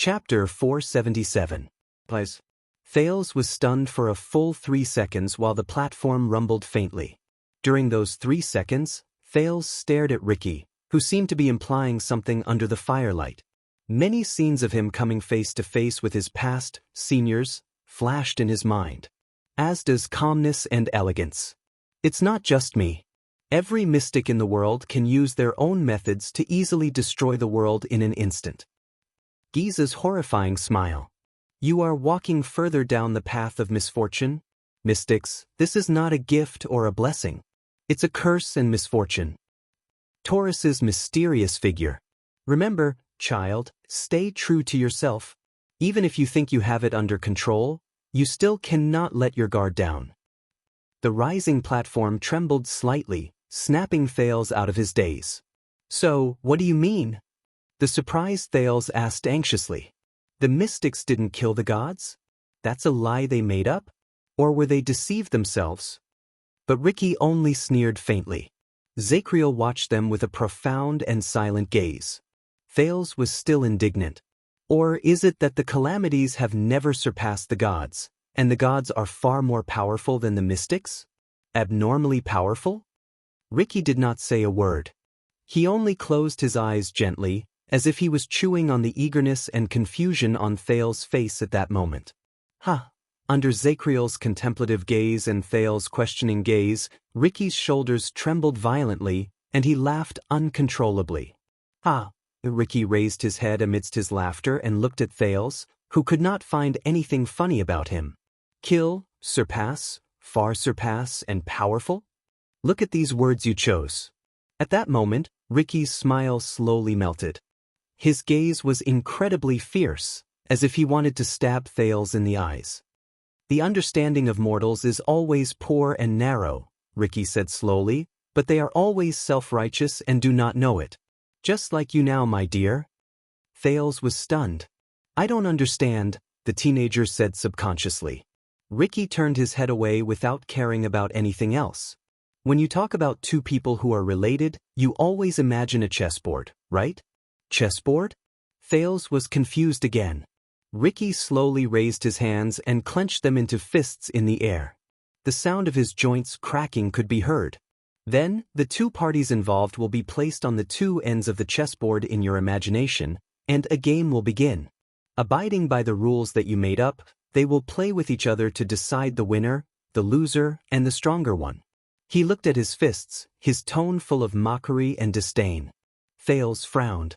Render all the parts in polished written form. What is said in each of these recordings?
Chapter 477. Please. Thales was stunned for a full 3 seconds while the platform rumbled faintly. During those 3 seconds, Thales stared at Ricky, who seemed to be implying something under the firelight. Many scenes of him coming face to face with his past seniors flashed in his mind, as does calmness and elegance. It's not just me. Every mystic in the world can use their own methods to easily destroy the world in an instant. Giza's horrifying smile. You are walking further down the path of misfortune? Mystics, this is not a gift or a blessing. It's a curse and misfortune. Taurus's mysterious figure. Remember, child, stay true to yourself. Even if you think you have it under control, you still cannot let your guard down. The rising platform trembled slightly, snapping Thales out of his daze. So, what do you mean? The surprised Thales asked anxiously. The mystics didn't kill the gods? That's a lie they made up? Or were they deceived themselves? But Ricky only sneered faintly. Zacriel watched them with a profound and silent gaze. Thales was still indignant. Or is it that the calamities have never surpassed the gods, and the gods are far more powerful than the mystics? Abnormally powerful? Ricky did not say a word. He only closed his eyes gently, as if he was chewing on the eagerness and confusion on Thales' face at that moment. Under Zacriel's contemplative gaze and Thales' questioning gaze, Ricky's shoulders trembled violently, and he laughed uncontrollably. Ricky raised his head amidst his laughter and looked at Thales, who could not find anything funny about him. Kill, surpass, far surpass, and powerful? Look at these words you chose. At that moment, Ricky's smile slowly melted. His gaze was incredibly fierce, as if he wanted to stab Thales in the eyes. The understanding of mortals is always poor and narrow, Ricky said slowly, but they are always self-righteous and do not know it. Just like you now, my dear. Thales was stunned. I don't understand, the teenager said subconsciously. Ricky turned his head away without caring about anything else. When you talk about two people who are related, you always imagine a chessboard, right? Chessboard? Thales was confused again. Ricky slowly raised his hands and clenched them into fists in the air. The sound of his joints cracking could be heard. Then, the two parties involved will be placed on the two ends of the chessboard in your imagination, and a game will begin. Abiding by the rules that you made up, they will play with each other to decide the winner, the loser, and the stronger one. He looked at his fists, his tone full of mockery and disdain. Thales frowned.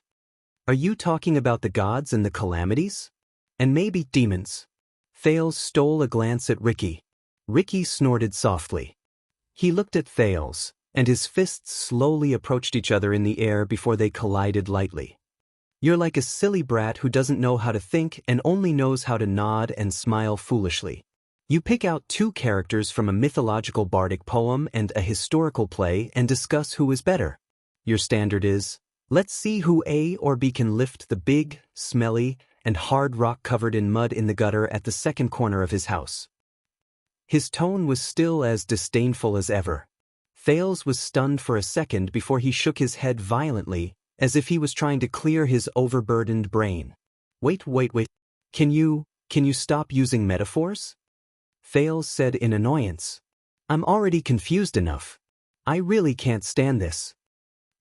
Are you talking about the gods and the calamities? And maybe demons? Thales stole a glance at Ricky. Ricky snorted softly. He looked at Thales, and his fists slowly approached each other in the air before they collided lightly. You're like a silly brat who doesn't know how to think and only knows how to nod and smile foolishly. You pick out two characters from a mythological bardic poem and a historical play and discuss who is better. Your standard is, let's see who A or B can lift the big, smelly, and hard rock covered in mud in the gutter at the second corner of his house. His tone was still as disdainful as ever. Thales was stunned for a second before he shook his head violently, as if he was trying to clear his overburdened brain. Wait. Can you stop using metaphors? Thales said in annoyance. I'm already confused enough. I really can't stand this.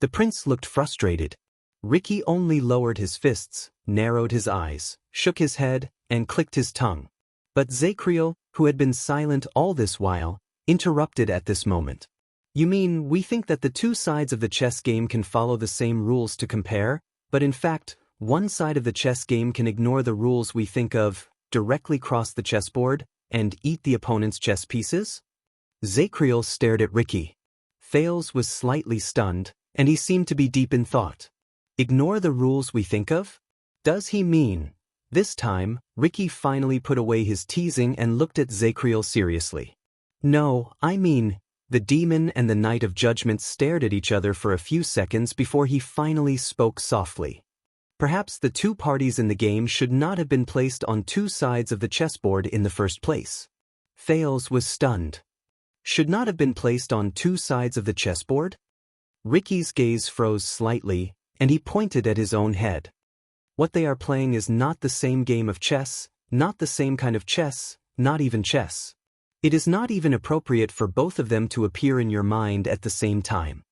The prince looked frustrated. Ricky only lowered his fists, narrowed his eyes, shook his head, and clicked his tongue. But Zacriel, who had been silent all this while, interrupted at this moment. You mean we think that the two sides of the chess game can follow the same rules to compare, but in fact, one side of the chess game can ignore the rules we think of, directly cross the chessboard, and eat the opponent's chess pieces? Zacriel stared at Ricky. Thales was slightly stunned, and he seemed to be deep in thought. Ignore the rules we think of? Does he mean? This time, Ricky finally put away his teasing and looked at Zacriel seriously. No, I mean, the demon and the knight of judgment stared at each other for a few seconds before he finally spoke softly. Perhaps the two parties in the game should not have been placed on two sides of the chessboard in the first place. Thales was stunned. Should not have been placed on two sides of the chessboard? Ricky's gaze froze slightly, and he pointed at his own head. What they are playing is not the same game of chess, not the same kind of chess, not even chess. It is not even appropriate for both of them to appear in your mind at the same time.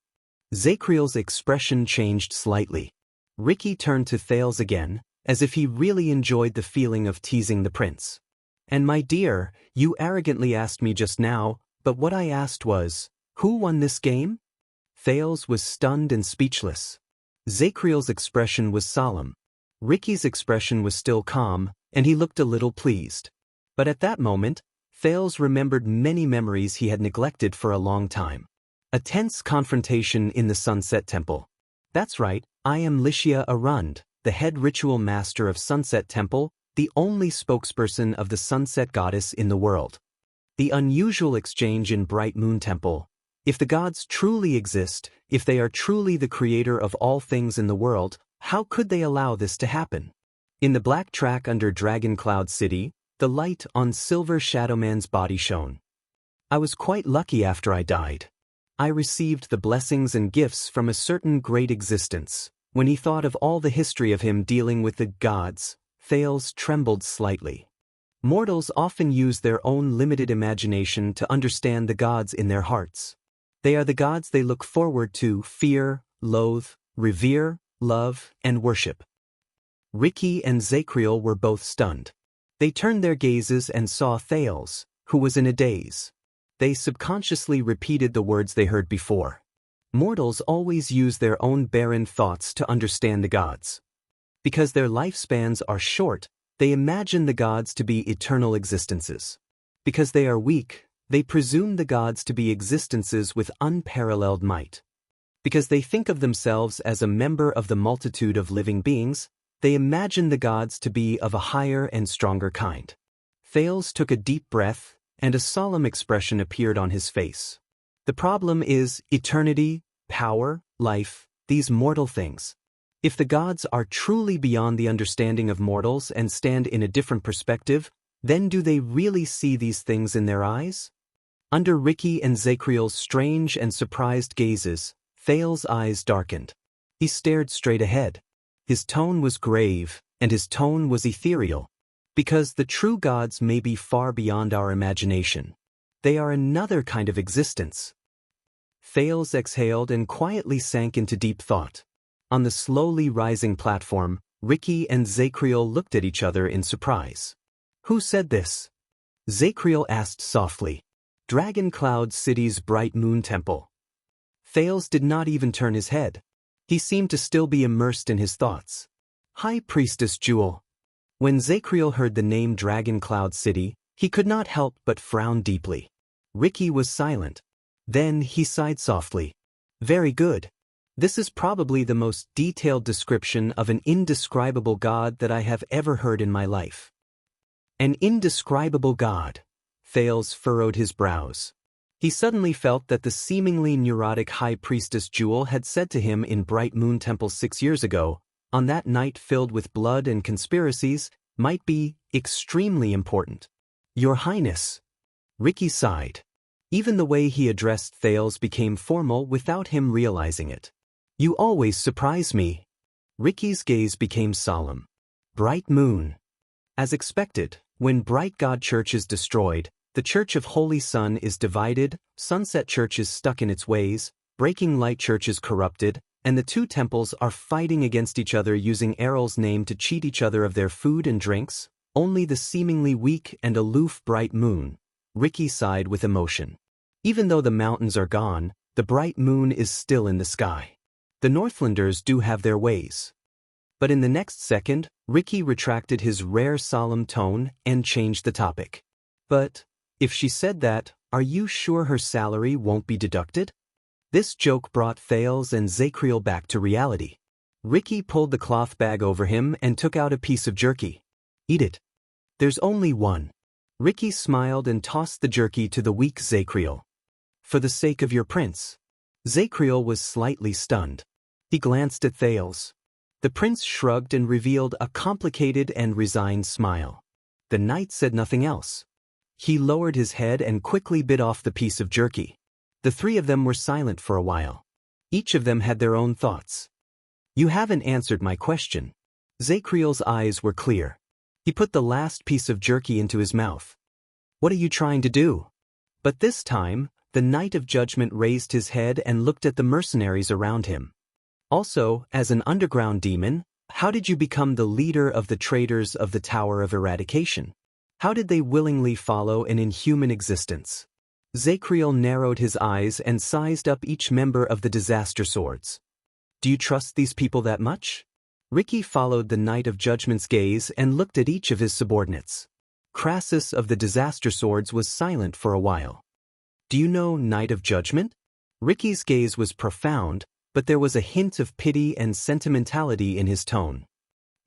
Zacriel's expression changed slightly. Ricky turned to Thales again, as if he really enjoyed the feeling of teasing the prince. And my dear, you arrogantly asked me just now, but what I asked was, who won this game? Thales was stunned and speechless. Zacriel's expression was solemn. Ricky's expression was still calm, and he looked a little pleased. But at that moment, Thales remembered many memories he had neglected for a long time. A tense confrontation in the Sunset Temple. That's right, I am Xianxia Arund, the head ritual master of Sunset Temple, the only spokesperson of the Sunset Goddess in the world. The unusual exchange in Bright Moon Temple. If the gods truly exist, if they are truly the creator of all things in the world, how could they allow this to happen? In the black track under Dragon Cloud City, the light on Silver Shadowman's body shone. I was quite lucky after I died. I received the blessings and gifts from a certain great existence. When he thought of all the history of him dealing with the gods, Thales trembled slightly. Mortals often use their own limited imagination to understand the gods in their hearts. They are the gods they look forward to, fear, loathe, revere, love, and worship. Ricky and Zacriel were both stunned. They turned their gazes and saw Thales, who was in a daze. They subconsciously repeated the words they heard before. Mortals always use their own barren thoughts to understand the gods. Because their lifespans are short, they imagine the gods to be eternal existences. Because they are weak, they presume the gods to be existences with unparalleled might. Because they think of themselves as a member of the multitude of living beings, they imagine the gods to be of a higher and stronger kind. Thales took a deep breath, and a solemn expression appeared on his face. The problem is eternity, power, life, these mortal things. If the gods are truly beyond the understanding of mortals and stand in a different perspective, then do they really see these things in their eyes? Under Ricky and Zacriel's strange and surprised gazes, Thales' eyes darkened. He stared straight ahead. His tone was grave, and his tone was ethereal. Because the true gods may be far beyond our imagination. They are another kind of existence. Thales exhaled and quietly sank into deep thought. On the slowly rising platform, Ricky and Zacriel looked at each other in surprise. Who said this? Zacriel asked softly. Dragon Cloud City's Bright Moon Temple. Thales did not even turn his head. He seemed to still be immersed in his thoughts. High Priestess Jewel. When Zacriel heard the name Dragon Cloud City, he could not help but frown deeply. Ricky was silent. Then he sighed softly. Very good. This is probably the most detailed description of an indescribable god that I have ever heard in my life. An indescribable god. Thales furrowed his brows. He suddenly felt that the seemingly neurotic High Priestess Jewel had said to him in Bright Moon Temple 6 years ago, on that night filled with blood and conspiracies, might be extremely important. Your Highness. Ricky sighed. Even the way he addressed Thales became formal without him realizing it. You always surprise me. Ricky's gaze became solemn. Bright Moon. As expected, when Bright God Church is destroyed, the Church of Holy Sun is divided, Sunset Church is stuck in its ways, Breaking Light Church is corrupted, and the two temples are fighting against each other using Errol's name to cheat each other of their food and drinks. Only the seemingly weak and aloof Bright Moon. Ricky sighed with emotion. Even though the mountains are gone, the Bright Moon is still in the sky. The Northlanders do have their ways. But in the next second, Ricky retracted his rare solemn tone and changed the topic. But if she said that, are you sure her salary won't be deducted? This joke brought Thales and Zacriel back to reality. Ricky pulled the cloth bag over him and took out a piece of jerky. Eat it. There's only one. Ricky smiled and tossed the jerky to the weak Zacriel. For the sake of your prince. Zacriel was slightly stunned. He glanced at Thales. The prince shrugged and revealed a complicated and resigned smile. The knight said nothing else. He lowered his head and quickly bit off the piece of jerky. The three of them were silent for a while. Each of them had their own thoughts. You haven't answered my question. Zacriel's eyes were clear. He put the last piece of jerky into his mouth. What are you trying to do? But this time, the Knight of Judgment raised his head and looked at the mercenaries around him. Also, as an underground demon, how did you become the leader of the traders of the Tower of Eradication? How did they willingly follow an inhuman existence? Zacriel narrowed his eyes and sized up each member of the Disaster Swords. Do you trust these people that much? Ricky followed the Knight of Judgment's gaze and looked at each of his subordinates. Crassus of the Disaster Swords was silent for a while. Do you know Knight of Judgment? Ricky's gaze was profound, but there was a hint of pity and sentimentality in his tone.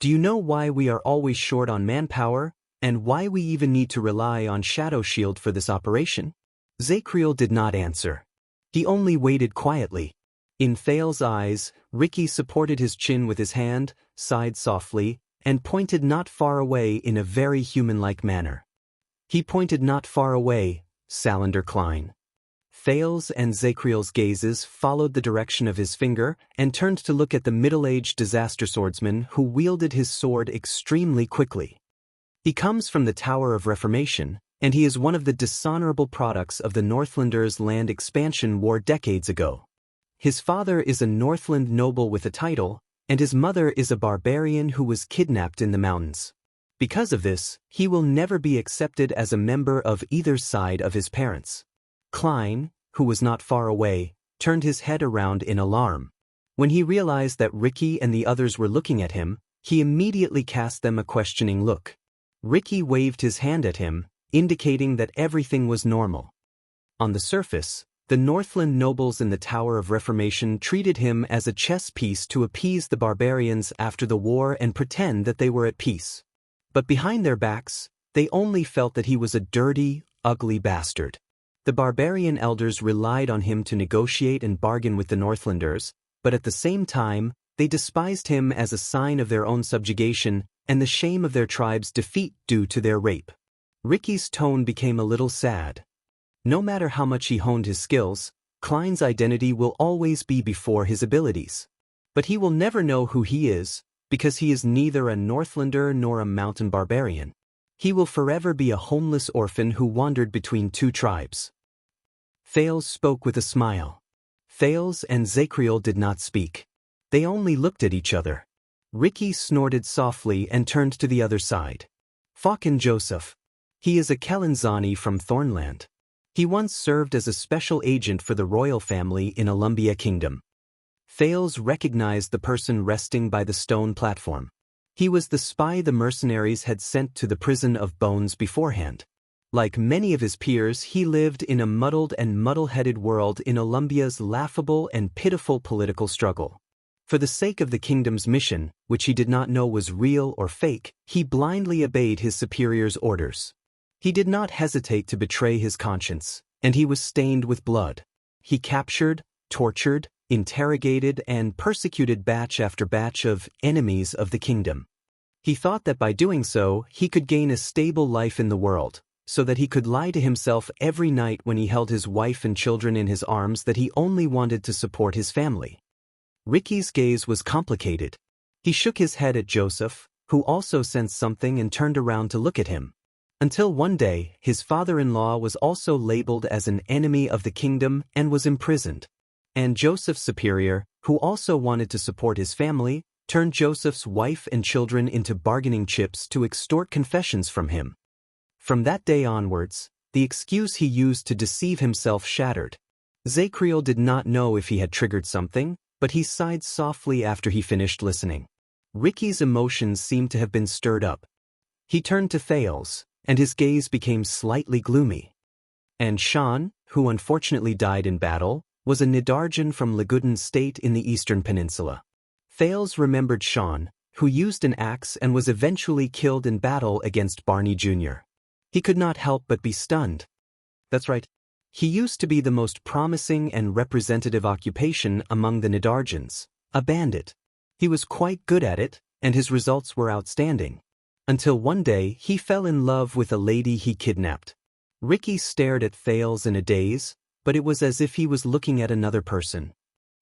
Do you know why we are always short on manpower, and why we even need to rely on Shadow Shield for this operation? Zacriel did not answer. He only waited quietly. In Thales's eyes, Ricky supported his chin with his hand, sighed softly, and pointed not far away in a very human-like manner. He pointed not far away, Salander Klein. Thales and Zacriel's gazes followed the direction of his finger and turned to look at the middle-aged disaster swordsman who wielded his sword extremely quickly. He comes from the Tower of Reformation, and he is one of the dishonorable products of the Northlanders' land expansion war decades ago. His father is a Northland noble with a title, and his mother is a barbarian who was kidnapped in the mountains. Because of this, he will never be accepted as a member of either side of his parents. Klein, who was not far away, turned his head around in alarm. When he realized that Ricky and the others were looking at him, he immediately cast them a questioning look. Ricky waved his hand at him, indicating that everything was normal. On the surface, the Northland nobles in the Tower of Reformation treated him as a chess piece to appease the barbarians after the war and pretend that they were at peace. But behind their backs, they only felt that he was a dirty, ugly bastard. The barbarian elders relied on him to negotiate and bargain with the Northlanders, but at the same time, they despised him as a sign of their own subjugation and the shame of their tribe's defeat due to their rape. Ricky's tone became a little sad. No matter how much he honed his skills, Klein's identity will always be before his abilities. But he will never know who he is, because he is neither a Northlander nor a mountain barbarian. He will forever be a homeless orphan who wandered between two tribes. Thales spoke with a smile. Thales and Zacriel did not speak. They only looked at each other. Ricky snorted softly and turned to the other side. Falcon Joseph. He is a Kellanzani from Thornland. He once served as a special agent for the royal family in Alumbia Kingdom. Thales recognized the person resting by the stone platform. He was the spy the mercenaries had sent to the prison of bones beforehand. Like many of his peers, he lived in a muddled and muddle-headed world in Alumbia's laughable and pitiful political struggle. For the sake of the kingdom's mission, which he did not know was real or fake, he blindly obeyed his superior's orders. He did not hesitate to betray his conscience, and he was stained with blood. He captured, tortured, interrogated, and persecuted batch after batch of enemies of the kingdom. He thought that by doing so, he could gain a stable life in the world, so that he could lie to himself every night when he held his wife and children in his arms that he only wanted to support his family. Ricky's gaze was complicated. He shook his head at Joseph, who also sensed something and turned around to look at him. Until one day, his father-in-law was also labeled as an enemy of the kingdom and was imprisoned. And Joseph's superior, who also wanted to support his family, turned Joseph's wife and children into bargaining chips to extort confessions from him. From that day onwards, the excuse he used to deceive himself shattered. Zacriel did not know if he had triggered something, but he sighed softly after he finished listening. Ricky's emotions seemed to have been stirred up. He turned to Thales, and his gaze became slightly gloomy. And Shan, who unfortunately died in battle, was a Nidarjan from Lagudan state in the eastern peninsula. Thales remembered Shan, who used an axe and was eventually killed in battle against Barney Jr. He could not help but be stunned. That's right. He used to be the most promising and representative occupation among the Nidarjans, a bandit. He was quite good at it, and his results were outstanding. Until one day he fell in love with a lady he kidnapped. Ricky stared at Thales in a daze, but it was as if he was looking at another person.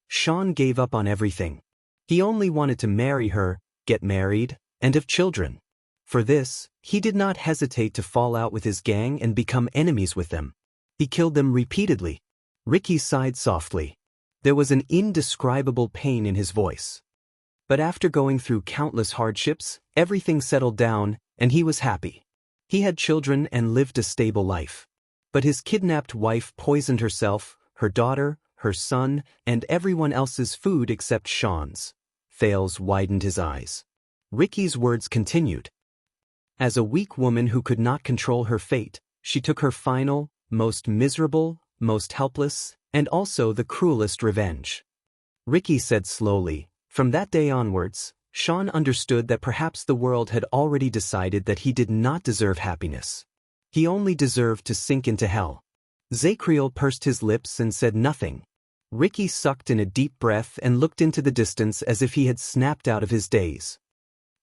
Sean gave up on everything. He only wanted to marry her, get married, and of children. For this, he did not hesitate to fall out with his gang and become enemies with them. He killed them repeatedly. Ricky sighed softly. There was an indescribable pain in his voice. But after going through countless hardships, everything settled down, and he was happy. He had children and lived a stable life. But his kidnapped wife poisoned herself, her daughter, her son, and everyone else's food except Sean's. Thales widened his eyes. Ricky's words continued. As a weak woman who could not control her fate, she took her final, most miserable, most helpless, and also the cruelest revenge. Ricky said slowly, from that day onwards, Sean understood that perhaps the world had already decided that he did not deserve happiness. He only deserved to sink into hell. Zacriel pursed his lips and said nothing. Ricky sucked in a deep breath and looked into the distance as if he had snapped out of his daze.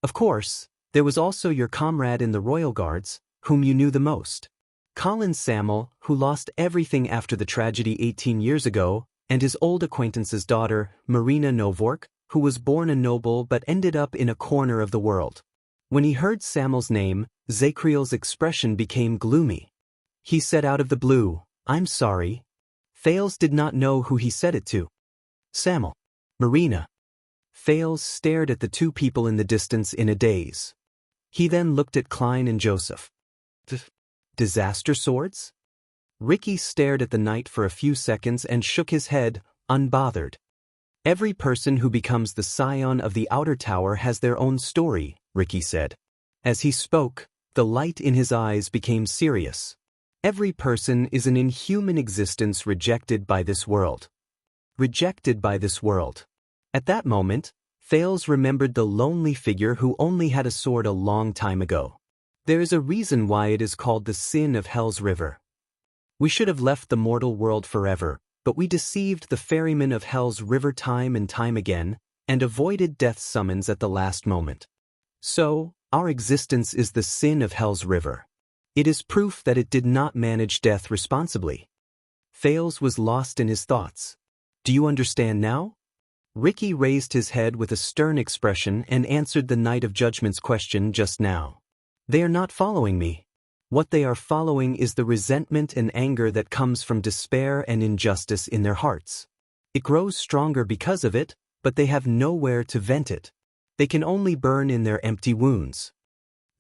Of course, there was also your comrade in the Royal Guards, whom you knew the most. Colin Samuel, who lost everything after the tragedy 18 years ago, and his old acquaintance's daughter, Marina Novork, who was born a noble but ended up in a corner of the world. When he heard Samuel's name, Zacriel's expression became gloomy. He said out of the blue, I'm sorry. Thales did not know who he said it to. Samuel. Marina. Thales stared at the two people in the distance in a daze. He then looked at Klein and Joseph. Disaster swords? Ricky stared at the knight for a few seconds and shook his head, unbothered. Every person who becomes the scion of the outer tower has their own story, Ricky said. As he spoke, the light in his eyes became serious. Every person is an inhuman existence rejected by this world. Rejected by this world. At that moment, Thales remembered the lonely figure who only had a sword a long time ago. There is a reason why it is called the sin of Hell's River. We should have left the mortal world forever, but we deceived the ferryman of Hell's River time and time again, and avoided death's summons at the last moment. So, our existence is the sin of Hell's River. It is proof that it did not manage death responsibly. Thales was lost in his thoughts. Do you understand now? Ricky raised his head with a stern expression and answered the Knight of Judgment's question just now. They are not following me. What they are following is the resentment and anger that comes from despair and injustice in their hearts. It grows stronger because of it, but they have nowhere to vent it. They can only burn in their empty wounds.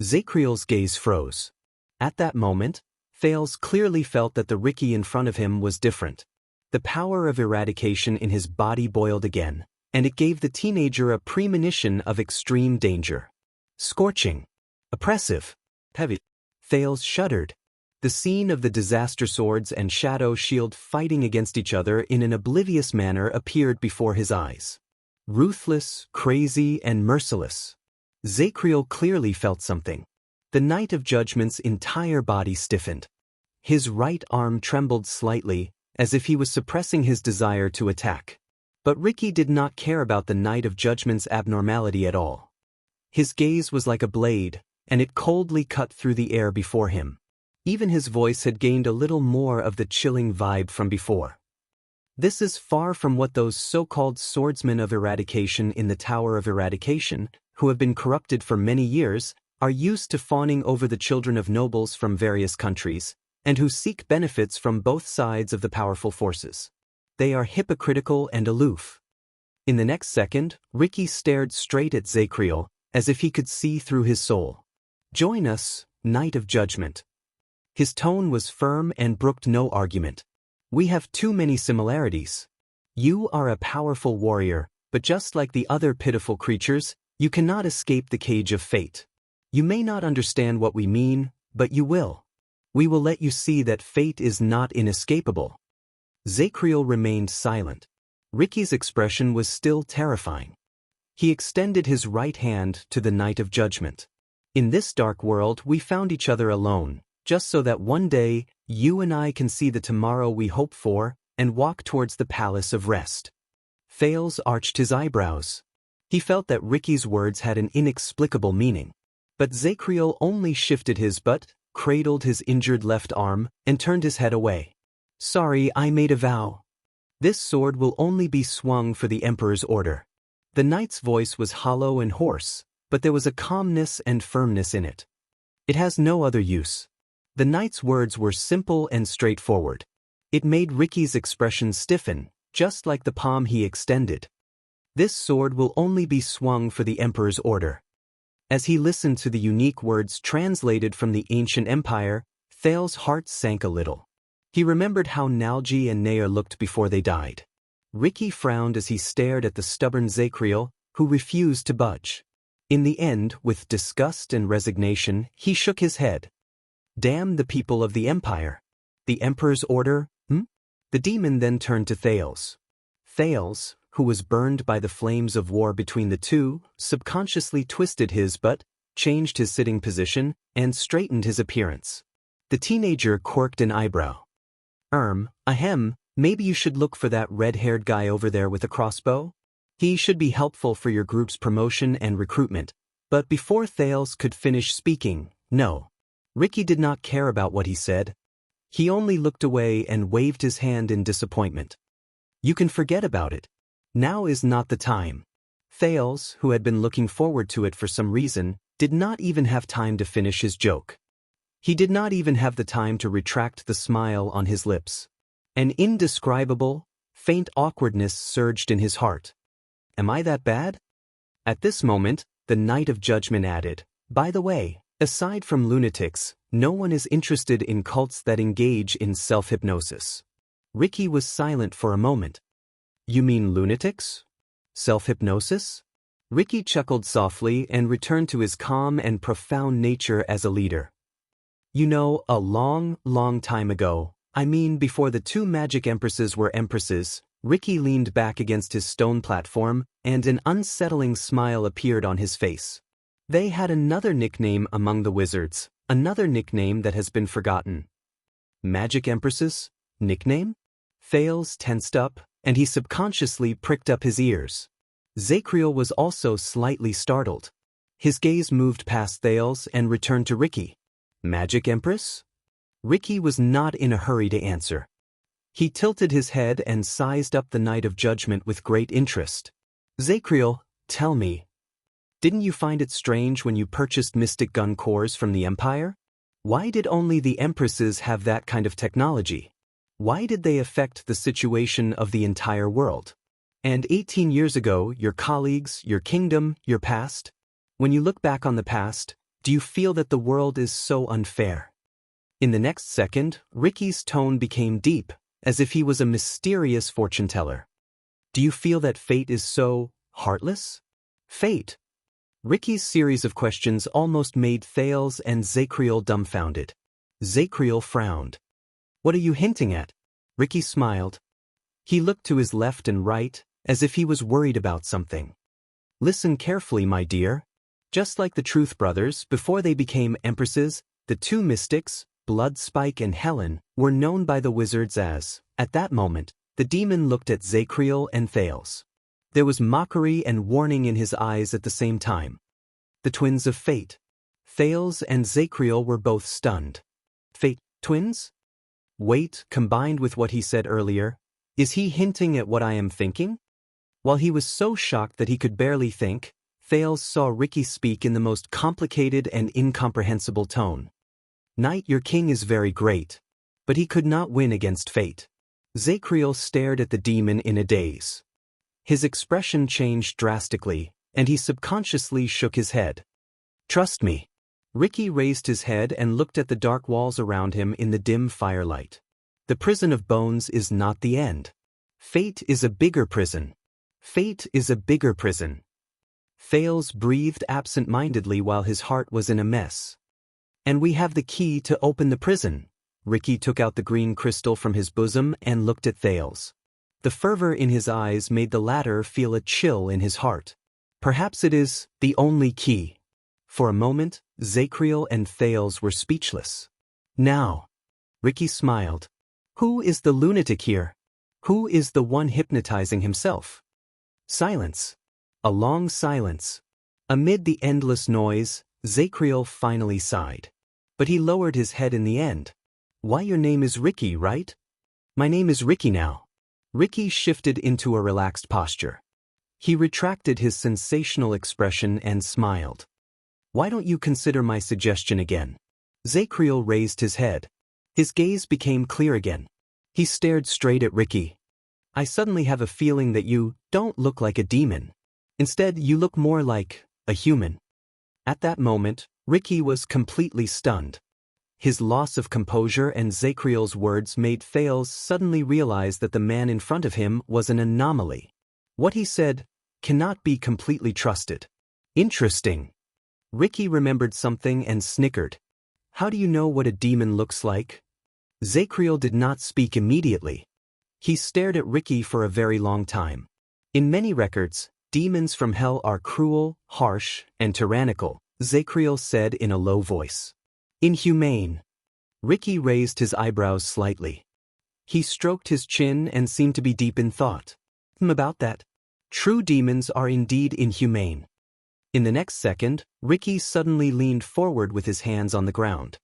Zacriel's gaze froze. At that moment, Thales clearly felt that the Ricky in front of him was different. The power of eradication in his body boiled again, and it gave the teenager a premonition of extreme danger. Scorching. Oppressive. Heavy. Thales shuddered. The scene of the disaster swords and shadow shield fighting against each other in an oblivious manner appeared before his eyes. Ruthless, crazy, and merciless. Zacriel clearly felt something. The Knight of Judgment's entire body stiffened. His right arm trembled slightly, as if he was suppressing his desire to attack. But Ricky did not care about the Knight of Judgment's abnormality at all. His gaze was like a blade, and it coldly cut through the air before him. Even his voice had gained a little more of the chilling vibe from before. This is far from what those so-called swordsmen of eradication in the Tower of Eradication, who have been corrupted for many years, are used to fawning over the children of nobles from various countries, and who seek benefits from both sides of the powerful forces. They are hypocritical and aloof. In the next second, Ricky stared straight at Zacriel, as if he could see through his soul. Join us, Knight of Judgment. His tone was firm and brooked no argument. We have too many similarities. You are a powerful warrior, but just like the other pitiful creatures, you cannot escape the cage of fate. You may not understand what we mean, but you will. We will let you see that fate is not inescapable. Zacriel remained silent. Ricky's expression was still terrifying. He extended his right hand to the Knight of Judgment. In this dark world we found each other alone, just so that one day, you and I can see the tomorrow we hope for, and walk towards the Palace of Rest. Thales arched his eyebrows. He felt that Ricky's words had an inexplicable meaning. But Zacriel only shifted his butt, cradled his injured left arm, and turned his head away. Sorry, I made a vow. This sword will only be swung for the Emperor's order. The knight's voice was hollow and hoarse, but there was a calmness and firmness in it. It has no other use. The knight's words were simple and straightforward. It made Ricky's expression stiffen, just like the palm he extended. This sword will only be swung for the Emperor's order. As he listened to the unique words translated from the ancient empire, Thales's heart sank a little. He remembered how Nalji and Nair looked before they died. Ricky frowned as he stared at the stubborn Zacriel, who refused to budge. In the end, with disgust and resignation, he shook his head. Damn the people of the Empire. The Emperor's order, The demon then turned to Thales. Thales, who was burned by the flames of war between the two, subconsciously twisted his butt, changed his sitting position, and straightened his appearance. The teenager quirked an eyebrow. Ahem, maybe you should look for that red-haired guy over there with a crossbow? He should be helpful for your group's promotion and recruitment. But before Thales could finish speaking, no. Ricky did not care about what he said. He only looked away and waved his hand in disappointment. You can forget about it. Now is not the time. Thales, who had been looking forward to it for some reason, did not even have time to finish his joke. He did not even have the time to retract the smile on his lips. An indescribable, faint awkwardness surged in his heart. Am I that bad? At this moment, the Knight of Judgment added, by the way, aside from lunatics, no one is interested in cults that engage in self-hypnosis. Ricky was silent for a moment. You mean lunatics? Self-hypnosis? Ricky chuckled softly and returned to his calm and profound nature as a leader. You know, a long time ago, I mean before the two magic empresses were empresses, Ricky leaned back against his stone platform, and an unsettling smile appeared on his face. They had another nickname among the wizards, another nickname that has been forgotten. Magic empresses? Nickname? Thales tensed up, and he subconsciously pricked up his ears. Zacriel was also slightly startled. His gaze moved past Thales and returned to Ricky. Magic Empress? Ricky was not in a hurry to answer. He tilted his head and sized up the Knight of Judgment with great interest. Zacriel, tell me. Didn't you find it strange when you purchased mystic gun cores from the Empire? Why did only the Empresses have that kind of technology? Why did they affect the situation of the entire world? And 18 years ago, your colleagues, your kingdom, your past? When you look back on the past, do you feel that the world is so unfair? In the next second, Ricky's tone became deep, as if he was a mysterious fortune-teller. Do you feel that fate is so heartless? Fate. Ricky's series of questions almost made Thales and Zacriel dumbfounded. Zacriel frowned. What are you hinting at? Ricky smiled. He looked to his left and right, as if he was worried about something. Listen carefully, my dear. Just like the Truth Brothers, before they became empresses, the two mystics, Bloodspike and Helen, were known by the wizards as, at that moment, the demon looked at Zacriel and Thales. There was mockery and warning in his eyes at the same time. The twins of fate. Thales and Zacriel were both stunned. Fate, twins? Wait, combined with what he said earlier, is he hinting at what I am thinking? While he was so shocked that he could barely think, Thales saw Ricky speak in the most complicated and incomprehensible tone. Knight, your king is very great. But he could not win against fate. Zacriel stared at the demon in a daze. His expression changed drastically, and he subconsciously shook his head. Trust me. Ricky raised his head and looked at the dark walls around him in the dim firelight. The prison of bones is not the end. Fate is a bigger prison. Fate is a bigger prison. Thales breathed absent-mindedly while his heart was in a mess. And we have the key to open the prison. Ricky took out the green crystal from his bosom and looked at Thales. The fervor in his eyes made the latter feel a chill in his heart. Perhaps it is the only key. For a moment, Zacriel and Thales were speechless. Now. Ricky smiled. Who is the lunatic here? Who is the one hypnotizing himself? Silence. A long silence. Amid the endless noise, Zacriel finally sighed. But he lowered his head in the end. Why, your name is Ricky, right? My name is Ricky now. Ricky shifted into a relaxed posture. He retracted his sensational expression and smiled. "Why don't you consider my suggestion again?" Zacriel raised his head. His gaze became clear again. He stared straight at Ricky. "I suddenly have a feeling that you don't look like a demon. Instead, you look more like a human." At that moment, Ricky was completely stunned. His loss of composure and Zacriel's words made Thales suddenly realize that the man in front of him was an anomaly. What he said cannot be completely trusted. Interesting. Ricky remembered something and snickered. "How do you know what a demon looks like?" Zacriel did not speak immediately. He stared at Ricky for a very long time. In many records, demons from hell are cruel, harsh, and tyrannical, Zacriel said in a low voice. "Inhumane." Ricky raised his eyebrows slightly. He stroked his chin and seemed to be deep in thought. About that. True demons are indeed inhumane." In the next second, Ricky suddenly leaned forward with his hands on the ground.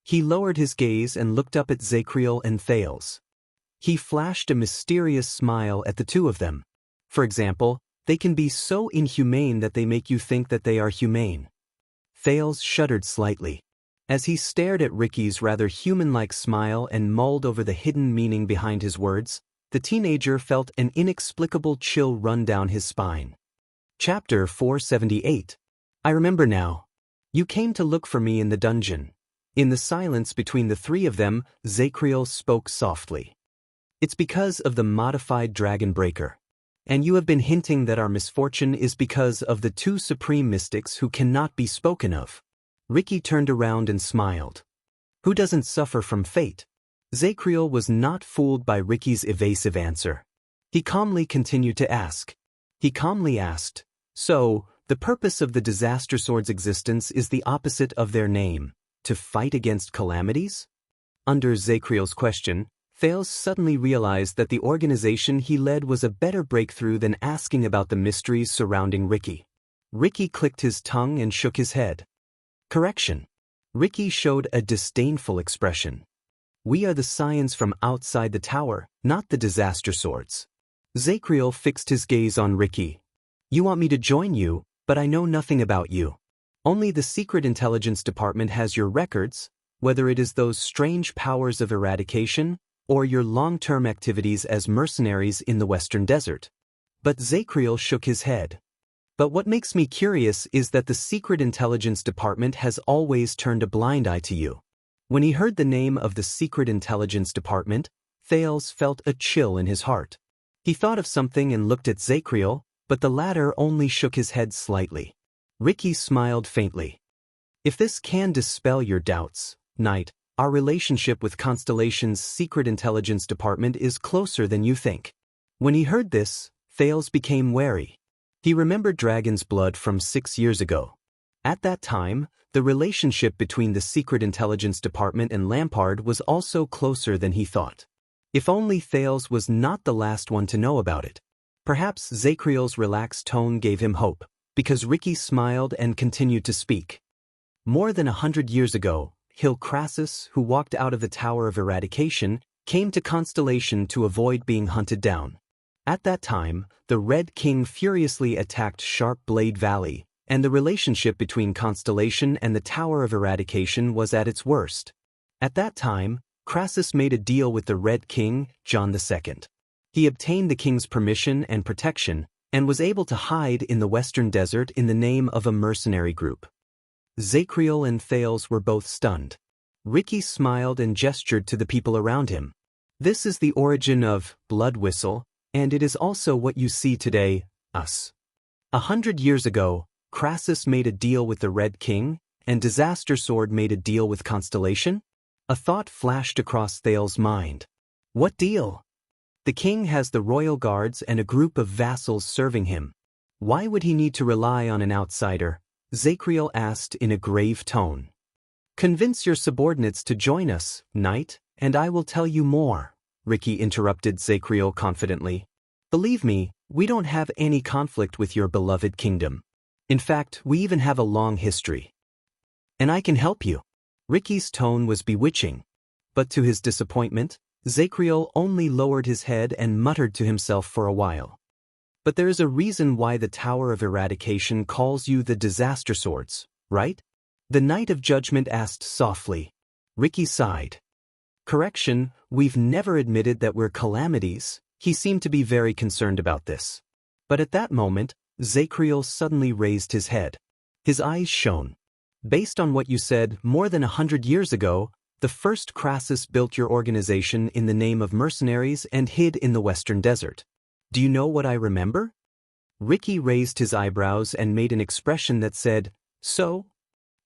He lowered his gaze and looked up at Zacriel and Thales. He flashed a mysterious smile at the two of them. For example, they can be so inhumane that they make you think that they are humane. Thales shuddered slightly. As he stared at Ricky's rather human-like smile and mulled over the hidden meaning behind his words, the teenager felt an inexplicable chill run down his spine. Chapter 478. I remember now. You came to look for me in the dungeon. In the silence between the three of them, Zacriel spoke softly. "It's because of the modified Dragon Breaker. And you have been hinting that our misfortune is because of the two supreme mystics who cannot be spoken of." Ricky turned around and smiled. "Who doesn't suffer from fate?" Zacriel was not fooled by Ricky's evasive answer. He calmly continued to ask. He calmly asked, "So, the purpose of the Disaster Sword's existence is the opposite of their name, to fight against calamities?" Under Zacriel's question, Thales suddenly realized that the organization he led was a better breakthrough than asking about the mysteries surrounding Ricky. Ricky clicked his tongue and shook his head. Correction. Ricky showed a disdainful expression. "We are the scions from outside the tower, not the Disaster Swords." Zacriel fixed his gaze on Ricky. "You want me to join you, but I know nothing about you. Only the Secret Intelligence Department has your records, whether it is those strange powers of eradication, or your long-term activities as mercenaries in the Western Desert." But Zacriel shook his head. "But what makes me curious is that the Secret Intelligence Department has always turned a blind eye to you." When he heard the name of the Secret Intelligence Department, Thales felt a chill in his heart. He thought of something and looked at Zacriel, but the latter only shook his head slightly. Ricky smiled faintly. "If this can dispel your doubts, Knight, our relationship with Constellation's Secret Intelligence Department is closer than you think." When he heard this, Thales became wary. He remembered Dragon's blood from 6 years ago. At that time, the relationship between the Secret Intelligence Department and Lampard was also closer than he thought. If only Thales was not the last one to know about it. Perhaps Zacriel's relaxed tone gave him hope, because Ricky smiled and continued to speak. "More than 100 years ago, Hill Crassus, who walked out of the Tower of Eradication, came to Constellation to avoid being hunted down. At that time, the Red King furiously attacked Sharp Blade Valley, and the relationship between Constellation and the Tower of Eradication was at its worst. At that time, Crassus made a deal with the Red King, John II. He obtained the king's permission and protection, and was able to hide in the Western Desert in the name of a mercenary group." Zacriel and Thales were both stunned. Ricky smiled and gestured to the people around him. "This is the origin of Blood Whistle, and it is also what you see today, us. 100 years ago, Crassus made a deal with the Red King, and Disaster Sword made a deal with Constellation?" A thought flashed across Thales' mind. "What deal?" "The king has the royal guards and a group of vassals serving him. Why would he need to rely on an outsider?" Zacriel asked in a grave tone. "Convince your subordinates to join us, Knight, and I will tell you more," Ricky interrupted Zacriel confidently. "Believe me, we don't have any conflict with your beloved kingdom. In fact, we even have a long history. And I can help you." Ricky's tone was bewitching. But to his disappointment, Zacriel only lowered his head and muttered to himself for a while. But there is a reason why the Tower of Eradication calls you the Disaster Swords, right? The Knight of Judgment asked softly. Ricky sighed. Correction, we've never admitted that we're calamities. He seemed to be very concerned about this. But at that moment, Zacriel suddenly raised his head. His eyes shone. Based on what you said more than 100 years ago, the first Crassus built your organization in the name of mercenaries and hid in the Western Desert. Do you know what I remember? Ricky raised his eyebrows and made an expression that said, so?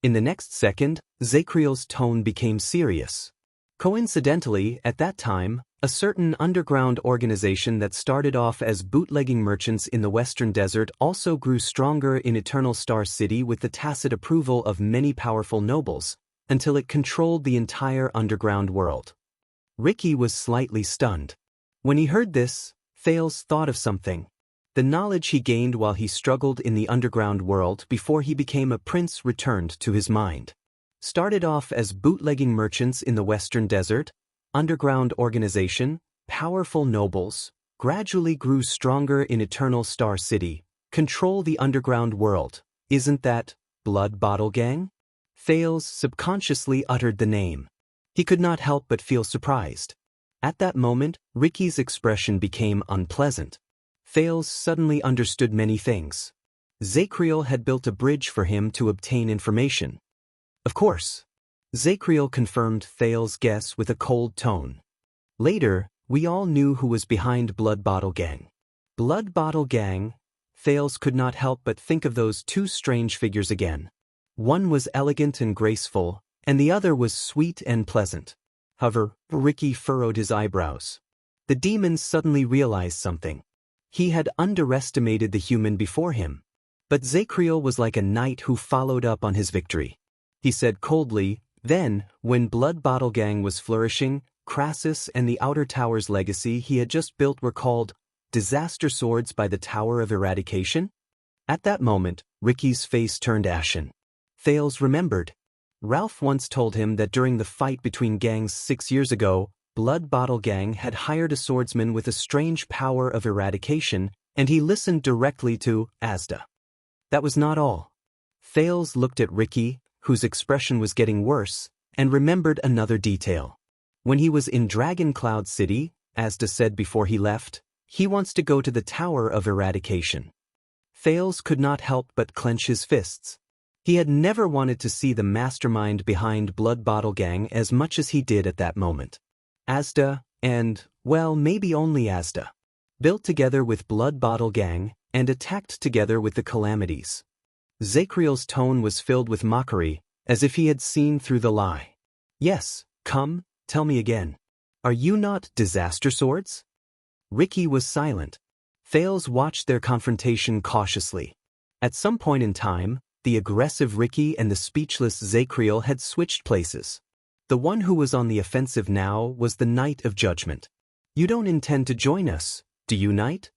In the next second, Zacriel's tone became serious. Coincidentally, at that time, a certain underground organization that started off as bootlegging merchants in the Western Desert also grew stronger in Eternal Star City with the tacit approval of many powerful nobles, until it controlled the entire underground world. Ricky was slightly stunned. When he heard this, Thales thought of something. The knowledge he gained while he struggled in the underground world before he became a prince returned to his mind. Started off as bootlegging merchants in the Western Desert, underground organization, powerful nobles, gradually grew stronger in Eternal Star City, control the underground world. Isn't that Blood Bottle Gang? Thales subconsciously uttered the name. He could not help but feel surprised. At that moment, Ricky's expression became unpleasant. Thales suddenly understood many things. Zacriel had built a bridge for him to obtain information. Of course. Zacriel confirmed Thales' guess with a cold tone. Later, we all knew who was behind Blood Bottle Gang. Blood Bottle Gang? Thales could not help but think of those two strange figures again. One was elegant and graceful, and the other was sweet and pleasant. However, Ricky furrowed his eyebrows. The demon suddenly realized something. He had underestimated the human before him. But Zacriel was like a knight who followed up on his victory. He said coldly, then, when Blood Bottle Gang was flourishing, Crassus and the Outer Tower's legacy he had just built were called Disaster Swords by the Tower of Eradication? At that moment, Ricky's face turned ashen. Thales remembered. Ralph once told him that during the fight between gangs 6 years ago, Blood Bottle Gang had hired a swordsman with a strange power of eradication, and he listened directly to Asda. That was not all. Thales looked at Ricky, whose expression was getting worse, and remembered another detail. When he was in Dragon Cloud City, Asda said before he left, he wants to go to the Tower of Eradication. Thales could not help but clench his fists. He had never wanted to see the mastermind behind Blood Bottle Gang as much as he did at that moment. Asda, and, well, maybe only Asda. Built together with Blood Bottle Gang, and attacked together with the Calamities. Zacriel's tone was filled with mockery, as if he had seen through the lie. Yes, come, tell me again. Are you not Disaster Swords? Ricky was silent. Thales watched their confrontation cautiously. At some point in time, the aggressive Ricky and the speechless Zacriel had switched places. The one who was on the offensive now was the Knight of Judgment. You don't intend to join us, do you, Knight?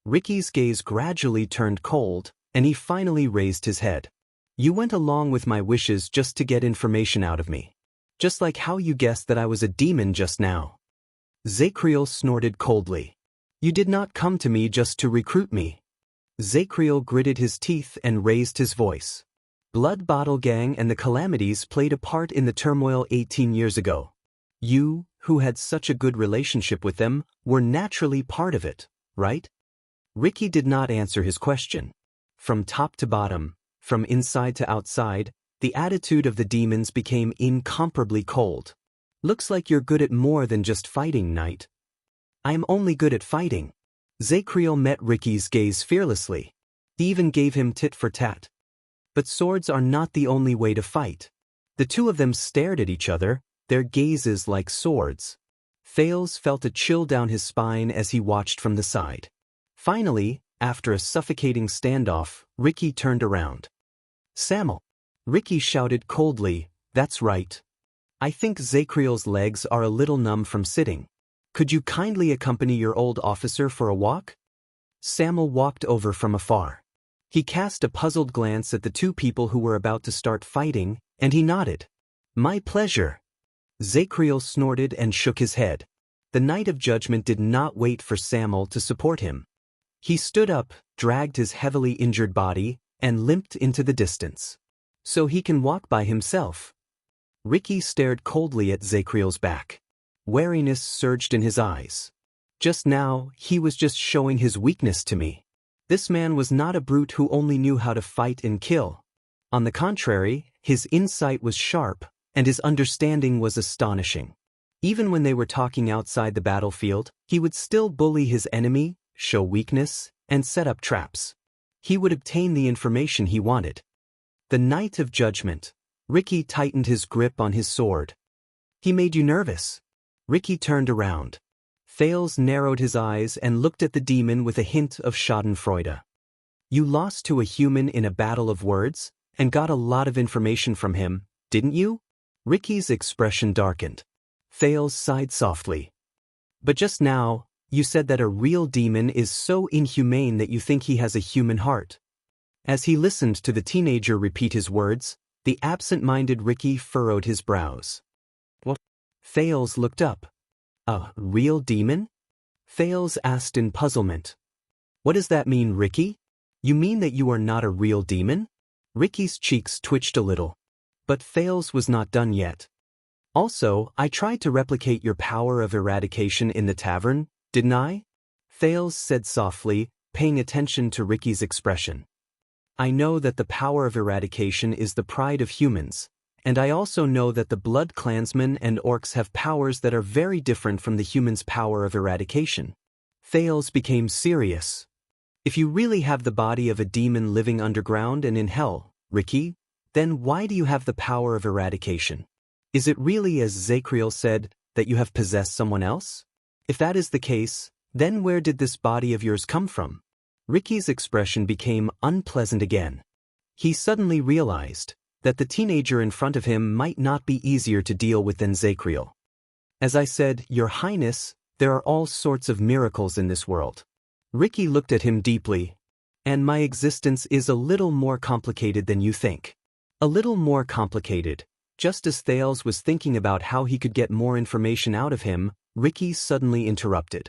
Ricky's gaze gradually turned cold, and he finally raised his head. You went along with my wishes just to get information out of me. Just like how you guessed that I was a demon just now. Zacriel snorted coldly. You did not come to me just to recruit me. Zacriel gritted his teeth and raised his voice. Blood Bottle Gang and the Calamities played a part in the turmoil 18 years ago. You, who had such a good relationship with them, were naturally part of it, right? Ricky did not answer his question. From top to bottom, from inside to outside, the attitude of the demons became incomparably cold. Looks like you're good at more than just fighting, Knight. I'm only good at fighting. Zacriel met Ricky's gaze fearlessly. He even gave him tit for tat. But swords are not the only way to fight. The two of them stared at each other, their gazes like swords. Thales felt a chill down his spine as he watched from the side. Finally, after a suffocating standoff, Ricky turned around. Samuel. Ricky shouted coldly, that's right. I think Zacriel's legs are a little numb from sitting. Could you kindly accompany your old officer for a walk? Samuel walked over from afar. He cast a puzzled glance at the two people who were about to start fighting, and he nodded. My pleasure. Zacriel snorted and shook his head. The Knight of Judgment did not wait for Samuel to support him. He stood up, dragged his heavily injured body, and limped into the distance. So he can walk by himself. Ricky stared coldly at Zakriel's back. Wariness surged in his eyes. Just now, he was just showing his weakness to me. This man was not a brute who only knew how to fight and kill. On the contrary, his insight was sharp, and his understanding was astonishing. Even when they were talking outside the battlefield, he would still bully his enemy, show weakness, and set up traps. He would obtain the information he wanted. The night of judgment. Ricky tightened his grip on his sword. He made you nervous. Ricky turned around. Thales narrowed his eyes and looked at the demon with a hint of schadenfreude. You lost to a human in a battle of words, and got a lot of information from him, didn't you? Ricky's expression darkened. Thales sighed softly. But just now, you said that a real demon is so inhumane that you think he has a human heart. As he listened to the teenager repeat his words, the absent-minded Ricky furrowed his brows. What? Thales looked up. A real demon? Thales asked in puzzlement. What does that mean, Ricky? You mean that you are not a real demon? Ricky's cheeks twitched a little. But Thales was not done yet. Also, I tried to replicate your power of eradication in the tavern, didn't I? Thales said softly, paying attention to Ricky's expression. I know that the power of eradication is the pride of humans, and I also know that the blood clansmen and orcs have powers that are very different from the humans' power of eradication. Thales became serious. If you really have the body of a demon living underground and in hell, Ricky, then why do you have the power of eradication? Is it really, as Zakriel said, that you have possessed someone else? If that is the case, then where did this body of yours come from? Ricky's expression became unpleasant again. He suddenly realized that the teenager in front of him might not be easier to deal with than Zakriel. As I said, Your Highness, there are all sorts of miracles in this world. Ricky looked at him deeply. And my existence is a little more complicated than you think. A little more complicated. Just as Thales was thinking about how he could get more information out of him, Ricky suddenly interrupted.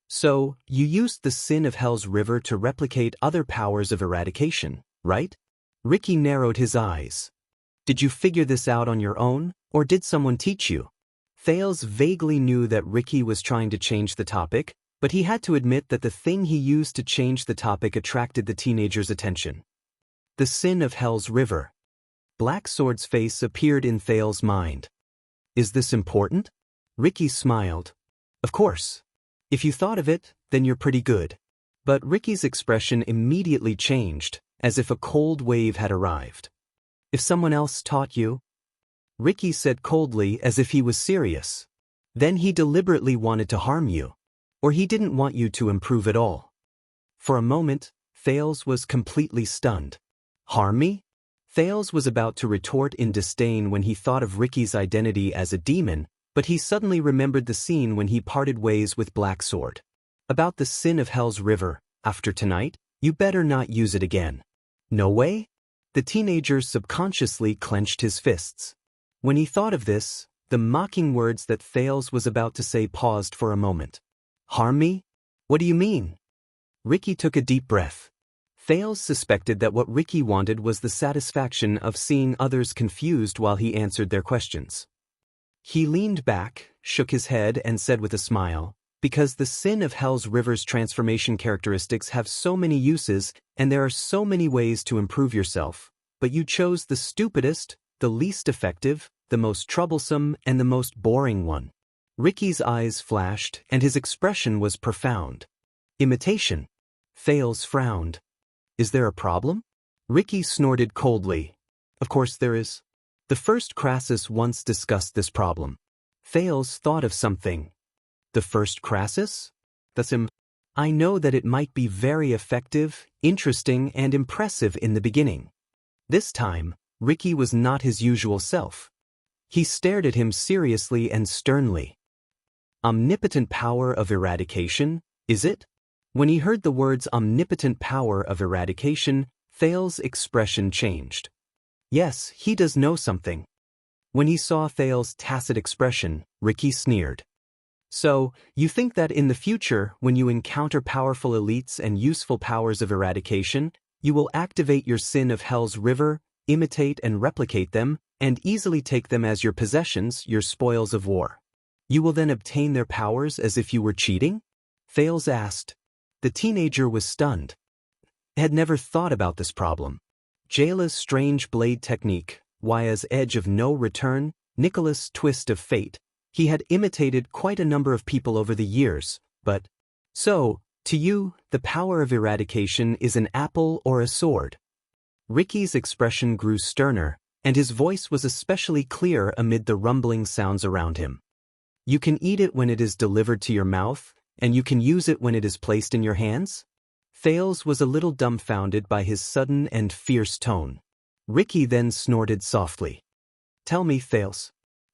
So, you used the sin of Hell's River to replicate other powers of eradication, right? Ricky narrowed his eyes. Did you figure this out on your own, or did someone teach you? Thales vaguely knew that Ricky was trying to change the topic, but he had to admit that the thing he used to change the topic attracted the teenager's attention. The sin of Hell's River. Blacksword's face appeared in Thales' mind. Is this important? Ricky smiled. Of course. If you thought of it, then you're pretty good. But Ricky's expression immediately changed, as if a cold wave had arrived. If someone else taught you? Ricky said coldly, as if he was serious. Then he deliberately wanted to harm you. Or he didn't want you to improve at all. For a moment, Thales was completely stunned. Harm me? Thales was about to retort in disdain when he thought of Ricky's identity as a demon, but he suddenly remembered the scene when he parted ways with Blacksword. About the sin of Hell's River, after tonight, you better not use it again. No way? The teenager subconsciously clenched his fists. When he thought of this, the mocking words that Thales was about to say paused for a moment. Harm me? What do you mean? Ricky took a deep breath. Thales suspected that what Ricky wanted was the satisfaction of seeing others confused while he answered their questions. He leaned back, shook his head and said with a smile, because the sin of Hell's River's transformation characteristics have so many uses and there are so many ways to improve yourself, but you chose the stupidest, the least effective, the most troublesome and the most boring one. Ricky's eyes flashed and his expression was profound. Imitation. Thales frowned. Is there a problem? Ricky snorted coldly. Of course there is. The first Crassus once discussed this problem. Thales thought of something. The first Crassus? That's him. I know that it might be very effective, interesting, and impressive in the beginning. This time, Ricky was not his usual self. He stared at him seriously and sternly. Omnipotent power of eradication, is it? When he heard the words omnipotent power of eradication, Thales' expression changed. Yes, he does know something. When he saw Thales' tacit expression, Ricky sneered. So, you think that in the future, when you encounter powerful elites and useful powers of eradication, you will activate your sin of Hell's River, imitate and replicate them, and easily take them as your possessions, your spoils of war. You will then obtain their powers as if you were cheating? Thales asked. The teenager was stunned. Had never thought about this problem. Jayla's strange blade technique, Waya's edge of no return, Nicholas' twist of fate. He had imitated quite a number of people over the years, but... So, to you, the power of eradication is an apple or a sword? Ricky's expression grew sterner, and his voice was especially clear amid the rumbling sounds around him. You can eat it when it is delivered to your mouth, and you can use it when it is placed in your hands? Thales was a little dumbfounded by his sudden and fierce tone. Ricky then snorted softly. Tell me, Thales.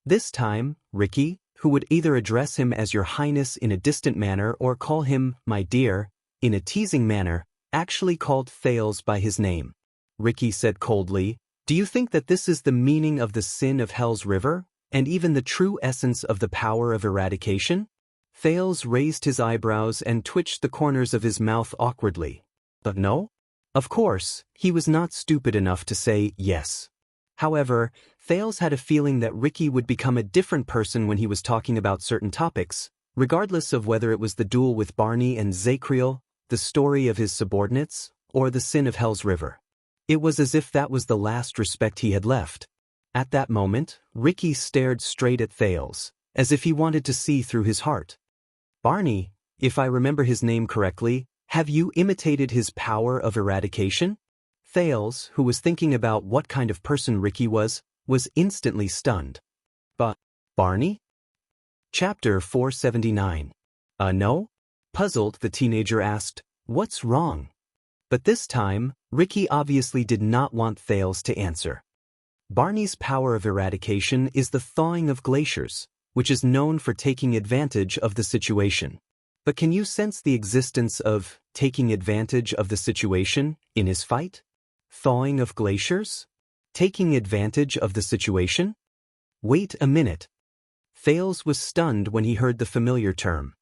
This time, Ricky, who would either address him as Your Highness in a distant manner or call him, my dear, in a teasing manner, actually called Thales by his name. Ricky said coldly, do you think that this is the meaning of the sin of Hell's River, and even the true essence of the power of eradication? Thales raised his eyebrows and twitched the corners of his mouth awkwardly. But no? Of course, he was not stupid enough to say yes. However, Thales had a feeling that Ricky would become a different person when he was talking about certain topics, regardless of whether it was the duel with Barney and Zacriel, the story of his subordinates, or the sin of Hell's River. It was as if that was the last respect he had left. At that moment, Ricky stared straight at Thales, as if he wanted to see through his heart. Barney, if I remember his name correctly, have you imitated his power of eradication? Thales, who was thinking about what kind of person Ricky was instantly stunned. But, Barney? Chapter 479. No? Puzzled, the teenager asked, what's wrong? But this time, Ricky obviously did not want Thales to answer. Barney's power of eradication is the thawing of glaciers, which is known for taking advantage of the situation. But can you sense the existence of taking advantage of the situation in his fight? Thawing of glaciers? Taking advantage of the situation? Wait a minute. Thales was stunned when he heard the familiar term.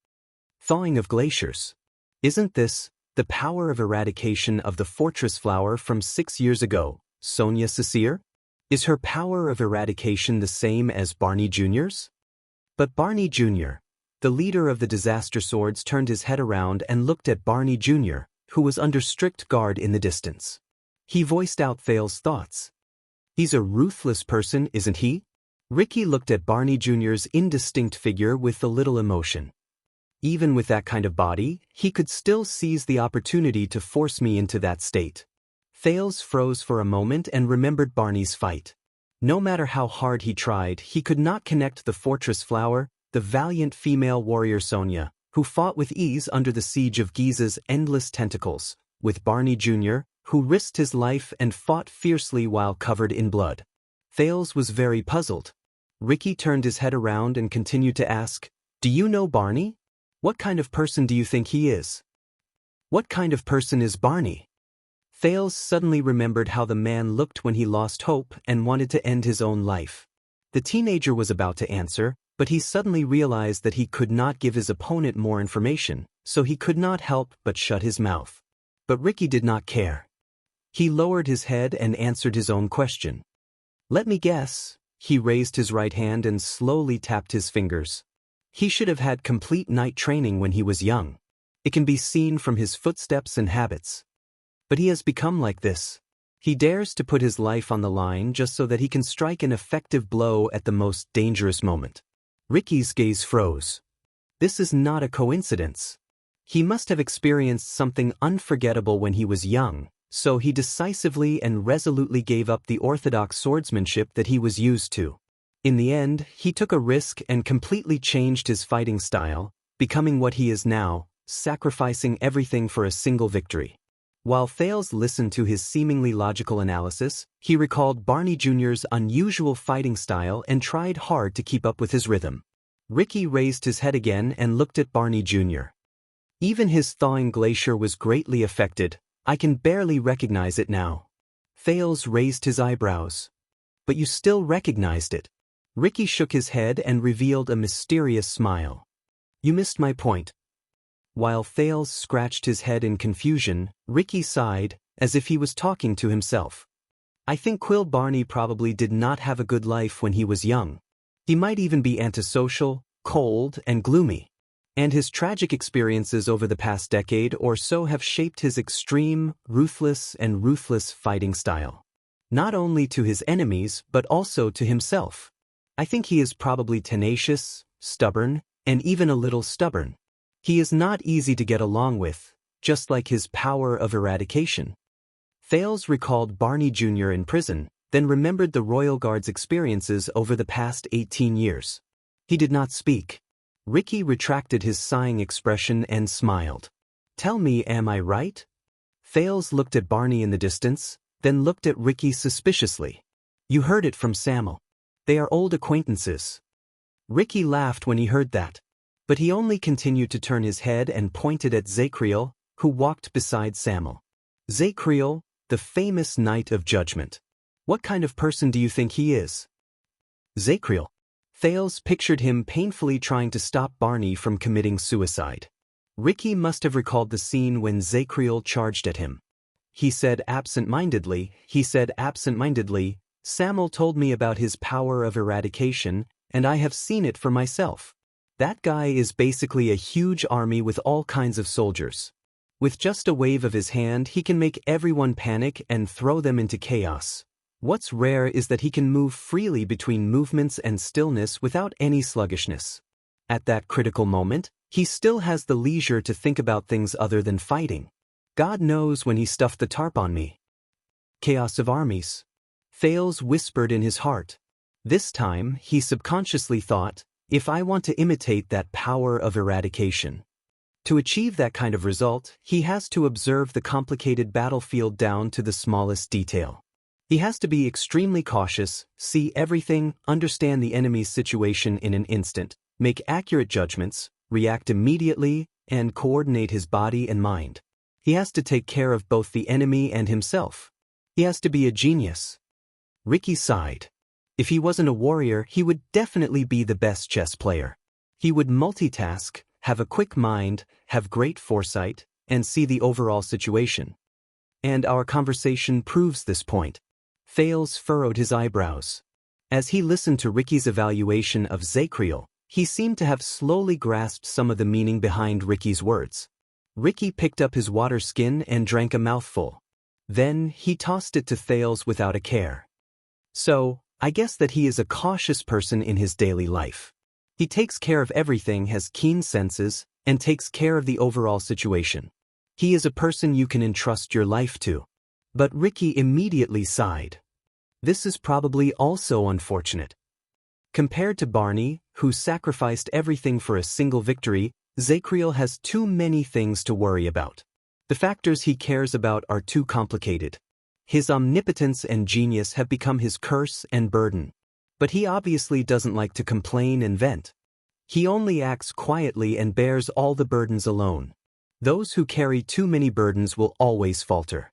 Thawing of glaciers. Isn't this the power of eradication of the fortress flower from 6 years ago, Sonia Cecere? Is her power of eradication the same as Barney Jr.'s? But Barney Jr., the leader of the disaster swords, turned his head around and looked at Barney Jr., who was under strict guard in the distance. He voiced out Thales' thoughts. He's a ruthless person, isn't he? Ricky looked at Barney Jr.'s indistinct figure with a little emotion. Even with that kind of body, he could still seize the opportunity to force me into that state. Thales froze for a moment and remembered Barney's fight. No matter how hard he tried, he could not connect the fortress flower, the valiant female warrior Sonia, who fought with ease under the siege of Giza's endless tentacles, with Barney Jr., who risked his life and fought fiercely while covered in blood. Thales was very puzzled. Ricky turned his head around and continued to ask, do you know Barney? What kind of person do you think he is? What kind of person is Barney? Thales suddenly remembered how the man looked when he lost hope and wanted to end his own life. The teenager was about to answer, but he suddenly realized that he could not give his opponent more information, so he could not help but shut his mouth. But Ricky did not care. He lowered his head and answered his own question. Let me guess. He raised his right hand and slowly tapped his fingers. He should have had complete night training when he was young. It can be seen from his footsteps and habits. But he has become like this. He dares to put his life on the line just so that he can strike an effective blow at the most dangerous moment. Ricky's gaze froze. This is not a coincidence. He must have experienced something unforgettable when he was young, so he decisively and resolutely gave up the orthodox swordsmanship that he was used to. In the end, he took a risk and completely changed his fighting style, becoming what he is now, sacrificing everything for a single victory. While Thales listened to his seemingly logical analysis, he recalled Barney Jr.'s unusual fighting style and tried hard to keep up with his rhythm. Ricky raised his head again and looked at Barney Jr. Even his thawing glacier was greatly affected. I can barely recognize it now. Thales raised his eyebrows. But you still recognized it. Ricky shook his head and revealed a mysterious smile. You missed my point. While Thales scratched his head in confusion, Ricky sighed, as if he was talking to himself. I think Quill Barney probably did not have a good life when he was young. He might even be antisocial, cold, and gloomy. And his tragic experiences over the past decade or so have shaped his extreme, ruthless fighting style. Not only to his enemies but also to himself. I think he is probably tenacious, stubborn, and even a little stubborn. He is not easy to get along with, just like his power of eradication. Thales recalled Barney Jr. in prison, then remembered the Royal Guard's experiences over the past 18 years. He did not speak. Ricky retracted his sighing expression and smiled. Tell me, am I right? Thales looked at Barney in the distance, then looked at Ricky suspiciously. You heard it from Samuel. They are old acquaintances. Ricky laughed when he heard that. But he only continued to turn his head and pointed at Zacriel, who walked beside Samuel. Zacriel, the famous Knight of Judgment. What kind of person do you think he is? Zacriel. Thales pictured him painfully trying to stop Barney from committing suicide. Ricky must have recalled the scene when Zacriel charged at him. He said absent-mindedly, Samuel told me about his power of eradication, and I have seen it for myself. That guy is basically a huge army with all kinds of soldiers. With just a wave of his hand, he can make everyone panic and throw them into chaos. What's rare is that he can move freely between movements and stillness without any sluggishness. At that critical moment, he still has the leisure to think about things other than fighting. God knows when he stuffed the tarp on me. Chaos of armies. Thales whispered in his heart. This time, he subconsciously thought, if I want to imitate that power of eradication. To achieve that kind of result, he has to observe the complicated battlefield down to the smallest detail. He has to be extremely cautious, see everything, understand the enemy's situation in an instant, make accurate judgments, react immediately, and coordinate his body and mind. He has to take care of both the enemy and himself. He has to be a genius. Ricky sighed. If he wasn't a warrior, he would definitely be the best chess player. He would multitask, have a quick mind, have great foresight, and see the overall situation. And our conversation proves this point. Thales furrowed his eyebrows. As he listened to Ricky's evaluation of Zacriel, he seemed to have slowly grasped some of the meaning behind Ricky's words. Ricky picked up his water skin and drank a mouthful. Then he tossed it to Thales without a care. So, I guess that he is a cautious person in his daily life. He takes care of everything, has keen senses, and takes care of the overall situation. He is a person you can entrust your life to. But Ricky immediately sighed. This is probably also unfortunate. Compared to Barney, who sacrificed everything for a single victory, Zacriel has too many things to worry about. The factors he cares about are too complicated. His omnipotence and genius have become his curse and burden. But he obviously doesn't like to complain and vent. He only acts quietly and bears all the burdens alone. Those who carry too many burdens will always falter.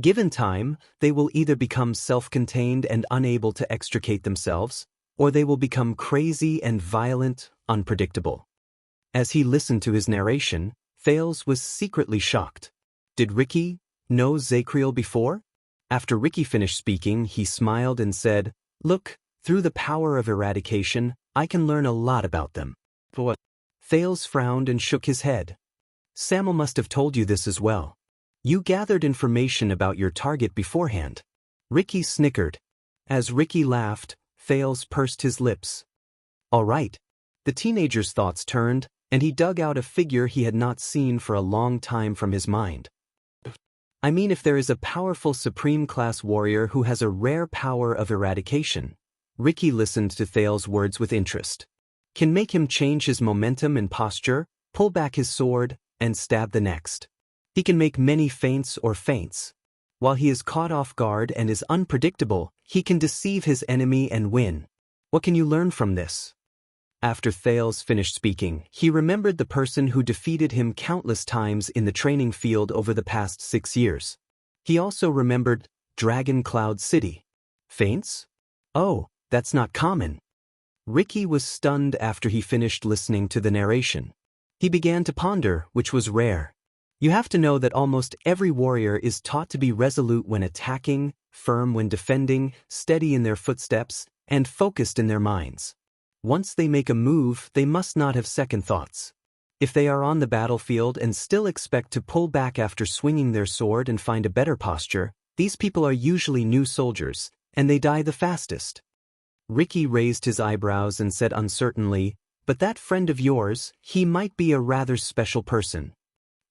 Given time, they will either become self-contained and unable to extricate themselves, or they will become crazy and violent, unpredictable. As he listened to his narration, Thales was secretly shocked. Did Ricky know Zacriel before? After Ricky finished speaking, he smiled and said, Look, through the power of eradication, I can learn a lot about them. But what? Thales frowned and shook his head. Samuel must have told you this as well. You gathered information about your target beforehand. Ricky snickered. As Ricky laughed, Thales pursed his lips. All right. The teenager's thoughts turned, and he dug out a figure he had not seen for a long time from his mind. I mean, if there is a powerful supreme-class warrior who has a rare power of eradication. Ricky listened to Thales' words with interest. Can make him change his momentum and posture, pull back his sword, and stab the next. He can make many feints or feints. While he is caught off guard and is unpredictable, he can deceive his enemy and win. What can you learn from this? After Thales finished speaking, he remembered the person who defeated him countless times in the training field over the past 6 years. He also remembered Dragon Cloud City. Feints? Oh, that's not common. Ricky was stunned after he finished listening to the narration. He began to ponder, which was rare. You have to know that almost every warrior is taught to be resolute when attacking, firm when defending, steady in their footsteps, and focused in their minds. Once they make a move, they must not have second thoughts. If they are on the battlefield and still expect to pull back after swinging their sword and find a better posture, these people are usually new soldiers, and they die the fastest. Ricky raised his eyebrows and said uncertainly, "But that friend of yours, he might be a rather special person."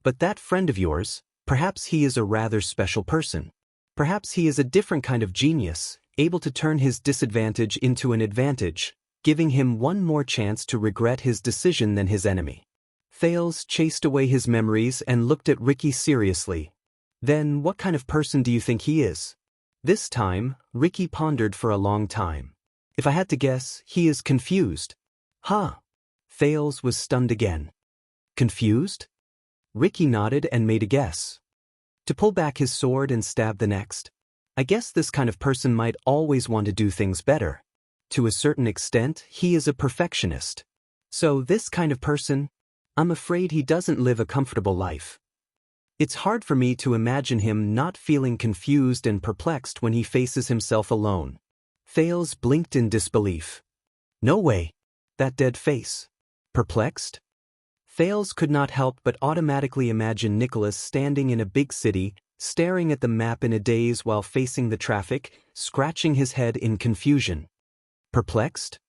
But that friend of yours, perhaps he is a rather special person. Perhaps he is a different kind of genius, able to turn his disadvantage into an advantage, giving him one more chance to regret his decision than his enemy. Thales chased away his memories and looked at Ricky seriously. "Then what kind of person do you think he is?" This time, Ricky pondered for a long time. "If I had to guess, he is confused." "Huh?" Thales was stunned again. "Confused?" Ricky nodded and made a guess. "To pull back his sword and stab the next. I guess this kind of person might always want to do things better. To a certain extent, he is a perfectionist. So this kind of person, I'm afraid he doesn't live a comfortable life. It's hard for me to imagine him not feeling confused and perplexed when he faces himself alone." Thales blinked in disbelief. "No way. That dead face. Perplexed?" Thales could not help but automatically imagine Nicholas standing in a big city, staring at the map in a daze while facing the traffic, scratching his head in confusion. Perplexed?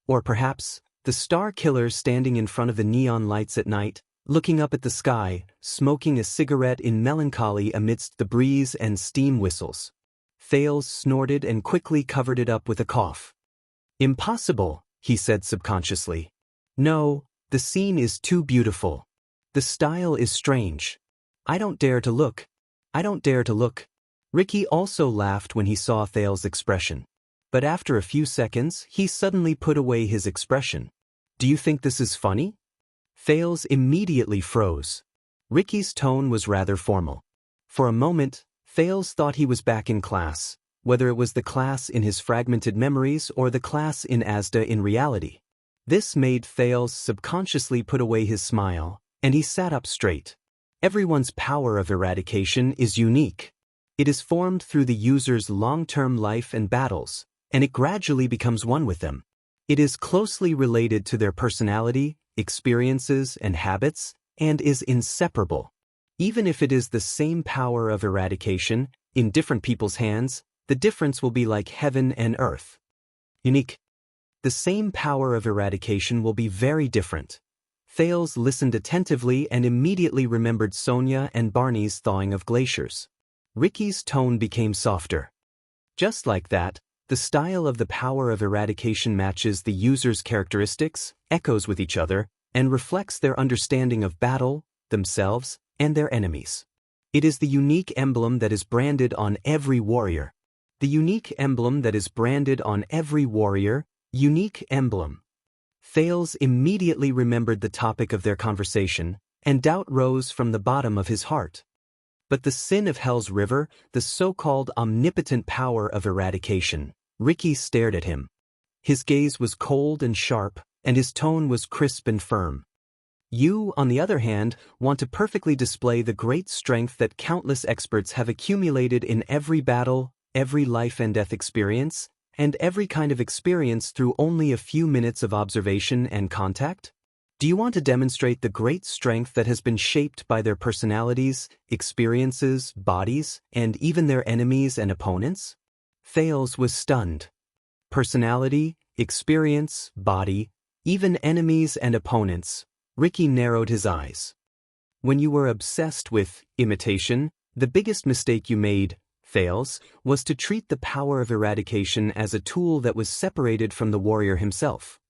Or perhaps, the star killer standing in front of the neon lights at night, looking up at the sky, smoking a cigarette in melancholy amidst the breeze and steam whistles. Thales snorted and quickly covered it up with a cough. "Impossible," he said subconsciously. "No, the scene is too beautiful. The style is strange. I don't dare to look. I don't dare to look." Ricky also laughed when he saw Thales' expression. But after a few seconds, he suddenly put away his expression. "Do you think this is funny?" Thales immediately froze. Ricky's tone was rather formal. For a moment, Thales thought he was back in class, whether it was the class in his fragmented memories or the class in Asda in reality. This made Thales subconsciously put away his smile, and he sat up straight. Everyone's power of eradication is unique. It is formed through the user's long-term life and battles, and it gradually becomes one with them. It is closely related to their personality, experiences, and habits, and is inseparable. Even if it is the same power of eradication, in different people's hands, the difference will be like heaven and earth. Unique. The same power of eradication will be very different. Thales listened attentively and immediately remembered Sonia and Barney's thawing of glaciers. Ricky's tone became softer. Just like that, the style of the power of eradication matches the user's characteristics, echoes with each other, and reflects their understanding of battle, themselves, and their enemies. It is the unique emblem that is branded on every warrior. The unique emblem that is branded on every warrior, unique emblem. Thales immediately remembered the topic of their conversation, and doubt rose from the bottom of his heart. But the sin of Hell's River, the so-called omnipotent power of eradication. Ricky stared at him. His gaze was cold and sharp, and his tone was crisp and firm. You, on the other hand, want to perfectly display the great strength that countless experts have accumulated in every battle, every life and death experience, and every kind of experience through only a few minutes of observation and contact? Do you want to demonstrate the great strength that has been shaped by their personalities, experiences, bodies, and even their enemies and opponents? Thales was stunned. Personality, experience, body, even enemies and opponents. Ricky narrowed his eyes. When you were obsessed with imitation, the biggest mistake you made, Thales, was to treat the power of eradication as a tool that was separated from the warrior himself.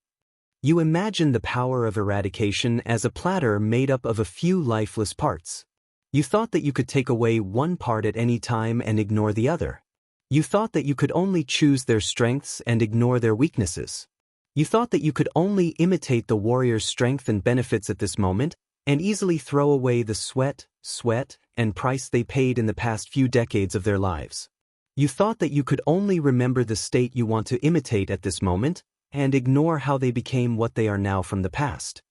You imagined the power of eradication as a platter made up of a few lifeless parts. You thought that you could take away one part at any time and ignore the other. You thought that you could only choose their strengths and ignore their weaknesses. You thought that you could only imitate the warrior's strength and benefits at this moment, and easily throw away the sweat, and price they paid in the past few decades of their lives. You thought that you could only remember the state you want to imitate at this moment, and ignore how they became what they are now from the past.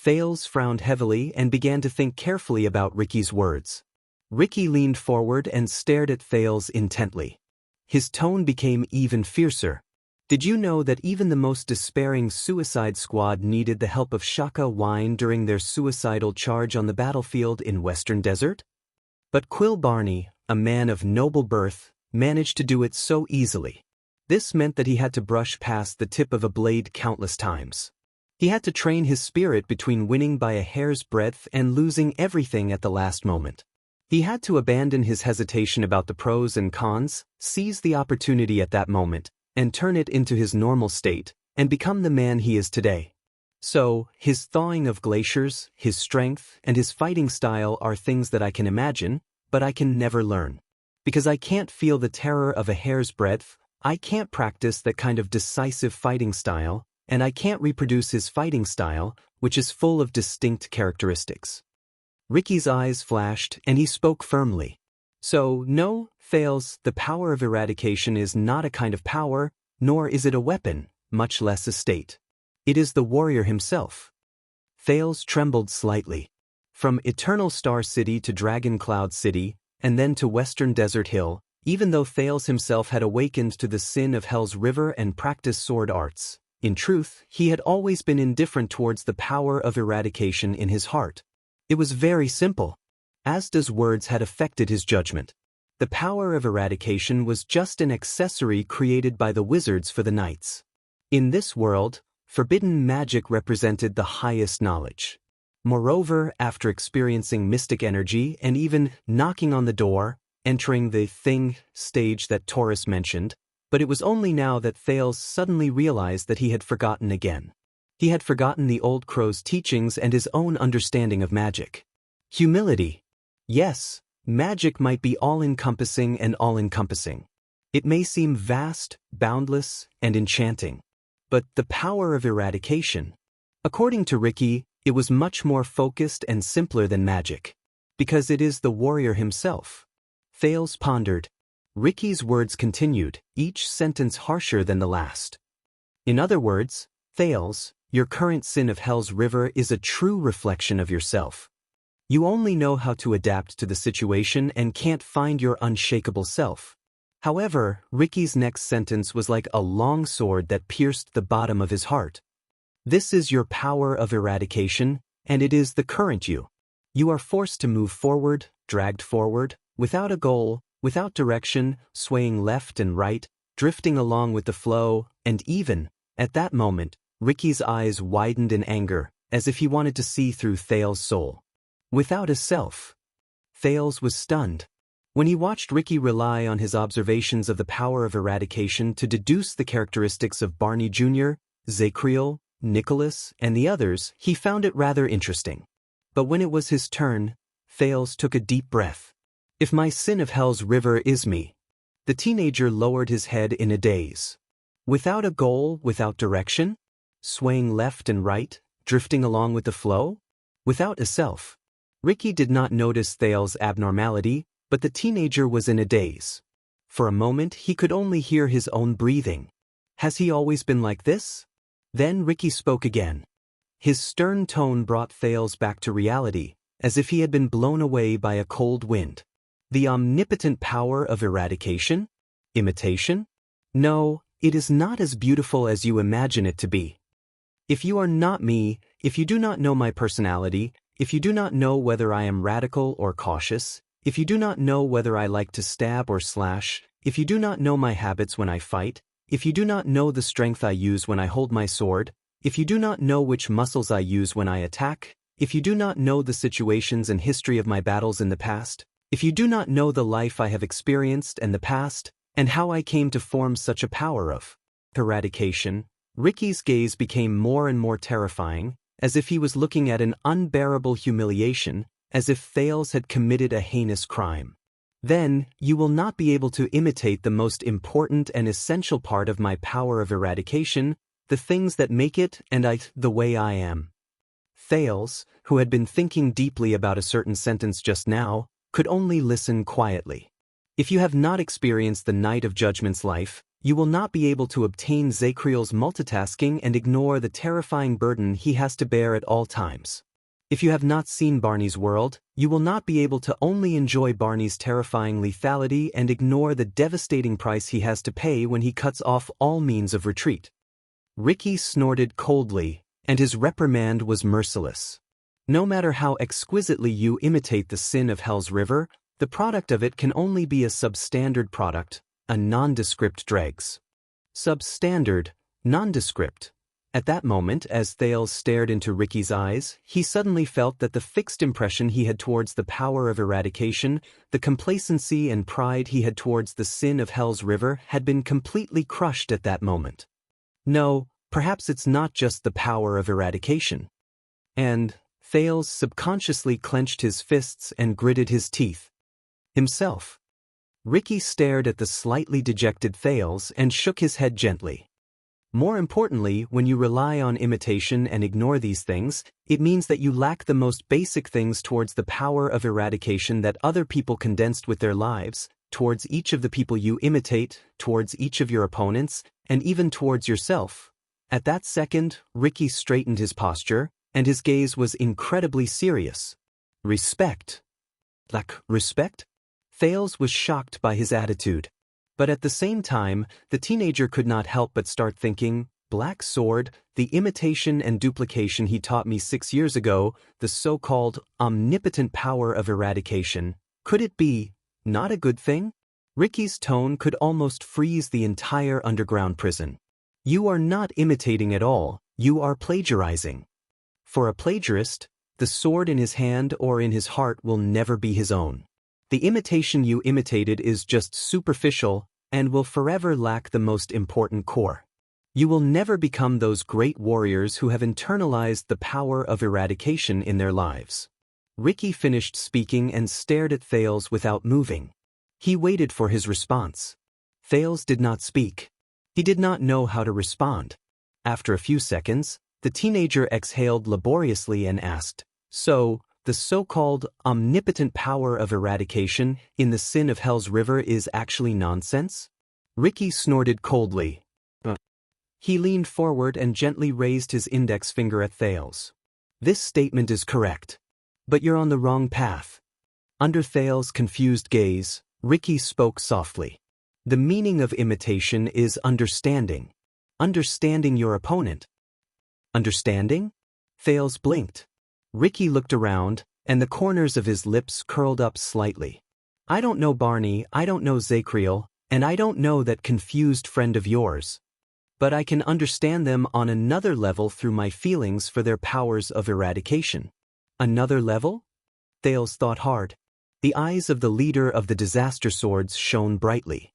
Thales frowned heavily and began to think carefully about Ricky's words. Ricky leaned forward and stared at Thales intently. His tone became even fiercer. Did you know that even the most despairing suicide squad needed the help of Shaka wine during their suicidal charge on the battlefield in Western Desert? But Quill Barney, a man of noble birth, managed to do it so easily. This meant that he had to brush past the tip of a blade countless times. He had to train his spirit between winning by a hair's breadth and losing everything at the last moment. He had to abandon his hesitation about the pros and cons, seize the opportunity at that moment, and turn it into his normal state, and become the man he is today. So, his thawing of glaciers, his strength, and his fighting style are things that I can imagine, but I can never learn. Because I can't feel the terror of a hair's breadth, I can't practice that kind of decisive fighting style, and I can't reproduce his fighting style, which is full of distinct characteristics. Ricky's eyes flashed, and he spoke firmly. So, no, Thales, the power of eradication is not a kind of power, nor is it a weapon, much less a state. It is the warrior himself. Thales trembled slightly. From Eternal Star City to Dragon Cloud City, and then to Western Desert Hill, even though Thales himself had awakened to the sin of Hell's River and practiced sword arts, in truth, he had always been indifferent towards the power of eradication in his heart. It was very simple. Asda's words had affected his judgment. The power of eradication was just an accessory created by the wizards for the knights. In this world, forbidden magic represented the highest knowledge. Moreover, after experiencing mystic energy and even knocking on the door, entering the thing stage that Taurus mentioned, but it was only now that Thales suddenly realized that he had forgotten again. He had forgotten the old crow's teachings and his own understanding of magic. Humility. Yes, magic might be all-encompassing and all-encompassing. It may seem vast, boundless, and enchanting. But the power of eradication. According to Ricky, it was much more focused and simpler than magic. Because it is the warrior himself. Thales pondered. Ricky's words continued, each sentence harsher than the last. In other words, Thales, your current sin of Hell's River is a true reflection of yourself. You only know how to adapt to the situation and can't find your unshakable self. However, Ricky's next sentence was like a long sword that pierced the bottom of his heart. This is your power of eradication, and it is the current you. You are forced to move forward, dragged forward, without a goal, without direction, swaying left and right, drifting along with the flow, and even, at that moment, Ricky's eyes widened in anger, as if he wanted to see through Thales' soul. Without a self. Thales was stunned. When he watched Ricky rely on his observations of the power of eradication to deduce the characteristics of Barney Jr., Zacriel, Nicholas, and the others, he found it rather interesting. But when it was his turn, Thales took a deep breath. If my sin of Hell's River is me. The teenager lowered his head in a daze. Without a goal, without direction? Swaying left and right, drifting along with the flow? Without a self. Ricky did not notice Thales' abnormality, but the teenager was in a daze. For a moment he could only hear his own breathing. Has he always been like this? Then Ricky spoke again. His stern tone brought Thales back to reality, as if he had been blown away by a cold wind. The omnipotent power of eradication? Imitation? No, it is not as beautiful as you imagine it to be. If you are not me, if you do not know my personality, if you do not know whether I am radical or cautious, if you do not know whether I like to stab or slash, if you do not know my habits when I fight, if you do not know the strength I use when I hold my sword, if you do not know which muscles I use when I attack, if you do not know the situations and history of my battles in the past, if you do not know the life I have experienced and the past, and how I came to form such a power of eradication, Ricky's gaze became more and more terrifying, as if he was looking at an unbearable humiliation, as if Thales had committed a heinous crime. Then, you will not be able to imitate the most important and essential part of my power of eradication, the things that make it and the way I am. Thales, who had been thinking deeply about a certain sentence just now, could only listen quietly. If you have not experienced the Night of Judgment's life, You will not be able to obtain Zakriel's multitasking and ignore the terrifying burden he has to bear at all times. If you have not seen Barney's world, you will not be able to only enjoy Barney's terrifying lethality and ignore the devastating price he has to pay when he cuts off all means of retreat. Ricky snorted coldly, and his reprimand was merciless. No matter how exquisitely you imitate the sin of Hell's River, the product of it can only be a substandard product, a nondescript dregs. Substandard, nondescript. At that moment, as Thales stared into Ricky's eyes, he suddenly felt that the fixed impression he had towards the power of eradication, the complacency and pride he had towards the sin of Hell's River had been completely crushed at that moment. No, perhaps it's not just the power of eradication. And Thales subconsciously clenched his fists and gritted his teeth. Himself. Ricky stared at the slightly dejected Thales and shook his head gently. More importantly, when you rely on imitation and ignore these things, it means that you lack the most basic things towards the power of eradication that other people condensed with their lives, towards each of the people you imitate, towards each of your opponents, and even towards yourself. At that second, Ricky straightened his posture, and his gaze was incredibly serious. Respect. Like respect? Thales was shocked by his attitude. But at the same time, the teenager could not help but start thinking, Black Sword, the imitation and duplication he taught me 6 years ago, the so-called omnipotent power of eradication, could it be not a good thing? Ricky's tone could almost freeze the entire underground prison. You are not imitating at all, you are plagiarizing. For a plagiarist, the sword in his hand or in his heart will never be his own. The imitation you imitated is just superficial and will forever lack the most important core. You will never become those great warriors who have internalized the power of eradication in their lives. Ricky finished speaking and stared at Thales without moving. He waited for his response. Thales did not speak. He did not know how to respond. After a few seconds, the teenager exhaled laboriously and asked, "So, the so-called omnipotent power of eradication in the sin of Hell's River is actually nonsense?" Ricky snorted coldly. He leaned forward and gently raised his index finger at Thales. "This statement is correct. But you're on the wrong path." Under Thales' confused gaze, Ricky spoke softly. "The meaning of imitation is understanding. Understanding your opponent." Understanding? Thales blinked. Ricky looked around, and the corners of his lips curled up slightly. "I don't know Barney, I don't know Zakriel, and I don't know that confused friend of yours. But I can understand them on another level through my feelings for their powers of eradication." Another level? Thales thought hard. The eyes of the leader of the disaster swords shone brightly.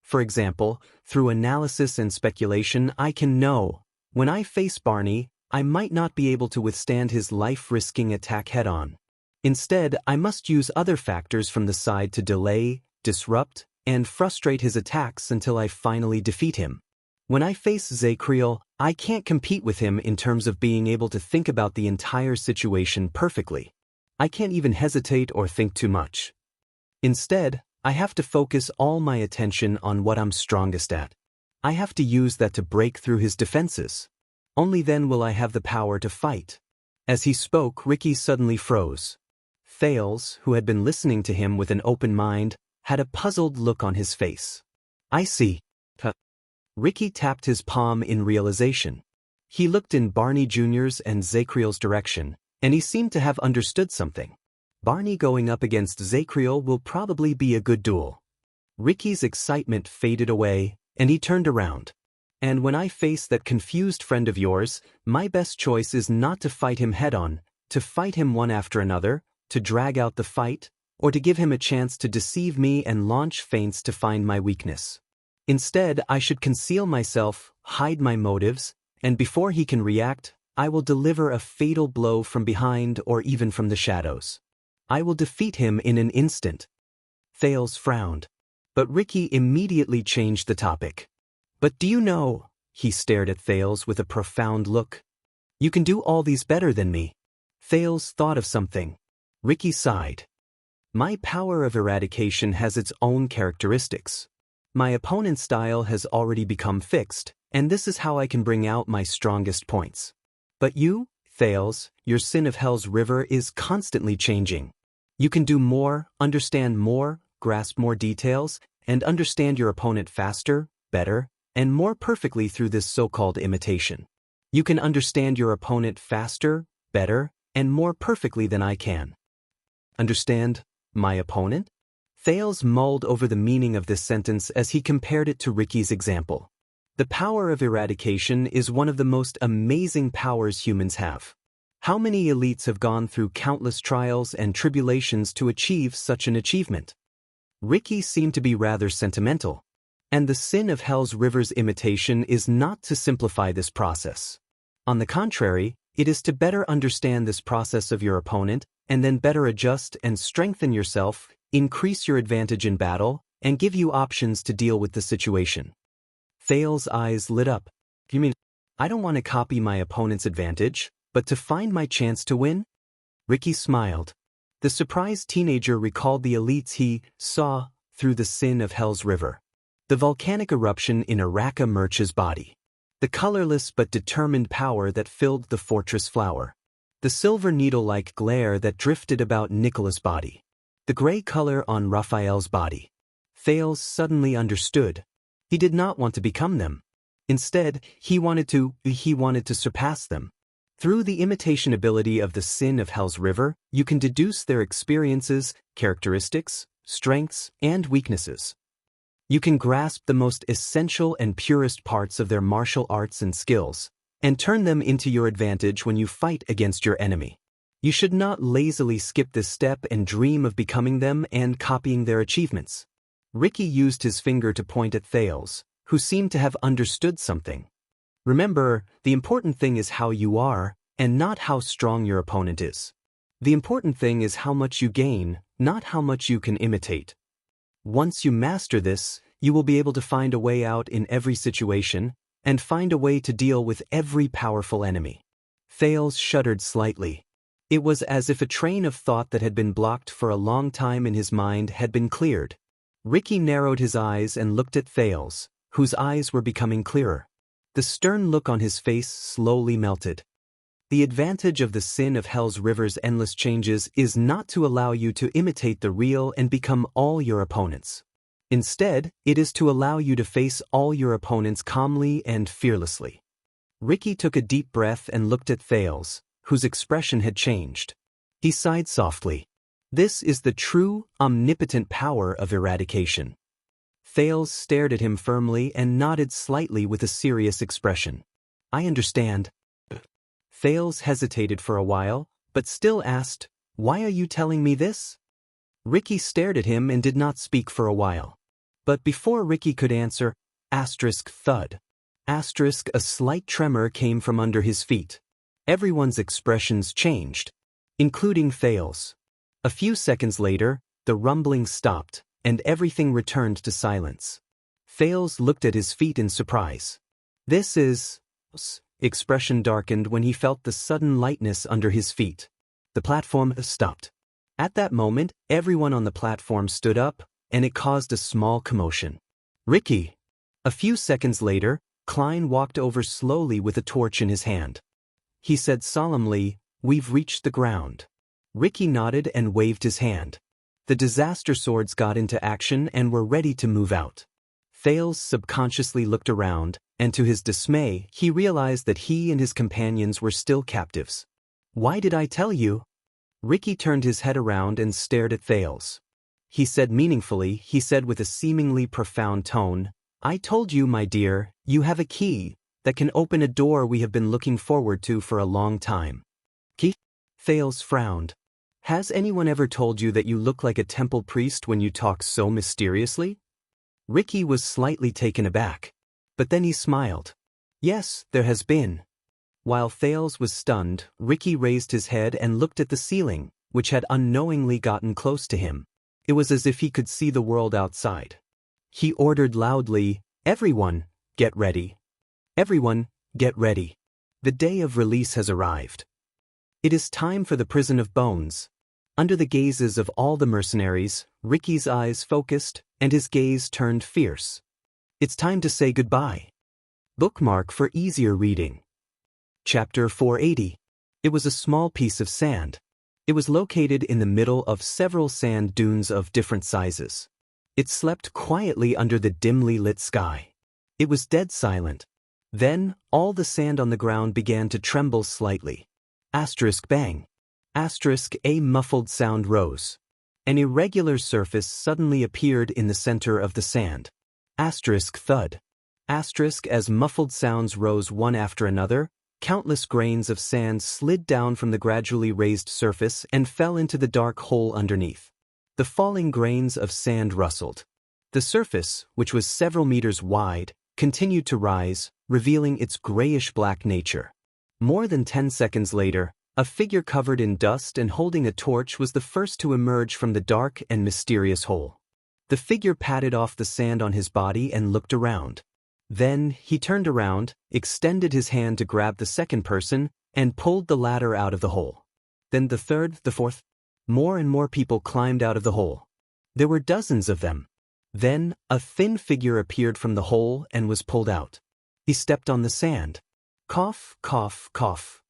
"For example, through analysis and speculation I can know, when I face Barney, I might not be able to withstand his life-risking attack head-on. Instead, I must use other factors from the side to delay, disrupt, and frustrate his attacks until I finally defeat him. When I face Zakriel, I can't compete with him in terms of being able to think about the entire situation perfectly. I can't even hesitate or think too much. Instead, I have to focus all my attention on what I'm strongest at. I have to use that to break through his defenses. Only then will I have the power to fight." As he spoke, Ricky suddenly froze. Thales, who had been listening to him with an open mind, had a puzzled look on his face. "I see." Ricky tapped his palm in realization. He looked in Barney Jr.'s and Zakriel's direction, and he seemed to have understood something. Barney going up against Zakriel will probably be a good duel. Ricky's excitement faded away, and he turned around. "And when I face that confused friend of yours, my best choice is not to fight him head-on, to fight him one after another, to drag out the fight, or to give him a chance to deceive me and launch feints to find my weakness. Instead, I should conceal myself, hide my motives, and before he can react, I will deliver a fatal blow from behind or even from the shadows. I will defeat him in an instant." Thales frowned. But Ricky immediately changed the topic. "But do you know," he stared at Thales with a profound look, "you can do all these better than me." Thales thought of something. Ricky sighed. "My power of eradication has its own characteristics. My opponent's style has already become fixed, and this is how I can bring out my strongest points. But you, Thales, your Sin of Hell's river is constantly changing. You can do more, understand more, grasp more details, and understand your opponent faster, better, and more perfectly through this so-called imitation. You can understand your opponent faster, better, and more perfectly than I can. Understand my opponent? Thales mulled over the meaning of this sentence as he compared it to Ricky's example. The power of eradication is one of the most amazing powers humans have. How many elites have gone through countless trials and tribulations to achieve such an achievement? Ricky seemed to be rather sentimental, and the Sin of Hell's river's imitation is not to simplify this process. On the contrary, it is to better understand this process of your opponent and then better adjust and strengthen yourself, increase your advantage in battle, and give you options to deal with the situation. Thales' eyes lit up. You mean, I don't want to copy my opponent's advantage, but to find my chance to win? Ricky smiled. The surprised teenager recalled the elites he saw through the Sin of Hell's river. The volcanic eruption in Araka Murch's body. The colorless but determined power that filled the fortress flower. The silver needle-like glare that drifted about Nicholas' body. The gray color on Raphael's body. Thales suddenly understood. He did not want to become them. Instead, he wanted to surpass them. Through the imitation ability of the Sin of Hell's river, you can deduce their experiences, characteristics, strengths, and weaknesses. You can grasp the most essential and purest parts of their martial arts and skills, and turn them into your advantage when you fight against your enemy. You should not lazily skip this step and dream of becoming them and copying their achievements. Ricky used his finger to point at Thales, who seemed to have understood something. Remember, the important thing is how you are, and not how strong your opponent is. The important thing is how much you gain, not how much you can imitate. Once you master this, you will be able to find a way out in every situation, and find a way to deal with every powerful enemy. Thales shuddered slightly. It was as if a train of thought that had been blocked for a long time in his mind had been cleared. Ricky narrowed his eyes and looked at Thales, whose eyes were becoming clearer. The stern look on his face slowly melted. The advantage of the Sin of Hell's river's endless changes is not to allow you to imitate the real and become all your opponents. Instead, it is to allow you to face all your opponents calmly and fearlessly. Ricky took a deep breath and looked at Thales, whose expression had changed. He sighed softly. This is the true, omnipotent power of eradication. Thales stared at him firmly and nodded slightly with a serious expression. I understand. Thales hesitated for a while, but still asked, Why are you telling me this? Ricky stared at him and did not speak for a while. But before Ricky could answer, thud. A slight tremor came from under his feet. Everyone's expressions changed, including Thales. A few seconds later, the rumbling stopped, and everything returned to silence. Thales looked at his feet in surprise. This is... Expression darkened when he felt the sudden lightness under his feet. The platform stopped. At that moment, everyone on the platform stood up, and it caused a small commotion. Ricky! A few seconds later, Klein walked over slowly with a torch in his hand. He said solemnly, We've reached the ground. Ricky nodded and waved his hand. The disaster swords got into action and were ready to move out. Thales subconsciously looked around, and to his dismay, he realized that he and his companions were still captives. Why did I tell you? Ricky turned his head around and stared at Thales. He said meaningfully, he said with a seemingly profound tone, I told you, my dear, you have a key that can open a door we have been looking forward to for a long time. Key? Thales frowned. Has anyone ever told you that you look like a temple priest when you talk so mysteriously? Ricky was slightly taken aback. But then he smiled. Yes, there has been. While Thales was stunned, Ricky raised his head and looked at the ceiling, which had unknowingly gotten close to him. It was as if he could see the world outside. He ordered loudly, Everyone, get ready. Everyone, get ready. The day of release has arrived. It is time for the prison of bones. Under the gazes of all the mercenaries, Ricky's eyes focused, and his gaze turned fierce. It's time to say goodbye. Bookmark for easier reading. Chapter 480. It was a small piece of sand. It was located in the middle of several sand dunes of different sizes. It slept quietly under the dimly lit sky. It was dead silent. Then, all the sand on the ground began to tremble slightly. Asterisk bang. Asterisk a muffled sound rose. An irregular surface suddenly appeared in the center of the sand. Asterisk thud. Asterisk as muffled sounds rose one after another, countless grains of sand slid down from the gradually raised surface and fell into the dark hole underneath. The falling grains of sand rustled. The surface, which was several meters wide, continued to rise, revealing its grayish-black nature. More than 10 seconds later, a figure covered in dust and holding a torch was the first to emerge from the dark and mysterious hole. The figure patted off the sand on his body and looked around. Then, he turned around, extended his hand to grab the second person, and pulled the latter out of the hole. Then the third, the fourth. More and more people climbed out of the hole. There were dozens of them. Then, a thin figure appeared from the hole and was pulled out. He stepped on the sand. Cough, cough, cough.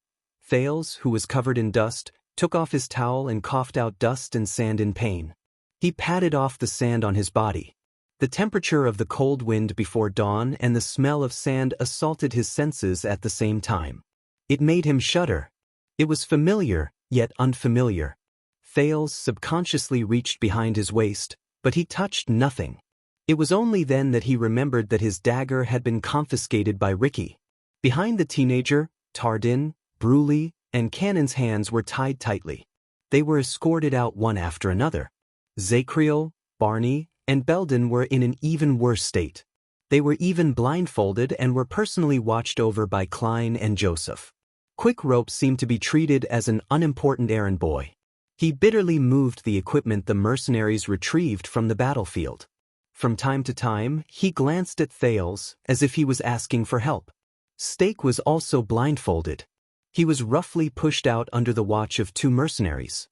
Thales, who was covered in dust, took off his towel and coughed out dust and sand in pain. He patted off the sand on his body. The temperature of the cold wind before dawn and the smell of sand assaulted his senses at the same time. It made him shudder. It was familiar, yet unfamiliar. Thales subconsciously reached behind his waist, but he touched nothing. It was only then that he remembered that his dagger had been confiscated by Ricky. Behind the teenager, Tardin, Bruley, and Cannon's hands were tied tightly. They were escorted out one after another. Zacriel, Barney, and Belden were in an even worse state. They were even blindfolded and were personally watched over by Klein and Joseph. Quick Rope seemed to be treated as an unimportant errand boy. He bitterly moved the equipment the mercenaries retrieved from the battlefield. From time to time, he glanced at Thales as if he was asking for help. Stake was also blindfolded. He was roughly pushed out under the watch of 2 mercenaries.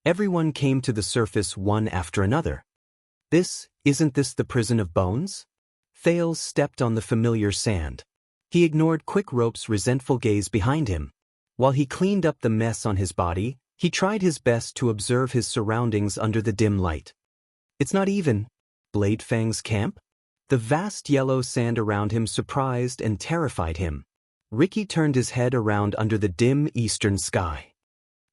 Everyone came to the surface one after another. Isn't this the prison of bones? Thales stepped on the familiar sand. He ignored Quick Rope's resentful gaze behind him. While he cleaned up the mess on his body, he tried his best to observe his surroundings under the dim light. It's not even Blade Fang's camp? The vast yellow sand around him surprised and terrified him. Ricky turned his head around under the dim eastern sky.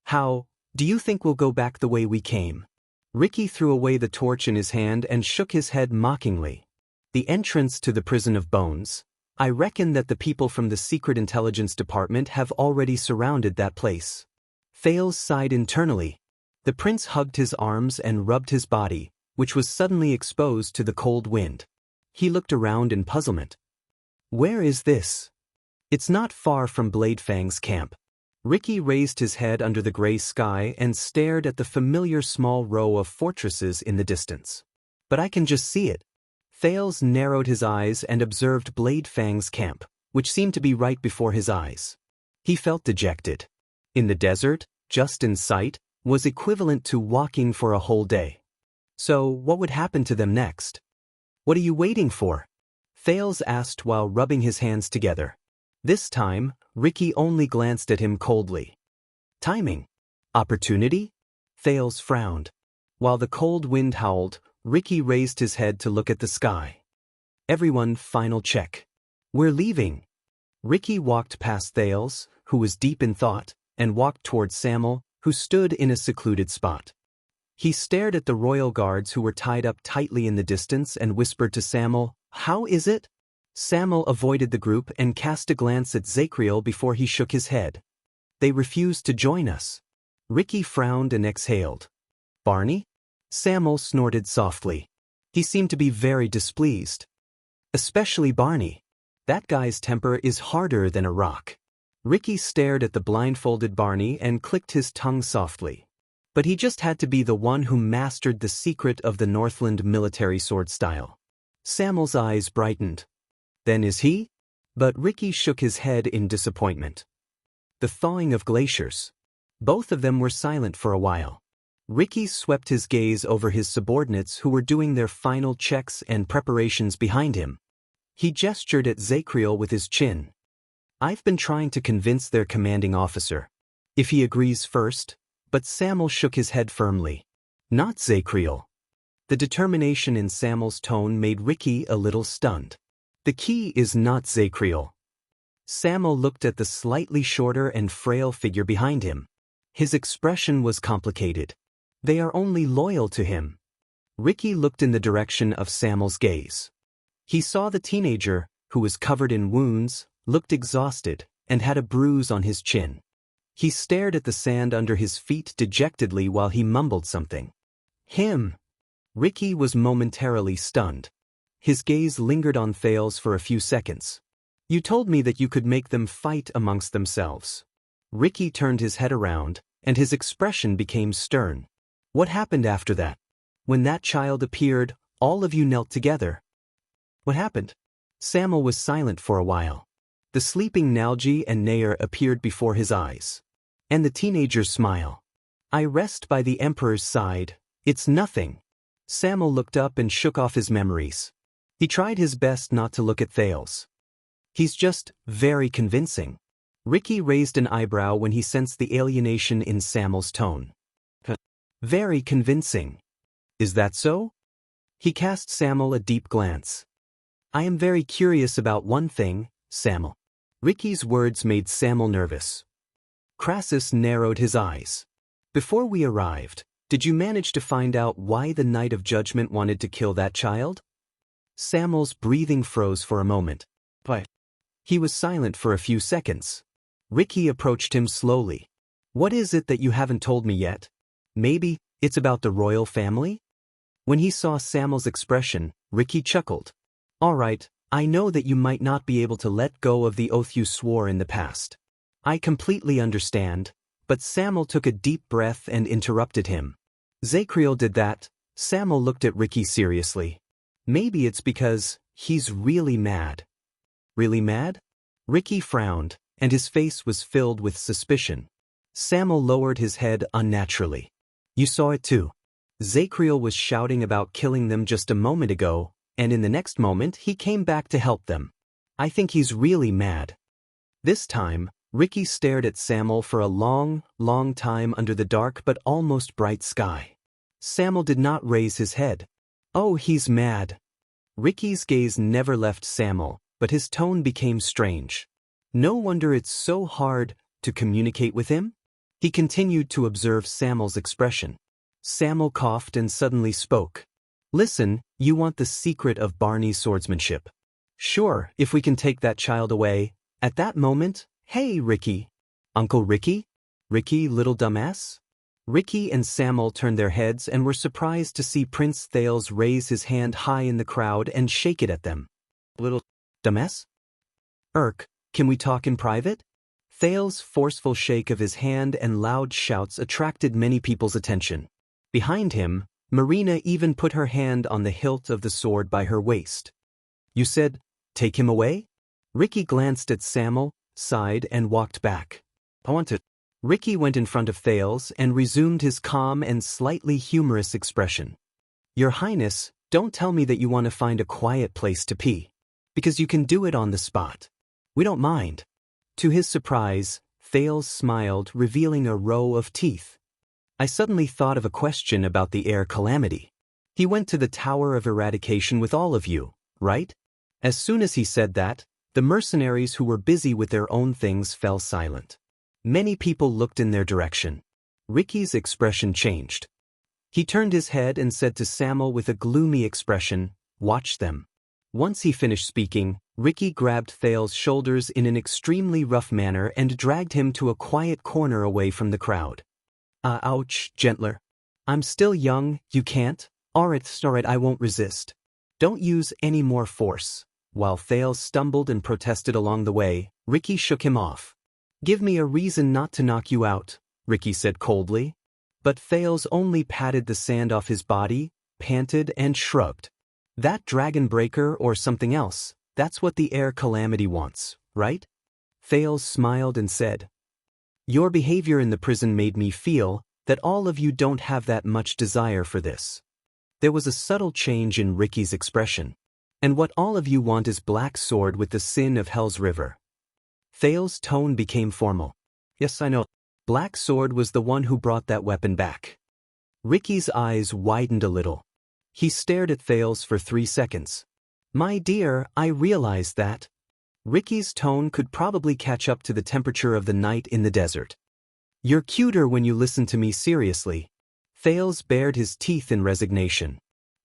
How, do you think we'll go back the way we came? Ricky threw away the torch in his hand and shook his head mockingly. The entrance to the prison of bones. I reckon that the people from the Secret Intelligence Department have already surrounded that place. Thales sighed internally. The prince hugged his arms and rubbed his body, which was suddenly exposed to the cold wind. He looked around in puzzlement. Where is this? It's not far from Blade Fang's camp. Ricky raised his head under the gray sky and stared at the familiar small row of fortresses in the distance. But I can just see it. Thales narrowed his eyes and observed Blade Fang's camp, which seemed to be right before his eyes. He felt dejected. In the desert, just in sight, was equivalent to walking for a whole day. So, what would happen to them next? What are you waiting for? Thales asked while rubbing his hands together. This time, Ricky only glanced at him coldly. Timing? Opportunity? Thales frowned. While the cold wind howled, Ricky raised his head to look at the sky. Everyone, final check. We're leaving. Ricky walked past Thales, who was deep in thought, and walked towards Samuel, who stood in a secluded spot. He stared at the royal guards who were tied up tightly in the distance and whispered to Samuel, "How is it?" Samuel avoided the group and cast a glance at Zacriel before he shook his head. They refused to join us. Ricky frowned and exhaled. Barney? Samuel snorted softly. He seemed to be very displeased. Especially Barney. That guy's temper is harder than a rock. Ricky stared at the blindfolded Barney and clicked his tongue softly. But he just had to be the one who mastered the secret of the Northland military sword style. Samuel's eyes brightened. Then is he? But Ricky shook his head in disappointment. The thawing of glaciers. Both of them were silent for a while. Ricky swept his gaze over his subordinates who were doing their final checks and preparations behind him. He gestured at Zacriel with his chin. I've been trying to convince their commanding officer. If he agrees first, but Samuel shook his head firmly. Not Zacriel. The determination in Samuel's tone made Ricky a little stunned. The key is not Zacriel. Samuel looked at the slightly shorter and frail figure behind him. His expression was complicated. They are only loyal to him. Ricky looked in the direction of Samuel's gaze. He saw the teenager, who was covered in wounds, looked exhausted, and had a bruise on his chin. He stared at the sand under his feet dejectedly while he mumbled something. Him. Ricky was momentarily stunned. His gaze lingered on Thales for a few seconds. You told me that you could make them fight amongst themselves. Ricky turned his head around, and his expression became stern. What happened after that? When that child appeared, all of you knelt together. What happened? Samuel was silent for a while. The sleeping Nalji and Nair appeared before his eyes. And the teenager's smile. I rest by the Emperor's side. It's nothing. Samuel looked up and shook off his memories. He tried his best not to look at Thales. He's just very convincing. Ricky raised an eyebrow when he sensed the alienation in Samuel's tone. Very convincing. Is that so? He cast Samuel a deep glance. I am very curious about one thing, Samuel. Ricky's words made Samuel nervous. Crassus narrowed his eyes. Before we arrived, did you manage to find out why the Knight of Judgment wanted to kill that child? Samuel's breathing froze for a moment. But he was silent for a few seconds. Ricky approached him slowly. What is it that you haven't told me yet? Maybe it's about the royal family? When he saw Samuel's expression, Ricky chuckled. All right, I know that you might not be able to let go of the oath you swore in the past. I completely understand, but Samuel took a deep breath and interrupted him. Zacriel did that. Samuel looked at Ricky seriously. Maybe it's because he's really mad. Really mad? Ricky frowned, and his face was filled with suspicion. Samuel lowered his head unnaturally. You saw it too. Zacriel was shouting about killing them just a moment ago, and in the next moment he came back to help them. I think he's really mad. This time, Ricky stared at Samuel for a long, long time under the dark but almost bright sky. Samuel did not raise his head. Oh, he's mad. Ricky's gaze never left Samuel, but his tone became strange. No wonder it's so hard to communicate with him? He continued to observe Samuel's expression. Samuel coughed and suddenly spoke. Listen, you want the secret of Barney's swordsmanship. Sure, if we can take that child away. At that moment, hey, Ricky. Uncle Ricky? Ricky, little dumbass? Ricky and Samuel turned their heads and were surprised to see Prince Thales raise his hand high in the crowd and shake it at them. Little dumbass? Can we talk in private? Thales' forceful shake of his hand and loud shouts attracted many people's attention. Behind him, Marina even put her hand on the hilt of the sword by her waist. You said, take him away? Ricky glanced at Samuel, sighed and walked back. I want to. Ricky went in front of Thales and resumed his calm and slightly humorous expression. Your Highness, don't tell me that you want to find a quiet place to pee. Because you can do it on the spot. We don't mind. To his surprise, Thales smiled, revealing a row of teeth. I suddenly thought of a question about the air calamity. He went to the Tower of Eradication with all of you, right? As soon as he said that, the mercenaries who were busy with their own things fell silent. Many people looked in their direction. Ricky's expression changed. He turned his head and said to Samuel with a gloomy expression, watch them. Once he finished speaking, Ricky grabbed Thales' shoulders in an extremely rough manner and dragged him to a quiet corner away from the crowd. Ouch, gentler. I'm still young, you can't? Alright, I won't resist. Don't use any more force. While Thales stumbled and protested along the way, Ricky shook him off. Give me a reason not to knock you out, Ricky said coldly. But Thales only patted the sand off his body, panted and shrugged. That dragon breaker or something else, that's what the air calamity wants, right? Thales smiled and said, your behavior in the prison made me feel that all of you don't have that much desire for this. There was a subtle change in Ricky's expression. And what all of you want is black sword with the sin of Hell's River. Thale's tone became formal. Yes, I know. Black sword was the one who brought that weapon back. Ricky's eyes widened a little. He stared at Thales for 3 seconds. My dear, I realize that. Ricky's tone could probably catch up to the temperature of the night in the desert. You're cuter when you listen to me seriously. Thales bared his teeth in resignation.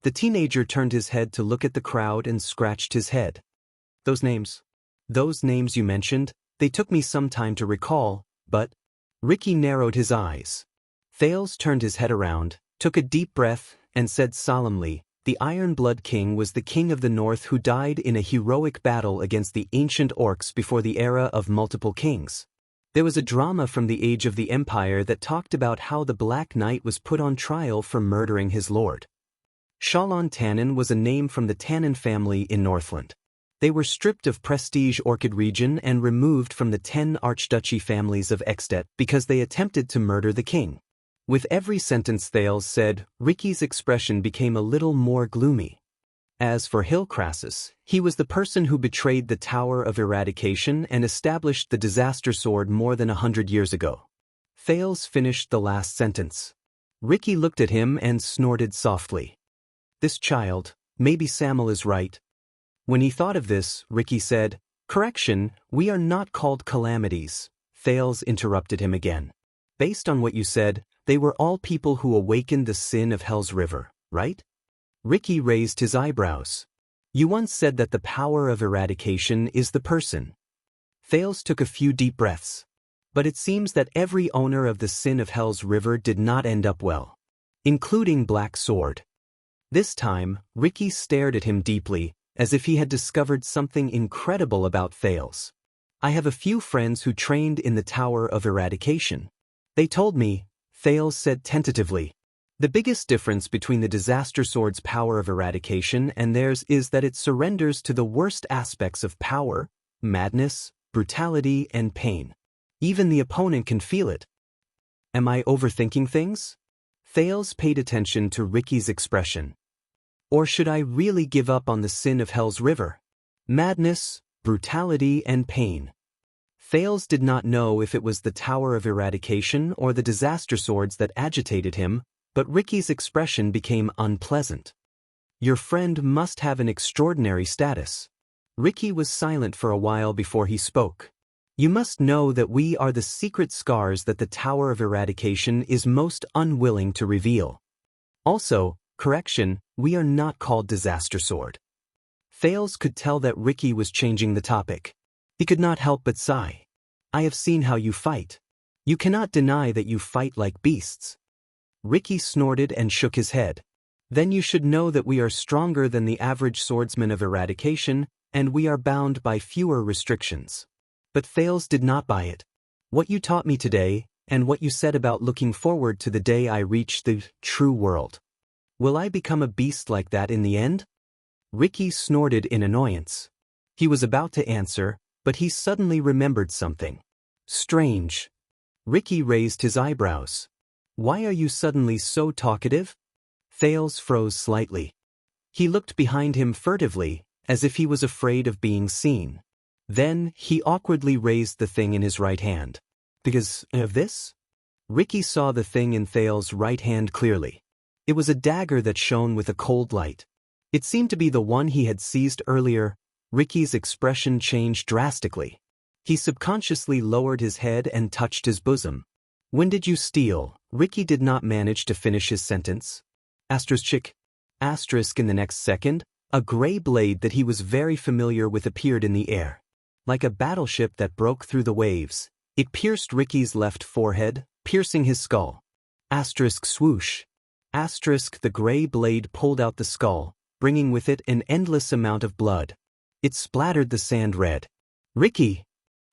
The teenager turned his head to look at the crowd and scratched his head. Those names you mentioned, they took me some time to recall, but... Ricky narrowed his eyes. Thales turned his head around, took a deep breath, and said solemnly, the Iron Blood King was the king of the north who died in a heroic battle against the ancient orcs before the era of multiple kings. There was a drama from the age of the Empire that talked about how the Black Knight was put on trial for murdering his lord. Shalon Tannen was a name from the Tannen family in Northland. They were stripped of prestige Orchid region and removed from the 10 archduchy families of Extet because they attempted to murder the king. With every sentence Thales said, Ricky's expression became a little more gloomy. As for Hillcrassus, he was the person who betrayed the Tower of Eradication and established the disaster sword more than 100 years ago. Thales finished the last sentence. Ricky looked at him and snorted softly. This child, maybe Samuel is right. When he thought of this, Ricky said, Correction, we are not called calamities. Thales interrupted him again. Based on what you said, they were all people who awakened the sin of Hell's River, right? Ricky raised his eyebrows. You once said that the power of eradication is the person. Thales took a few deep breaths. But it seems that every owner of the sin of Hell's River did not end up well. Including Black Sword. This time, Ricky stared at him deeply, as if he had discovered something incredible about Thales. I have a few friends who trained in the Tower of Eradication. They told me, Thales said tentatively, the biggest difference between the disaster sword's power of eradication and theirs is that it surrenders to the worst aspects of power, madness, brutality, and pain. Even the opponent can feel it. Am I overthinking things? Thales paid attention to Ricky's expression. Or should I really give up on the sin of Hell's River? Madness, brutality, and pain. Thales did not know if it was the Tower of Eradication or the disaster swords that agitated him, but Ricky's expression became unpleasant. Your friend must have an extraordinary status. Ricky was silent for a while before he spoke. You must know that we are the secret scars that the Tower of Eradication is most unwilling to reveal. Also, correction, we are not called Disaster Sword. Thales could tell that Ricky was changing the topic. He could not help but sigh. I have seen how you fight. You cannot deny that you fight like beasts. Ricky snorted and shook his head. Then you should know that we are stronger than the average swordsman of eradication, and we are bound by fewer restrictions. But Thales did not buy it. What you taught me today, and what you said about looking forward to the day I reach the true world. Will I become a beast like that in the end? Ricky snorted in annoyance. He was about to answer, but he suddenly remembered something. Strange. Ricky raised his eyebrows. Why are you suddenly so talkative? Thales froze slightly. He looked behind him furtively, as if he was afraid of being seen. Then, he awkwardly raised the thing in his right hand. Because of this? Ricky saw the thing in Thales' right hand clearly. It was a dagger that shone with a cold light. It seemed to be the one he had seized earlier. Ricky's expression changed drastically. He subconsciously lowered his head and touched his bosom. When did you steal? Ricky did not manage to finish his sentence. Asterisk in the next second, a gray blade that he was very familiar with appeared in the air. Like a battleship that broke through the waves, it pierced Ricky's left forehead, piercing his skull. Swoosh. The gray blade pulled out the skull, bringing with it an endless amount of blood. It splattered the sand red. Ricky!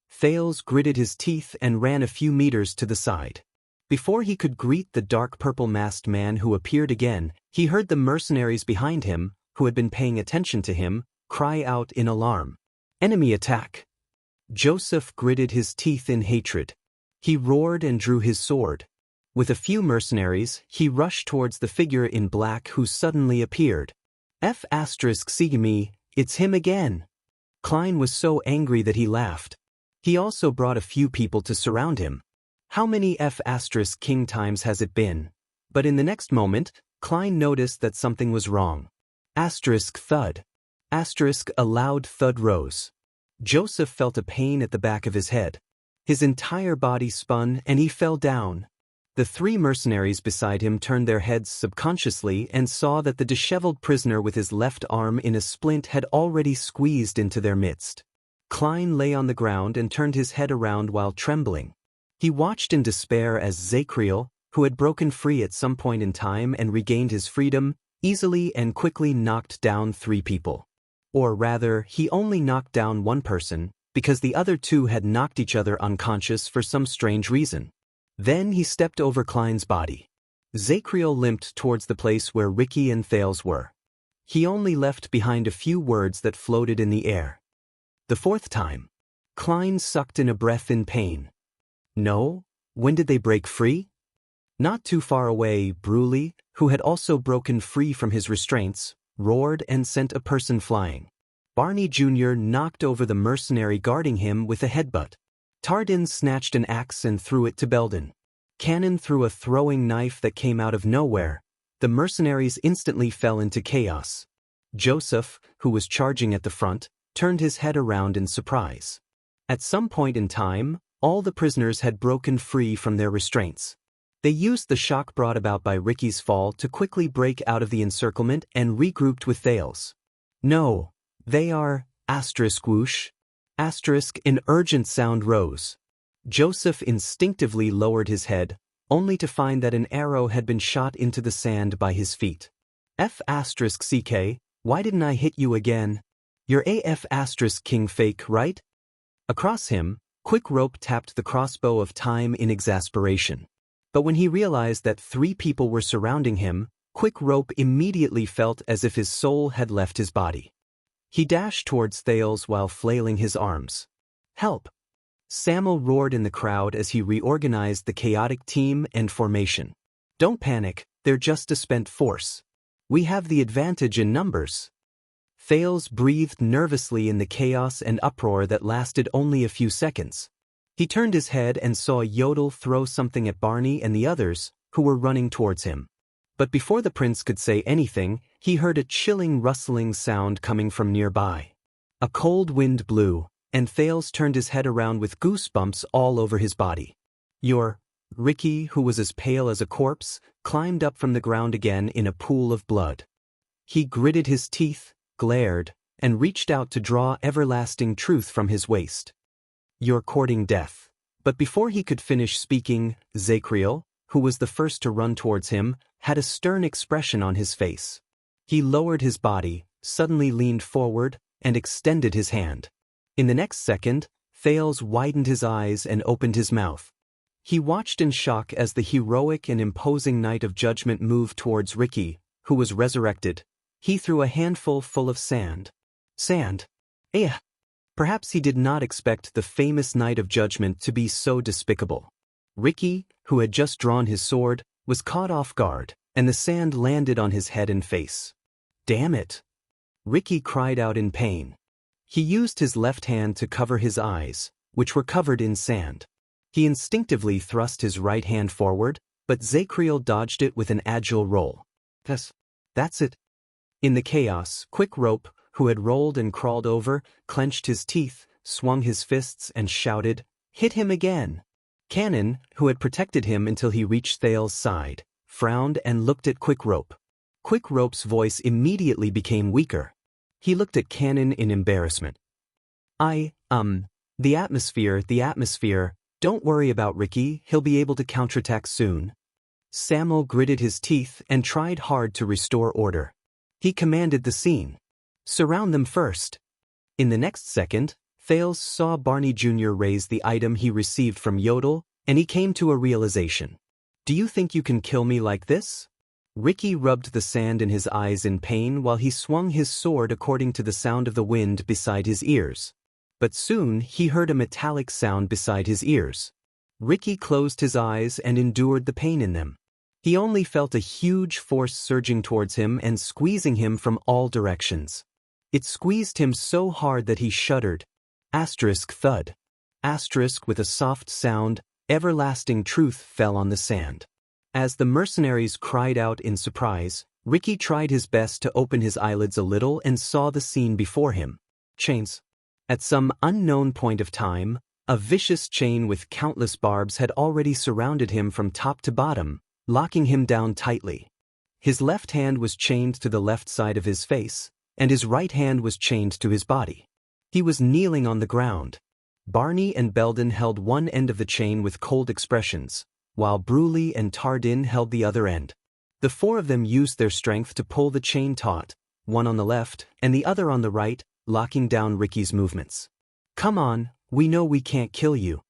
Thales gritted his teeth and ran a few meters to the side. Before he could greet the dark purple-masked man who appeared again, he heard the mercenaries behind him, who had been paying attention to him, cry out in alarm. Enemy attack! Joseph gritted his teeth in hatred. He roared and drew his sword. With a few mercenaries, he rushed towards the figure in black who suddenly appeared. Sigimi, It's him again. Klein was so angry that he laughed. He also brought a few people to surround him. How many F***king times has it been? But in the next moment, Klein noticed that something was wrong. Thud. A loud thud rose. Joseph felt a pain at the back of his head. His entire body spun and he fell down. The three mercenaries beside him turned their heads subconsciously and saw that the disheveled prisoner with his left arm in a splint had already squeezed into their midst. Klein lay on the ground and turned his head around while trembling. He watched in despair as Zacriel, who had broken free at some point in time and regained his freedom, easily and quickly knocked down 3 people. Or rather, he only knocked down one person, because the other 2 had knocked each other unconscious for some strange reason. Then he stepped over Klein's body. Zacriel limped towards the place where Ricky and Thales were. He only left behind a few words that floated in the air. The 4th time, Klein sucked in a breath in pain. No? When did they break free? Not too far away, Bruley, who had also broken free from his restraints, roared and sent a person flying. Barney Jr. knocked over the mercenary guarding him with a headbutt. Tardin snatched an axe and threw it to Belden. Cannon threw a throwing knife that came out of nowhere. The mercenaries instantly fell into chaos. Joseph, who was charging at the front, turned his head around in surprise. At some point in time, all the prisoners had broken free from their restraints. They used the shock brought about by Ricky's fall to quickly break out of the encirclement and regrouped with Thales. No, they are, whoosh. An urgent sound rose. Joseph instinctively lowered his head, only to find that an arrow had been shot into the sand by his feet. F***ck, why didn't I hit you again? You're AF** king fake, right? Across him, Quick Rope tapped the crossbow of time in exasperation. But when he realized that 3 people were surrounding him, Quick Rope immediately felt as if his soul had left his body. He dashed towards Thales while flailing his arms. Help! Samuel roared in the crowd as he reorganized the chaotic team and formation. Don't panic, they're just a spent force. We have the advantage in numbers. Thales breathed nervously in the chaos and uproar that lasted only a few seconds. He turned his head and saw Yodel throw something at Barney and the others, who were running towards him. But before the prince could say anything, he heard a chilling rustling sound coming from nearby. A cold wind blew, and Thales turned his head around with goosebumps all over his body. Ricky, who was as pale as a corpse, climbed up from the ground again in a pool of blood. He gritted his teeth, glared, and reached out to draw everlasting truth from his waist. You're courting death. But before he could finish speaking, Zacriel, who was the first to run towards him, had a stern expression on his face. He lowered his body, suddenly leaned forward, and extended his hand. In the next second, Thales widened his eyes and opened his mouth. He watched in shock as the heroic and imposing Knight of Judgment moved towards Ricky, who was resurrected. He threw a handful full of sand. Sand? Perhaps he did not expect the famous Knight of Judgment to be so despicable. Ricky, who had just drawn his sword, was caught off guard, and the sand landed on his head and face. Damn it! Ricky cried out in pain. He used his left hand to cover his eyes, which were covered in sand. He instinctively thrust his right hand forward, but Zacriel dodged it with an agile roll. That's it. In the chaos, Quick Rope, who had rolled and crawled over, clenched his teeth, swung his fists, and shouted, "Hit him again!" Cannon, who had protected him until he reached Thales' side, frowned and looked at Quick Rope. Quick Rope's voice immediately became weaker. He looked at Cannon in embarrassment. The atmosphere, don't worry about Ricky, he'll be able to counterattack soon. Samuel gritted his teeth and tried hard to restore order. He commanded the scene. Surround them first. In the next second, Thales saw Barney Jr. raise the item he received from Yodel, and he came to a realization. Do you think you can kill me like this? Ricky rubbed the sand in his eyes in pain while he swung his sword according to the sound of the wind beside his ears. But soon he heard a metallic sound beside his ears. Ricky closed his eyes and endured the pain in them. He only felt a huge force surging towards him and squeezing him from all directions. It squeezed him so hard that he shuddered. Asterisk thud. Asterisk with a soft sound, everlasting truth fell on the sand. As the mercenaries cried out in surprise, Ricky tried his best to open his eyelids a little and saw the scene before him. Chains. At some unknown point of time, a vicious chain with countless barbs had already surrounded him from top to bottom, locking him down tightly. His left hand was chained to the left side of his face, and his right hand was chained to his body. He was kneeling on the ground. Barney and Belden held one end of the chain with cold expressions, while Bruley and Tardin held the other end. The four of them used their strength to pull the chain taut, one on the left and the other on the right, locking down Ricky's movements. "Come on, we know we can't kill you."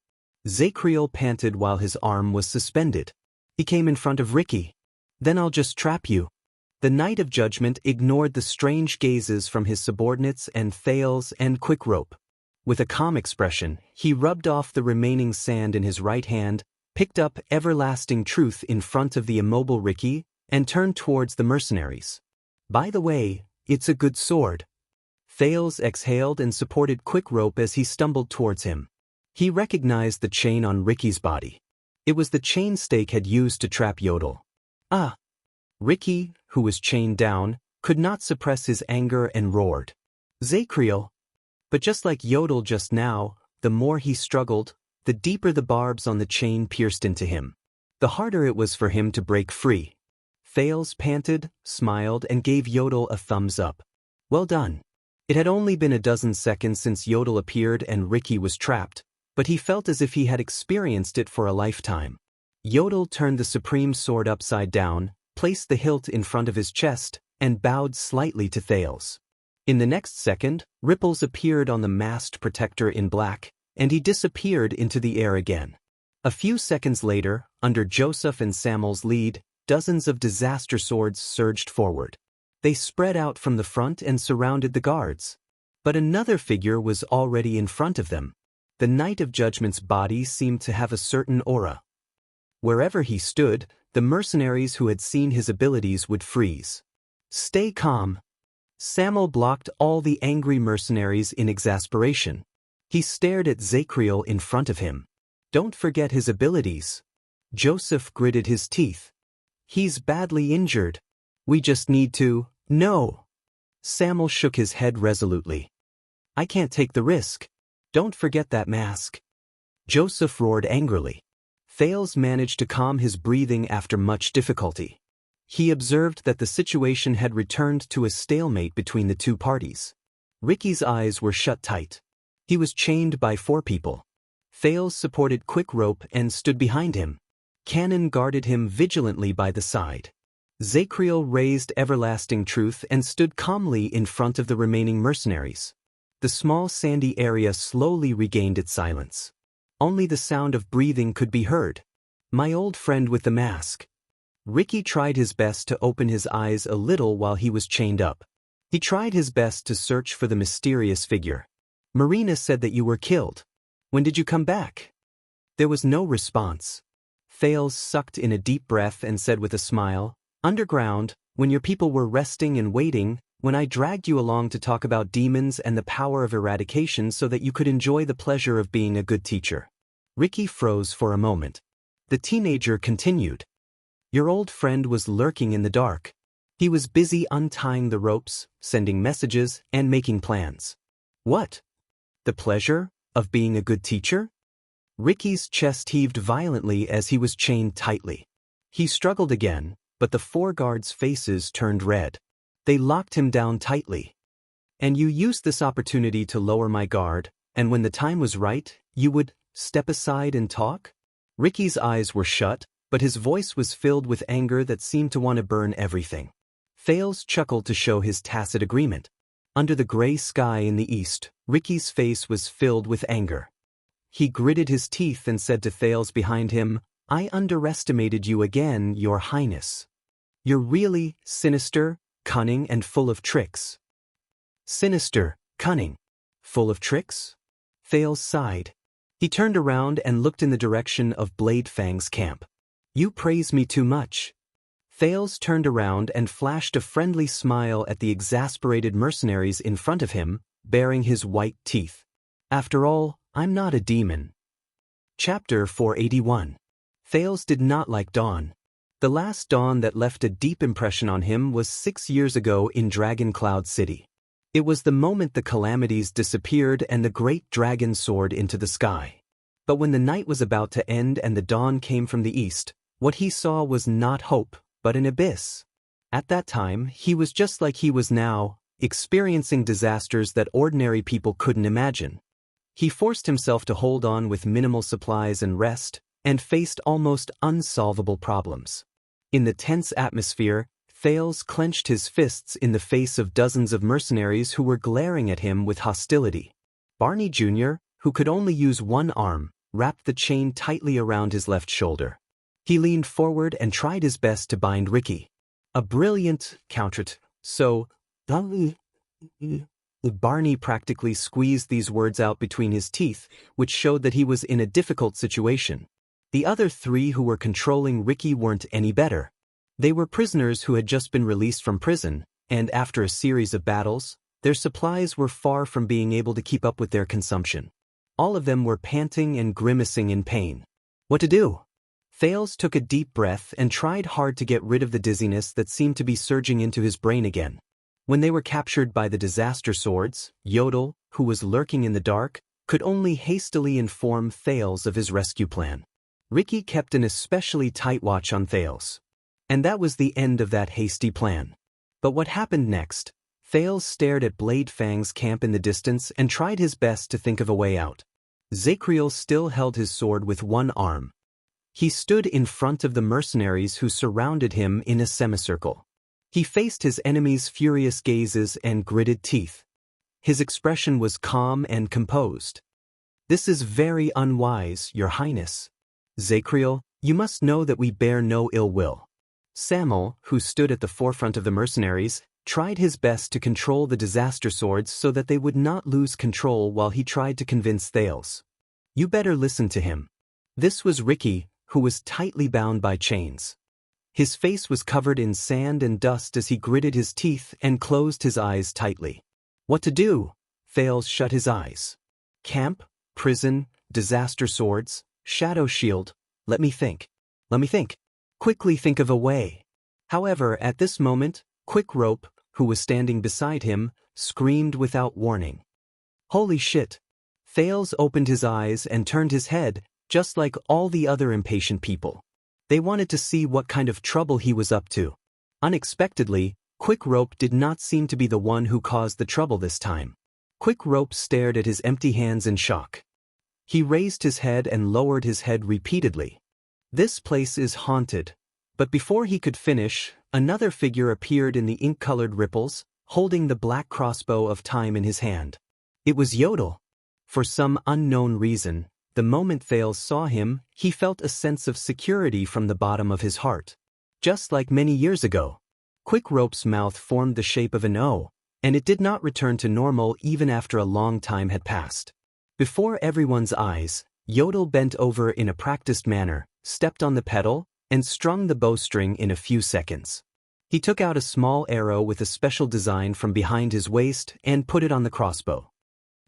Zacriel panted while his arm was suspended. He came in front of Ricky. "Then I'll just trap you." The Knight of Judgment ignored the strange gazes from his subordinates and Thales and Quickrope. With a calm expression, he rubbed off the remaining sand in his right hand, picked up everlasting truth in front of the immobile Ricky, and turned towards the mercenaries. "By the way, it's a good sword." Thales exhaled and supported Quickrope as he stumbled towards him. He recognized the chain on Ricky's body. It was the chain Stake had used to trap Yodel. "Ah!" Ricky, who was chained down, could not suppress his anger and roared. "Zacriel!" But just like Yodel just now, the more he struggled, the deeper the barbs on the chain pierced into him. The harder it was for him to break free. Thales panted, smiled, and gave Yodel a thumbs up. "Well done." It had only been a dozen seconds since Yodel appeared and Ricky was trapped, but he felt as if he had experienced it for a lifetime. Yodel turned the supreme sword upside down, placed the hilt in front of his chest, and bowed slightly to Thales. In the next second, ripples appeared on the masked protector in black, and he disappeared into the air again. A few seconds later, under Joseph and Samuel's lead, dozens of disaster swords surged forward. They spread out from the front and surrounded the guards. But another figure was already in front of them. The Knight of Judgment's body seemed to have a certain aura. Wherever he stood, the mercenaries who had seen his abilities would freeze. "Stay calm." Samuel blocked all the angry mercenaries in exasperation. He stared at Zacriel in front of him. "Don't forget his abilities." Joseph gritted his teeth. "He's badly injured. We just need to—" "No." Samuel shook his head resolutely. "I can't take the risk. Don't forget that mask." Joseph roared angrily. Thales managed to calm his breathing after much difficulty. He observed that the situation had returned to a stalemate between the two parties. Ricky's eyes were shut tight. He was chained by four people. Thales supported Quickrope and stood behind him. Cannon guarded him vigilantly by the side. Zacriel raised everlasting truth and stood calmly in front of the remaining mercenaries. The small sandy area slowly regained its silence. Only the sound of breathing could be heard. "My old friend with the mask." Ricky tried his best to open his eyes a little while he was chained up. He tried his best to search for the mysterious figure. "Marina said that you were killed. When did you come back?" There was no response. Thales sucked in a deep breath and said with a smile, "Underground, when your people were resting and waiting, when I dragged you along to talk about demons and the power of eradication so that you could enjoy the pleasure of being a good teacher." Ricky froze for a moment. The teenager continued. "Your old friend was lurking in the dark. He was busy untying the ropes, sending messages, and making plans." "What? The pleasure of being a good teacher?" Ricky's chest heaved violently as he was chained tightly. He struggled again, but the four guards' faces turned red. They locked him down tightly. "And you used this opportunity to lower my guard, and when the time was right, you would step aside and talk?" Ricky's eyes were shut, but his voice was filled with anger that seemed to want to burn everything. Thales chuckled to show his tacit agreement. Under the gray sky in the east, Ricky's face was filled with anger. He gritted his teeth and said to Thales behind him, "I underestimated you again, Your Highness. You're really sinister, cunning, and full of tricks." "Sinister, cunning, full of tricks?" Thales sighed. He turned around and looked in the direction of Blade Fang's camp. "You praise me too much." Thales turned around and flashed a friendly smile at the exasperated mercenaries in front of him, baring his white teeth. After all, I'm not a demon. Chapter 481. Thales did not like dawn. The last dawn that left a deep impression on him was 6 years ago in Dragon Cloud City. It was the moment the calamities disappeared and the great dragon soared into the sky. But when the night was about to end and the dawn came from the east, what he saw was not hope, but an abyss. At that time, he was just like he was now, experiencing disasters that ordinary people couldn't imagine. He forced himself to hold on with minimal supplies and rest, and faced almost unsolvable problems. In the tense atmosphere, Thales clenched his fists in the face of dozens of mercenaries who were glaring at him with hostility. Barney Jr., who could only use one arm, wrapped the chain tightly around his left shoulder. He leaned forward and tried his best to bind Ricky. A brilliant counter. So, Barney practically squeezed these words out between his teeth, which showed that he was in a difficult situation. The other three who were controlling Ricky weren't any better. They were prisoners who had just been released from prison, and after a series of battles, their supplies were far from being able to keep up with their consumption. All of them were panting and grimacing in pain. What to do? Thales took a deep breath and tried hard to get rid of the dizziness that seemed to be surging into his brain again. When they were captured by the disaster swords, Yodel, who was lurking in the dark, could only hastily inform Thales of his rescue plan. Ricky kept an especially tight watch on Thales. And that was the end of that hasty plan. But what happened next? Thales stared at Blade Fang's camp in the distance and tried his best to think of a way out. Zacriel still held his sword with one arm. He stood in front of the mercenaries who surrounded him in a semicircle. He faced his enemies' furious gazes and gritted teeth. His expression was calm and composed. "This is very unwise, Your Highness. Zacriel, you must know that we bear no ill will." Samuel, who stood at the forefront of the mercenaries, tried his best to control the disaster swords so that they would not lose control while he tried to convince Thales. "You better listen to him." This was Ricky, who was tightly bound by chains. His face was covered in sand and dust as he gritted his teeth and closed his eyes tightly. What to do? Thales shut his eyes. Camp, prison, disaster swords, shadow shield. Let me think. Quickly think of a way. However, at this moment, Quick Rope, who was standing beside him, screamed without warning. Holy shit! Thales opened his eyes and turned his head, just like all the other impatient people. They wanted to see what kind of trouble he was up to. Unexpectedly, Quick Rope did not seem to be the one who caused the trouble this time. Quick Rope stared at his empty hands in shock. He raised his head and lowered his head repeatedly. This place is haunted. But before he could finish, another figure appeared in the ink-colored ripples, holding the black crossbow of time in his hand. It was Yodel. For some unknown reason, the moment Thales saw him, he felt a sense of security from the bottom of his heart. Just like many years ago. Quick Rope's mouth formed the shape of an O, and it did not return to normal even after a long time had passed. Before everyone's eyes, Yodel bent over in a practiced manner, stepped on the pedal, and strung the bowstring in a few seconds. He took out a small arrow with a special design from behind his waist and put it on the crossbow.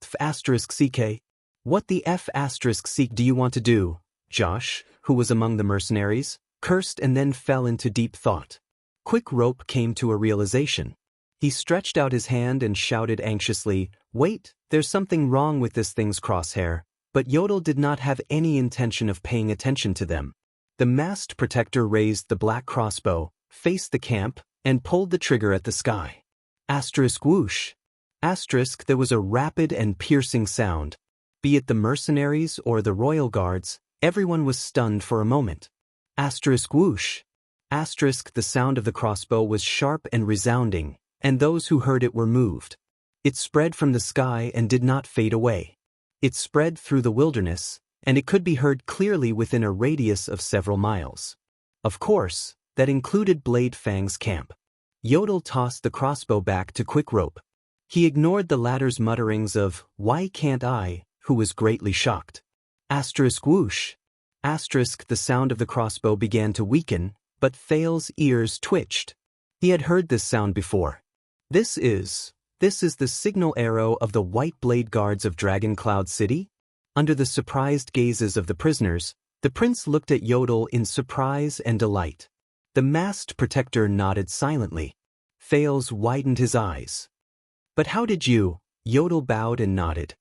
F***ck. What the F***ck do you want to do? Josh, who was among the mercenaries, cursed and then fell into deep thought. Quick Rope came to a realization. He stretched out his hand and shouted anxiously, "Wait, there's something wrong with this thing's crosshair." But Yodel did not have any intention of paying attention to them. The masked protector raised the black crossbow, faced the camp, and pulled the trigger at the sky. Asterisk whoosh. Asterisk, there was a rapid and piercing sound. Be it the mercenaries or the royal guards, everyone was stunned for a moment. Asterisk whoosh. Asterisk, the sound of the crossbow was sharp and resounding, and those who heard it were moved. It spread from the sky and did not fade away. It spread through the wilderness, and it could be heard clearly within a radius of several miles. Of course, that included Blade Fang's camp. Yodel tossed the crossbow back to Quick Rope. He ignored the latter's mutterings of, "Why can't I?" who was greatly shocked. Asterisk whoosh. Asterisk, the sound of the crossbow began to weaken, But Thale's ears twitched. He had heard this sound before. This is the signal arrow of the White Blade Guards of Dragon Cloud City? Under the surprised gazes of the prisoners, the prince looked at Yodel in surprise and delight. The masked protector nodded silently. Thales widened his eyes. But how did you? Yodel bowed and nodded.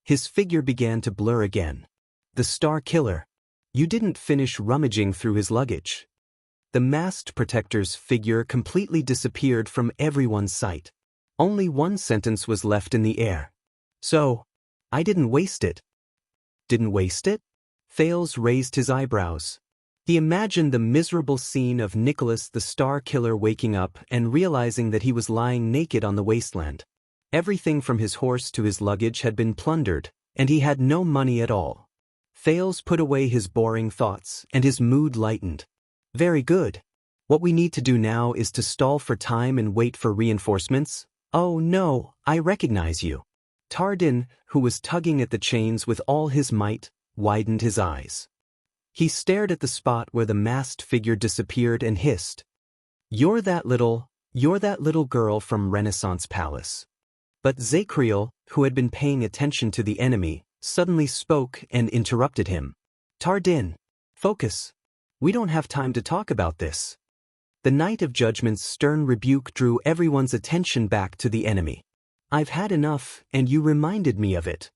His figure began to blur again. The Star Killer. You didn't finish rummaging through his luggage. The masked protector's figure completely disappeared from everyone's sight. Only one sentence was left in the air. So, I didn't waste it. Didn't waste it? Thales raised his eyebrows. He imagined the miserable scene of Nicholas the Star Killer waking up and realizing that he was lying naked on the wasteland. Everything from his horse to his luggage had been plundered, and he had no money at all. Thales put away his boring thoughts, and his mood lightened. Very good. What we need to do now is to stall for time and wait for reinforcements. Oh no, I recognize you. Tardin, who was tugging at the chains with all his might, widened his eyes. He stared at the spot where the masked figure disappeared and hissed. You're that little girl from Renaissance Palace. But Zacriel, who had been paying attention to the enemy, suddenly spoke and interrupted him. Tardin, focus. We don't have time to talk about this. The Knight of Judgment's stern rebuke drew everyone's attention back to the enemy. I've had enough, and you reminded me of it.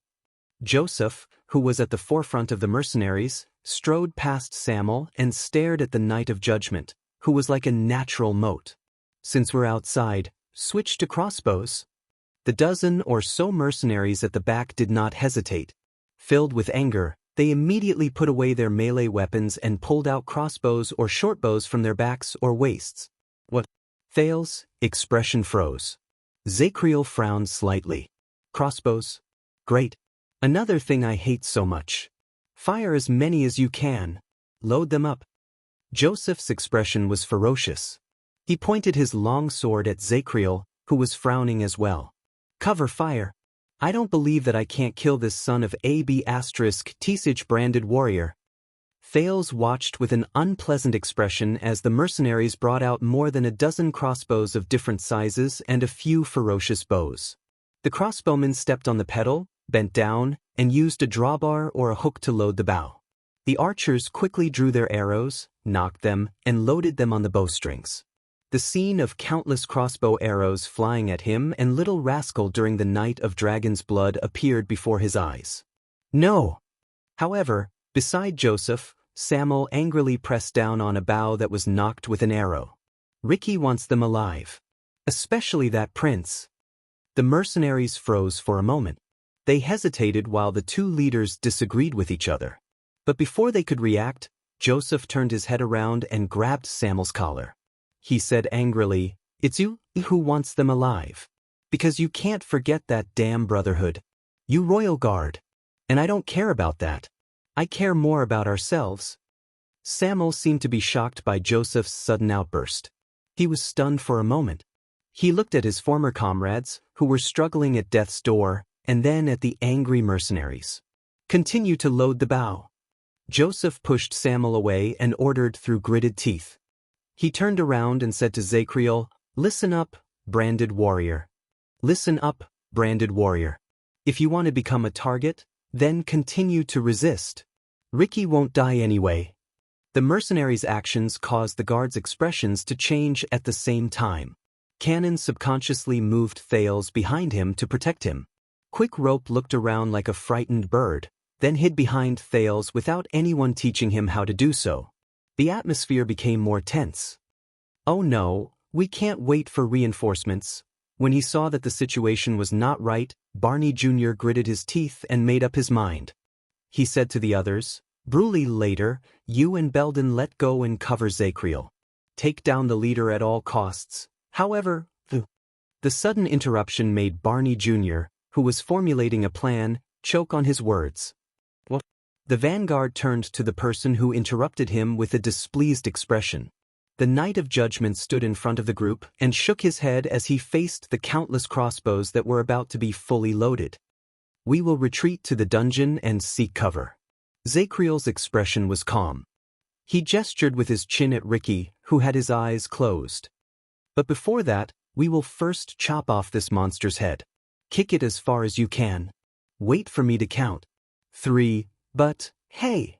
Joseph, who was at the forefront of the mercenaries, strode past Samuel and stared at the Knight of Judgment, who was like a natural moat. Since we're outside, switch to crossbows. The dozen or so mercenaries at the back did not hesitate. Filled with anger, they immediately put away their melee weapons and pulled out crossbows or shortbows from their backs or waists. What? Thales' expression froze. Zacriel frowned slightly. Crossbows? Great. Another thing I hate so much. Fire as many as you can. Load them up. Joseph's expression was ferocious. He pointed his long sword at Zacriel, who was frowning as well. Cover fire. I don't believe that I can't kill this son of AB** Tisage branded warrior. Thales watched with an unpleasant expression as the mercenaries brought out more than a dozen crossbows of different sizes and a few ferocious bows. The crossbowmen stepped on the pedal, bent down, and used a drawbar or a hook to load the bow. The archers quickly drew their arrows, nocked them, and loaded them on the bowstrings. The scene of countless crossbow arrows flying at him and little rascal during the night of dragon's blood appeared before his eyes. No! However, beside Joseph, Samuel angrily pressed down on a bow that was knocked with an arrow. Ricky wants them alive. Especially that prince. The mercenaries froze for a moment. They hesitated while the two leaders disagreed with each other. But before they could react, Joseph turned his head around and grabbed Samuel's collar. He said angrily, "It's you who wants them alive. Because you can't forget that damn brotherhood. You royal guard. And I don't care about that. I care more about ourselves." Samuel seemed to be shocked by Joseph's sudden outburst. He was stunned for a moment. He looked at his former comrades, who were struggling at death's door, and then at the angry mercenaries. Continue to load the bow. Joseph pushed Samuel away and ordered through gritted teeth. He turned around and said to Zacriel, "Listen up, branded warrior. Listen up, branded warrior. If you want to become a target, then continue to resist. Ricky won't die anyway." The mercenaries' actions caused the guards' expressions to change at the same time. Cannon subconsciously moved Thales behind him to protect him. Quick Rope looked around like a frightened bird, then hid behind Thales without anyone teaching him how to do so. The atmosphere became more tense. "Oh no, we can't wait for reinforcements." When he saw that the situation was not right, Barney Jr. gritted his teeth and made up his mind. He said to the others, "Bruley later, you and Belden let go and cover Zacriel. Take down the leader at all costs." However, the sudden interruption made Barney Jr., who was formulating a plan, choke on his words. "What?" The vanguard turned to the person who interrupted him with a displeased expression. The Knight of Judgment stood in front of the group and shook his head as he faced the countless crossbows that were about to be fully loaded. "We will retreat to the dungeon and seek cover." Zacriel's expression was calm. He gestured with his chin at Ricky, who had his eyes closed. But before that, we will first chop off this monster's head. Kick it as far as you can. Wait for me to count. 3, but, hey!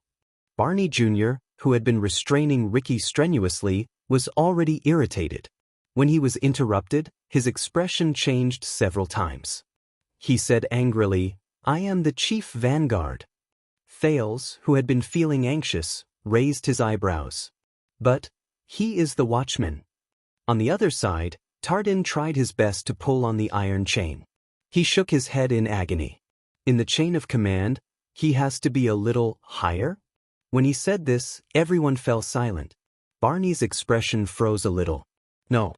Barney Jr., who had been restraining Ricky strenuously, was already irritated. When he was interrupted, his expression changed several times. He said angrily, "I am the chief vanguard." Thales, who had been feeling anxious, raised his eyebrows. "But he is the watchman." On the other side, Tardin tried his best to pull on the iron chain. He shook his head in agony. In the chain of command, he has to be a little higher? When he said this, everyone fell silent. Barney's expression froze a little. No.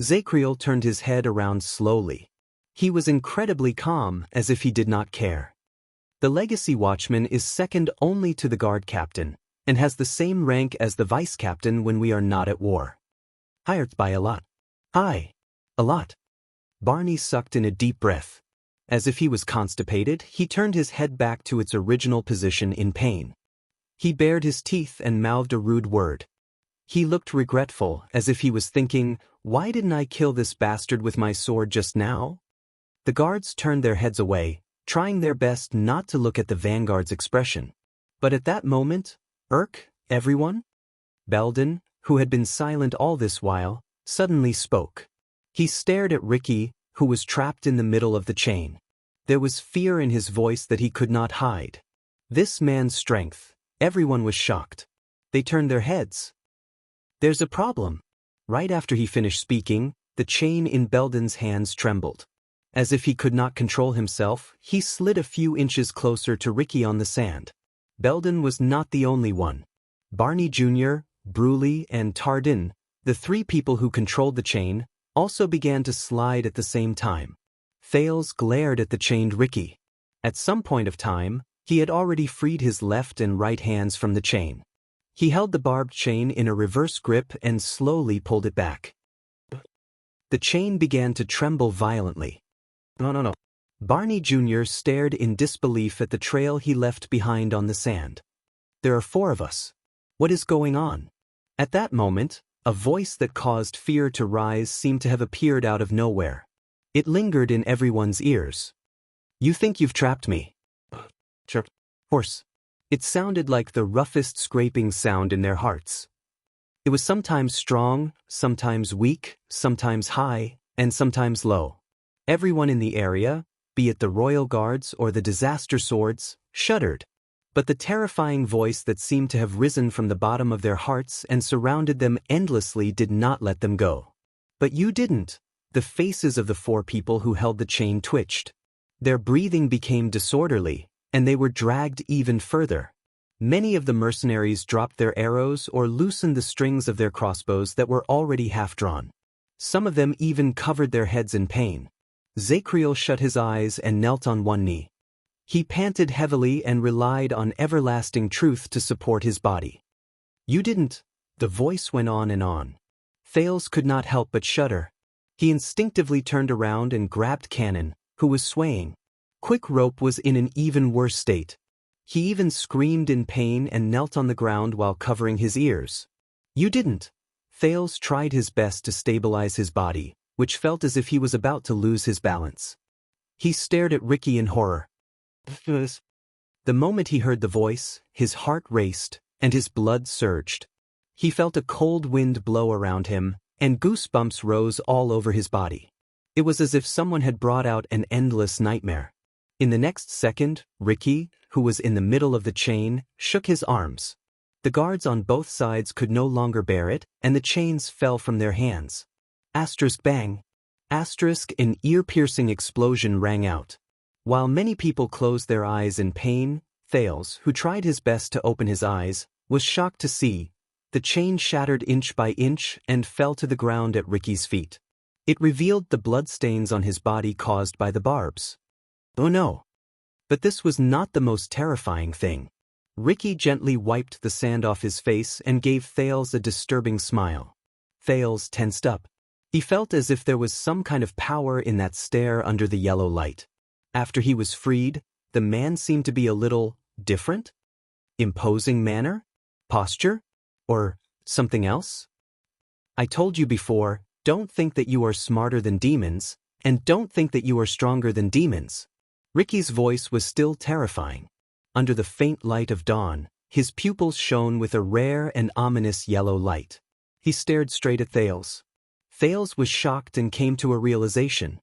Zacriel turned his head around slowly. He was incredibly calm, as if he did not care. The legacy watchman is second only to the guard captain, and has the same rank as the vice captain when we are not at war. Higher by a lot. Aye. A lot. Barney sucked in a deep breath. As if he was constipated, he turned his head back to its original position in pain. He bared his teeth and mouthed a rude word. He looked regretful, as if he was thinking, why didn't I kill this bastard with my sword just now? The guards turned their heads away, trying their best not to look at the vanguard's expression. But at that moment, everyone? Belden, who had been silent all this while, suddenly spoke. He stared at Ricky, who was trapped in the middle of the chain. There was fear in his voice that he could not hide. This man's strength, everyone was shocked. They turned their heads. There's a problem. Right after he finished speaking, the chain in Belden's hands trembled. As if he could not control himself, he slid a few inches closer to Ricky on the sand. Belden was not the only one. Barney Jr., Bruley, and Tardin, the three people who controlled the chain, also began to slide at the same time. Thales glared at the chained Ricky. At some point of time, he had already freed his left and right hands from the chain. He held the barbed chain in a reverse grip and slowly pulled it back. The chain began to tremble violently. No. Barney Jr. stared in disbelief at the trail he left behind on the sand. There are 4 of us. What is going on? At that moment, a voice that caused fear to rise seemed to have appeared out of nowhere. It lingered in everyone's ears. You think you've trapped me? Chirp. Horse. It sounded like the roughest scraping sound in their hearts. It was sometimes strong, sometimes weak, sometimes high, and sometimes low. Everyone in the area, be it the royal guards or the disaster swords, shuddered. But the terrifying voice that seemed to have risen from the bottom of their hearts and surrounded them endlessly did not let them go. But you didn't. The faces of the 4 people who held the chain twitched. Their breathing became disorderly, and they were dragged even further. Many of the mercenaries dropped their arrows or loosened the strings of their crossbows that were already half-drawn. Some of them even covered their heads in pain. Zacriel shut his eyes and knelt on one knee. He panted heavily and relied on everlasting truth to support his body. You didn't. The voice went on and on. Thales could not help but shudder. He instinctively turned around and grabbed Cannon, who was swaying. Quick Rope was in an even worse state. He even screamed in pain and knelt on the ground while covering his ears. You didn't. Thales tried his best to stabilize his body, which felt as if he was about to lose his balance. He stared at Ricky in horror. The moment he heard the voice, his heart raced, and his blood surged. He felt a cold wind blow around him, and goosebumps rose all over his body. It was as if someone had brought out an endless nightmare. In the next second, Ricky, who was in the middle of the chain, shook his arms. The guards on both sides could no longer bear it, and the chains fell from their hands. Asterisk bang. Asterisk, an ear-piercing explosion rang out. While many people closed their eyes in pain, Thales, who tried his best to open his eyes, was shocked to see the chain shattered inch by inch and fell to the ground at Ricky's feet. It revealed the bloodstains on his body caused by the barbs. Oh no! But this was not the most terrifying thing. Ricky gently wiped the sand off his face and gave Thales a disturbing smile. Thales tensed up. He felt as if there was some kind of power in that stare under the yellow light. After he was freed, the man seemed to be a little different? Imposing manner? Posture? Or something else? I told you before, don't think that you are smarter than demons, and don't think that you are stronger than demons. Ricky's voice was still terrifying. Under the faint light of dawn, his pupils shone with a rare and ominous yellow light. He stared straight at Thales. Thales was shocked and came to a realization.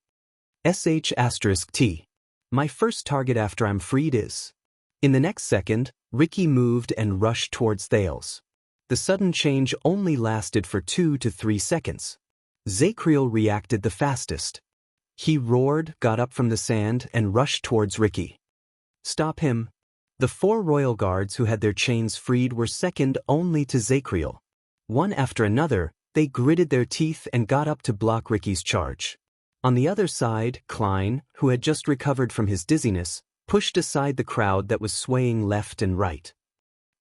*T. My first target after I'm freed is. In the next second, Ricky moved and rushed towards Thales. The sudden change only lasted for 2 to 3 seconds. Zacriel reacted the fastest. He roared, got up from the sand, and rushed towards Ricky. Stop him. The 4 royal guards who had their chains freed were second only to Zacriel. One after another, they gritted their teeth and got up to block Ricky's charge. On the other side, Klein, who had just recovered from his dizziness, pushed aside the crowd that was swaying left and right.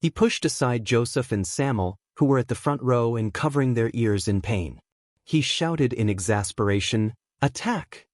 He pushed aside Joseph and Samuel, who were at the front row and covering their ears in pain. He shouted in exasperation, "Attack!"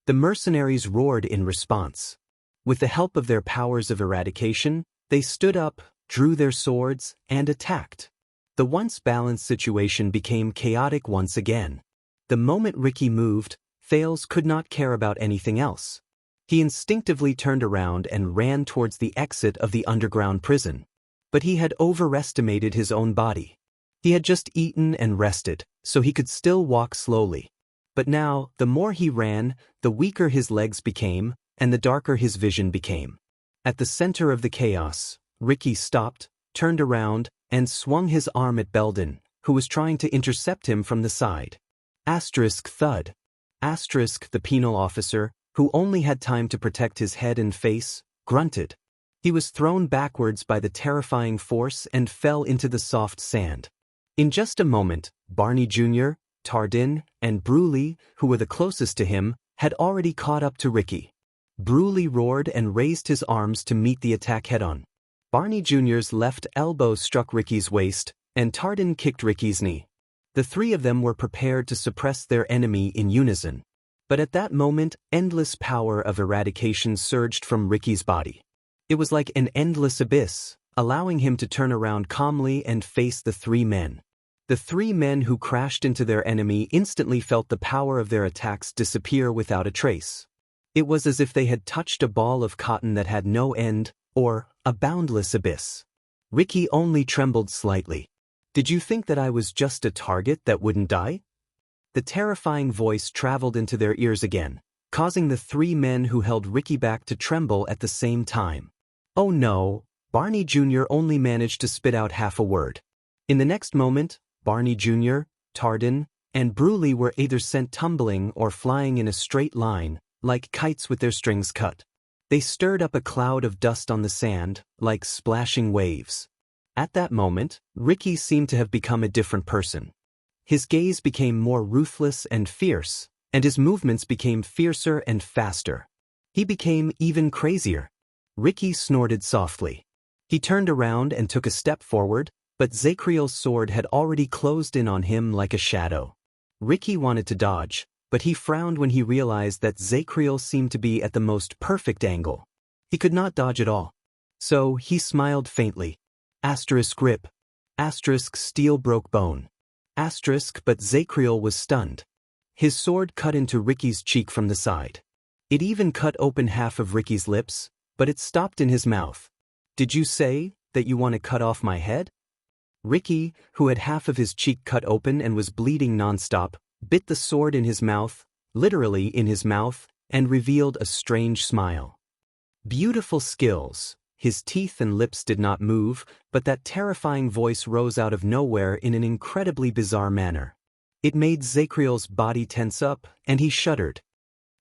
The mercenaries roared in response. With the help of their powers of eradication, they stood up, drew their swords, and attacked. The once balanced situation became chaotic once again. The moment Ricky moved, Thales could not care about anything else. He instinctively turned around and ran towards the exit of the underground prison. But he had overestimated his own body. He had just eaten and rested, so he could still walk slowly. But now, the more he ran, the weaker his legs became, and the darker his vision became. At the center of the chaos, Ricky stopped, turned around, and swung his arm at Belden, who was trying to intercept him from the side. *Thud. The penal officer, who only had time to protect his head and face, grunted. He was thrown backwards by the terrifying force and fell into the soft sand. In just a moment, Barney Jr., Tardin, and Bruley, who were the closest to him, had already caught up to Ricky. Bruley roared and raised his arms to meet the attack head-on. Barney Jr.'s left elbow struck Ricky's waist, and Tardin kicked Ricky's knee. The 3 of them were prepared to suppress their enemy in unison. But at that moment, endless power of eradication surged from Ricky's body. It was like an endless abyss, allowing him to turn around calmly and face the 3 men. The 3 men who crashed into their enemy instantly felt the power of their attacks disappear without a trace. It was as if they had touched a ball of cotton that had no end, or a boundless abyss. Ricky only trembled slightly. Did you think that I was just a target that wouldn't die? The terrifying voice traveled into their ears again, causing the 3 men who held Ricky back to tremble at the same time. Oh no, Barney Jr. only managed to spit out half a word. In the next moment, Barney Jr., Tardin, and Bruley were either sent tumbling or flying in a straight line, like kites with their strings cut. They stirred up a cloud of dust on the sand, like splashing waves. At that moment, Ricky seemed to have become a different person. His gaze became more ruthless and fierce, and his movements became fiercer and faster. He became even crazier. Ricky snorted softly. He turned around and took a step forward, but Zacriel's sword had already closed in on him like a shadow. Ricky wanted to dodge, but he frowned when he realized that Zacriel seemed to be at the most perfect angle. He could not dodge at all. So he smiled faintly. *Grip. Steel broke bone. But Zacriel was stunned. His sword cut into Ricky's cheek from the side. It even cut open half of Ricky's lips, but it stopped in his mouth. Did you say that you want to cut off my head? Ricky, who had half of his cheek cut open and was bleeding nonstop, bit the sword in his mouth, literally in his mouth, and revealed a strange smile. Beautiful skills. His teeth and lips did not move, but that terrifying voice rose out of nowhere in an incredibly bizarre manner. It made Zacriel's body tense up, and he shuddered.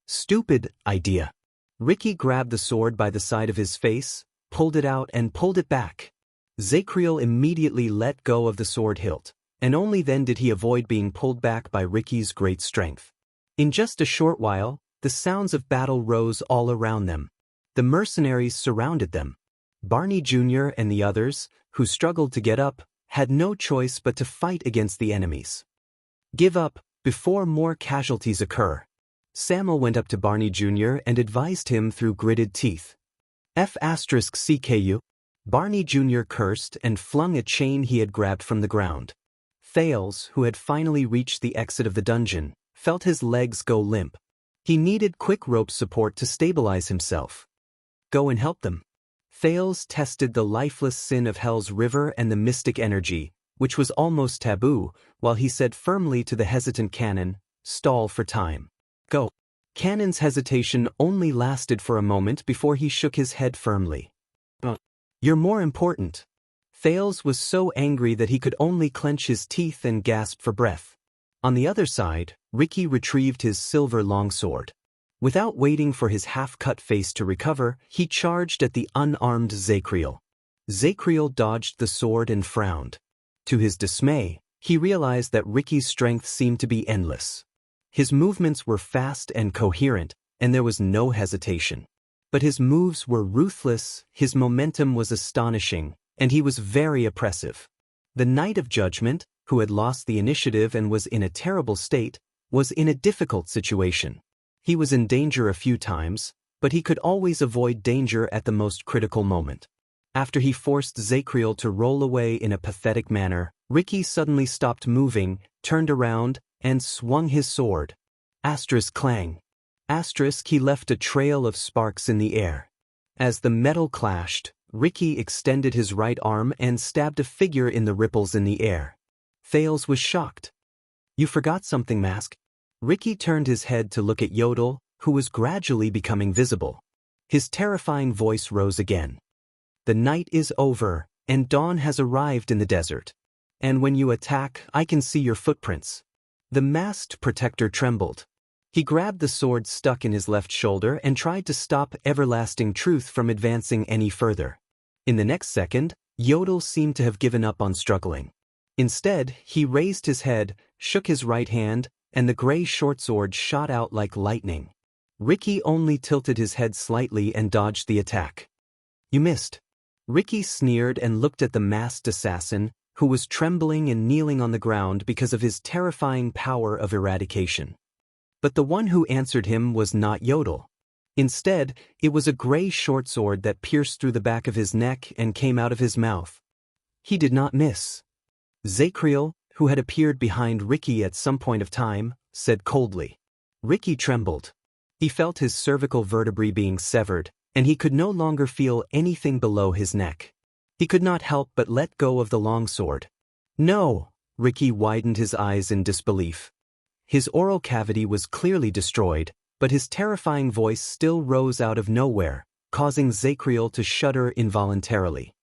Stupid idea. Ricky grabbed the sword by the side of his face, pulled it out and pulled it back. Zacriel immediately let go of the sword hilt, and only then did he avoid being pulled back by Ricky's great strength. In just a short while, the sounds of battle rose all around them. The mercenaries surrounded them. Barney Jr. and the others, who struggled to get up, had no choice but to fight against the enemies. Give up, before more casualties occur. Samuel went up to Barney Jr. and advised him through gritted teeth. *CKU. Barney Jr. cursed and flung a chain he had grabbed from the ground. Thales, who had finally reached the exit of the dungeon, felt his legs go limp. He needed quick rope support to stabilize himself. Go and help them. Thales tested the lifeless sin of Hell's river and the mystic energy, which was almost taboo, while he said firmly to the hesitant Canon, "Stall for time. Go." Canon's hesitation only lasted for a moment before he shook his head firmly. You're more important." Thales was so angry that he could only clench his teeth and gasp for breath. On the other side, Ricky retrieved his silver longsword. Without waiting for his half-cut face to recover, he charged at the unarmed Zacriel. Zacriel dodged the sword and frowned. To his dismay, he realized that Ricky's strength seemed to be endless. His movements were fast and coherent, and there was no hesitation. But his moves were ruthless, his momentum was astonishing, and he was very oppressive. The Knight of Judgment, who had lost the initiative and was in a terrible state, was in a difficult situation. He was in danger a few times, but he could always avoid danger at the most critical moment. After he forced Zacriel to roll away in a pathetic manner, Ricky suddenly stopped moving, turned around, and swung his sword. Asterisk clang. Asterisk he left a trail of sparks in the air. As the metal clashed, Ricky extended his right arm and stabbed a figure in the ripples in the air. Thales was shocked. "You forgot something, Mask." Ricky turned his head to look at Yodel, who was gradually becoming visible. His terrifying voice rose again. "The night is over, and dawn has arrived in the desert. And when you attack, I can see your footprints." The masked protector trembled. He grabbed the sword stuck in his left shoulder and tried to stop Everlasting Truth from advancing any further. In the next second, Yodel seemed to have given up on struggling. Instead, he raised his head, shook his right hand, and the gray shortsword shot out like lightning. Ricky only tilted his head slightly and dodged the attack. "You missed." Ricky sneered and looked at the masked assassin, who was trembling and kneeling on the ground because of his terrifying power of eradication. But the one who answered him was not Yodel. Instead, it was a gray shortsword that pierced through the back of his neck and came out of his mouth. He did not miss. Zacriel, who had appeared behind Ricky at some point of time, said coldly. Ricky trembled. He felt his cervical vertebrae being severed, and he could no longer feel anything below his neck. He could not help but let go of the longsword. "No!" Ricky widened his eyes in disbelief. His oral cavity was clearly destroyed, but his terrifying voice still rose out of nowhere, causing Zacriel to shudder involuntarily.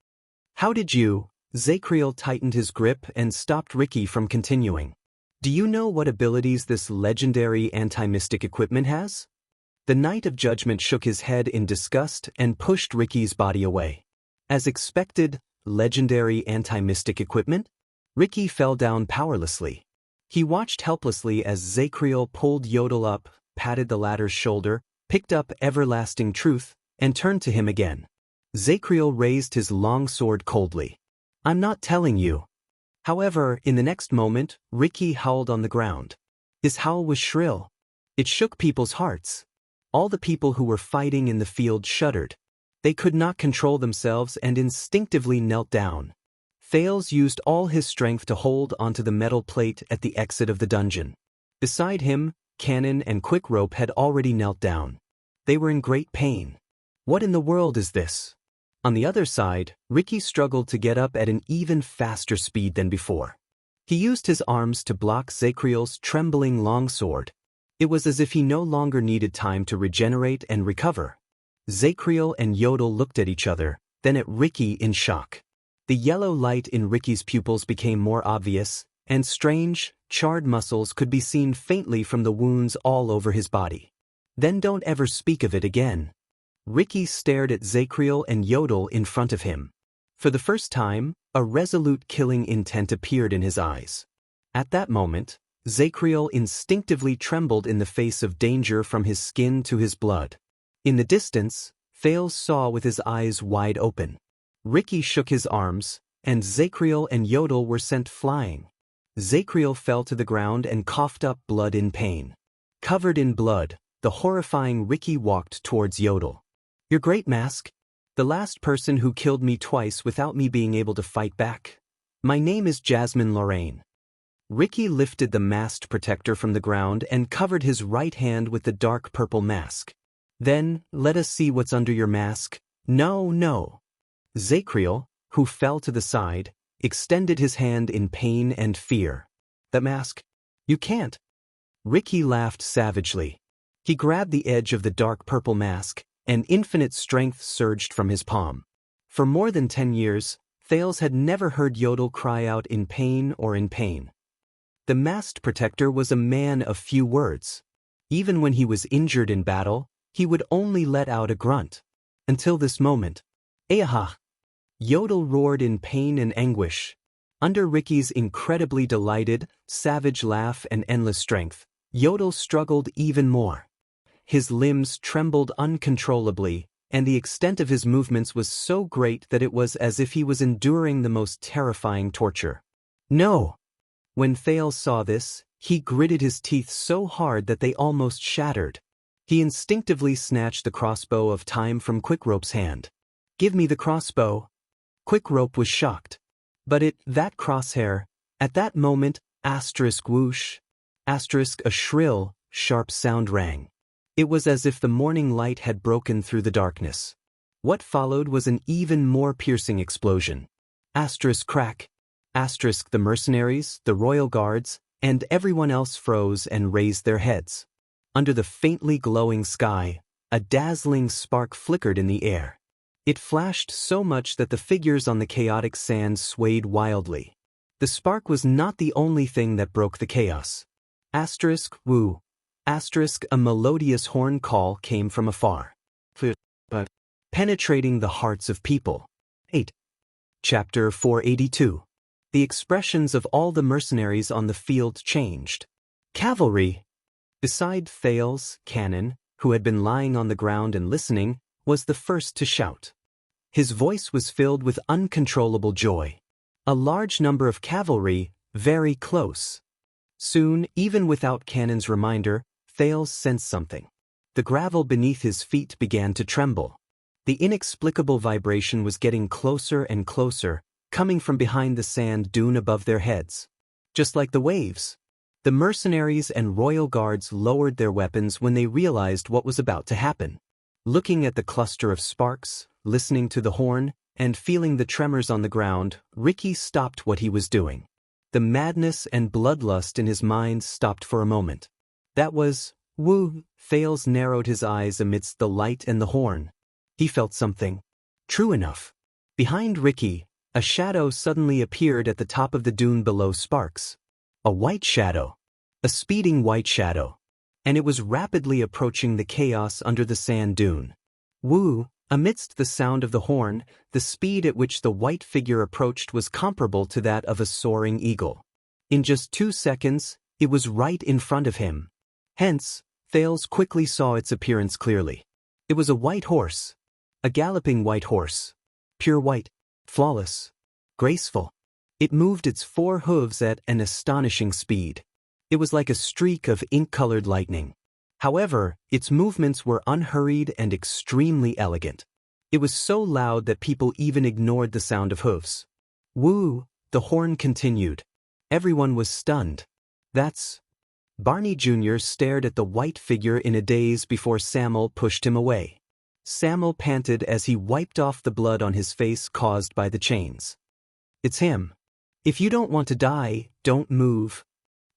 "How did you?" Zacriel tightened his grip and stopped Ricky from continuing. "Do you know what abilities this legendary anti-mystic equipment has?" The Knight of Judgment shook his head in disgust and pushed Ricky's body away. As expected, legendary anti-mystic equipment? Ricky fell down powerlessly. He watched helplessly as Zacriel pulled Yodel up, patted the latter's shoulder, picked up Everlasting Truth, and turned to him again. Zacriel raised his long sword coldly. "I'm not telling you." However, in the next moment, Ricky howled on the ground. His howl was shrill. It shook people's hearts. All the people who were fighting in the field shuddered. They could not control themselves and instinctively knelt down. Thales used all his strength to hold onto the metal plate at the exit of the dungeon. Beside him, Cannon and Quickrope had already knelt down. They were in great pain. What in the world is this? On the other side, Ricky struggled to get up at an even faster speed than before. He used his arms to block Zacriel's trembling longsword. It was as if he no longer needed time to regenerate and recover. Zacriel and Yodel looked at each other, then at Ricky in shock. The yellow light in Ricky's pupils became more obvious, and strange, charred muscles could be seen faintly from the wounds all over his body. "Then don't ever speak of it again." Ricky stared at Zacriel and Yodel in front of him. For the first time, a resolute killing intent appeared in his eyes. At that moment, Zacriel instinctively trembled in the face of danger from his skin to his blood. In the distance, Thales saw with his eyes wide open. Ricky shook his arms, and Zacriel and Yodel were sent flying. Zacriel fell to the ground and coughed up blood in pain. Covered in blood, the horrifying Ricky walked towards Yodel. "Your great mask?" The last person who killed me twice without me being able to fight back. My name is Jasmine Lorraine. Ricky lifted the masked protector from the ground and covered his right hand with the dark purple mask. Then, let us see what's under your mask. No, no. Zacriel, who fell to the side, extended his hand in pain and fear. That mask? You can't. Ricky laughed savagely. He grabbed the edge of the dark purple mask, and infinite strength surged from his palm. For more than 10 years, Thales had never heard Yodel cry out in pain or in pain. The masked protector was a man of few words. Even when he was injured in battle, he would only let out a grunt. Until this moment. Ayaha! Yodel roared in pain and anguish. Under Ricky's incredibly delighted, savage laugh and endless strength, Yodel struggled even more. His limbs trembled uncontrollably, and the extent of his movements was so great that it was as if he was enduring the most terrifying torture. No! When Thales saw this, he gritted his teeth so hard that they almost shattered. He instinctively snatched the crossbow of time from Quickrope's hand. Give me the crossbow. Quickrope was shocked. But that crosshair, at that moment, whoosh, a shrill, sharp sound rang. It was as if the morning light had broken through the darkness. What followed was an even more piercing explosion. Crack. The mercenaries, the royal guards, and everyone else froze and raised their heads. Under the faintly glowing sky, a dazzling spark flickered in the air. It flashed so much that the figures on the chaotic sand swayed wildly. The spark was not the only thing that broke the chaos. Woo. A melodious horn call came from afar. But penetrating the hearts of people. 8. Chapter 482. The expressions of all the mercenaries on the field changed. Cavalry! Beside Thales, Cannon, who had been lying on the ground and listening, was the first to shout. His voice was filled with uncontrollable joy. A large number of cavalry, very close. Soon, even without Cannon's reminder, Thales sensed something. The gravel beneath his feet began to tremble. The inexplicable vibration was getting closer and closer, coming from behind the sand dune above their heads. Just like the waves. The mercenaries and royal guards lowered their weapons when they realized what was about to happen. Looking at the cluster of sparks, listening to the horn, and feeling the tremors on the ground, Ricky stopped what he was doing. The madness and bloodlust in his mind stopped for a moment. That was, woo, Thales narrowed his eyes amidst the light and the horn. He felt something. True enough. Behind Ricky, a shadow suddenly appeared at the top of the dune below Sparks. A white shadow. A speeding white shadow. And it was rapidly approaching the chaos under the sand dune. Woo, amidst the sound of the horn, the speed at which the white figure approached was comparable to that of a soaring eagle. In just 2 seconds, it was right in front of him. Hence, Thales quickly saw its appearance clearly. It was a white horse. A galloping white horse. Pure white. Flawless. Graceful. It moved its 4 hooves at an astonishing speed. It was like a streak of ink-colored lightning. However, its movements were unhurried and extremely elegant. It was so loud that people even ignored the sound of hooves. Woo, the horn continued. Everyone was stunned. Barney Jr. stared at the white figure in a daze before Samuel pushed him away. Samuel panted as he wiped off the blood on his face caused by the chains. It's him. If you don't want to die, don't move.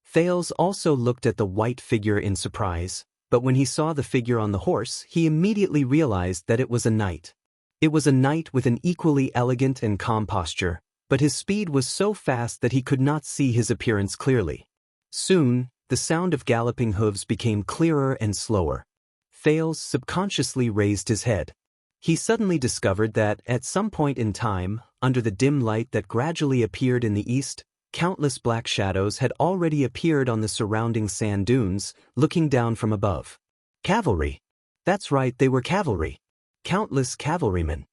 Thales also looked at the white figure in surprise, but when he saw the figure on the horse, he immediately realized that it was a knight. It was a knight with an equally elegant and calm posture, but his speed was so fast that he could not see his appearance clearly. Soon, the sound of galloping hooves became clearer and slower. Thales subconsciously raised his head. He suddenly discovered that, at some point in time, under the dim light that gradually appeared in the east, countless black shadows had already appeared on the surrounding sand dunes, looking down from above. Cavalry. That's right, they were cavalry. Countless cavalrymen.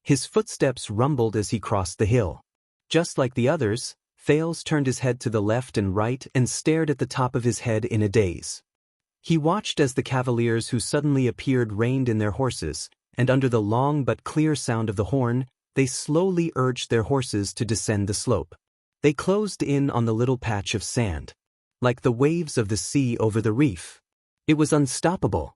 His footsteps rumbled as he crossed the hill. Just like the others, Thales turned his head to the left and right and stared at the top of his head in a daze. He watched as the cavaliers who suddenly appeared reined in their horses, and under the long but clear sound of the horn, they slowly urged their horses to descend the slope. They closed in on the little patch of sand, like the waves of the sea over the reef. It was unstoppable.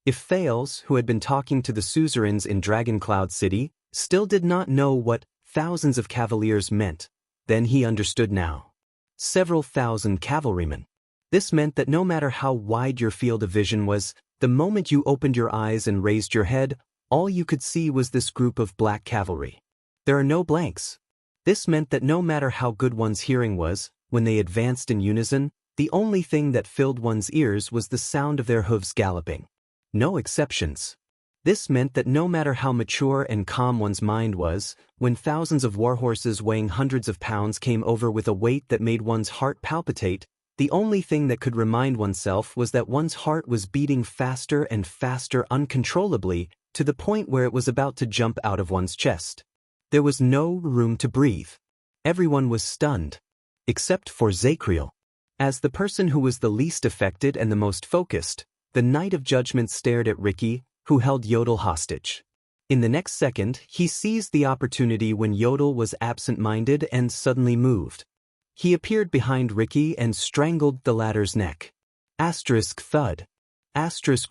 If Thales, who had been talking to the suzerains in Dragoncloud City, still did not know what thousands of cavaliers meant, then he understood now. Several thousand cavalrymen. This meant that no matter how wide your field of vision was, the moment you opened your eyes and raised your head, all you could see was this group of black cavalry. There are no blanks. This meant that no matter how good one's hearing was, when they advanced in unison, the only thing that filled one's ears was the sound of their hooves galloping. No exceptions. This meant that no matter how mature and calm one's mind was, when thousands of warhorses weighing hundreds of pounds came over with a weight that made one's heart palpitate, the only thing that could remind oneself was that one's heart was beating faster and faster uncontrollably to the point where it was about to jump out of one's chest. There was no room to breathe. Everyone was stunned. Except for Zacriel. As the person who was the least affected and the most focused, the Knight of Judgment stared at Ricky, who held Yodel hostage. In the next second, he seized the opportunity when Yodel was absent-minded and suddenly moved. He appeared behind Ricky and strangled the latter's neck. Thud.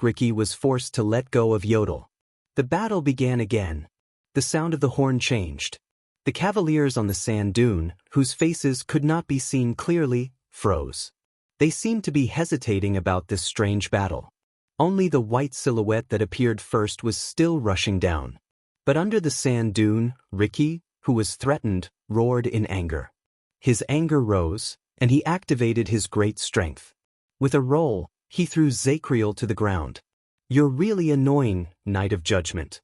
Ricky was forced to let go of Yodel. The battle began again. The sound of the horn changed. The cavaliers on the sand dune, whose faces could not be seen clearly, froze. They seemed to be hesitating about this strange battle. Only the white silhouette that appeared first was still rushing down. But under the sand dune, Ricky, who was threatened, roared in anger. His anger rose, and he activated his great strength. With a roll, he threw Zacriel to the ground. "You're really annoying, Knight of Judgment."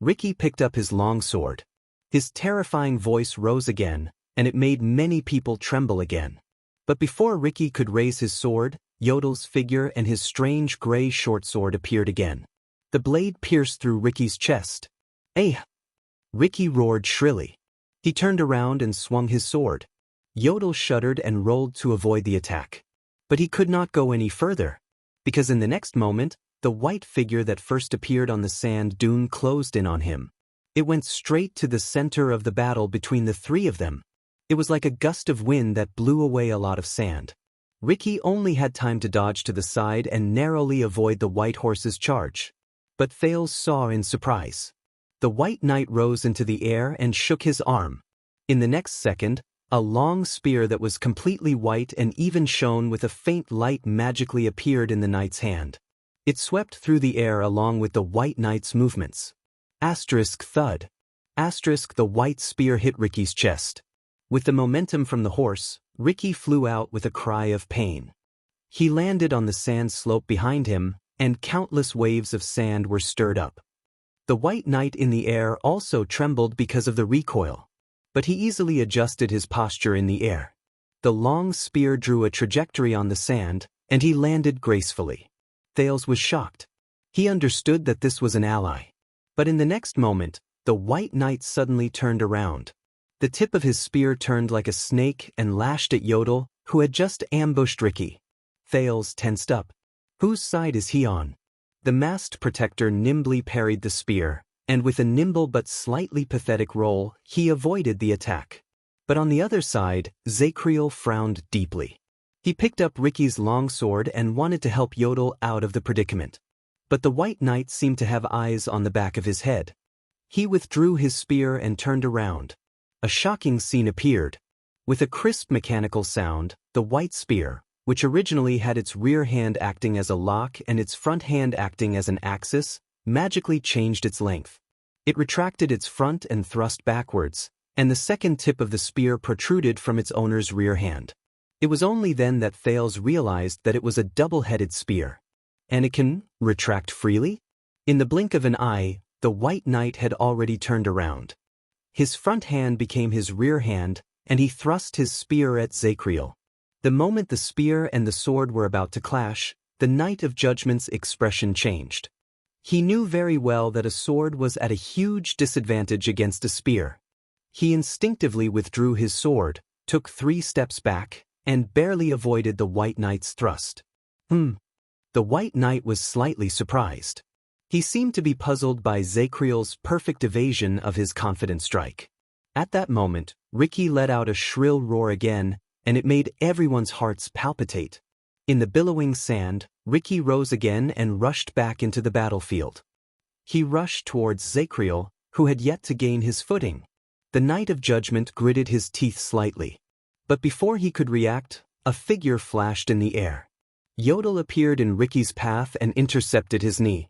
Ricky picked up his longsword. His terrifying voice rose again, and it made many people tremble again. But before Ricky could raise his sword, Yodel's figure and his strange gray short sword appeared again. The blade pierced through Ricky's chest. "Eh!" Ricky roared shrilly. He turned around and swung his sword. Yodel shuddered and rolled to avoid the attack. But he could not go any further, because in the next moment, the white figure that first appeared on the sand dune closed in on him. It went straight to the center of the battle between the three of them. It was like a gust of wind that blew away a lot of sand. Ricky only had time to dodge to the side and narrowly avoid the white horse's charge. But Thales saw in surprise. The white knight rose into the air and shook his arm. In the next second, a long spear that was completely white and even shone with a faint light magically appeared in the knight's hand. It swept through the air along with the white knight's movements. Thud. The white spear hit Ricky's chest. With the momentum from the horse, Ricky flew out with a cry of pain. He landed on the sand slope behind him, and countless waves of sand were stirred up. The white knight in the air also trembled because of the recoil. But he easily adjusted his posture in the air. The long spear drew a trajectory on the sand, and he landed gracefully. Thales was shocked. He understood that this was an ally. But in the next moment, the white knight suddenly turned around. The tip of his spear turned like a snake and lashed at Yodel, who had just ambushed Ricky. Thales tensed up. Whose side is he on? The masked protector nimbly parried the spear, and with a nimble but slightly pathetic roll, he avoided the attack. But on the other side, Zacriel frowned deeply. He picked up Ricky's longsword and wanted to help Yodel out of the predicament. But the white knight seemed to have eyes on the back of his head. He withdrew his spear and turned around. A shocking scene appeared. With a crisp mechanical sound, the white spear, which originally had its rear hand acting as a lock and its front hand acting as an axis, magically changed its length. It retracted its front and thrust backwards, and the second tip of the spear protruded from its owner's rear hand. It was only then that Thales realized that it was a double-headed spear. And it can retract freely? In the blink of an eye, the white knight had already turned around. His front hand became his rear hand, and he thrust his spear at Zacriel. The moment the spear and the sword were about to clash, the Knight of Judgment's expression changed. He knew very well that a sword was at a huge disadvantage against a spear. He instinctively withdrew his sword, took 3 steps back, and barely avoided the white knight's thrust. The white knight was slightly surprised. He seemed to be puzzled by Zacriel's perfect evasion of his confident strike. At that moment, Ricky let out a shrill roar again, and it made everyone's hearts palpitate. In the billowing sand, Ricky rose again and rushed back into the battlefield. He rushed towards Zacriel, who had yet to gain his footing. The Knight of Judgment gritted his teeth slightly. But before he could react, a figure flashed in the air. Yodel appeared in Ricky's path and intercepted his knee.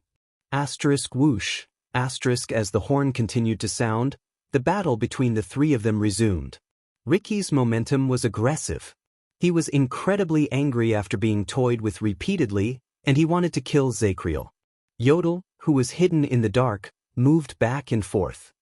Asterisk whoosh, asterisk as the horn continued to sound, the battle between the three of them resumed. Ricky's momentum was aggressive. He was incredibly angry after being toyed with repeatedly, and he wanted to kill Zacriel. Yodel, who was hidden in the dark, moved back and forth.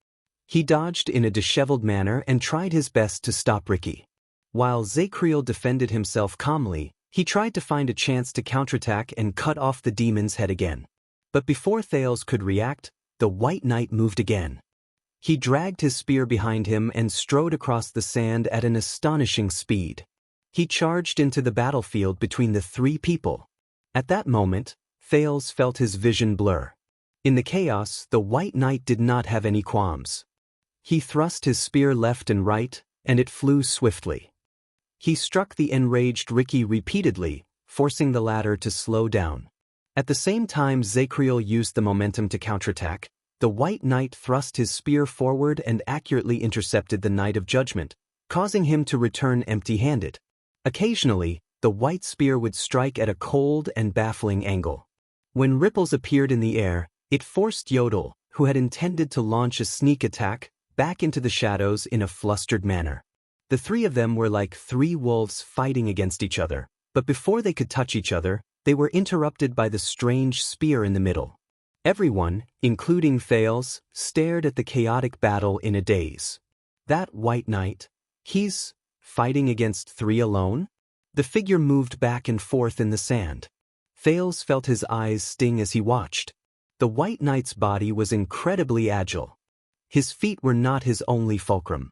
He dodged in a disheveled manner and tried his best to stop Ricky. While Zacriel defended himself calmly, he tried to find a chance to counterattack and cut off the demon's head again. But before Thales could react, the White Knight moved again. He dragged his spear behind him and strode across the sand at an astonishing speed. He charged into the battlefield between the three people. At that moment, Thales felt his vision blur. In the chaos, the White Knight did not have any qualms. He thrust his spear left and right, and it flew swiftly. He struck the enraged Ricky repeatedly, forcing the latter to slow down. At the same time Zacriel used the momentum to counterattack, the White Knight thrust his spear forward and accurately intercepted the Knight of Judgment, causing him to return empty-handed. Occasionally, the white spear would strike at a cold and baffling angle. When ripples appeared in the air, it forced Yodel, who had intended to launch a sneak attack, back into the shadows in a flustered manner. The three of them were like three wolves fighting against each other, but before they could touch each other, they were interrupted by the strange spear in the middle. Everyone, including Thales, stared at the chaotic battle in a daze. That White Knight, he's fighting against three alone? The figure moved back and forth in the sand. Thales felt his eyes sting as he watched. The White Knight's body was incredibly agile. His feet were not his only fulcrum.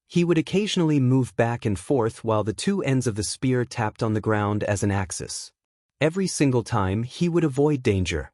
He would occasionally move back and forth while the two ends of the spear tapped on the ground as an axis. Every single time he would avoid danger.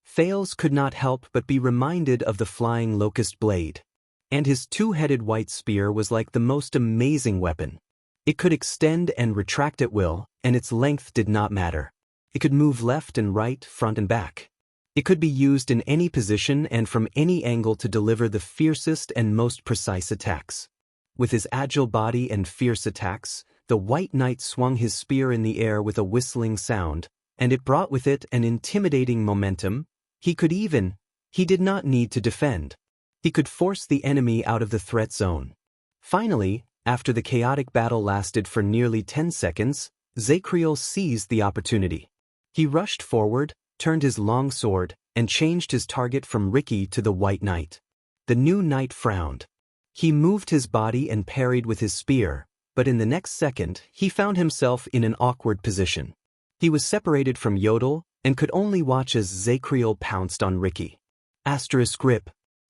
Thales could not help but be reminded of the flying locust blade. And his two-headed white spear was like the most amazing weapon. It could extend and retract at will, and its length did not matter. It could move left and right, front and back. It could be used in any position and from any angle to deliver the fiercest and most precise attacks. With his agile body and fierce attacks, the White Knight swung his spear in the air with a whistling sound, and it brought with it an intimidating momentum. He did not need to defend. He could force the enemy out of the threat zone. Finally, after the chaotic battle lasted for nearly 10 seconds, Zacriel seized the opportunity. He rushed forward, turned his long sword, and changed his target from Ricky to the White Knight. The new knight frowned. He moved his body and parried with his spear, but in the next second he found himself in an awkward position. He was separated from Yodel and could only watch as Zacriel pounced on Ricky. Asterisk grip.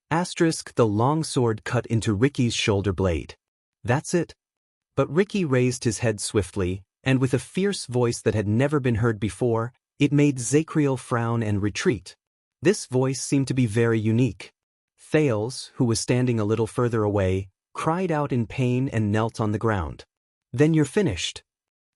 Asterisk the long sword cut into Ricky's shoulder blade. That's it. But Ricky raised his head swiftly, and with a fierce voice that had never been heard before, it made Zacriel frown and retreat. This voice seemed to be very unique. Thales, who was standing a little further away, cried out in pain and knelt on the ground. Then you're finished.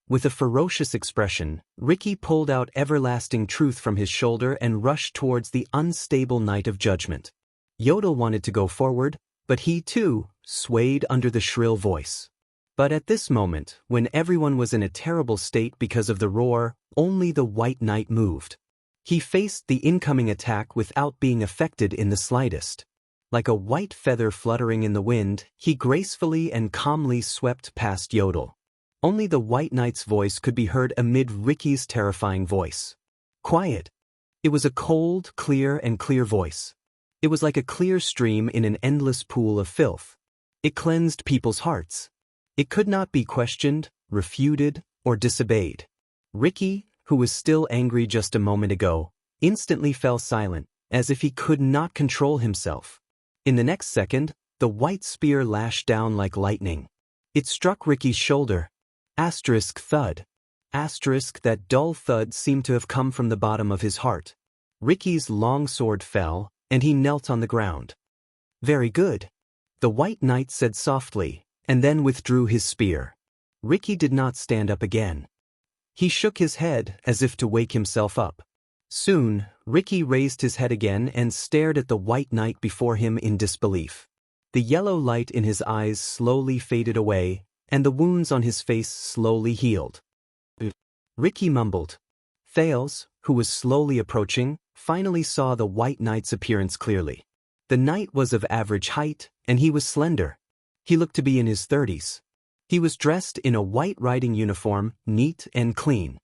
With a ferocious expression, Ricky pulled out everlasting truth from his shoulder and rushed towards the unstable Knight of Judgment. Yodel wanted to go forward, but he too swayed under the shrill voice. But at this moment, when everyone was in a terrible state because of the roar, only the White Knight moved. He faced the incoming attack without being affected in the slightest. Like a white feather fluttering in the wind, he gracefully and calmly swept past Yodel. Only the White Knight's voice could be heard amid Ricky's terrifying voice. Quiet. It was a cold, clear voice. It was like a clear stream in an endless pool of filth. It cleansed people's hearts. It could not be questioned, refuted, or disobeyed. Ricky, who was still angry just a moment ago, instantly fell silent, as if he could not control himself. In the next second, the white spear lashed down like lightning. It struck Ricky's shoulder. Asterisk thud. Asterisk that dull thud seemed to have come from the bottom of his heart. Ricky's long sword fell, and he knelt on the ground. "Very good," the White Knight said softly, and then withdrew his spear. Ricky did not stand up again. He shook his head as if to wake himself up. Soon, Ricky raised his head again and stared at the White Knight before him in disbelief. The yellow light in his eyes slowly faded away, and the wounds on his face slowly healed. Ricky mumbled. Thales, who was slowly approaching, finally saw the White Knight's appearance clearly. The knight was of average height, and he was slender. He looked to be in his 30s. He was dressed in a white riding uniform, neat and clean.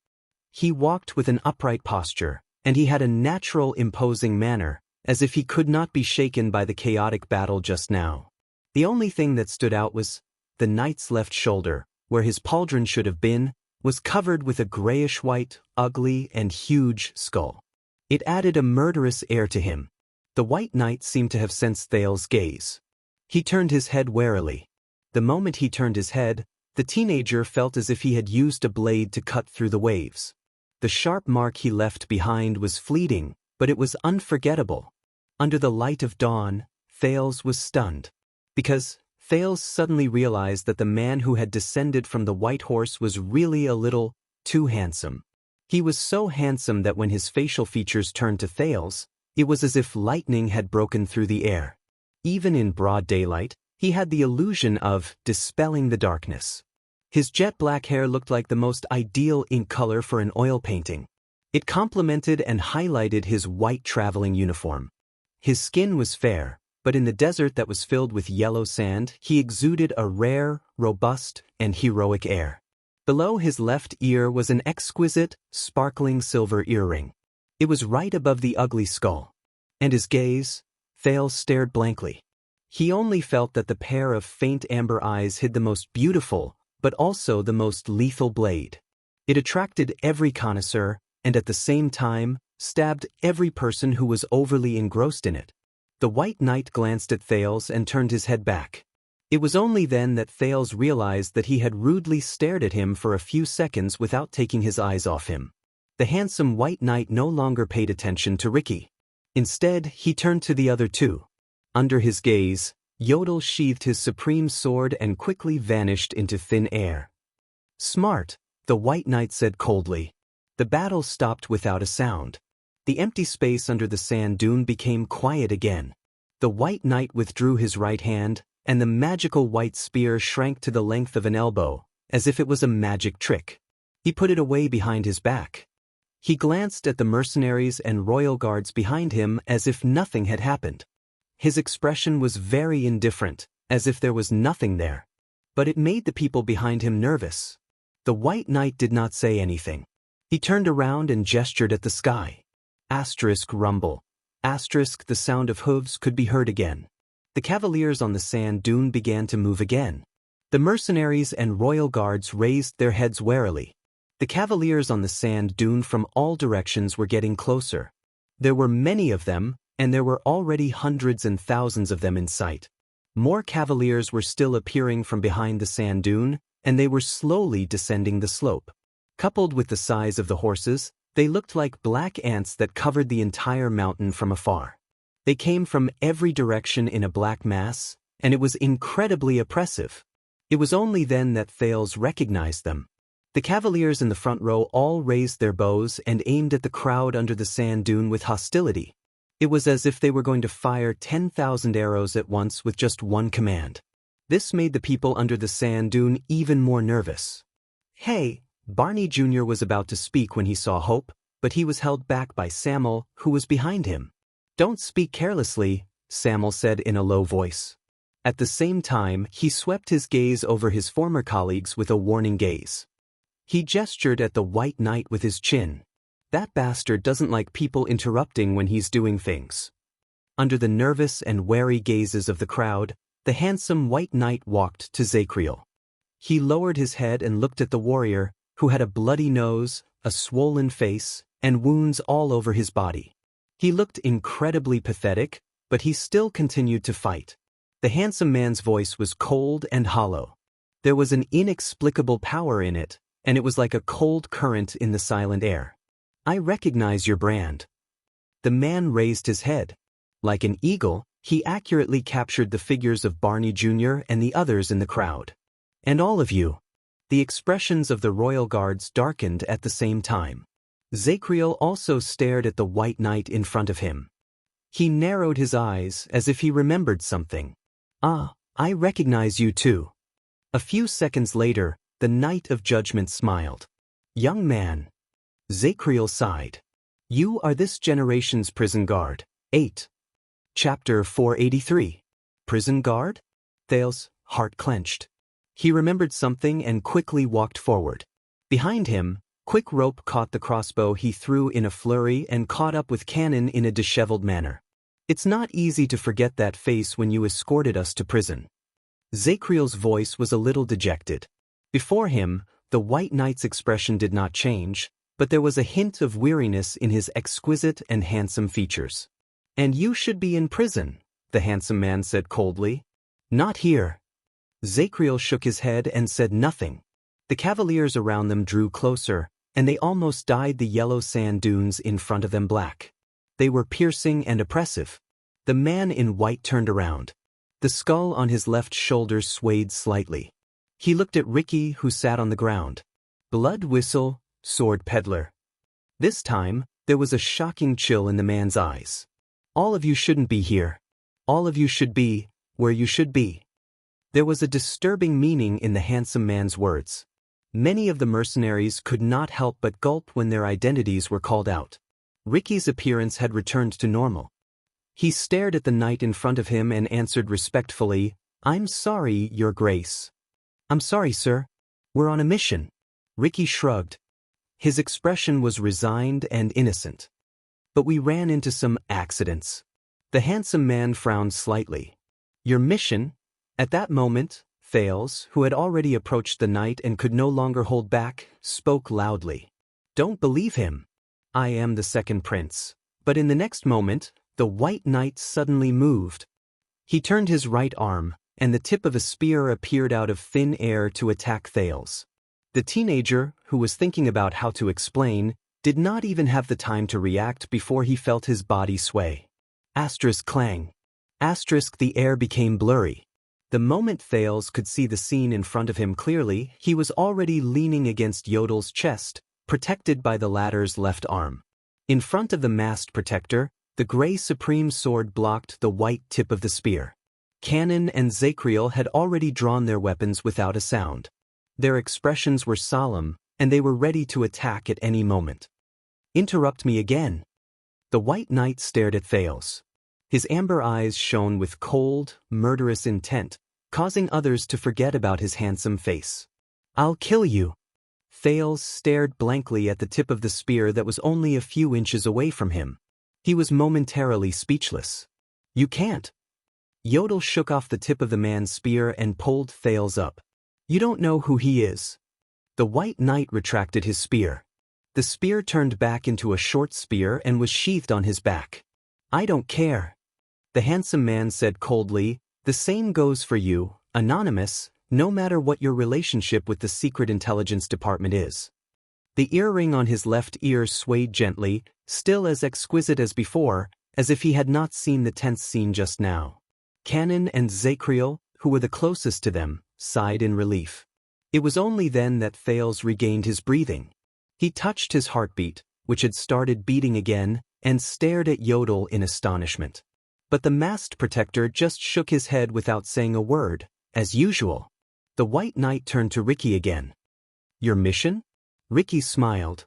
He walked with an upright posture, and he had a natural, imposing manner, as if he could not be shaken by the chaotic battle just now. The only thing that stood out was the knight's left shoulder, where his pauldron should have been, was covered with a grayish-white, ugly, and huge skull. It added a murderous air to him. The White Knight seemed to have sensed Thales' gaze. He turned his head warily. The moment he turned his head, the teenager felt as if he had used a blade to cut through the waves. The sharp mark he left behind was fleeting, but it was unforgettable. Under the light of dawn, Thales was stunned. Because Thales suddenly realized that the man who had descended from the white horse was really a little too handsome. He was so handsome that when his facial features turned to Thales, it was as if lightning had broken through the air. Even in broad daylight, he had the illusion of dispelling the darkness. His jet-black hair looked like the most ideal ink color for an oil painting. It complemented and highlighted his white traveling uniform. His skin was fair, but in the desert that was filled with yellow sand, he exuded a rare, robust, and heroic air. Below his left ear was an exquisite, sparkling silver earring. It was right above the ugly skull. And his gaze, Thales stared blankly. He only felt that the pair of faint amber eyes hid the most beautiful, but also the most lethal blade. It attracted every connoisseur, and at the same time, stabbed every person who was overly engrossed in it. The White Knight glanced at Thales and turned his head back. It was only then that Thales realized that he had rudely stared at him for a few seconds without taking his eyes off him. The handsome White Knight no longer paid attention to Ricky. Instead, he turned to the other two. Under his gaze, Yodel sheathed his supreme sword and quickly vanished into thin air. "Smart," the White Knight said coldly. The battle stopped without a sound. The empty space under the sand dune became quiet again. The White Knight withdrew his right hand, and the magical white spear shrank to the length of an elbow, as if it was a magic trick. He put it away behind his back. He glanced at the mercenaries and royal guards behind him as if nothing had happened. His expression was very indifferent, as if there was nothing there. But it made the people behind him nervous. The White Knight did not say anything. He turned around and gestured at the sky. Asterisk rumble. Asterisk the sound of hooves could be heard again. The cavaliers on the sand dune began to move again. The mercenaries and royal guards raised their heads warily. The cavaliers on the sand dune from all directions were getting closer. There were many of them, and there were already hundreds and thousands of them in sight. More cavaliers were still appearing from behind the sand dune, and they were slowly descending the slope. Coupled with the size of the horses, they looked like black ants that covered the entire mountain from afar. They came from every direction in a black mass, and it was incredibly oppressive. It was only then that Thales recognized them. The cavaliers in the front row all raised their bows and aimed at the crowd under the sand dune with hostility. It was as if they were going to fire 10,000 arrows at once with just one command. This made the people under the sand dune even more nervous. "Hey," Barney Jr. was about to speak when he saw Hope, but he was held back by Samuel, who was behind him. "Don't speak carelessly," Samuel said in a low voice. At the same time, he swept his gaze over his former colleagues with a warning gaze. He gestured at the White Knight with his chin. "That bastard doesn't like people interrupting when he's doing things." Under the nervous and wary gazes of the crowd, the handsome White Knight walked to Zacriel. He lowered his head and looked at the warrior, who had a bloody nose, a swollen face, and wounds all over his body. He looked incredibly pathetic, but he still continued to fight. The handsome man's voice was cold and hollow. There was an inexplicable power in it, and it was like a cold current in the silent air. "I recognize your brand." The man raised his head. Like an eagle, he accurately captured the figures of Barney Jr. and the others in the crowd. And all of you. The expressions of the royal guards darkened at the same time. Zacriel also stared at the white knight in front of him. He narrowed his eyes as if he remembered something. "Ah, I recognize you too." A few seconds later, the Knight of Judgment smiled. "Young man." Zacriel sighed. "You are this generation's prison guard." 8. Chapter 483. Prison guard? Thales' heart clenched. He remembered something and quickly walked forward. Behind him, Quick Rope caught the crossbow he threw in a flurry and caught up with Cannon in a disheveled manner. "It's not easy to forget that face when you escorted us to prison." Zacriel's voice was a little dejected. Before him, the White Knight's expression did not change, but there was a hint of weariness in his exquisite and handsome features. "And you should be in prison," the handsome man said coldly. "Not here." Zacriel shook his head and said nothing. The cavaliers around them drew closer, and they almost dyed the yellow sand dunes in front of them black. They were piercing and oppressive. The man in white turned around. The skull on his left shoulder swayed slightly. He looked at Ricky, who sat on the ground. "Blood whistle, sword peddler." This time, there was a shocking chill in the man's eyes. "All of you shouldn't be here. All of you should be where you should be." There was a disturbing meaning in the handsome man's words. Many of the mercenaries could not help but gulp when their identities were called out. Ricky's appearance had returned to normal. He stared at the knight in front of him and answered respectfully, "I'm sorry, Your Grace." "I'm sorry, sir. We're on a mission." Ricky shrugged. His expression was resigned and innocent. "But we ran into some accidents." The handsome man frowned slightly. "Your mission?" At that moment, Thales, who had already approached the knight and could no longer hold back, spoke loudly. "Don't believe him. I am the second prince." But in the next moment, the white knight suddenly moved. He turned his right arm, and the tip of a spear appeared out of thin air to attack Thales. The teenager, who was thinking about how to explain, did not even have the time to react before he felt his body sway. Asterisk clang. Asterisk the air became blurry. The moment Thales could see the scene in front of him clearly, he was already leaning against Yodel's chest, protected by the latter's left arm. In front of the masked protector, the gray supreme sword blocked the white tip of the spear. Cannon and Zacriel had already drawn their weapons without a sound. Their expressions were solemn, and they were ready to attack at any moment. "Interrupt me again." The white knight stared at Thales. His amber eyes shone with cold, murderous intent, causing others to forget about his handsome face. "I'll kill you." Thales stared blankly at the tip of the spear that was only a few inches away from him. He was momentarily speechless. "You can't." Yodel shook off the tip of the man's spear and pulled Thales up. "You don't know who he is." The white knight retracted his spear. The spear turned back into a short spear and was sheathed on his back. "I don't care." The handsome man said coldly, "The same goes for you, Anonymous, no matter what your relationship with the Secret Intelligence Department is." The earring on his left ear swayed gently, still as exquisite as before, as if he had not seen the tense scene just now. Cannon and Zacriel, who were the closest to them, sighed in relief. It was only then that Thales regained his breathing. He touched his heartbeat, which had started beating again, and stared at Yodel in astonishment. But the masked protector just shook his head without saying a word, as usual. The white knight turned to Ricky again. "Your mission?" Ricky smiled.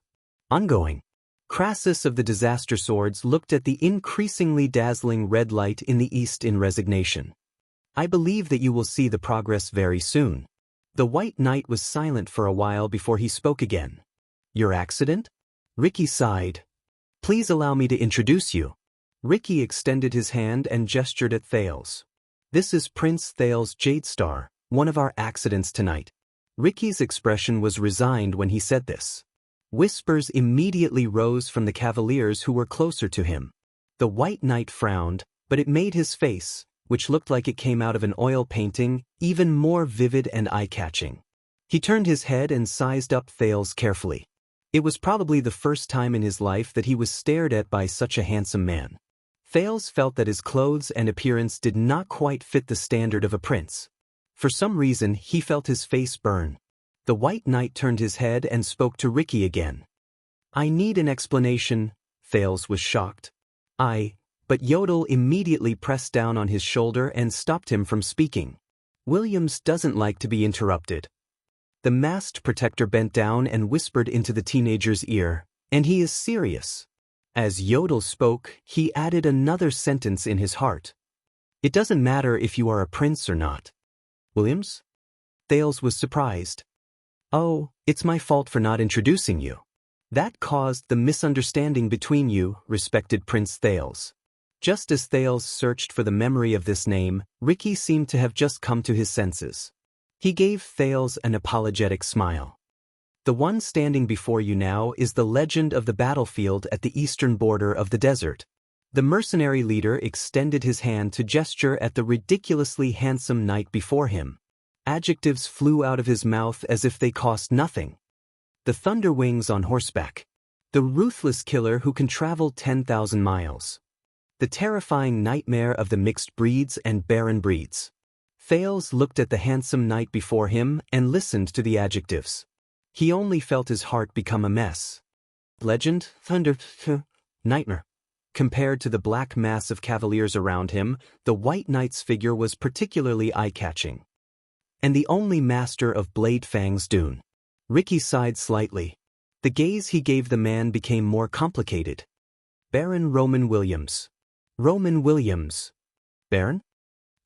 "Ongoing." Crassus of the Disaster Swords looked at the increasingly dazzling red light in the east in resignation. "I believe that you will see the progress very soon." The white knight was silent for a while before he spoke again. "Your accident?" Ricky sighed. "Please allow me to introduce you." Ricky extended his hand and gestured at Thales. "This is Prince Thales Jadestar, one of our accidents tonight." Ricky's expression was resigned when he said this. Whispers immediately rose from the cavaliers who were closer to him. The white knight frowned, but it made his face, which looked like it came out of an oil painting, even more vivid and eye-catching. He turned his head and sized up Thales carefully. It was probably the first time in his life that he was stared at by such a handsome man. Thales felt that his clothes and appearance did not quite fit the standard of a prince. For some reason, he felt his face burn. The White Knight turned his head and spoke to Ricky again. "I need an explanation." Thales was shocked. But Yodel immediately pressed down on his shoulder and stopped him from speaking. Williams doesn't like to be interrupted. The masked protector bent down and whispered into the teenager's ear, "And he is serious." As Yodel spoke, he added another sentence in his heart. "It doesn't matter if you are a prince or not." "Williams?" Thales was surprised. "Oh, it's my fault for not introducing you. That caused the misunderstanding between you, respected Prince Thales." Just as Thales searched for the memory of this name, Ricky seemed to have just come to his senses. He gave Thales an apologetic smile. "The one standing before you now is the legend of the battlefield at the eastern border of the desert." The mercenary leader extended his hand to gesture at the ridiculously handsome knight before him. Adjectives flew out of his mouth as if they cost nothing. The Thunder Wings on horseback. The ruthless killer who can travel 10,000 miles. The terrifying nightmare of the mixed breeds and barren breeds. Thales looked at the handsome knight before him and listened to the adjectives. He only felt his heart become a mess. Legend, thunder, nightmare. Compared to the black mass of cavaliers around him, the White Knight's figure was particularly eye-catching. And the only master of Blade Fang's Dune. Ricky sighed slightly. The gaze he gave the man became more complicated. "Baron Roman Williams." "Roman Williams." "Baron?"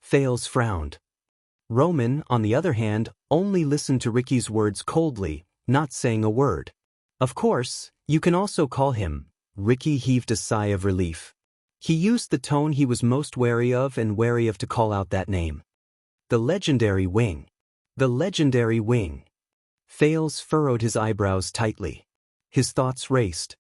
Thales frowned. Roman, on the other hand, only listened to Ricky's words coldly, not saying a word. "Of course, you can also call him." Ricky heaved a sigh of relief. He used the tone he was most wary of to call out that name. "The legendary wing." "The legendary wing." Thales furrowed his eyebrows tightly. His thoughts raced.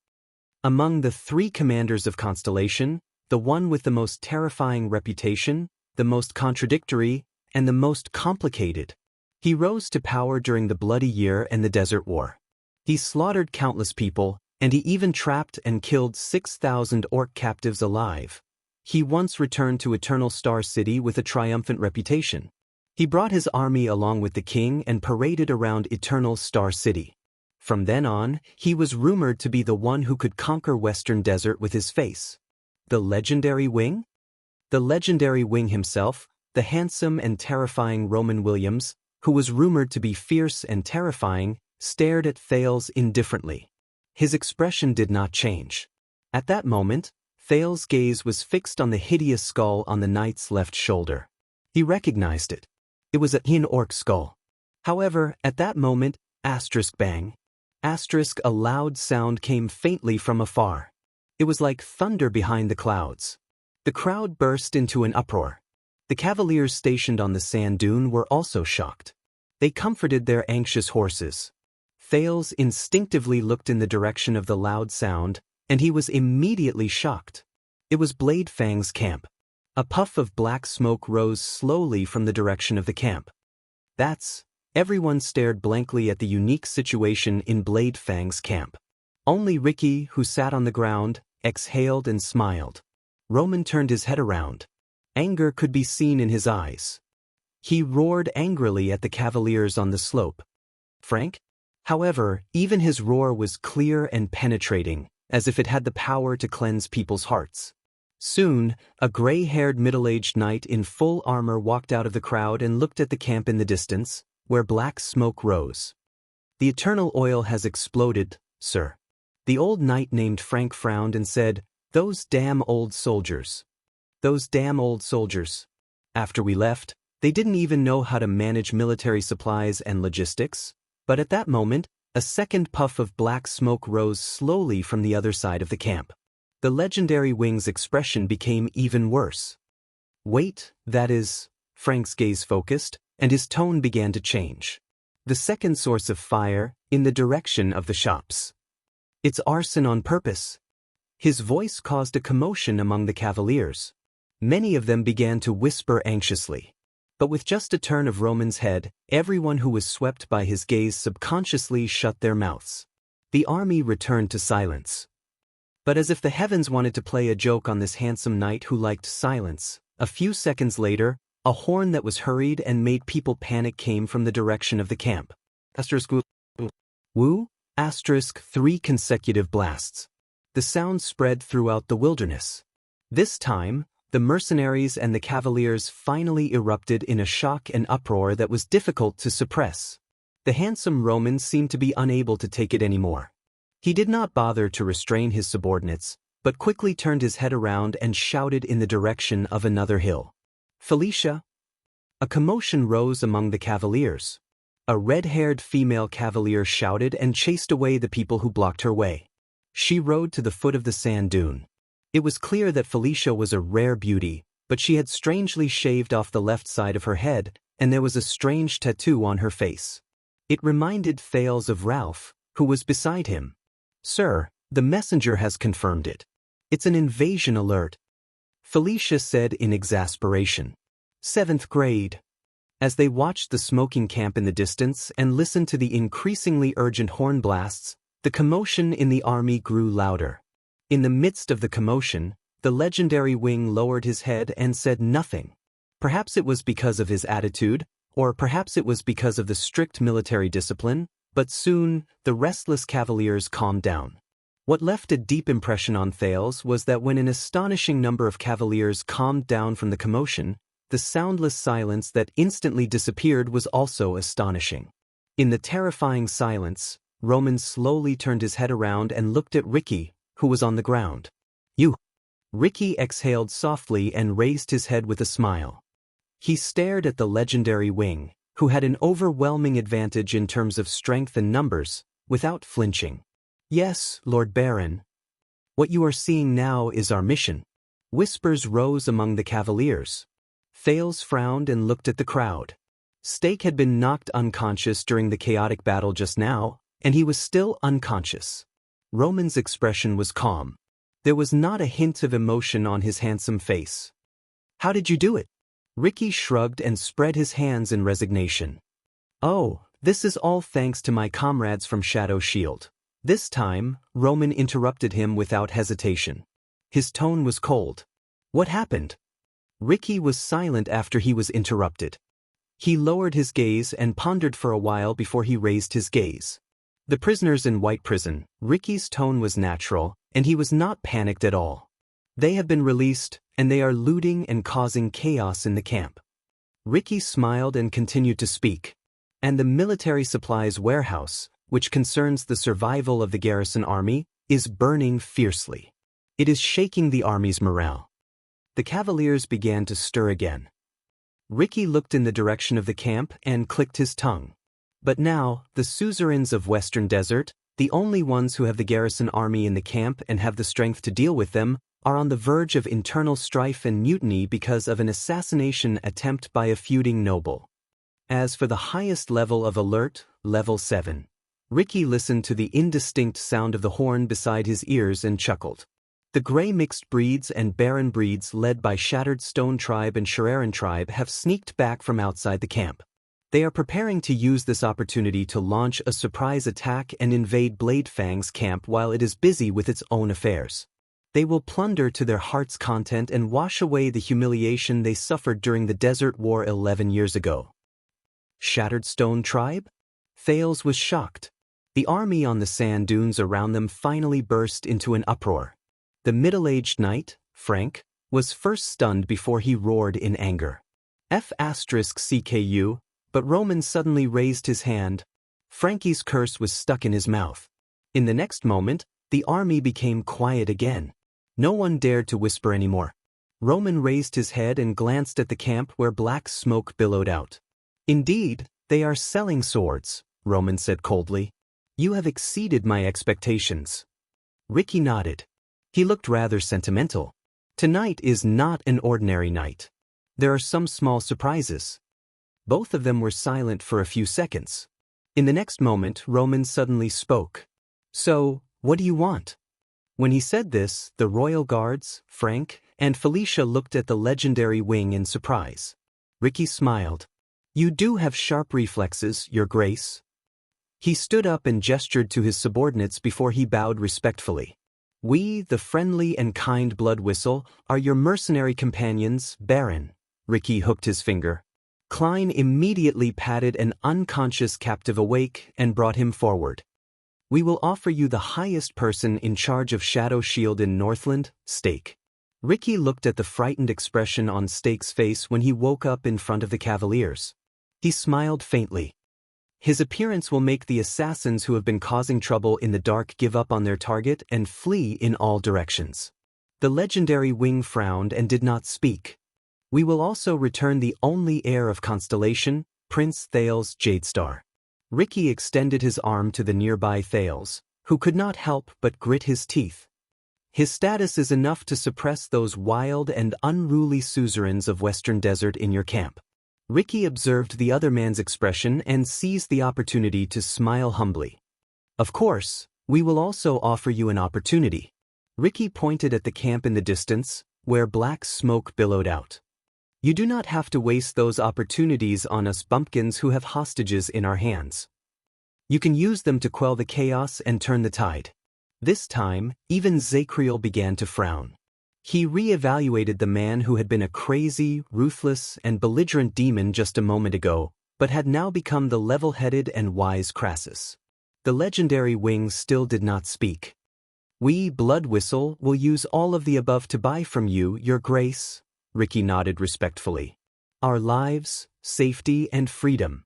Among the 3 commanders of Constellation, the one with the most terrifying reputation, the most contradictory, and the most complicated. He rose to power during the Bloody Year and the Desert War. He slaughtered countless people, and he even trapped and killed 6,000 orc captives alive. He once returned to Eternal Star City with a triumphant reputation. He brought his army along with the king and paraded around Eternal Star City. From then on, he was rumored to be the one who could conquer Western Desert with his face. The legendary wing? The legendary wing himself, the handsome and terrifying Roman Williams, who was rumored to be fierce and terrifying, stared at Thales indifferently. His expression did not change. At that moment, Thales' gaze was fixed on the hideous skull on the knight's left shoulder. He recognized it. It was an orc skull. However, at that moment, bang. A loud sound came faintly from afar. It was like thunder behind the clouds. The crowd burst into an uproar. The cavaliers stationed on the sand dune were also shocked. They comforted their anxious horses. Thales instinctively looked in the direction of the loud sound, and he was immediately shocked. It was Blade Fang's camp. A puff of black smoke rose slowly from the direction of the camp. Everyone stared blankly at the unique situation in Blade Fang's camp. Only Ricky, who sat on the ground, exhaled and smiled. Roman turned his head around. Anger could be seen in his eyes. He roared angrily at the cavaliers on the slope. "Frank?" However, even his roar was clear and penetrating, as if it had the power to cleanse people's hearts. Soon, a gray-haired middle-aged knight in full armor walked out of the crowd and looked at the camp in the distance, where black smoke rose. "The eternal oil has exploded, sir." The old knight named Frank frowned and said, "Those damn old soldiers. Those damn old soldiers. After we left, they didn't even know how to manage military supplies and logistics." But at that moment, a second puff of black smoke rose slowly from the other side of the camp. The legendary wing's expression became even worse. "Wait, that is..." Frank's gaze focused, and his tone began to change. "The second source of fire, in the direction of the shops. It's arson on purpose." His voice caused a commotion among the cavaliers. Many of them began to whisper anxiously. But with just a turn of Roman's head, everyone who was swept by his gaze subconsciously shut their mouths. The army returned to silence. But as if the heavens wanted to play a joke on this handsome knight who liked silence, a few seconds later, a horn that was hurried and made people panic came from the direction of the camp. Woo! 3 consecutive blasts. The sound spread throughout the wilderness. This time, the mercenaries and the cavaliers finally erupted in a shock and uproar that was difficult to suppress. The handsome Roman seemed to be unable to take it anymore. He did not bother to restrain his subordinates, but quickly turned his head around and shouted in the direction of another hill. Felicia! A commotion rose among the cavaliers. A red-haired female cavalier shouted and chased away the people who blocked her way. She rode to the foot of the sand dune. It was clear that Felicia was a rare beauty, but she had strangely shaved off the left side of her head, and there was a strange tattoo on her face. It reminded Thales of Ralph, who was beside him. "Sir, the messenger has confirmed it. It's an invasion alert," Felicia said in exasperation. 7th grade. As they watched the smoking camp in the distance and listened to the increasingly urgent horn blasts, the commotion in the army grew louder. In the midst of the commotion, the legendary Wing lowered his head and said nothing. Perhaps it was because of his attitude, or perhaps it was because of the strict military discipline, but soon, the restless cavaliers calmed down. What left a deep impression on Thales was that when an astonishing number of cavaliers calmed down from the commotion, the soundless silence that instantly disappeared was also astonishing. In the terrifying silence, Roman slowly turned his head around and looked at Ricky, who was on the ground. "You." Ricky exhaled softly and raised his head with a smile. He stared at the legendary Wing, who had an overwhelming advantage in terms of strength and numbers, without flinching. "Yes, Lord Baron. What you are seeing now is our mission." Whispers rose among the cavaliers. Thales frowned and looked at the crowd. Stake had been knocked unconscious during the chaotic battle just now, and he was still unconscious. Roman's expression was calm. There was not a hint of emotion on his handsome face. "How did you do it?" Ricky shrugged and spread his hands in resignation. "Oh, this is all thanks to my comrades from Shadow Shield." This time, Roman interrupted him without hesitation. His tone was cold. "What happened?" Ricky was silent after he was interrupted. He lowered his gaze and pondered for a while before he raised his gaze. The prisoners in White Prison. Ricky's tone was natural, and he was not panicked at all. "They have been released, and they are looting and causing chaos in the camp." Ricky smiled and continued to speak. "And the military supplies warehouse, which concerns the survival of the garrison army, is burning fiercely. It is shaking the army's morale." The cavaliers began to stir again. Ricky looked in the direction of the camp and clicked his tongue. But now, the suzerains of Western Desert, the only ones who have the garrison army in the camp and have the strength to deal with them, are on the verge of internal strife and mutiny because of an assassination attempt by a feuding noble. As for the highest level of alert, level 7, Ricky listened to the indistinct sound of the horn beside his ears and chuckled. The gray mixed breeds and barren breeds led by Shattered Stone Tribe and Shararan Tribe have sneaked back from outside the camp. They are preparing to use this opportunity to launch a surprise attack and invade Bladefang's camp while it is busy with its own affairs. They will plunder to their heart's content and wash away the humiliation they suffered during the Desert War 11 years ago. Shattered Stone Tribe? Thales was shocked. The army on the sand dunes around them finally burst into an uproar. The middle-aged knight, Frank, was first stunned before he roared in anger. F***CKU, but Roman suddenly raised his hand. Frankie's curse was stuck in his mouth. In the next moment, the army became quiet again. No one dared to whisper anymore. Roman raised his head and glanced at the camp where black smoke billowed out. "Indeed, they are selling swords," Roman said coldly. "You have exceeded my expectations." Ricky nodded. He looked rather sentimental. "Tonight is not an ordinary night. There are some small surprises." Both of them were silent for a few seconds. In the next moment, Roman suddenly spoke. "So, what do you want?" When he said this, the royal guards, Frank, and Felicia looked at the legendary Wing in surprise. Ricky smiled. "You do have sharp reflexes, Your Grace." He stood up and gestured to his subordinates before he bowed respectfully. "We, the friendly and kind Blood Whistle, are your mercenary companions, Baron." Ricky hooked his finger. Klein immediately patted an unconscious captive awake and brought him forward. "We will offer you the highest person in charge of Shadow Shield in Northland, Stake." Ricky looked at the frightened expression on Stake's face when he woke up in front of the Cavaliers. He smiled faintly. "His appearance will make the assassins who have been causing trouble in the dark give up on their target and flee in all directions." The legendary Wing frowned and did not speak. "We will also return the only heir of Constellation, Prince Thales Jadestar." Ricky extended his arm to the nearby Thales, who could not help but grit his teeth. "His status is enough to suppress those wild and unruly suzerains of Western Desert in your camp." Ricky observed the other man's expression and seized the opportunity to smile humbly. "Of course, we will also offer you an opportunity." Ricky pointed at the camp in the distance, where black smoke billowed out. "You do not have to waste those opportunities on us bumpkins who have hostages in our hands. You can use them to quell the chaos and turn the tide." This time, even Zacriel began to frown. He re-evaluated the man who had been a crazy, ruthless, and belligerent demon just a moment ago, but had now become the level-headed and wise Crassus. The legendary Wing still did not speak. "We, Blood Whistle, will use all of the above to buy from you, Your Grace." Ricky nodded respectfully. "Our lives, safety, and freedom."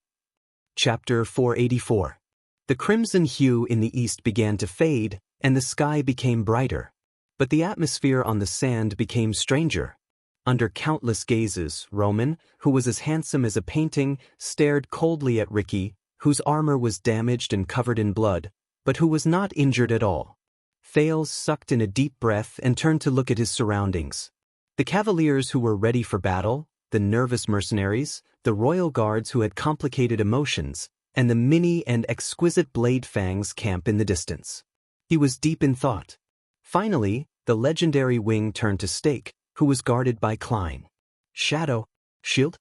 Chapter 484. The crimson hue in the east began to fade, and the sky became brighter. But the atmosphere on the sand became stranger. Under countless gazes, Roman, who was as handsome as a painting, stared coldly at Ricky, whose armor was damaged and covered in blood, but who was not injured at all. Thales sucked in a deep breath and turned to look at his surroundings. The cavaliers who were ready for battle, the nervous mercenaries, the royal guards who had complicated emotions, and the mini and exquisite blade fangs camp in the distance. He was deep in thought. Finally, the legendary Wing turned to Stake, who was guarded by Klein. "Shadow Shield?"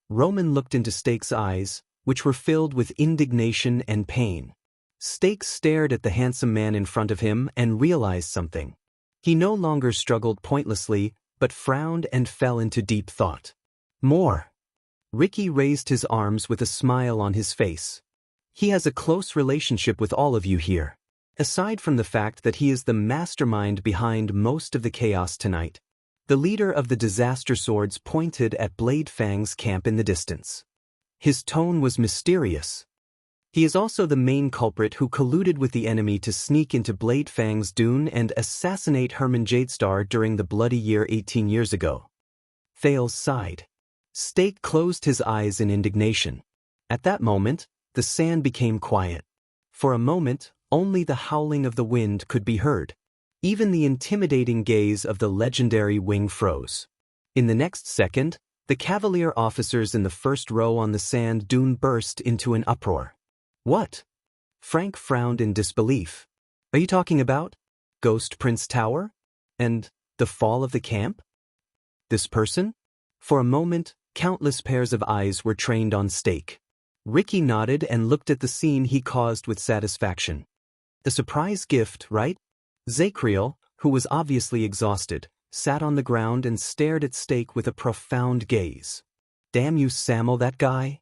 Roman looked into Stake's eyes, which were filled with indignation and pain. Stake stared at the handsome man in front of him and realized something. He no longer struggled pointlessly, but frowned and fell into deep thought. "More." Ricky raised his arms with a smile on his face. "He has a close relationship with all of you here. Aside from the fact that he is the mastermind behind most of the chaos tonight." The leader of the Disaster Swords pointed at Blade Fang's camp in the distance. His tone was mysterious. "He is also the main culprit who colluded with the enemy to sneak into Blade Fang's dune and assassinate Herman Jadestar during the bloody year 18 years ago." Thales sighed. Stake closed his eyes in indignation. At that moment, the sand became quiet. For a moment, only the howling of the wind could be heard. Even the intimidating gaze of the legendary Wing froze. In the next second, the cavalier officers in the first row on the sand dune burst into an uproar. "What?" Frank frowned in disbelief. "Are you talking about Ghost Prince Tower? And the fall of the camp? This person?" For a moment, countless pairs of eyes were trained on Stake. Ricky nodded and looked at the scene he caused with satisfaction. "A surprise gift, right?" Zacriel, who was obviously exhausted, sat on the ground and stared at Stake with a profound gaze. "Damn you, Samuel, that guy."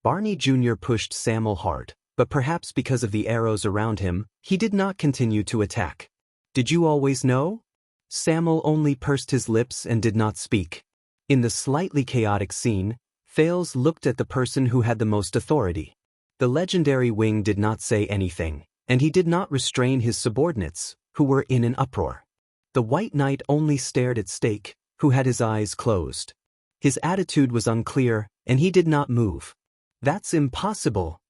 Barney Jr. pushed Samuel hard, but perhaps because of the arrows around him, he did not continue to attack. "Did you always know?" Samuel only pursed his lips and did not speak. In the slightly chaotic scene, Thales looked at the person who had the most authority. The legendary Wing did not say anything, and he did not restrain his subordinates, who were in an uproar. The White Knight only stared at Stake, who had his eyes closed. His attitude was unclear, and he did not move. "That's impossible."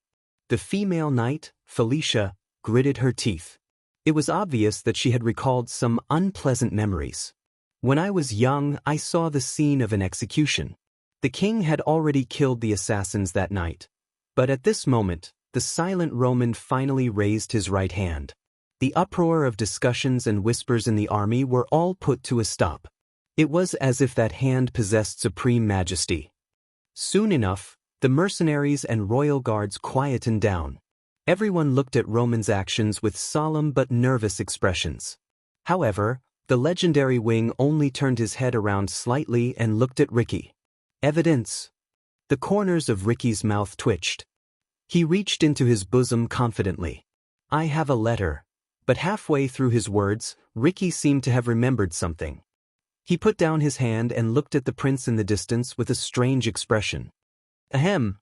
The female knight, Felicia, gritted her teeth. It was obvious that she had recalled some unpleasant memories. "When I was young, I saw the scene of an execution. The king had already killed the assassins that night. But at this moment, the silent Roman finally raised his right hand. The uproar of discussions and whispers in the army were all put to a stop. It was as if that hand possessed supreme majesty. Soon enough, the mercenaries and royal guards quietened down. Everyone looked at Roman's actions with solemn but nervous expressions. However, the legendary wing only turned his head around slightly and looked at Ricky. Evidence. The corners of Ricky's mouth twitched. He reached into his bosom confidently. I have a letter. But halfway through his words, Ricky seemed to have remembered something. He put down his hand and looked at the prince in the distance with a strange expression. Ahem,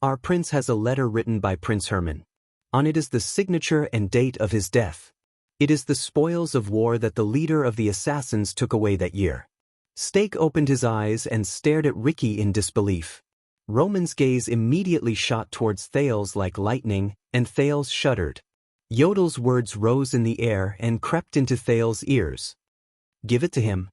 our prince has a letter written by Prince Herman. On it is the signature and date of his death. It is the spoils of war that the leader of the assassins took away that year. Stake opened his eyes and stared at Ricky in disbelief. Roman's gaze immediately shot towards Thales like lightning, and Thales shuddered. Yodel's words rose in the air and crept into Thales' ears. Give it to him.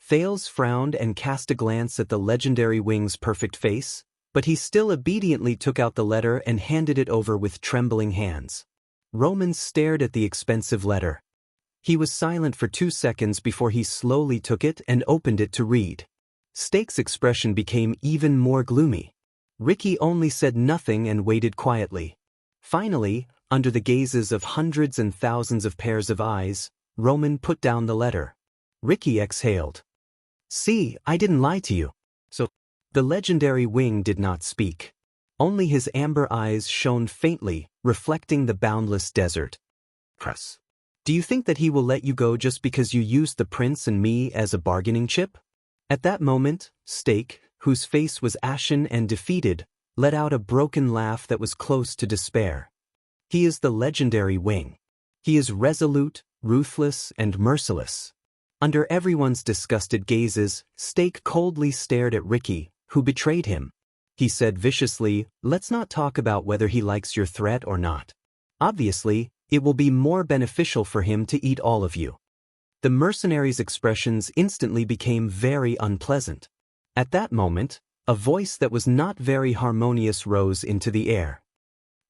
Thales frowned and cast a glance at the legendary wing's perfect face, but he still obediently took out the letter and handed it over with trembling hands. Roman stared at the expensive letter. He was silent for 2 seconds before he slowly took it and opened it to read. Stake's expression became even more gloomy. Ricky only said nothing and waited quietly. Finally, under the gazes of hundreds and thousands of pairs of eyes, Roman put down the letter. Ricky exhaled. See, I didn't lie to you. So, the legendary wing did not speak. Only his amber eyes shone faintly, reflecting the boundless desert. Press. Do you think that he will let you go just because you used the prince and me as a bargaining chip? At that moment, Stake, whose face was ashen and defeated, let out a broken laugh that was close to despair. He is the legendary wing. He is resolute, ruthless, and merciless. Under everyone's disgusted gazes, Stake coldly stared at Ricky, who betrayed him. He said viciously, let's not talk about whether he likes your threat or not. Obviously, it will be more beneficial for him to eat all of you. The mercenary's expressions instantly became very unpleasant. At that moment, a voice that was not very harmonious rose into the air.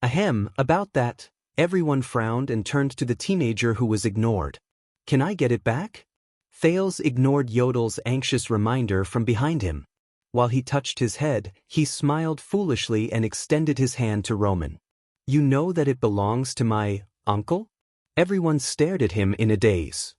Ahem, about that, everyone frowned and turned to the teenager who was ignored. Can I get it back? Thales ignored Yodel's anxious reminder from behind him. While he touched his head, he smiled foolishly and extended his hand to Roman. You know that it belongs to my uncle? Everyone stared at him in a daze.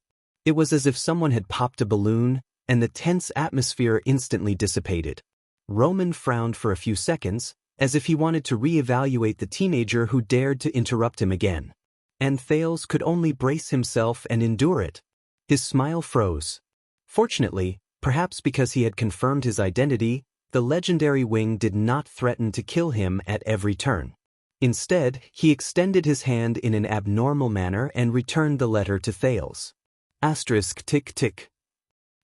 It was as if someone had popped a balloon, and the tense atmosphere instantly dissipated. Roman frowned for a few seconds, as if he wanted to re-evaluate the teenager who dared to interrupt him again. And Thales could only brace himself and endure it. His smile froze. Fortunately, perhaps because he had confirmed his identity, the legendary wing did not threaten to kill him at every turn. Instead, he extended his hand in an abnormal manner and returned the letter to Thales. Asterisk tick tick.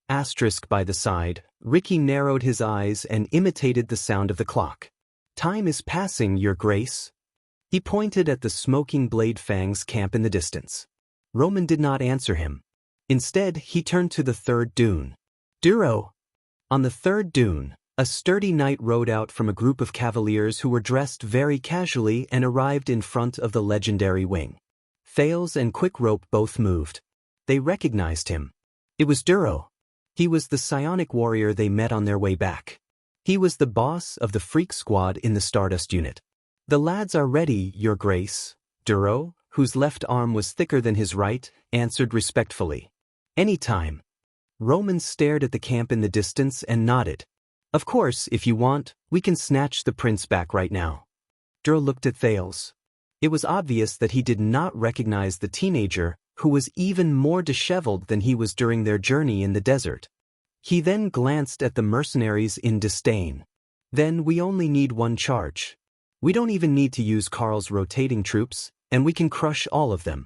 Asterisk by the side, Ricky narrowed his eyes and imitated the sound of the clock. Time is passing, Your Grace. He pointed at the smoking Blade Fang's camp in the distance. Roman did not answer him. Instead, he turned to the third dune. Duro. On the third dune, a sturdy knight rode out from a group of cavaliers who were dressed very casually and arrived in front of the legendary wing. Thales and Quickrope both moved. They recognized him. It was Duro. He was the psionic warrior they met on their way back. He was the boss of the Freak Squad in the Stardust unit. The lads are ready, Your Grace. Duro, whose left arm was thicker than his right, answered respectfully. Any time. Roman stared at the camp in the distance and nodded. Of course, if you want, we can snatch the prince back right now. Duro looked at Thales. It was obvious that he did not recognize the teenager, who was even more disheveled than he was during their journey in the desert. He then glanced at the mercenaries in disdain. Then we only need one charge. We don't even need to use Karl's rotating troops, and we can crush all of them.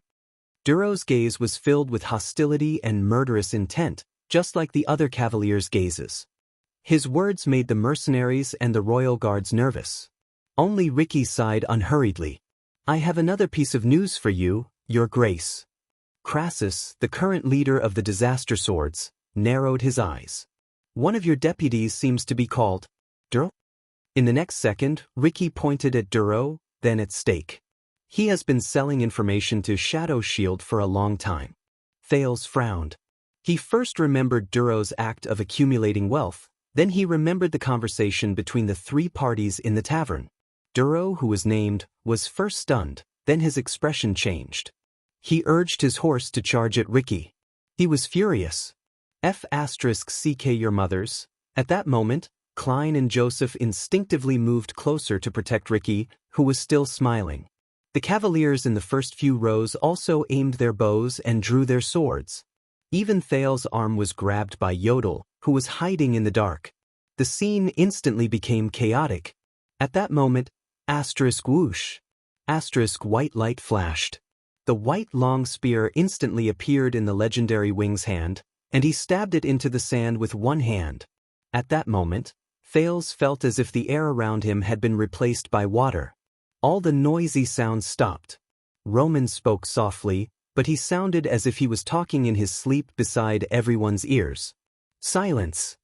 Duro's gaze was filled with hostility and murderous intent, just like the other cavaliers' gazes. His words made the mercenaries and the royal guards nervous. Only Ricky sighed unhurriedly. I have another piece of news for you, Your Grace. Crassus, the current leader of the Disaster Swords, narrowed his eyes. One of your deputies seems to be called Duro? In the next second, Ricky pointed at Duro, then at Stake. He has been selling information to Shadow Shield for a long time. Thales frowned. He first remembered Duro's act of accumulating wealth, then he remembered the conversation between the three parties in the tavern. Duro, who was named, was first stunned, then his expression changed. He urged his horse to charge at Ricky. He was furious. F***ck your mothers. At that moment, Klein and Joseph instinctively moved closer to protect Ricky, who was still smiling. The cavaliers in the first few rows also aimed their bows and drew their swords. Even Thales's arm was grabbed by Yodel, who was hiding in the dark. The scene instantly became chaotic. At that moment, whoosh, white light flashed. The white long spear instantly appeared in the legendary Wing's hand, and he stabbed it into the sand with one hand. At that moment, Thales felt as if the air around him had been replaced by water. All the noisy sounds stopped. Roman spoke softly, but he sounded as if he was talking in his sleep beside everyone's ears. Silence.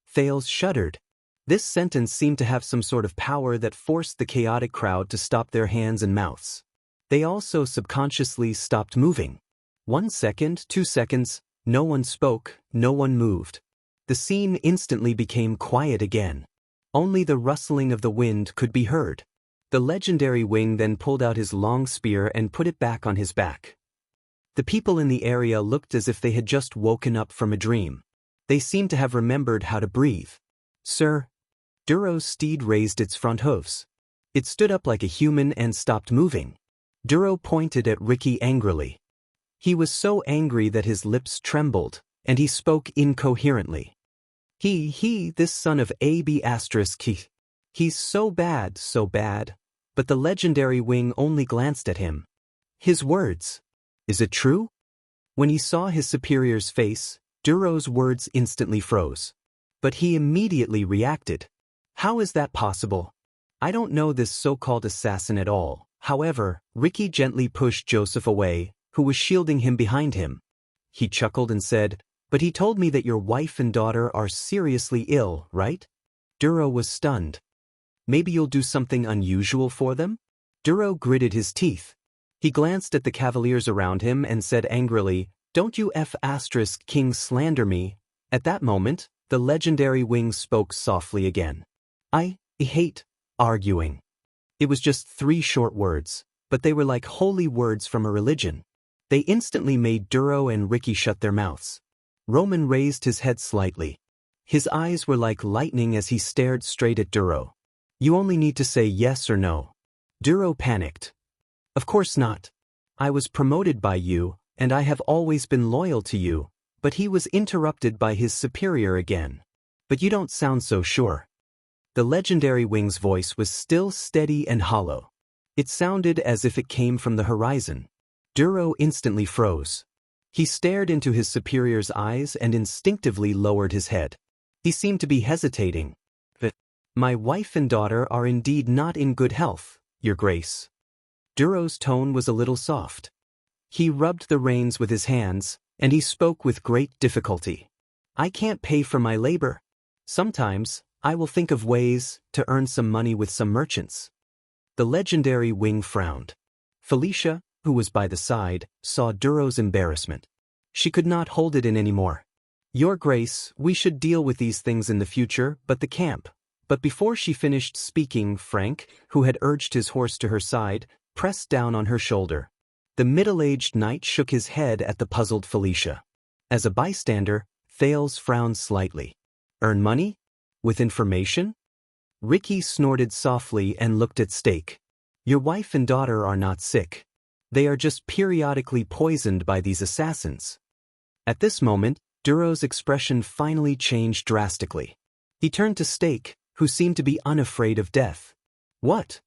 Thales shuddered. This sentence seemed to have some sort of power that forced the chaotic crowd to stop their hands and mouths. They also subconsciously stopped moving. 1 second, 2 seconds, no one spoke, no one moved. The scene instantly became quiet again. Only the rustling of the wind could be heard. The legendary Wing then pulled out his long spear and put it back on his back. The people in the area looked as if they had just woken up from a dream. They seemed to have remembered how to breathe. Sir. Duro's steed raised its front hooves. It stood up like a human and stopped moving. Duro pointed at Ricky angrily. He was so angry that his lips trembled, and he spoke incoherently. This son of AB***, he's so bad, but the legendary Wing only glanced at him. His words. Is it true? When he saw his superior's face, Duro's words instantly froze. But he immediately reacted. How is that possible? I don't know this so-called assassin at all. However, Ricky gently pushed Joseph away, who was shielding him behind him. He chuckled and said, "But he told me that your wife and daughter are seriously ill, right?" Duro was stunned. Maybe you'll do something unusual for them? Duro gritted his teeth. He glanced at the cavaliers around him and said angrily, "Don't you King slander me." At that moment, the legendary Wing spoke softly again. I hate arguing. It was just 3 short words, but they were like holy words from a religion. They instantly made Duro and Ricky shut their mouths. Roman raised his head slightly. His eyes were like lightning as he stared straight at Duro. You only need to say yes or no. Duro panicked. Of course not. I was promoted by you, and I have always been loyal to you, but he was interrupted by his superior again. But you don't sound so sure. The legendary Wing's voice was still steady and hollow. It sounded as if it came from the horizon. Duro instantly froze. He stared into his superior's eyes and instinctively lowered his head. He seemed to be hesitating. My wife and daughter are indeed not in good health, Your Grace. Duro's tone was a little soft. He rubbed the reins with his hands, and he spoke with great difficulty. I can't pay for my labor. Sometimes, I will think of ways to earn some money with some merchants. The legendary Wing frowned. Felicia, who was by the side, saw Duro's embarrassment. She could not hold it in anymore. Your Grace, we should deal with these things in the future, but the camp. But before she finished speaking, Frank, who had urged his horse to her side, pressed down on her shoulder. The middle-aged knight shook his head at the puzzled Felicia. As a bystander, Thales frowned slightly. Earn money? With information? Ricky snorted softly and looked at Stake. Your wife and daughter are not sick. They are just periodically poisoned by these assassins. At this moment, Duro's expression finally changed drastically. He turned to Stake, who seemed to be unafraid of death. What?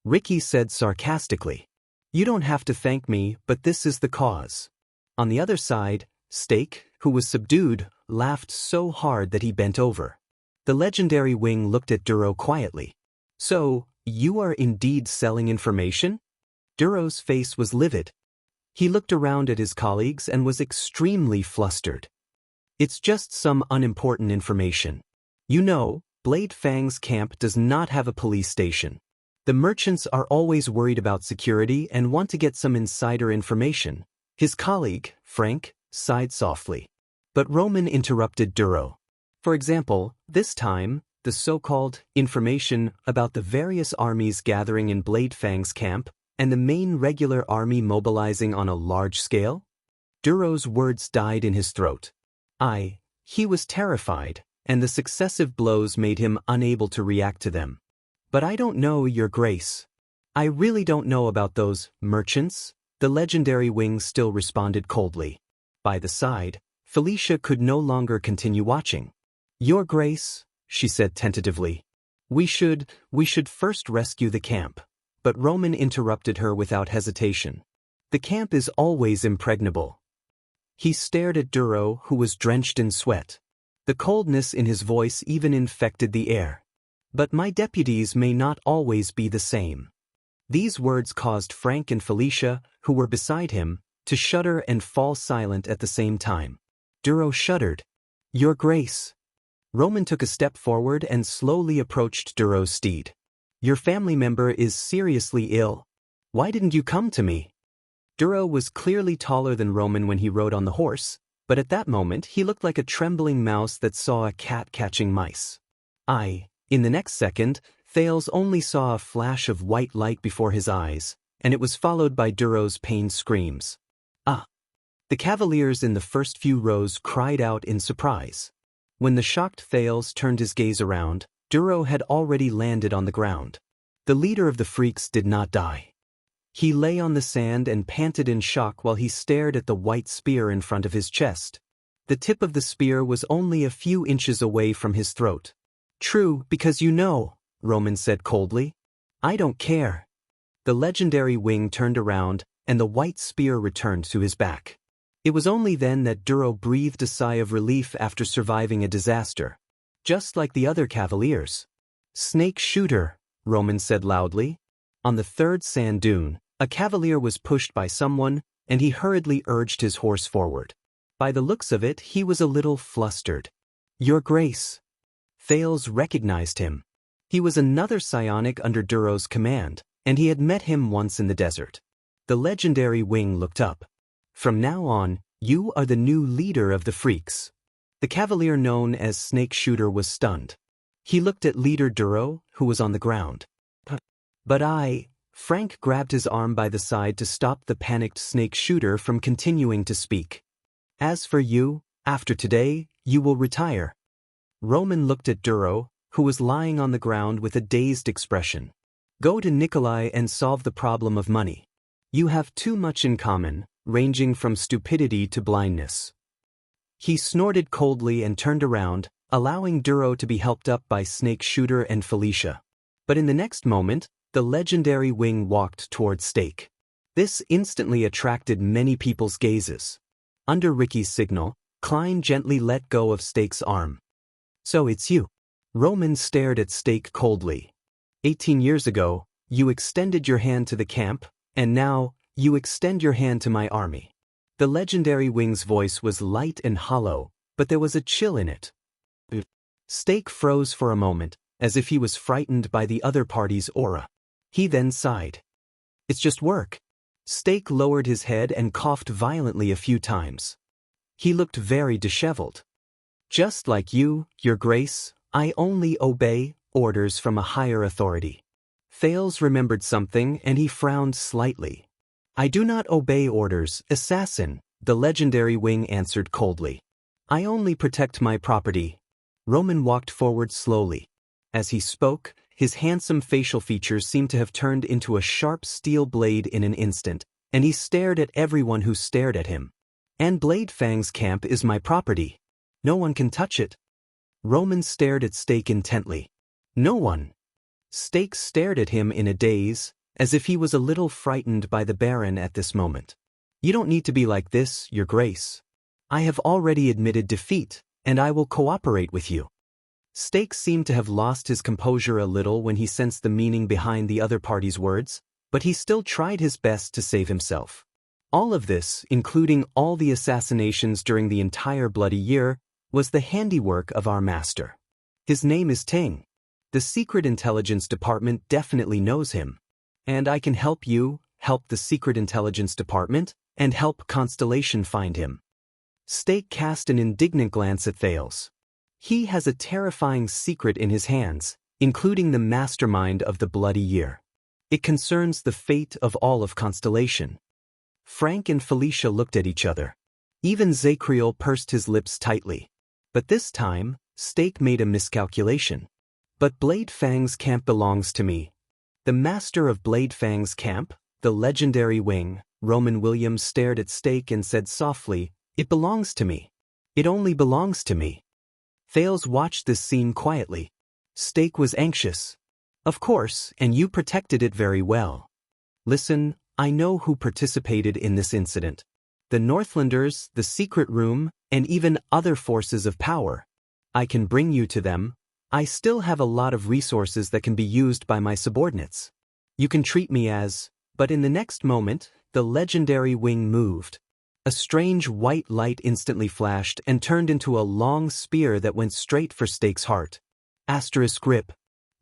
Ricky said sarcastically. You don't have to thank me, but this is the cause. On the other side, Stake, who was subdued, laughed so hard that he bent over. The legendary Wing looked at Duro quietly. So, you are indeed selling information? Duro's face was livid. He looked around at his colleagues and was extremely flustered. It's just some unimportant information. You know, Blade Fang's camp does not have a police station. The merchants are always worried about security and want to get some insider information. His colleague, Frank, sighed softly. But Roman interrupted Duro. For example, this time, The so-called information about the various armies gathering in Bladefang's camp and the main regular army mobilizing on a large scale? Duro's words died in his throat. He was terrified, and the successive blows made him unable to react to them. But I don't know, Your Grace. I really don't know about those merchants, the legendary wing still responded coldly. By the side, Felicia could no longer continue watching. Your Grace, she said tentatively. We should first rescue the camp. But Roman interrupted her without hesitation. The camp is always impregnable. He stared at Duro, who was drenched in sweat. The coldness in his voice even infected the air. But my deputies may not always be the same. These words caused Frank and Felicia, who were beside him, to shudder and fall silent at the same time. Duro shuddered. Your Grace. Roman took a step forward and slowly approached Duro's steed. Your family member is seriously ill. Why didn't you come to me? Duro was clearly taller than Roman when he rode on the horse, but at that moment he looked like a trembling mouse that saw a cat catching mice. In the next second, Thales only saw a flash of white light before his eyes, and it was followed by Duro's pained screams. The cavaliers in the first few rows cried out in surprise. When the shocked Thales turned his gaze around, Duro had already landed on the ground. The leader of the freaks did not die. He lay on the sand and panted in shock while he stared at the white spear in front of his chest. The tip of the spear was only a few inches away from his throat. True, because you know, Roman said coldly. I don't care. The legendary wing turned around, and the white spear returned to his back. It was only then that Duro breathed a sigh of relief after surviving a disaster. Just like the other cavaliers. Snake shooter, Roman said loudly. On the third sand dune, a cavalier was pushed by someone, and he hurriedly urged his horse forward. By the looks of it, he was a little flustered. Your Grace. Thales recognized him. He was another psionic under Duro's command, and he had met him once in the desert. The legendary wing looked up. From now on, you are the new leader of the freaks. The cavalier known as Snake Shooter was stunned. He looked at leader Duro, who was on the ground. But Frank grabbed his arm by the side to stop the panicked Snake Shooter from continuing to speak. As for you, after today, you will retire. Roman looked at Duro, who was lying on the ground with a dazed expression. Go to Nikolai and solve the problem of money. You have too much in common, ranging from stupidity to blindness. He snorted coldly and turned around, allowing Duro to be helped up by Snake Shooter and Felicia. But in the next moment, the legendary wing walked toward Stake. This instantly attracted many people's gazes. Under Ricky's signal, Klein gently let go of Stake's arm. So it's you. Roman stared at Stake coldly. 18 years ago, you extended your hand to the camp, and now, you extend your hand to my army. The legendary wing's voice was light and hollow, but there was a chill in it. Stake froze for a moment, as if he was frightened by the other party's aura. He then sighed. It's just work. Stake lowered his head and coughed violently a few times. He looked very disheveled. Just like you, Your Grace, I only obey orders from a higher authority. Thales remembered something and he frowned slightly. I do not obey orders, assassin, the legendary wing answered coldly. I only protect my property. Roman walked forward slowly. As he spoke, his handsome facial features seemed to have turned into a sharp steel blade in an instant, and he stared at everyone who stared at him. And Bladefang's camp is my property. No one can touch it. Roman stared at Stake intently. No one. Stake stared at him in a daze, as if he was a little frightened by the Baron at this moment. You don't need to be like this, Your Grace. I have already admitted defeat, and I will cooperate with you. Stake seemed to have lost his composure a little when he sensed the meaning behind the other party's words, but he still tried his best to save himself. All of this, including all the assassinations during the entire bloody year, was the handiwork of our master. His name is Ting. The Secret Intelligence Department definitely knows him. And I can help you, help the Secret Intelligence Department, and help Constellation find him. Stake cast an indignant glance at Thales. He has a terrifying secret in his hands, including the mastermind of the bloody year. It concerns the fate of all of Constellation. Frank and Felicia looked at each other. Even Zacriel pursed his lips tightly. But this time, Stake made a miscalculation. But Blade Fang's camp belongs to me. The master of Blade Fang's camp, the legendary wing, Roman Williams stared at Stake and said softly, "It belongs to me. It only belongs to me." Thales watched this scene quietly. Stake was anxious. "Of course, and you protected it very well. Listen, I know who participated in this incident. The Northlanders, the Secret Room, and even other forces of power. I can bring you to them. I still have a lot of resources that can be used by my subordinates. You can treat me as..." But in the next moment, the legendary wing moved. A strange white light instantly flashed and turned into a long spear that went straight for Stake's heart. Asterisk grip.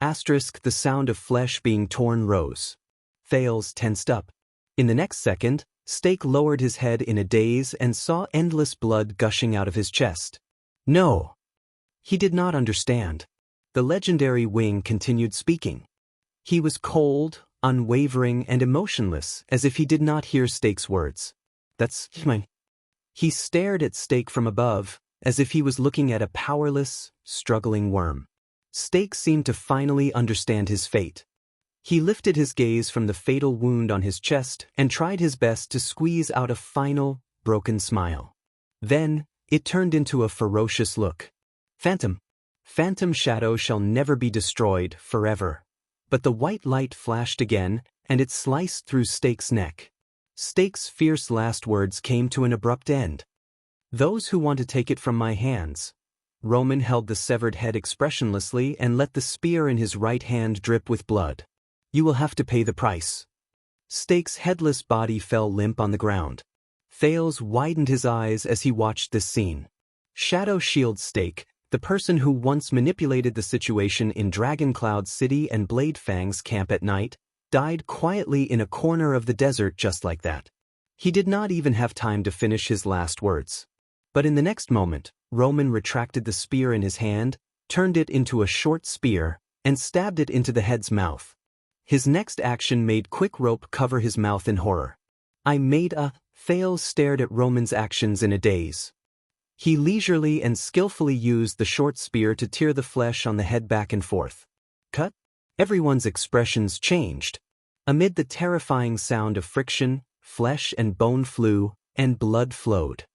Asterisk the sound of flesh being torn rose. Thales tensed up. In the next second, Stake lowered his head in a daze and saw endless blood gushing out of his chest. No! He did not understand. The legendary wing continued speaking. He was cold, unwavering, and emotionless, as if he did not hear Stake's words. "That's mine." He stared at Stake from above, as if he was looking at a powerless, struggling worm. Stake seemed to finally understand his fate. He lifted his gaze from the fatal wound on his chest and tried his best to squeeze out a final, broken smile. Then, it turned into a ferocious look. "Phantom. Phantom shadow shall never be destroyed, forever." But the white light flashed again, and it sliced through Stake's neck. Stake's fierce last words came to an abrupt end. "Those who want to take it from my hands." Roman held the severed head expressionlessly and let the spear in his right hand drip with blood. "You will have to pay the price." Stake's headless body fell limp on the ground. Thales widened his eyes as he watched this scene. Shadow Shield Stake, the person who once manipulated the situation in Dragoncloud City and Blade Fang's camp at night, died quietly in a corner of the desert just like that. He did not even have time to finish his last words. But in the next moment, Roman retracted the spear in his hand, turned it into a short spear, and stabbed it into the head's mouth. His next action made Quick Rope cover his mouth in horror. Thales stared at Roman's actions in a daze. He leisurely and skillfully used the short spear to tear the flesh on the head back and forth. Cut? Everyone's expressions changed. Amid the terrifying sound of friction, flesh and bone flew, and blood flowed.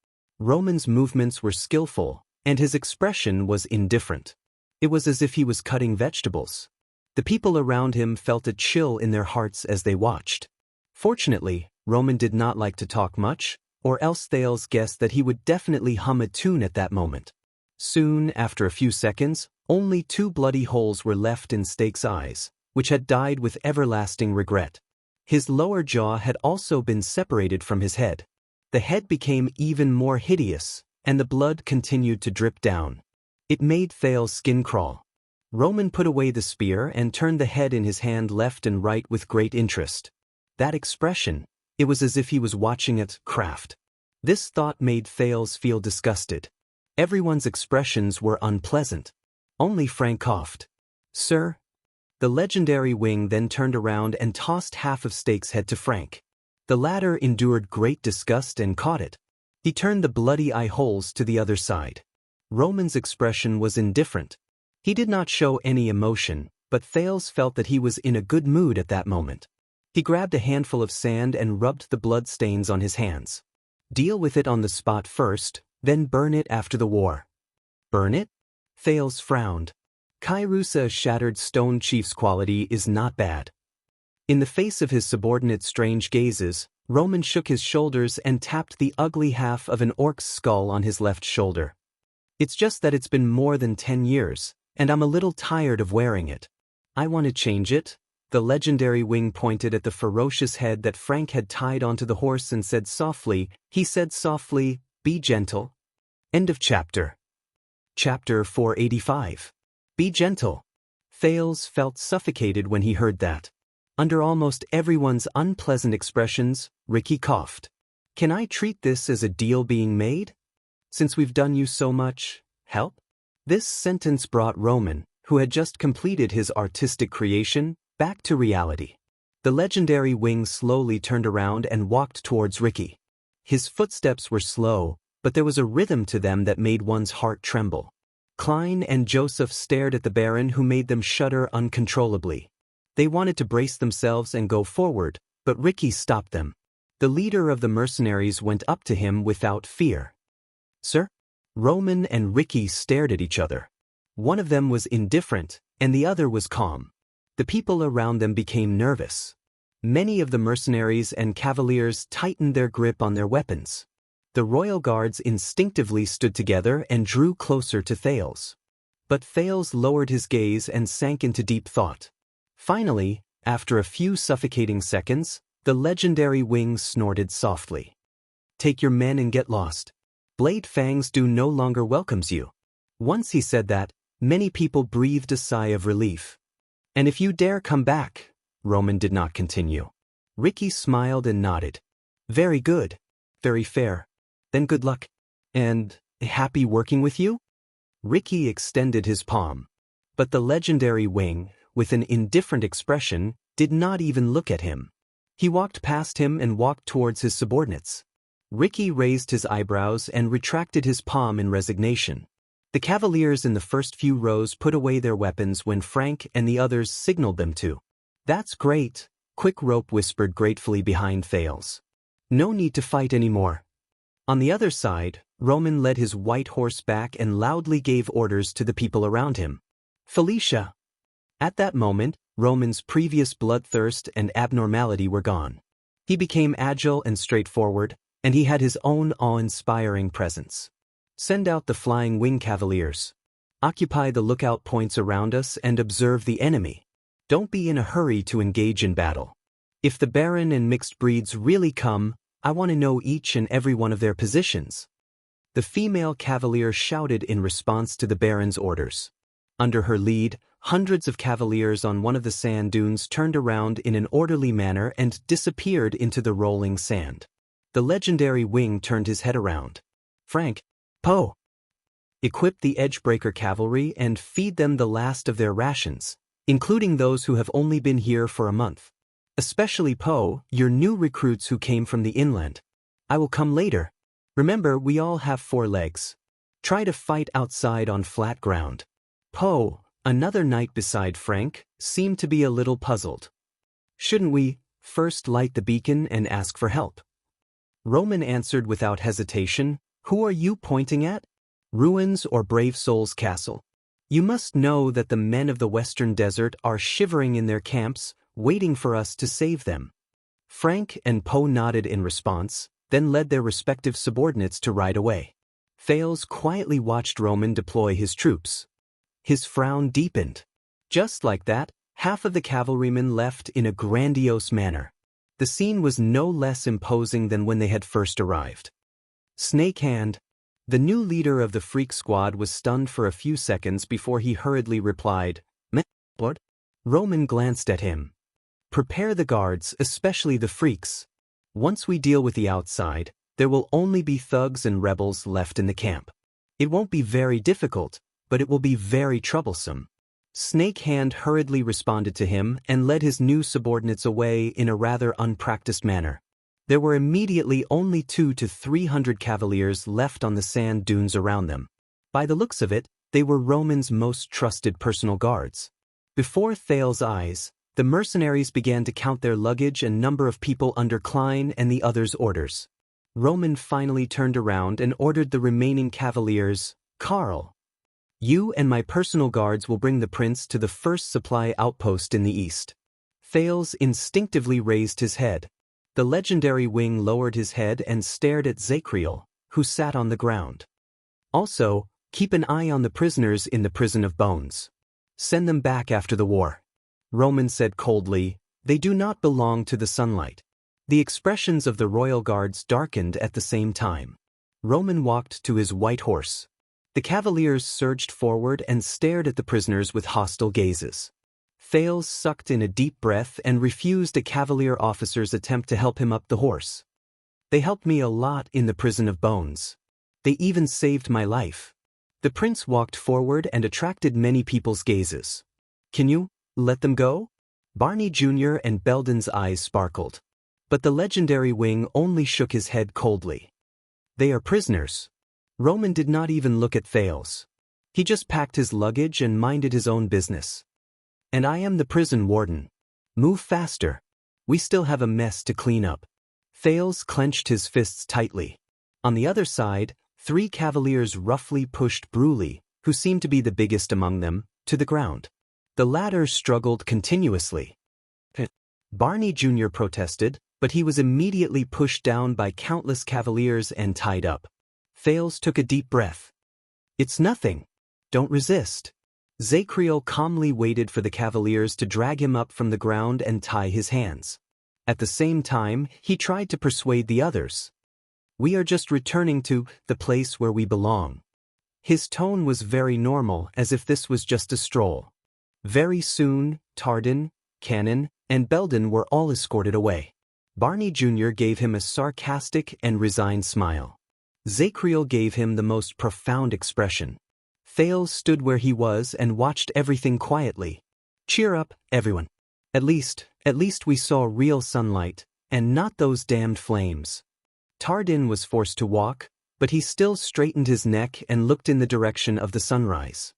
Roman's movements were skillful, and his expression was indifferent. It was as if he was cutting vegetables. The people around him felt a chill in their hearts as they watched. Fortunately, Roman did not like to talk much, or else Thales guessed that he would definitely hum a tune at that moment. Soon, after a few seconds, only 2 bloody holes were left in Stake's eyes, which had died with everlasting regret. His lower jaw had also been separated from his head. The head became even more hideous, and the blood continued to drip down. It made Thales' skin crawl. Roman put away the spear and turned the head in his hand left and right with great interest. That expression, it was as if he was watching it craft. This thought made Thales feel disgusted. Everyone's expressions were unpleasant. Only Frank coughed. "Sir?" The legendary wing then turned around and tossed half of Stake's head to Frank. The latter endured great disgust and caught it. He turned the bloody eye holes to the other side. Roman's expression was indifferent. He did not show any emotion, but Thales felt that he was in a good mood at that moment. He grabbed a handful of sand and rubbed the blood stains on his hands. "Deal with it on the spot first, then burn it after the war." "Burn it?" Thales frowned. Kairusa's shattered stone chief's quality is not bad. In the face of his subordinate's strange gazes, Roman shook his shoulders and tapped the ugly half of an orc's skull on his left shoulder. "It's just that it's been more than 10 years, and I'm a little tired of wearing it. I want to change it." The legendary wing pointed at the ferocious head that Frank had tied onto the horse and said softly, "Be gentle." End of chapter. Chapter 485. Be gentle. Thales felt suffocated when he heard that. Under almost everyone's unpleasant expressions, Ricky coughed. "Can I treat this as a deal being made? Since we've done you so much, help?" This sentence brought Roman, who had just completed his artistic creation, back to reality. The legendary wing slowly turned around and walked towards Ricky. His footsteps were slow, but there was a rhythm to them that made one's heart tremble. Klein and Joseph stared at the Baron, who made them shudder uncontrollably. They wanted to brace themselves and go forward, but Ricky stopped them. The leader of the mercenaries went up to him without fear. "Sir?" Roman and Ricky stared at each other. One of them was indifferent, and the other was calm. The people around them became nervous. Many of the mercenaries and cavaliers tightened their grip on their weapons. The royal guards instinctively stood together and drew closer to Thales. But Thales lowered his gaze and sank into deep thought. Finally, after a few suffocating seconds, the legendary wing snorted softly. "Take your men and get lost. Blade Fang's Dew no longer welcomes you." Once he said that, many people breathed a sigh of relief. "And if you dare come back," Roman did not continue. Ricky smiled and nodded. "Very good. Very fair. Then good luck. And happy working with you?" Ricky extended his palm. But the legendary wing, with an indifferent expression, did not even look at him. He walked past him and walked towards his subordinates. Ricky raised his eyebrows and retracted his palm in resignation. The cavaliers in the first few rows put away their weapons when Frank and the others signaled them to. "That's great," Quick Rope whispered gratefully behind Thales. "No need to fight anymore." On the other side, Roman led his white horse back and loudly gave orders to the people around him. "Felicia!" At that moment, Roman's previous bloodthirst and abnormality were gone. He became agile and straightforward, and he had his own awe-inspiring presence. "Send out the flying wing cavaliers. Occupy the lookout points around us and observe the enemy. Don't be in a hurry to engage in battle. If the Baron and mixed breeds really come, I want to know each and every one of their positions." The female cavalier shouted in response to the Baron's orders. Under her lead, hundreds of cavaliers on one of the sand dunes turned around in an orderly manner and disappeared into the rolling sand. The legendary wing turned his head around. "Frank, Poe, equip the Edgebreaker cavalry and feed them the last of their rations, including those who have only been here for a month. Especially Poe, your new recruits who came from the inland. I will come later. Remember, we all have 4 legs. Try to fight outside on flat ground." Poe, another knight beside Frank, seemed to be a little puzzled. "Shouldn't we first light the beacon and ask for help?" Roman answered without hesitation. "Who are you pointing at? Ruins or Brave Soul's castle? You must know that the men of the Western Desert are shivering in their camps, waiting for us to save them." Frank and Poe nodded in response, then led their respective subordinates to ride away. Thales quietly watched Roman deploy his troops. His frown deepened. Just like that, half of the cavalrymen left in a grandiose manner. The scene was no less imposing than when they had first arrived. Snake Hand, the new leader of the freak squad, was stunned for a few seconds before he hurriedly replied, "Meh, Lord?" Roman glanced at him. "Prepare the guards, especially the freaks. Once we deal with the outside, there will only be thugs and rebels left in the camp. It won't be very difficult, but it will be very troublesome." Snake Hand hurriedly responded to him and led his new subordinates away in a rather unpracticed manner. There were immediately only 200 to 300 cavaliers left on the sand dunes around them. By the looks of it, they were Roman's most trusted personal guards. Before Thales' eyes, the mercenaries began to count their luggage and number of people under Klein and the others' orders. Roman finally turned around and ordered the remaining cavaliers, "Carl, you and my personal guards will bring the prince to the first supply outpost in the east." Thales instinctively raised his head. The legendary wing lowered his head and stared at Zacriel, who sat on the ground. "Also, keep an eye on the prisoners in the prison of bones. Send them back after the war." Roman said coldly, "They do not belong to the sunlight." The expressions of the royal guards darkened at the same time. Roman walked to his white horse. The cavaliers surged forward and stared at the prisoners with hostile gazes. Thales sucked in a deep breath and refused a cavalier officer's attempt to help him up the horse. "They helped me a lot in the prison of bones. They even saved my life. The prince walked forward and attracted many people's gazes. Can you let them go? Barney Jr. and Belden's eyes sparkled. But the legendary wing only shook his head coldly. They are prisoners. Roman did not even look at Thales. He just packed his luggage and minded his own business. And I am the prison warden. Move faster. We still have a mess to clean up. Thales clenched his fists tightly. On the other side, 3 cavaliers roughly pushed Bruley, who seemed to be the biggest among them, to the ground. The latter struggled continuously. Barney Jr. protested, but he was immediately pushed down by countless cavaliers and tied up. Thales took a deep breath. It's nothing. Don't resist. Zacriel calmly waited for the cavaliers to drag him up from the ground and tie his hands. At the same time, he tried to persuade the others. We are just returning to the place where we belong. His tone was very normal, as if this was just a stroll. Very soon, Tardin, Cannon, and Belden were all escorted away. Barney Jr. gave him a sarcastic and resigned smile. Zacriel gave him the most profound expression. Thales stood where he was and watched everything quietly. Cheer up, everyone. At least we saw real sunlight, and not those damned flames. Tardin was forced to walk, but he still straightened his neck and looked in the direction of the sunrise.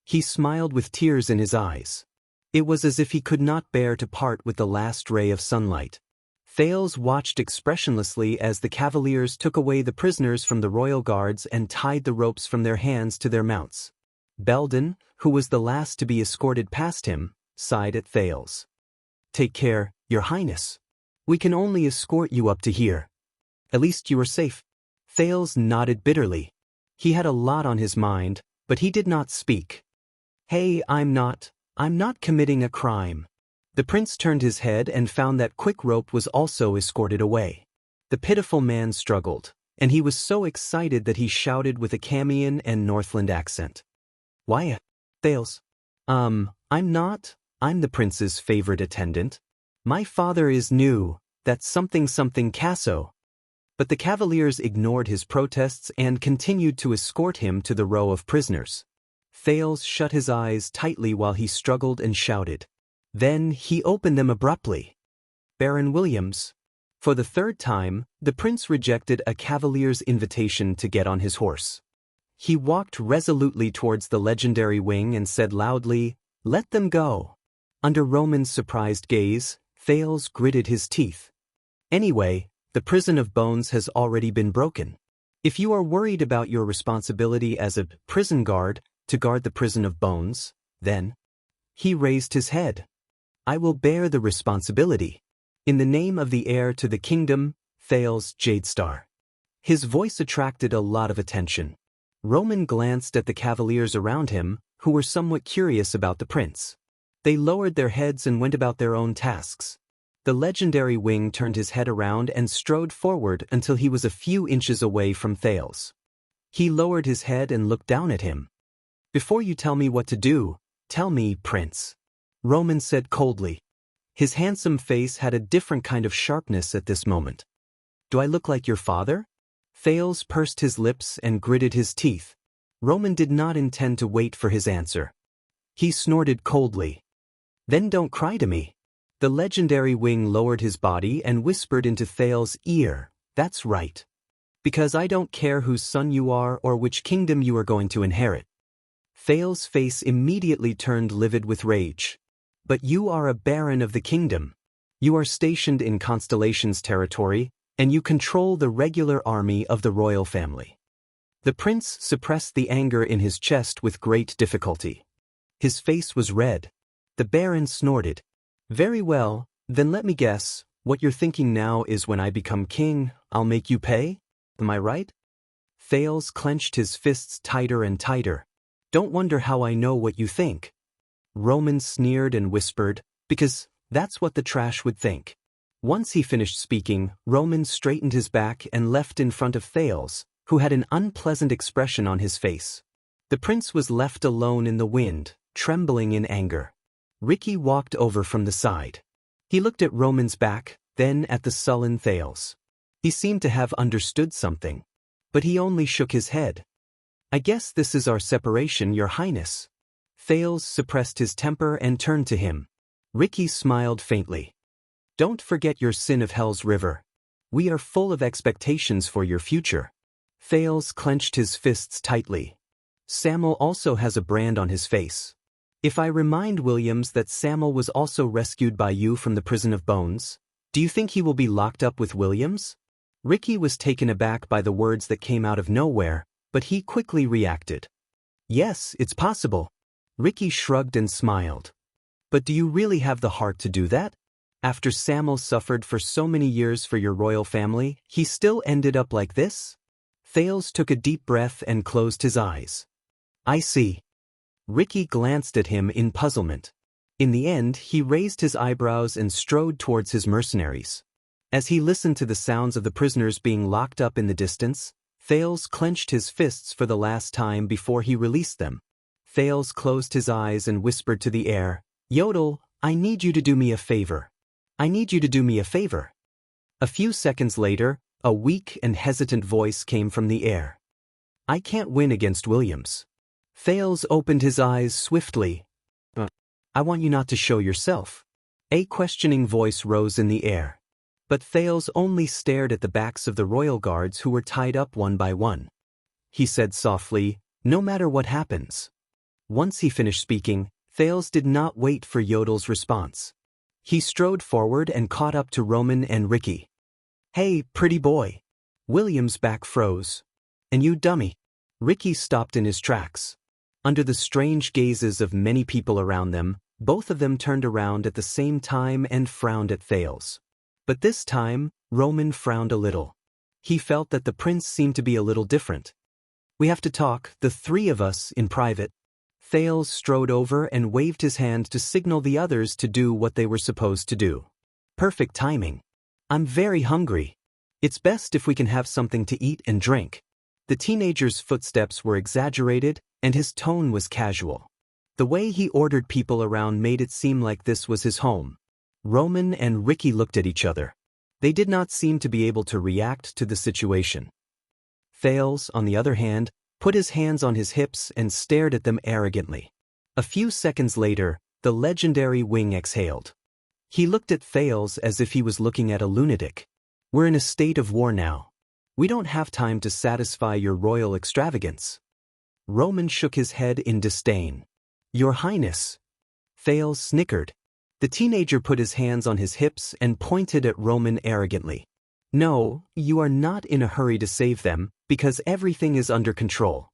He smiled with tears in his eyes. It was as if he could not bear to part with the last ray of sunlight. Thales watched expressionlessly as the cavaliers took away the prisoners from the royal guards and tied the ropes from their hands to their mounts. Belden, who was the last to be escorted past him, sighed at Thales. Take care, Your Highness. We can only escort you up to here. At least you are safe. Thales nodded bitterly. He had a lot on his mind, but he did not speak. Hey, I'm not committing a crime. The prince turned his head and found that Quick Rope was also escorted away. The pitiful man struggled, and he was so excited that he shouted with a Camian and Northland accent. Why, Thales? I'm the prince's favorite attendant. My father is new, that's something Casso. But the cavaliers ignored his protests and continued to escort him to the row of prisoners. Thales shut his eyes tightly while he struggled and shouted. Then he opened them abruptly. Baron Williams. For the 3rd time, the prince rejected a cavalier's invitation to get on his horse. He walked resolutely towards the legendary wing and said loudly, "Let them go." Under Roman's surprised gaze, Thales gritted his teeth. Anyway, the prison of bones has already been broken. If you are worried about your responsibility as a prison guard to guard the prison of bones, then... He raised his head. I will bear the responsibility. In the name of the heir to the kingdom, Thales Jadestar. His voice attracted a lot of attention. Roman glanced at the cavaliers around him, who were somewhat curious about the prince. They lowered their heads and went about their own tasks. The legendary wing turned his head around and strode forward until he was a few inches away from Thales. He lowered his head and looked down at him. Before you tell me what to do, tell me, Prince. Roman said coldly. His handsome face had a different kind of sharpness at this moment. Do I look like your father? Thales pursed his lips and gritted his teeth. Roman did not intend to wait for his answer. He snorted coldly. Then don't cry to me. The legendary wing lowered his body and whispered into Thales' ear, that's right. Because I don't care whose son you are or which kingdom you are going to inherit. Thales' face immediately turned livid with rage. But you are a baron of the kingdom. You are stationed in Constellation's territory, and you control the regular army of the royal family. The prince suppressed the anger in his chest with great difficulty. His face was red. The baron snorted. Very well, then let me guess, what you're thinking now is when I become king, I'll make you pay? Am I right? Thales clenched his fists tighter and tighter. Don't wonder how I know what you think. Roman sneered and whispered, because that's what the trash would think. Once he finished speaking, Roman straightened his back and left in front of Thales, who had an unpleasant expression on his face. The prince was left alone in the wind, trembling in anger. Ricky walked over from the side. He looked at Roman's back, then at the sullen Thales. He seemed to have understood something. But he only shook his head. I guess this is our separation, Your Highness. Thales suppressed his temper and turned to him. Ricky smiled faintly. Don't forget your sin of Hell's River. We are full of expectations for your future. Thales clenched his fists tightly. Samuel also has a brand on his face. If I remind Williams that Samuel was also rescued by you from the prison of bones, do you think he will be locked up with Williams? Ricky was taken aback by the words that came out of nowhere, but he quickly reacted. Yes, it's possible. Ricky shrugged and smiled. But do you really have the heart to do that? After Samuel suffered for so many years for your royal family, he still ended up like this? Thales took a deep breath and closed his eyes. I see. Ricky glanced at him in puzzlement. In the end, he raised his eyebrows and strode towards his mercenaries. As he listened to the sounds of the prisoners being locked up in the distance, Thales clenched his fists for the last time before he released them. Thales closed his eyes and whispered to the air, Yodel, I need you to do me a favor. I need you to do me a favor. A few seconds later, a weak and hesitant voice came from the air. I can't win against Williams. Thales opened his eyes swiftly. I want you not to show yourself. A questioning voice rose in the air. But Thales only stared at the backs of the royal guards who were tied up one by one. He said softly, no matter what happens. Once he finished speaking, Thales did not wait for Yodel's response. He strode forward and caught up to Roman and Ricky. Hey, pretty boy. William's back froze. And you dummy. Ricky stopped in his tracks. Under the strange gazes of many people around them, both of them turned around at the same time and frowned at Thales. But this time, Roman frowned a little. He felt that the prince seemed to be a little different. We have to talk, the three of us, in private. Thales strode over and waved his hand to signal the others to do what they were supposed to do. Perfect timing. I'm very hungry. It's best if we can have something to eat and drink. The teenager's footsteps were exaggerated, and his tone was casual. The way he ordered people around made it seem like this was his home. Roman and Ricky looked at each other. They did not seem to be able to react to the situation. Thales, on the other hand, put his hands on his hips and stared at them arrogantly. A few seconds later, the legendary wing exhaled. He looked at Thales as if he was looking at a lunatic. We're in a state of war now. We don't have time to satisfy your royal extravagance. Roman shook his head in disdain. Your Highness. Thales snickered. The teenager put his hands on his hips and pointed at Roman arrogantly. No, you are not in a hurry to save them, because everything is under control.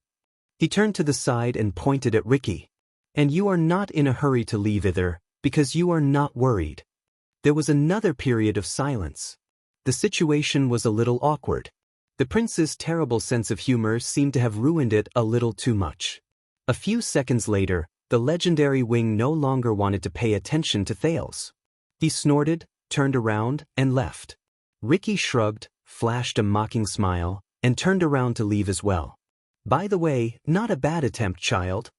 He turned to the side and pointed at Ricky. And you are not in a hurry to leave either, because you are not worried. There was another period of silence. The situation was a little awkward. The prince's terrible sense of humor seemed to have ruined it a little too much. A few seconds later, the legendary wing no longer wanted to pay attention to Thales. He snorted, turned around, and left. Ricky shrugged, flashed a mocking smile, and turned around to leave as well. By the way, not a bad attempt, child.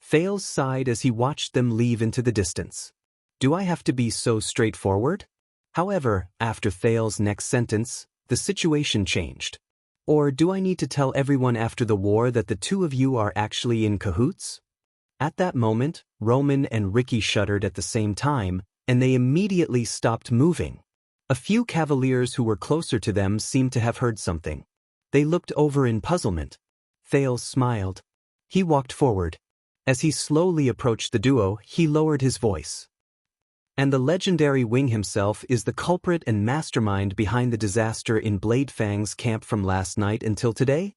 Thales sighed as he watched them leave into the distance. Do I have to be so straightforward? However, after Thales' next sentence, the situation changed. Or do I need to tell everyone after the war that the two of you are actually in cahoots? At that moment, Roman and Ricky shuddered at the same time, and they immediately stopped moving. A few cavaliers who were closer to them seemed to have heard something. They looked over in puzzlement. Thales smiled. He walked forward. As he slowly approached the duo, he lowered his voice. And the legendary Wing himself is the culprit and mastermind behind the disaster in Blade Fang's camp from last night until today?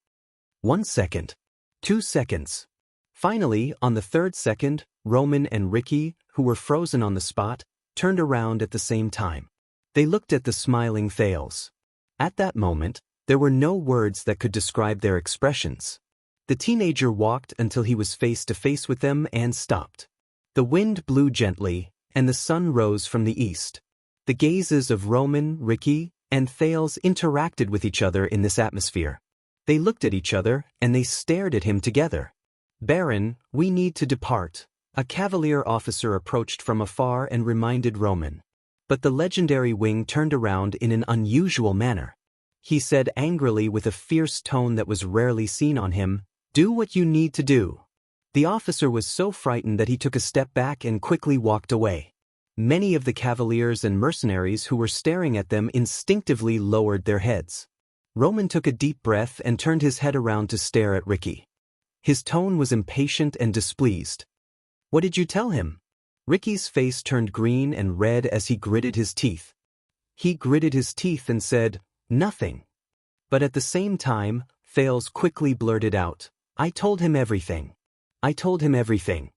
1 second. 2 seconds. Finally, on the 3rd second, Roman and Ricky, who were frozen on the spot, turned around at the same time. They looked at the smiling Thales. At that moment, there were no words that could describe their expressions. The teenager walked until he was face to face with them and stopped. The wind blew gently, and the sun rose from the east. The gazes of Roman, Ricky, and Thales interacted with each other in this atmosphere. They looked at each other, and they stared at him together. Baron, we need to depart. A cavalier officer approached from afar and reminded Roman. But the legendary Wing turned around in an unusual manner. He said angrily with a fierce tone that was rarely seen on him, Do what you need to do. The officer was so frightened that he took a step back and quickly walked away. Many of the cavaliers and mercenaries who were staring at them instinctively lowered their heads. Roman took a deep breath and turned his head around to stare at Ricky. His tone was impatient and displeased. What did you tell him? Ricky's face turned green and red as he gritted his teeth. He gritted his teeth and said, "Nothing." But at the same time, Thales quickly blurted out, "I told him everything. I told him everything."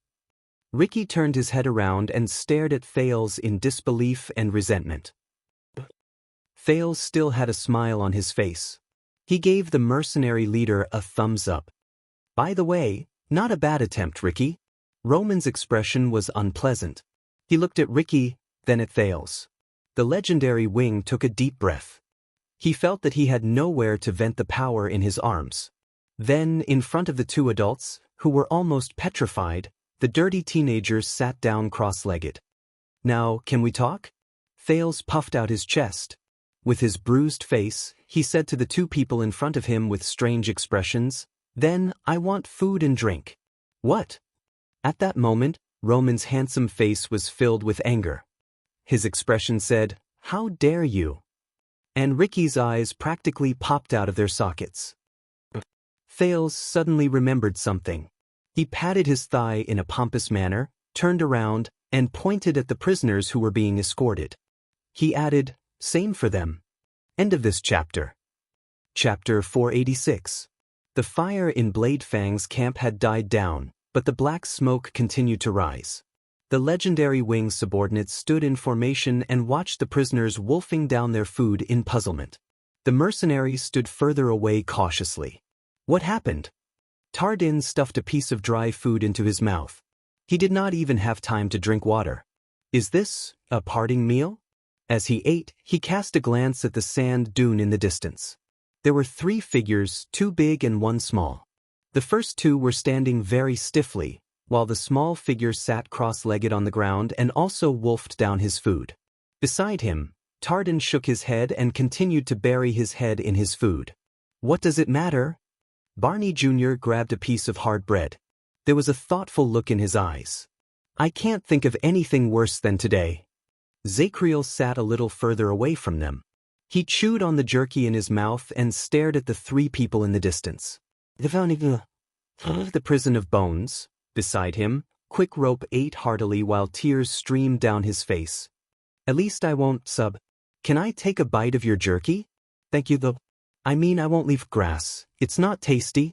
Ricky turned his head around and stared at Thales in disbelief and resentment. Thales still had a smile on his face. He gave the mercenary leader a thumbs up. "By the way, not a bad attempt, Ricky." Roman's expression was unpleasant. He looked at Ricky, then at Thales. The legendary wing took a deep breath. He felt that he had nowhere to vent the power in his arms. Then, in front of the two adults, who were almost petrified, the dirty teenagers sat down cross-legged. "Now, can we talk?" Thales puffed out his chest. With his bruised face, he said to the two people in front of him with strange expressions, "Then, I want food and drink." "What?" At that moment, Roman's handsome face was filled with anger. His expression said, "How dare you?" And Ricky's eyes practically popped out of their sockets. Thales suddenly remembered something. He patted his thigh in a pompous manner, turned around, and pointed at the prisoners who were being escorted. He added, "Same for them." End of this chapter. Chapter 486. The fire in Blade Fang's camp had died down, but the black smoke continued to rise. The legendary wing's subordinates stood in formation and watched the prisoners wolfing down their food in puzzlement. The mercenaries stood further away cautiously. What happened? Tardin stuffed a piece of dry food into his mouth. He did not even have time to drink water. Is this a parting meal? As he ate, he cast a glance at the sand dune in the distance. There were 3 figures, 2 big and 1 small. The first 2 were standing very stiffly, while the small figure sat cross-legged on the ground and also wolfed down his food. Beside him, Tardin shook his head and continued to bury his head in his food. What does it matter? Barney Jr. grabbed a piece of hard bread. There was a thoughtful look in his eyes. I can't think of anything worse than today. Zacriel sat a little further away from them. He chewed on the jerky in his mouth and stared at the 3 people in the distance. The prison of bones. Beside him, Quick Rope ate heartily while tears streamed down his face. At least I won't, sub. Can I take a bite of your jerky? Thank you though. I mean I won't leave grass. It's not tasty.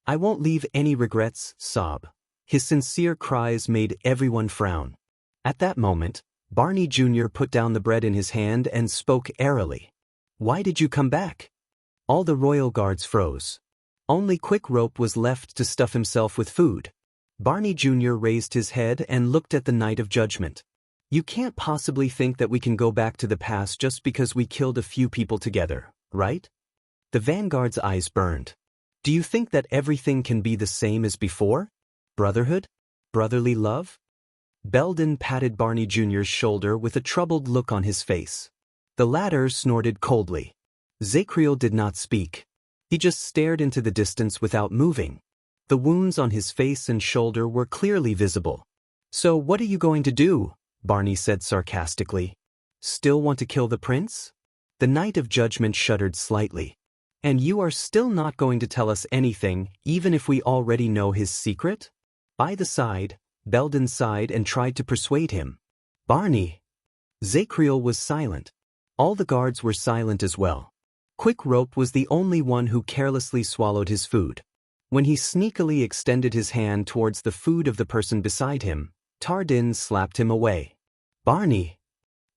I won't leave any regrets, sob. His sincere cries made everyone frown. At that moment, Barney Jr. put down the bread in his hand and spoke airily. Why did you come back? All the royal guards froze. Only Quick Rope was left to stuff himself with food. Barney Jr. raised his head and looked at the Night of Judgment. You can't possibly think that we can go back to the past just because we killed a few people together, right? The Vanguard's eyes burned. Do you think that everything can be the same as before? Brotherhood? Brotherly love? Belden patted Barney Jr.'s shoulder with a troubled look on his face. The latter snorted coldly. Zacriel did not speak. He just stared into the distance without moving. The wounds on his face and shoulder were clearly visible. So what are you going to do? Barney said sarcastically. Still want to kill the prince? The Knight of Judgment shuddered slightly. And you are still not going to tell us anything, even if we already know his secret? By the side, Belden sighed and tried to persuade him. Barney. Zacriel was silent. All the guards were silent as well. Quick Rope was the only one who carelessly swallowed his food. When he sneakily extended his hand towards the food of the person beside him, Tardin slapped him away. Barney!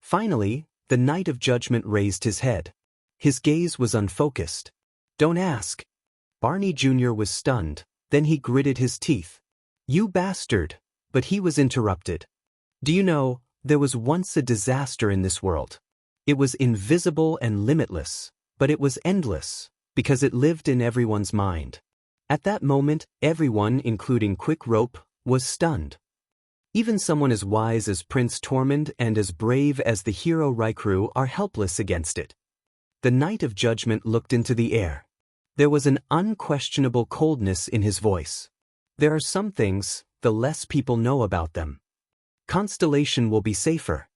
Finally, the Knight of Judgment raised his head. His gaze was unfocused. Don't ask. Barney Jr. was stunned, then he gritted his teeth. You bastard! But he was interrupted. Do you know, there was once a disaster in this world. It was invisible and limitless, but it was endless, because it lived in everyone's mind. At that moment, everyone, including Quick Rope, was stunned. Even someone as wise as Prince Tormund and as brave as the hero Rykru are helpless against it. The Knight of Judgment looked into the air. There was an unquestionable coldness in his voice. There are some things, the less people know about them. Constellation will be safer.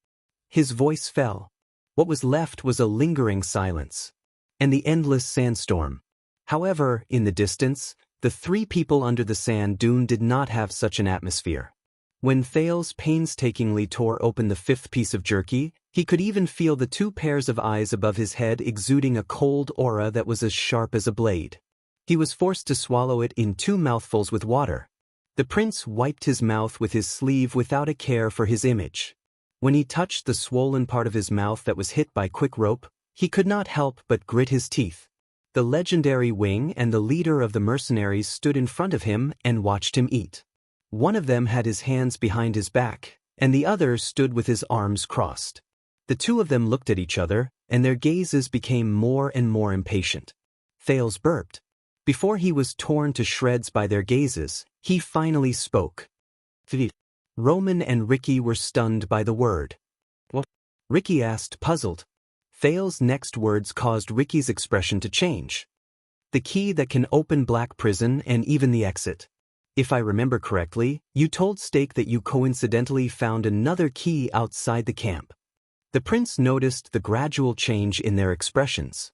His voice fell. What was left was a lingering silence. And the endless sandstorm. However, in the distance, the three people under the sand dune did not have such an atmosphere. When Thales painstakingly tore open the fifth piece of jerky, he could even feel the two pairs of eyes above his head exuding a cold aura that was as sharp as a blade. He was forced to swallow it in 2 mouthfuls with water. The prince wiped his mouth with his sleeve without a care for his image. When he touched the swollen part of his mouth that was hit by quick rope, he could not help but grit his teeth. The legendary wing and the leader of the mercenaries stood in front of him and watched him eat. One of them had his hands behind his back, and the other stood with his arms crossed. The two of them looked at each other, and their gazes became more and more impatient. Thales burped. Before he was torn to shreds by their gazes, he finally spoke. Roman and Ricky were stunned by the word. What? Ricky asked, puzzled. Thales' next words caused Ricky's expression to change. The key that can open Black Prison and even the exit. If I remember correctly, you told Stake that you coincidentally found another key outside the camp. The prince noticed the gradual change in their expressions.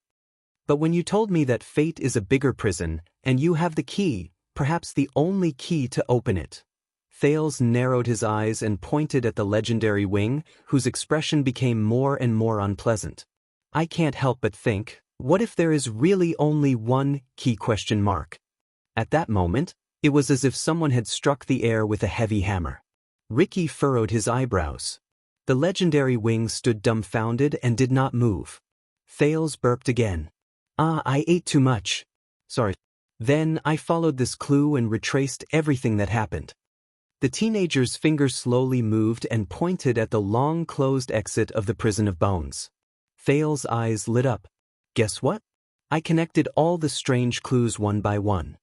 But when you told me that fate is a bigger prison, and you have the key, perhaps the only key to open it. Thales narrowed his eyes and pointed at the legendary wing, whose expression became more and more unpleasant. I can't help but think, what if there is really only one key ? At that moment, it was as if someone had struck the air with a heavy hammer. Ricky furrowed his eyebrows. The legendary wing stood dumbfounded and did not move. Thales burped again. I ate too much. Sorry. Then I followed this clue and retraced everything that happened. The teenager's fingers slowly moved and pointed at the long-closed exit of the prison of bones. Thales' eyes lit up. Guess what? I connected all the strange clues one by one.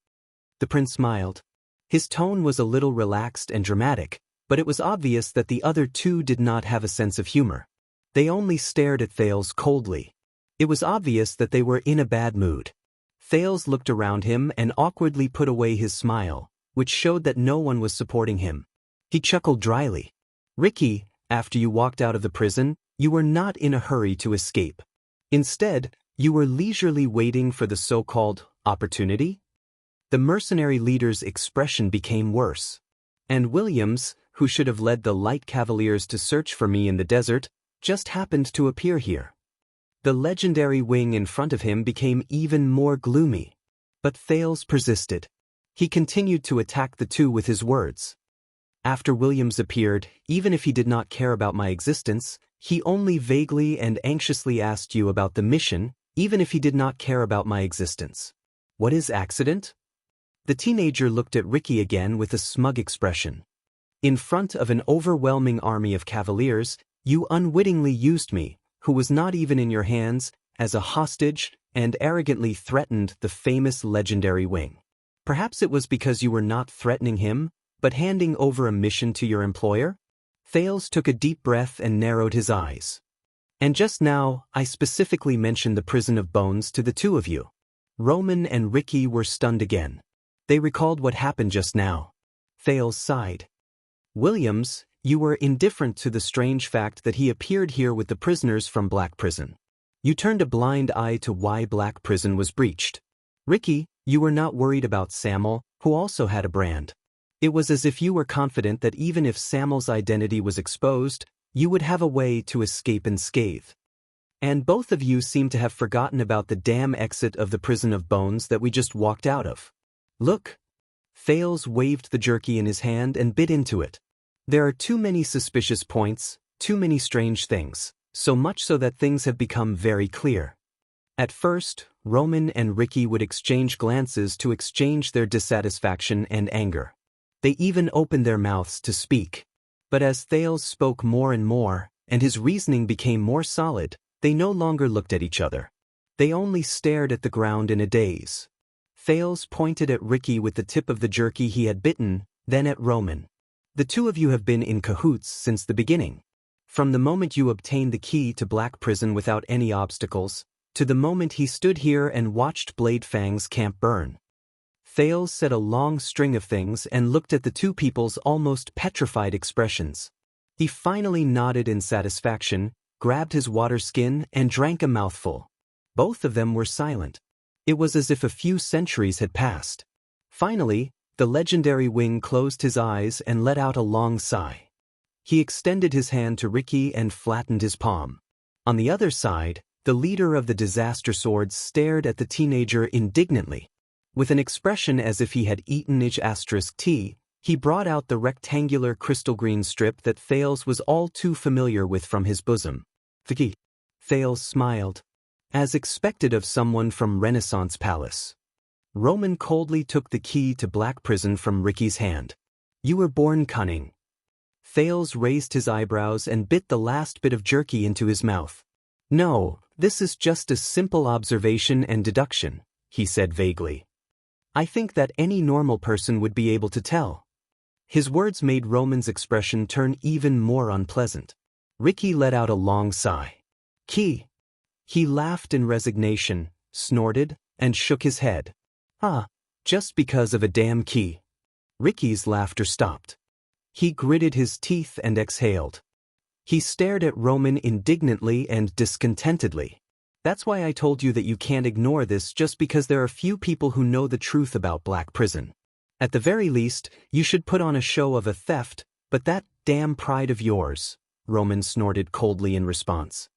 The prince smiled. His tone was a little relaxed and dramatic, but it was obvious that the other two did not have a sense of humor. They only stared at Thales coldly. It was obvious that they were in a bad mood. Thales looked around him and awkwardly put away his smile, which showed that no one was supporting him. He chuckled dryly. Ricky, after you walked out of the prison, you were not in a hurry to escape. Instead, you were leisurely waiting for the so-called opportunity? The mercenary leader's expression became worse. And Williams, who should have led the light cavaliers to search for me in the desert, just happened to appear here. The legendary wing in front of him became even more gloomy. But Thales persisted. He continued to attack the two with his words. After Williams appeared, even if he did not care about my existence, he only vaguely and anxiously asked you about the mission, even if he did not care about my existence. What is accident? The teenager looked at Ricky again with a smug expression. In front of an overwhelming army of cavaliers, you unwittingly used me, who was not even in your hands, as a hostage, and arrogantly threatened the famous legendary wing. Perhaps it was because you were not threatening him, but handing over a mission to your employer? Thales took a deep breath and narrowed his eyes. And just now, I specifically mentioned the prison of bones to the two of you. Roman and Ricky were stunned again. They recalled what happened just now. Thales sighed. Williams, you were indifferent to the strange fact that he appeared here with the prisoners from Black Prison. You turned a blind eye to why Black Prison was breached. Ricky, you were not worried about Samuel, who also had a brand. It was as if you were confident that even if Samuel's identity was exposed, you would have a way to escape unscathed. And both of you seem to have forgotten about the damn exit of the prison of bones that we just walked out of. Look. Thales waved the jerky in his hand and bit into it. There are too many suspicious points, too many strange things, so much so that things have become very clear. At first, Roman and Ricky would exchange glances to exchange their dissatisfaction and anger. They even opened their mouths to speak. But as Thales spoke more and more, and his reasoning became more solid, they no longer looked at each other. They only stared at the ground in a daze. Thales pointed at Ricky with the tip of the jerky he had bitten, then at Roman. The two of you have been in cahoots since the beginning. From the moment you obtained the key to Black Prison without any obstacles, to the moment he stood here and watched Blade Fang's camp burn. Thales said a long string of things and looked at the two people's almost petrified expressions. He finally nodded in satisfaction, grabbed his water skin and drank a mouthful. Both of them were silent. It was as if a few centuries had passed. Finally, the legendary Wing closed his eyes and let out a long sigh. He extended his hand to Ricky and flattened his palm. On the other side, the leader of the Disaster Swords stared at the teenager indignantly. With an expression as if he had eaten tea, he brought out the rectangular crystal green strip that Thales was all too familiar with from his bosom. "Vicky." Thales smiled. As expected of someone from Renaissance Palace. Roman coldly took the key to Black Prison from Ricky's hand. "You were born cunning." Thales raised his eyebrows and bit the last bit of jerky into his mouth. "No, this is just a simple observation and deduction," he said vaguely. "I think that any normal person would be able to tell." His words made Roman's expression turn even more unpleasant. Ricky let out a long sigh. "Key." He laughed in resignation, snorted, and shook his head. "Ah, just because of a damn key." Ricky's laughter stopped. He gritted his teeth and exhaled. He stared at Roman indignantly and discontentedly. "That's why I told you that you can't ignore this just because there are few people who know the truth about Black Prison. At the very least, you should put on a show of a theft, but that damn pride of yours," Roman snorted coldly in response.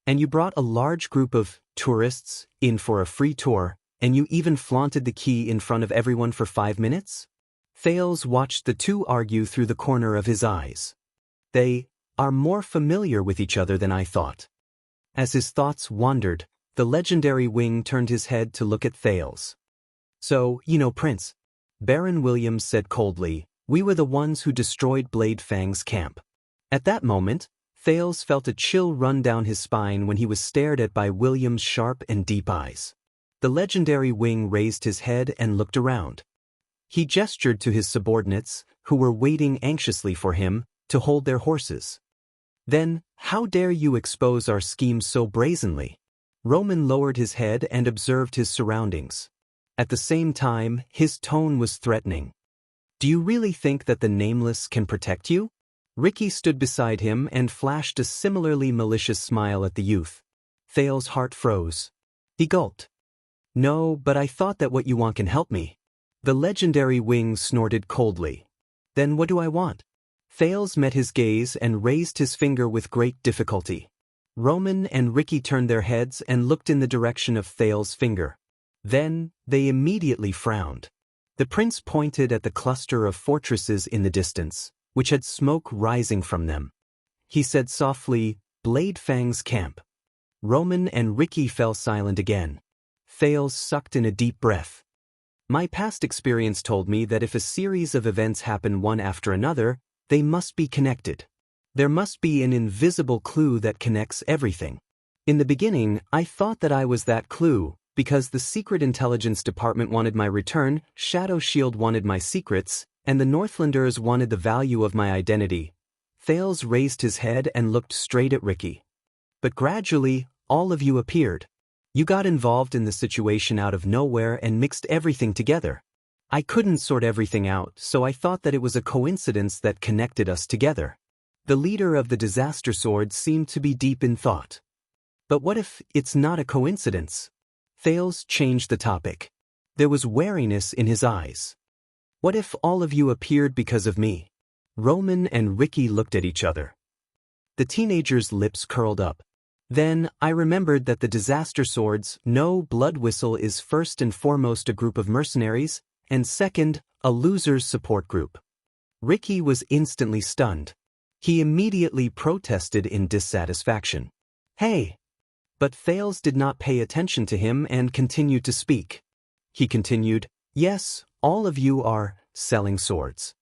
"And you brought a large group of tourists in for a free tour, and you even flaunted the key in front of everyone for 5 minutes?" Thales watched the two argue through the corner of his eyes. "They are more familiar with each other than I thought." As his thoughts wandered, the legendary Wing turned his head to look at Thales. "So, Prince," Baron Williams said coldly, "we were the ones who destroyed Blade Fang's camp." At that moment, Thales felt a chill run down his spine when he was stared at by Williams' sharp and deep eyes. The legendary Wing raised his head and looked around. He gestured to his subordinates, who were waiting anxiously for him, to hold their horses. "Then, how dare you expose our scheme so brazenly?" Roman lowered his head and observed his surroundings. At the same time, his tone was threatening. "Do you really think that the Nameless can protect you?" Ricky stood beside him and flashed a similarly malicious smile at the youth. Thales' heart froze. He gulped. "No, but I thought that what you want can help me." The legendary Wing snorted coldly. "Then what do I want?" Thales met his gaze and raised his finger with great difficulty. Roman and Ricky turned their heads and looked in the direction of Thales' finger. Then, they immediately frowned. The prince pointed at the cluster of fortresses in the distance, which had smoke rising from them. He said softly, "Blade Fang's camp." Roman and Ricky fell silent again. Thales sucked in a deep breath. "My past experience told me that if a series of events happen one after another, they must be connected. There must be an invisible clue that connects everything. In the beginning, I thought that I was that clue, because the Secret Intelligence Department wanted my return, Shadow Shield wanted my secrets, and the Northlanders wanted the value of my identity." Thales raised his head and looked straight at Ricky. "But gradually, all of you appeared. You got involved in the situation out of nowhere and mixed everything together. I couldn't sort everything out, so I thought that it was a coincidence that connected us together." The leader of the Disaster Swords seemed to be deep in thought. "But what if it's not a coincidence?" Thales changed the topic. There was wariness in his eyes. "What if all of you appeared because of me?" Roman and Ricky looked at each other. The teenager's lips curled up. "Then, I remembered that the Disaster Swords know Blood Whistle is first and foremost a group of mercenaries, and second, a loser's support group." Ricky was instantly stunned. He immediately protested in dissatisfaction. "Hey!" But Thales did not pay attention to him and continued to speak. He continued, "Yes, all of you are selling swords."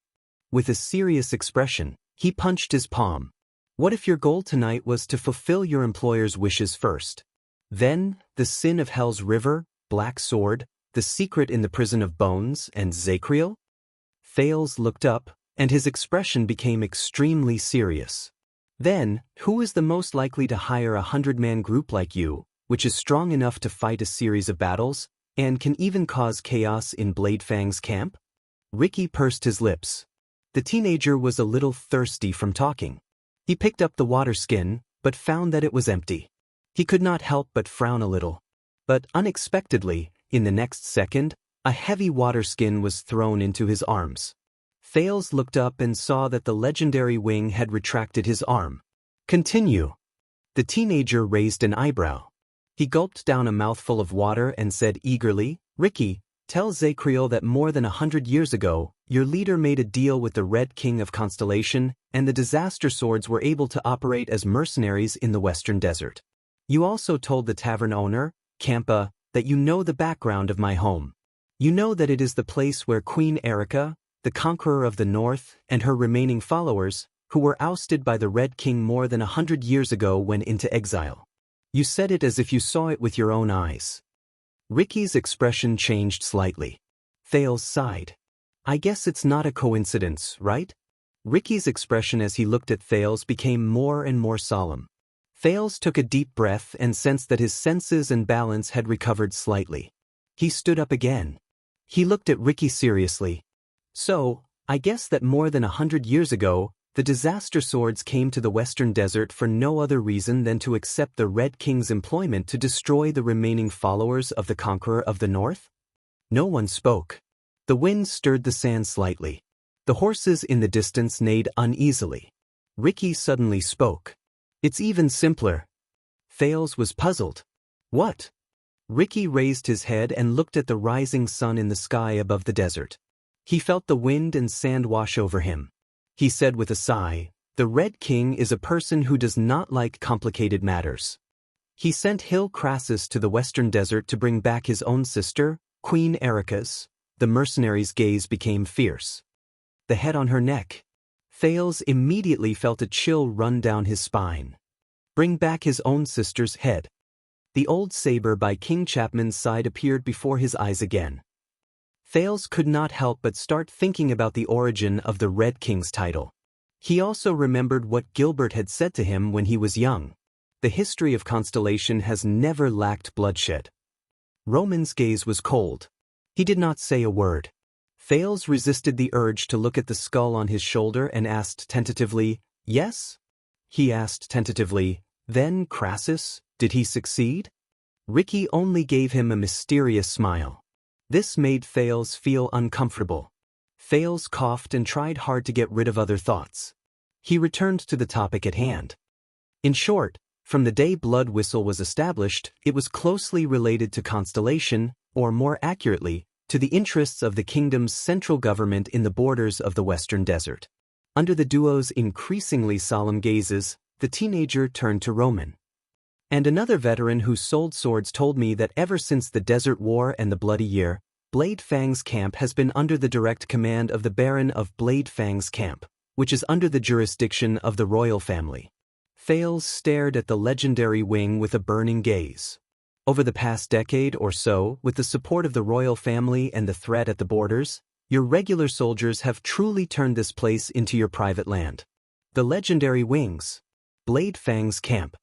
With a serious expression, he punched his palm. "What if your goal tonight was to fulfill your employer's wishes first? Then, the sin of Hell's River, Black Sword, the secret in the Prison of Bones, and Zacriel?" Thales looked up, and his expression became extremely serious. "Then, who is the most likely to hire a 100-man group like you, which is strong enough to fight a series of battles, and can even cause chaos in Bladefang's camp? Ricky pursed his lips. The teenager was a little thirsty from talking. He picked up the water skin, but found that it was empty. He could not help but frown a little. But unexpectedly, in the next second, a heavy water skin was thrown into his arms. Thales looked up and saw that the legendary wing had retracted his arm. Continue. The teenager raised an eyebrow. He gulped down a mouthful of water and said eagerly, Ricky, tell Zacriel that more than 100 years ago, your leader made a deal with the Red King of Constellation, and the disaster swords were able to operate as mercenaries in the Western Desert. You also told the tavern owner, Campa, that you know the background of my home. You know that it is the place where Queen Erica, the conqueror of the North, and her remaining followers, who were ousted by the Red King more than 100 years ago, went into exile. You said it as if you saw it with your own eyes. Ricky's expression changed slightly. Thales sighed. I guess it's not a coincidence, right? Ricky's expression as he looked at Thales became more and more solemn. Thales took a deep breath and sensed that his senses and balance had recovered slightly. He stood up again. He looked at Ricky seriously. So, I guess that more than 100 years ago, the disaster swords came to the Western Desert for no other reason than to accept the Red King's employment to destroy the remaining followers of the Conqueror of the North? No one spoke. The wind stirred the sand slightly. The horses in the distance neighed uneasily. Ricky suddenly spoke. It's even simpler. Thales was puzzled. What? Ricky raised his head and looked at the rising sun in the sky above the desert. He felt the wind and sand wash over him. He said with a sigh, the Red King is a person who does not like complicated matters. He sent Hill Crassus to the Western Desert to bring back his own sister, Queen Erica's. The mercenary's gaze became fierce. The head on her neck. Thales immediately felt a chill run down his spine. Bring back his own sister's head. The old saber by King Chapman's side appeared before his eyes again. Thales could not help but start thinking about the origin of the Red King's title. He also remembered what Gilbert had said to him when he was young. The history of Constellation has never lacked bloodshed. Roman's gaze was cold. He did not say a word. Thales resisted the urge to look at the skull on his shoulder and asked tentatively, Yes? He asked tentatively, Then Crassus, did he succeed? Ricky only gave him a mysterious smile. This made Thales feel uncomfortable. Thales coughed and tried hard to get rid of other thoughts. He returned to the topic at hand. In short, from the day Blood Whistle was established, it was closely related to Constellation, or more accurately, to the interests of the kingdom's central government in the borders of the Western Desert. Under the duo's increasingly solemn gazes, the teenager turned to Roman. And another veteran who sold swords told me that ever since the Desert War and the Bloody Year, Bladefang's camp has been under the direct command of the Baron of Bladefang's camp, which is under the jurisdiction of the royal family. Thales stared at the legendary wing with a burning gaze. Over the past decade or so, with the support of the royal family and the threat at the borders, your regular soldiers have truly turned this place into your private land. The legendary wings. Bladefang's camp.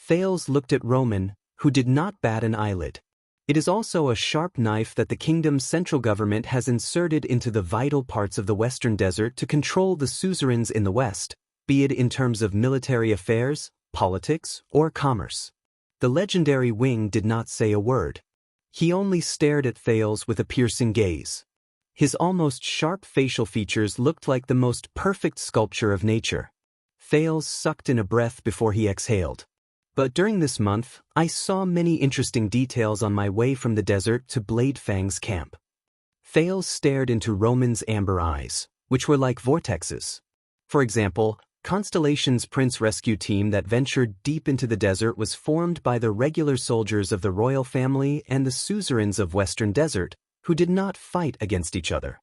Thales looked at Roman, who did not bat an eyelid. It is also a sharp knife that the kingdom's central government has inserted into the vital parts of the Western Desert to control the suzerains in the West, be it in terms of military affairs, politics, or commerce. The legendary wing did not say a word. He only stared at Thales with a piercing gaze. His almost sharp facial features looked like the most perfect sculpture of nature. Thales sucked in a breath before he exhaled. But during this month, I saw many interesting details on my way from the desert to Bladefang's camp. Thales stared into Roman's amber eyes, which were like vortexes. For example, Constellation's Prince Rescue team that ventured deep into the desert was formed by the regular soldiers of the royal family and the suzerains of Western Desert, who did not fight against each other.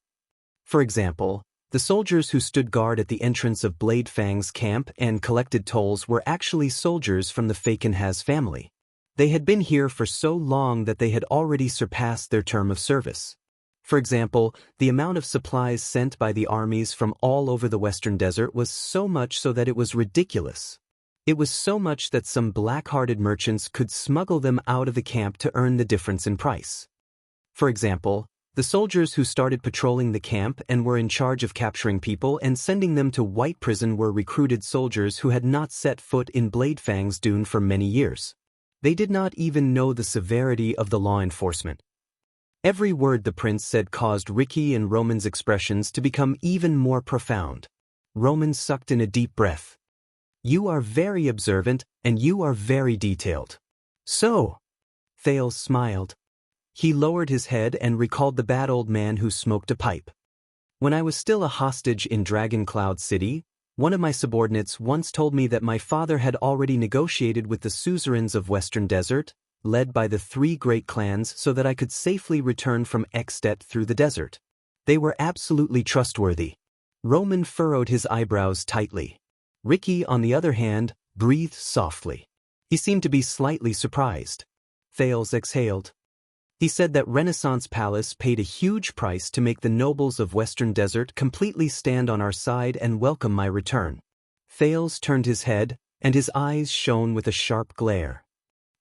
For example, the soldiers who stood guard at the entrance of Bladefang's camp and collected tolls were actually soldiers from the Fakenhaz family. They had been here for so long that they had already surpassed their term of service. For example, the amount of supplies sent by the armies from all over the Western Desert was so much so that it was ridiculous. It was so much that some black-hearted merchants could smuggle them out of the camp to earn the difference in price. For example, the soldiers who started patrolling the camp and were in charge of capturing people and sending them to White Prison were recruited soldiers who had not set foot in Bladefang's dune for many years. They did not even know the severity of the law enforcement. Every word the prince said caused Ricky and Roman's expressions to become even more profound. Roman sucked in a deep breath. You are very observant, and you are very detailed. So, Thales smiled. He lowered his head and recalled the bad old man who smoked a pipe. When I was still a hostage in Dragon Cloud City, one of my subordinates once told me that my father had already negotiated with the suzerains of Western Desert, led by the 3 great clans, so that I could safely return from Extet through the desert. They were absolutely trustworthy. Roman furrowed his eyebrows tightly. Ricky, on the other hand, breathed softly. He seemed to be slightly surprised. Thales exhaled. He said that Renaissance Palace paid a huge price to make the nobles of Western Desert completely stand on our side and welcome my return. Thales turned his head, and his eyes shone with a sharp glare.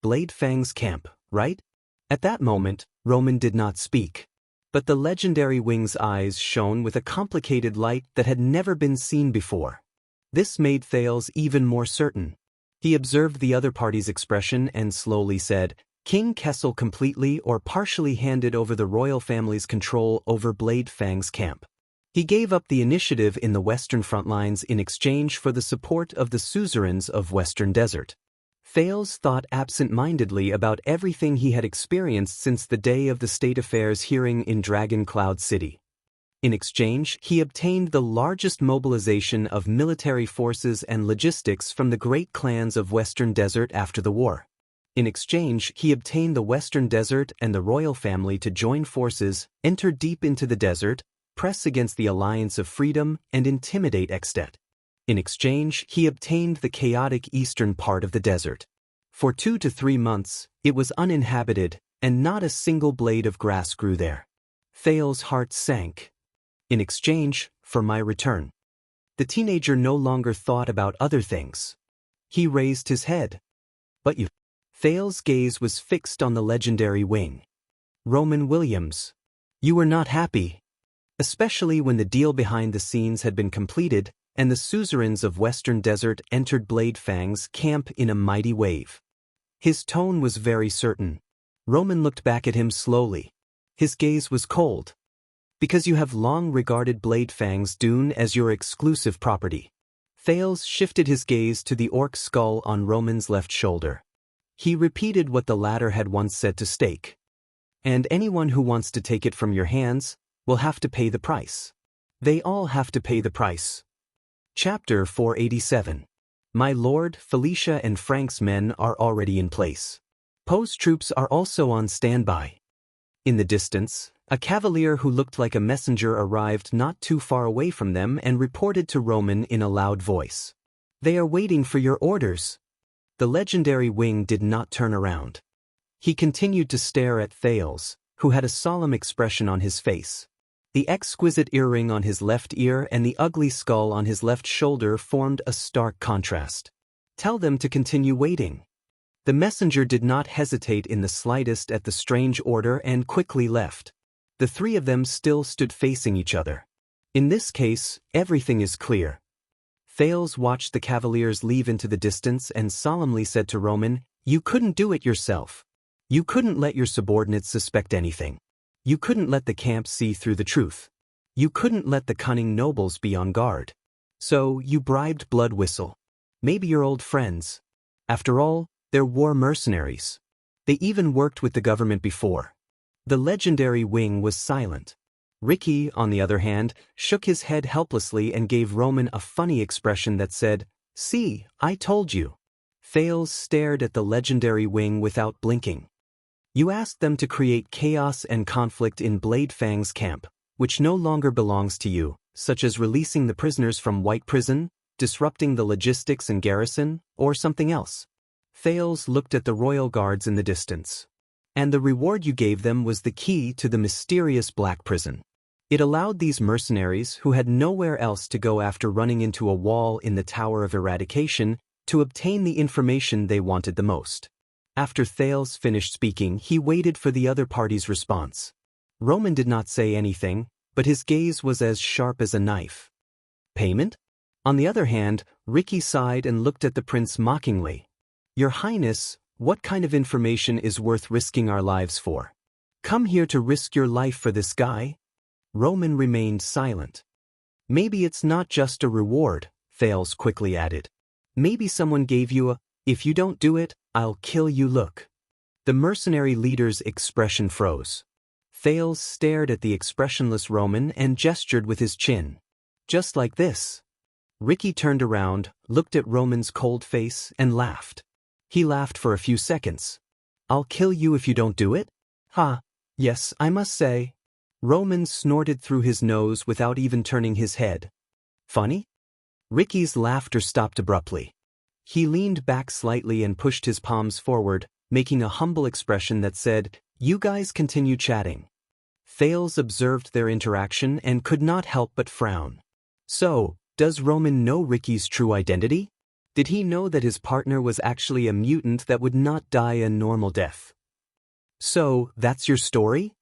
Bladefang's camp, right? At that moment, Roman did not speak. But the legendary wing's eyes shone with a complicated light that had never been seen before. This made Thales even more certain. He observed the other party's expression and slowly said, King Kessel completely or partially handed over the royal family's control over Bladefang's camp. He gave up the initiative in the western front lines in exchange for the support of the suzerains of Western Desert. Thales thought absent-mindedly about everything he had experienced since the day of the state affairs hearing in Dragon Cloud City. In exchange, he obtained the largest mobilization of military forces and logistics from the great clans of Western Desert after the war. In exchange, he obtained the Western Desert and the royal family to join forces, enter deep into the desert, press against the Alliance of Freedom, and intimidate Extet. In exchange, he obtained the chaotic eastern part of the desert. For 2 to 3 months, it was uninhabited, and not a single blade of grass grew there. Thales' heart sank. In exchange for my return. The teenager no longer thought about other things. He raised his head. But you... Thales' gaze was fixed on the legendary wing. Roman Williams. You were not happy. Especially when the deal behind the scenes had been completed, and the suzerains of Western Desert entered Bladefang's camp in a mighty wave. His tone was very certain. Roman looked back at him slowly. His gaze was cold. Because you have long regarded Bladefang's dune as your exclusive property. Thales shifted his gaze to the orc skull on Roman's left shoulder. He repeated what the latter had once said to Stake. And anyone who wants to take it from your hands will have to pay the price. They all have to pay the price. Chapter 487. My lord, Felicia and Frank's men are already in place. Poe's troops are also on standby. In the distance, a cavalier who looked like a messenger arrived not too far away from them and reported to Roman in a loud voice. They are waiting for your orders. The legendary wing did not turn around. He continued to stare at Thales, who had a solemn expression on his face. The exquisite earring on his left ear and the ugly skull on his left shoulder formed a stark contrast. Tell them to continue waiting. The messenger did not hesitate in the slightest at the strange order and quickly left. The 3 of them still stood facing each other. In this case, everything is clear. Thales watched the cavaliers leave into the distance and solemnly said to Roman, You couldn't do it yourself. You couldn't let your subordinates suspect anything. You couldn't let the camp see through the truth. You couldn't let the cunning nobles be on guard. So you bribed Blood Whistle. Maybe your old friends. After all, they're war mercenaries. They even worked with the government before. The legendary wing was silent. Ricky, on the other hand, shook his head helplessly and gave Roman a funny expression that said, See, I told you. Thales stared at the legendary wing without blinking. You asked them to create chaos and conflict in Bladefang's camp, which no longer belongs to you, such as releasing the prisoners from White Prison, disrupting the logistics and garrison, or something else. Thales looked at the royal guards in the distance. And the reward you gave them was the key to the mysterious Black Prison. It allowed these mercenaries, who had nowhere else to go after running into a wall in the Tower of Eradication, to obtain the information they wanted the most. After Thales finished speaking, he waited for the other party's response. Roman did not say anything, but his gaze was as sharp as a knife. Payment? On the other hand, Ricky sighed and looked at the prince mockingly. Your Highness, what kind of information is worth risking our lives for? Come here to risk your life for this guy? Roman remained silent. Maybe it's not just a reward, Thales quickly added. Maybe someone gave you a, if you don't do it, I'll kill you look. The mercenary leader's expression froze. Thales stared at the expressionless Roman and gestured with his chin. Just like this. Ricky turned around, looked at Roman's cold face, and laughed. He laughed for a few seconds. I'll kill you if you don't do it? Ha, yes, I must say. Roman snorted through his nose without even turning his head. Funny? Ricky's laughter stopped abruptly. He leaned back slightly and pushed his palms forward, making a humble expression that said, You guys continue chatting. Thales observed their interaction and could not help but frown. So, does Roman know Ricky's true identity? Did he know that his partner was actually a mutant that would not die a normal death? So, that's your story?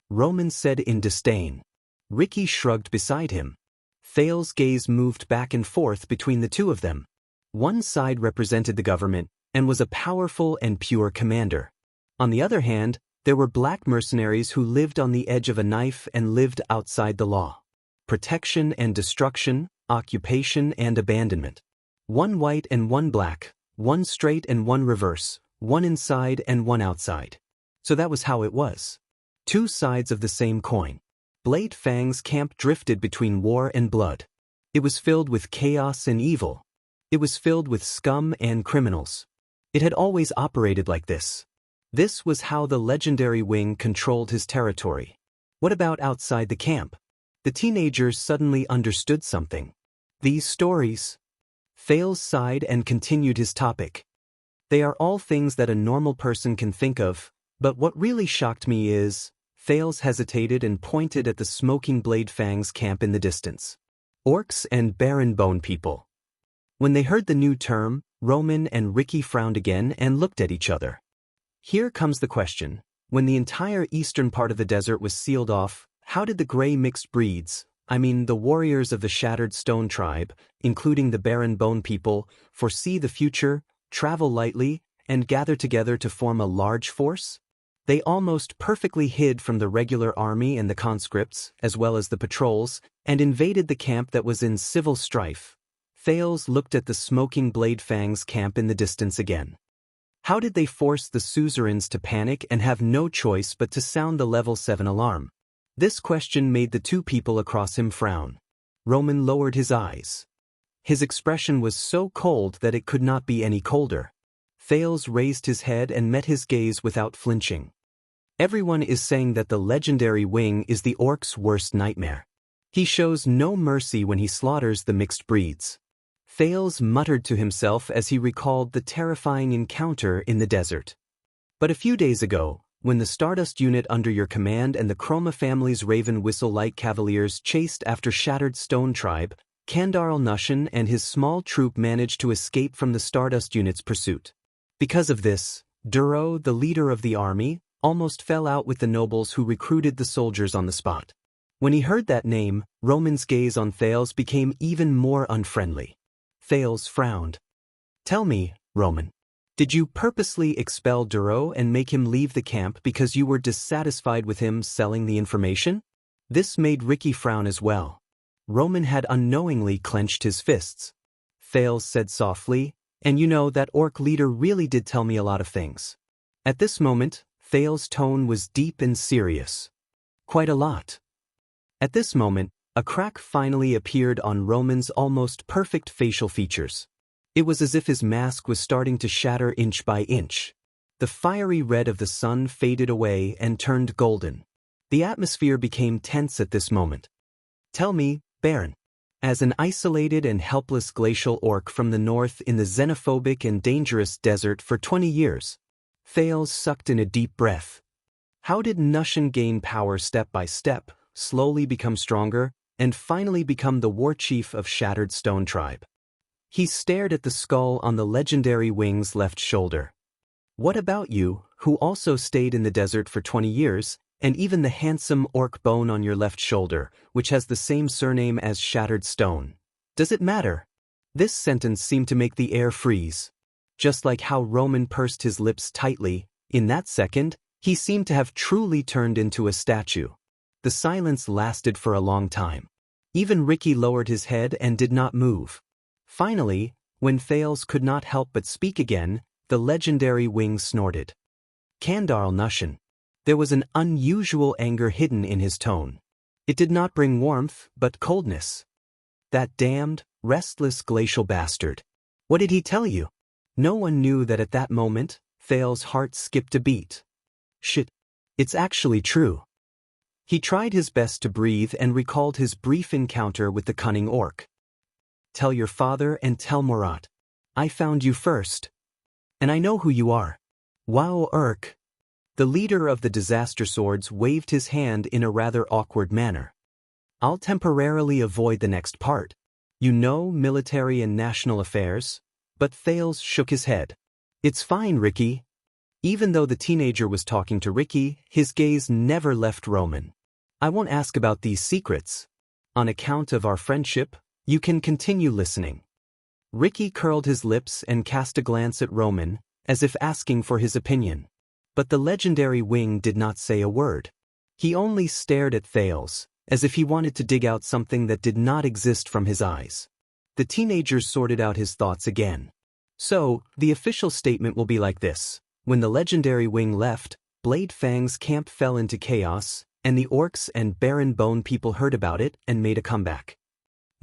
Roman said in disdain. Ricky shrugged beside him. Thales' gaze moved back and forth between the two of them. One side represented the government and was a powerful and pure commander. On the other hand, there were black mercenaries who lived on the edge of a knife and lived outside the law. Protection and destruction, occupation and abandonment. One white and one black, one straight and one reverse, one inside and one outside. So that was how it was. Two sides of the same coin. Blade Fang's camp drifted between war and blood. It was filled with chaos and evil. It was filled with scum and criminals. It had always operated like this. This was how the legendary wing controlled his territory. What about outside the camp? The teenagers suddenly understood something. These stories. Thales sighed and continued his topic. They are all things that a normal person can think of, but what really shocked me is, Thales hesitated and pointed at the smoking Blade Fang's camp in the distance. Orcs and barren bone people. When they heard the new term, Roman and Ricky frowned again and looked at each other. Here comes the question. When the entire eastern part of the desert was sealed off, how did the gray mixed breeds, the warriors of the Shattered Stone tribe, including the barren bone people, foresee the future, travel lightly, and gather together to form a large force? They almost perfectly hid from the regular army and the conscripts, as well as the patrols, and invaded the camp that was in civil strife. Thales looked at the smoking Blade Fang's camp in the distance again. How did they force the suzerains to panic and have no choice but to sound the level 7 alarm? This question made the two people across him frown. Roman lowered his eyes. His expression was so cold that it could not be any colder. Thales raised his head and met his gaze without flinching. Everyone is saying that the legendary wing is the orc's worst nightmare. He shows no mercy when he slaughters the mixed breeds. Thales muttered to himself as he recalled the terrifying encounter in the desert. But a few days ago, when the Stardust unit under your command and the Chroma family's Raven Whistle Light Cavaliers chased after Shattered Stone tribe, Kandarl Nushin and his small troop managed to escape from the Stardust unit's pursuit. Because of this, Duro, the leader of the army, almost fell out with the nobles who recruited the soldiers on the spot. When he heard that name, Roman's gaze on Thales became even more unfriendly. Thales frowned. Tell me, Roman, did you purposely expel Duro and make him leave the camp because you were dissatisfied with him selling the information? This made Ricky frown as well. Roman had unknowingly clenched his fists. Thales said softly, and that orc leader really did tell me a lot of things. At this moment, Thales' tone was deep and serious. Quite a lot. At this moment, a crack finally appeared on Roman's almost perfect facial features. It was as if his mask was starting to shatter inch by inch. The fiery red of the sun faded away and turned golden. The atmosphere became tense at this moment. Tell me, Baron, as an isolated and helpless glacial orc from the north in the xenophobic and dangerous desert for 20 years, Thales sucked in a deep breath. How did Nushin gain power step by step, slowly become stronger, and finally become the war chief of Shattered Stone tribe? He stared at the skull on the legendary Wing's left shoulder. What about you, who also stayed in the desert for 20 years, and even the handsome orc bone on your left shoulder, which has the same surname as Shattered Stone? Does it matter? This sentence seemed to make the air freeze. Just like how Roman pursed his lips tightly, in that second, he seemed to have truly turned into a statue. The silence lasted for a long time. Even Ricky lowered his head and did not move. Finally, when Thales could not help but speak again, the legendary Wing snorted. Kandarl Nushin. There was an unusual anger hidden in his tone. It did not bring warmth, but coldness. That damned, restless glacial bastard. What did he tell you? No one knew that at that moment, Thales' heart skipped a beat. Shit. It's actually true. He tried his best to breathe and recalled his brief encounter with the cunning orc. Tell your father and tell Murat. I found you first. And I know who you are. Wow, Urk. The leader of the disaster swords waved his hand in a rather awkward manner. I'll temporarily avoid the next part. You know, military and national affairs? But Thales shook his head. It's fine, Ricky. Even though the teenager was talking to Ricky, his gaze never left Roman. I won't ask about these secrets. On account of our friendship, you can continue listening. Ricky curled his lips and cast a glance at Roman, as if asking for his opinion. But the legendary Wing did not say a word. He only stared at Thales, as if he wanted to dig out something that did not exist from his eyes. The teenager sorted out his thoughts again. So, the official statement will be like this. When the legendary Wing left, Blade Fang's camp fell into chaos, and the orcs and Barren Bone people heard about it and made a comeback.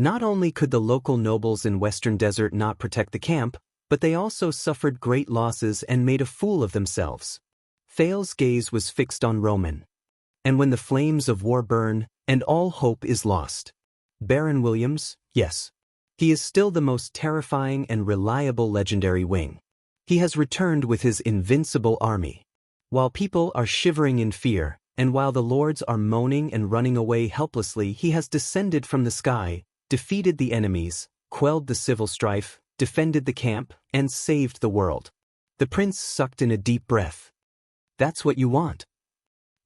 Not only could the local nobles in Western Desert not protect the camp, but they also suffered great losses and made a fool of themselves. Thales' gaze was fixed on Roman. And when the flames of war burn, and all hope is lost. Baron Williams, yes. He is still the most terrifying and reliable legendary Wing. He has returned with his invincible army. While people are shivering in fear, and while the lords are moaning and running away helplessly, he has descended from the sky, defeated the enemies, quelled the civil strife, defended the camp, and saved the world. The prince sucked in a deep breath. That's what you want.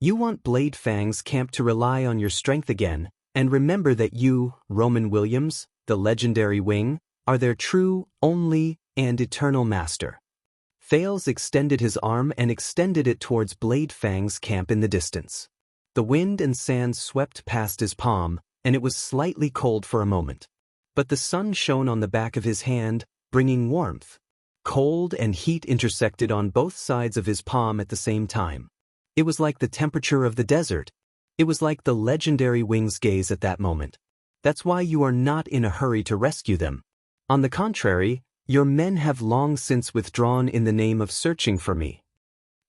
You want Blade Fang's camp to rely on your strength again, and remember that you, Roman Williams, the legendary Wing, are their true, only, and eternal master. Thales extended his arm and extended it towards Blade Fang's camp in the distance. The wind and sand swept past his palm, and it was slightly cold for a moment. But the sun shone on the back of his hand, bringing warmth. Cold and heat intersected on both sides of his palm at the same time. It was like the temperature of the desert. It was like the legendary Wing's gaze at that moment. That's why you are not in a hurry to rescue them. On the contrary, your men have long since withdrawn in the name of searching for me.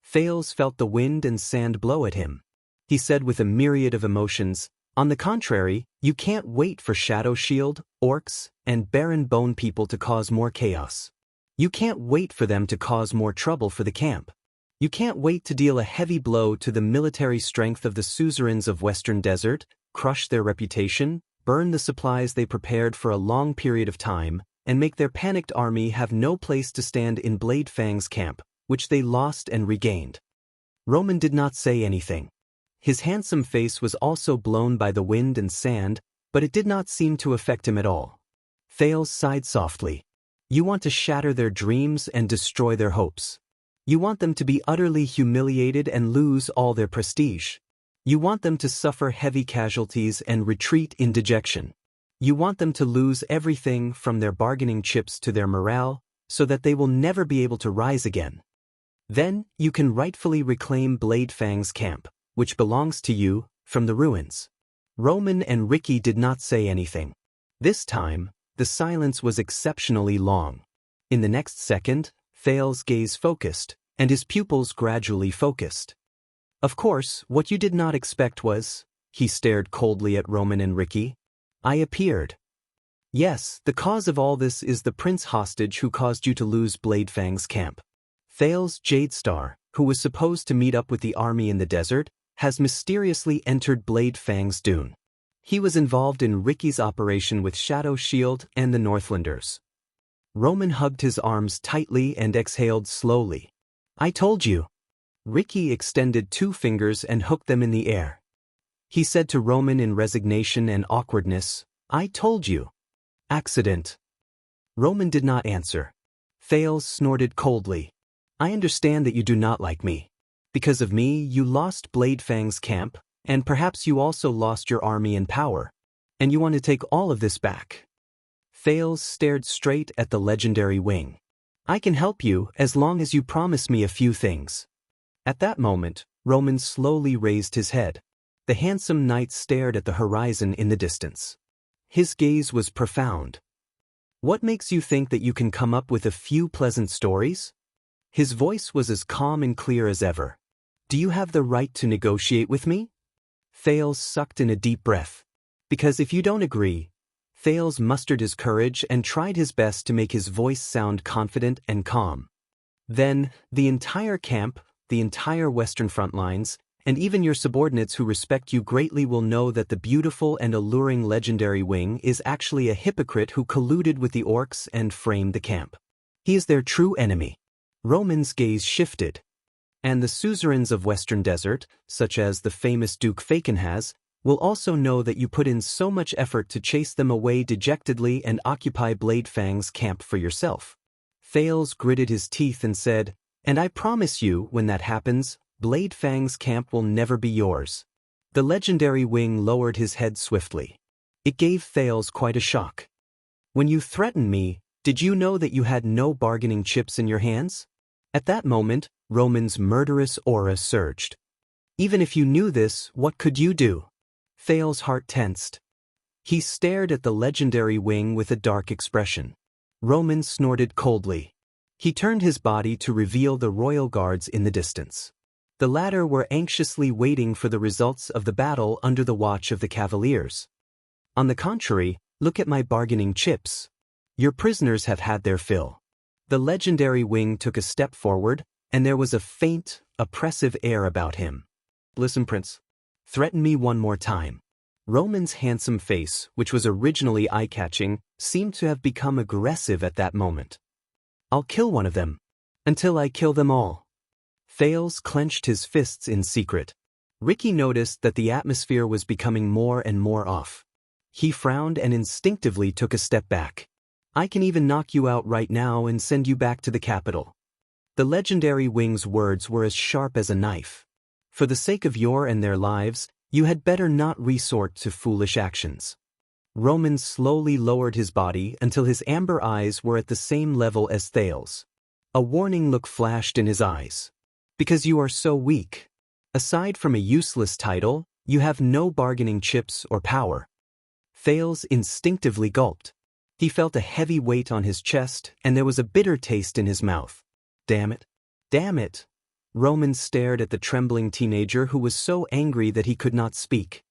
Thales felt the wind and sand blow at him. He said with a myriad of emotions, on the contrary, you can't wait for Shadow Shield, orcs, and Barren Bone people to cause more chaos. You can't wait for them to cause more trouble for the camp. You can't wait to deal a heavy blow to the military strength of the suzerains of Western Desert, crush their reputation, burn the supplies they prepared for a long period of time, and make their panicked army have no place to stand in Blade Fang's camp, which they lost and regained. Roman did not say anything. His handsome face was also blown by the wind and sand, but it did not seem to affect him at all. Thales sighed softly. You want to shatter their dreams and destroy their hopes. You want them to be utterly humiliated and lose all their prestige. You want them to suffer heavy casualties and retreat in dejection. You want them to lose everything from their bargaining chips to their morale, so that they will never be able to rise again. Then, you can rightfully reclaim Blade Fang's camp, which belongs to you, from the ruins. Roman and Ricky did not say anything. This time, the silence was exceptionally long. In the next second, Thales' gaze focused, and his pupils gradually focused. Of course, what you did not expect was, he stared coldly at Roman and Ricky. I appeared. Yes, the cause of all this is the prince hostage who caused you to lose Blade Fang's camp. Thales Jadestar, who was supposed to meet up with the army in the desert, has mysteriously entered Blade Fang's dune. He was involved in Ricky's operation with Shadow Shield and the Northlanders. Roman hugged his arms tightly and exhaled slowly. I told you. Ricky extended 2 fingers and hooked them in the air. He said to Roman in resignation and awkwardness, I told you. Accident. Roman did not answer. Thales snorted coldly. I understand that you do not like me. Because of me, you lost Bladefang's camp, and perhaps you also lost your army and power. And you want to take all of this back. Thales stared straight at the legendary wing. I can help you as long as you promise me a few things. At that moment, Roman slowly raised his head. The handsome knight stared at the horizon in the distance. His gaze was profound. What makes you think that you can come up with a few pleasant stories? His voice was as calm and clear as ever. Do you have the right to negotiate with me? Thales sucked in a deep breath. Because if you don't agree, Thales mustered his courage and tried his best to make his voice sound confident and calm. Then, the entire camp, the entire Western front lines, and even your subordinates who respect you greatly will know that the beautiful and alluring legendary wing is actually a hypocrite who colluded with the orcs and framed the camp. He is their true enemy. Roman's gaze shifted. And the suzerains of Western Desert, such as the famous Duke Fakenhaz, will also know that you put in so much effort to chase them away dejectedly and occupy Bladefang's camp for yourself. Thales gritted his teeth and said, and I promise you, when that happens, Bladefang's camp will never be yours. The legendary wing lowered his head swiftly. It gave Thales quite a shock. When you threatened me, did you know that you had no bargaining chips in your hands? At that moment, Roman's murderous aura surged. Even if you knew this, what could you do? Thales' heart tensed. He stared at the legendary wing with a dark expression. Roman snorted coldly. He turned his body to reveal the royal guards in the distance. The latter were anxiously waiting for the results of the battle under the watch of the cavaliers. On the contrary, look at my bargaining chips. Your prisoners have had their fill. The legendary wing took a step forward, and there was a faint, oppressive air about him. Listen, Prince. Threaten me one more time. Roman's handsome face, which was originally eye-catching, seemed to have become aggressive at that moment. I'll kill one of them. Until I kill them all. Thales clenched his fists in secret. Ricky noticed that the atmosphere was becoming more and more off. He frowned and instinctively took a step back. I can even knock you out right now and send you back to the capital. The legendary wing's words were as sharp as a knife. For the sake of your and their lives, you had better not resort to foolish actions. Roman slowly lowered his body until his amber eyes were at the same level as Thales. A warning look flashed in his eyes. Because you are so weak. Aside from a useless title, you have no bargaining chips or power. Thales instinctively gulped. He felt a heavy weight on his chest, and there was a bitter taste in his mouth. Damn it. Damn it. Roman stared at the trembling teenager who was so angry that he could not speak.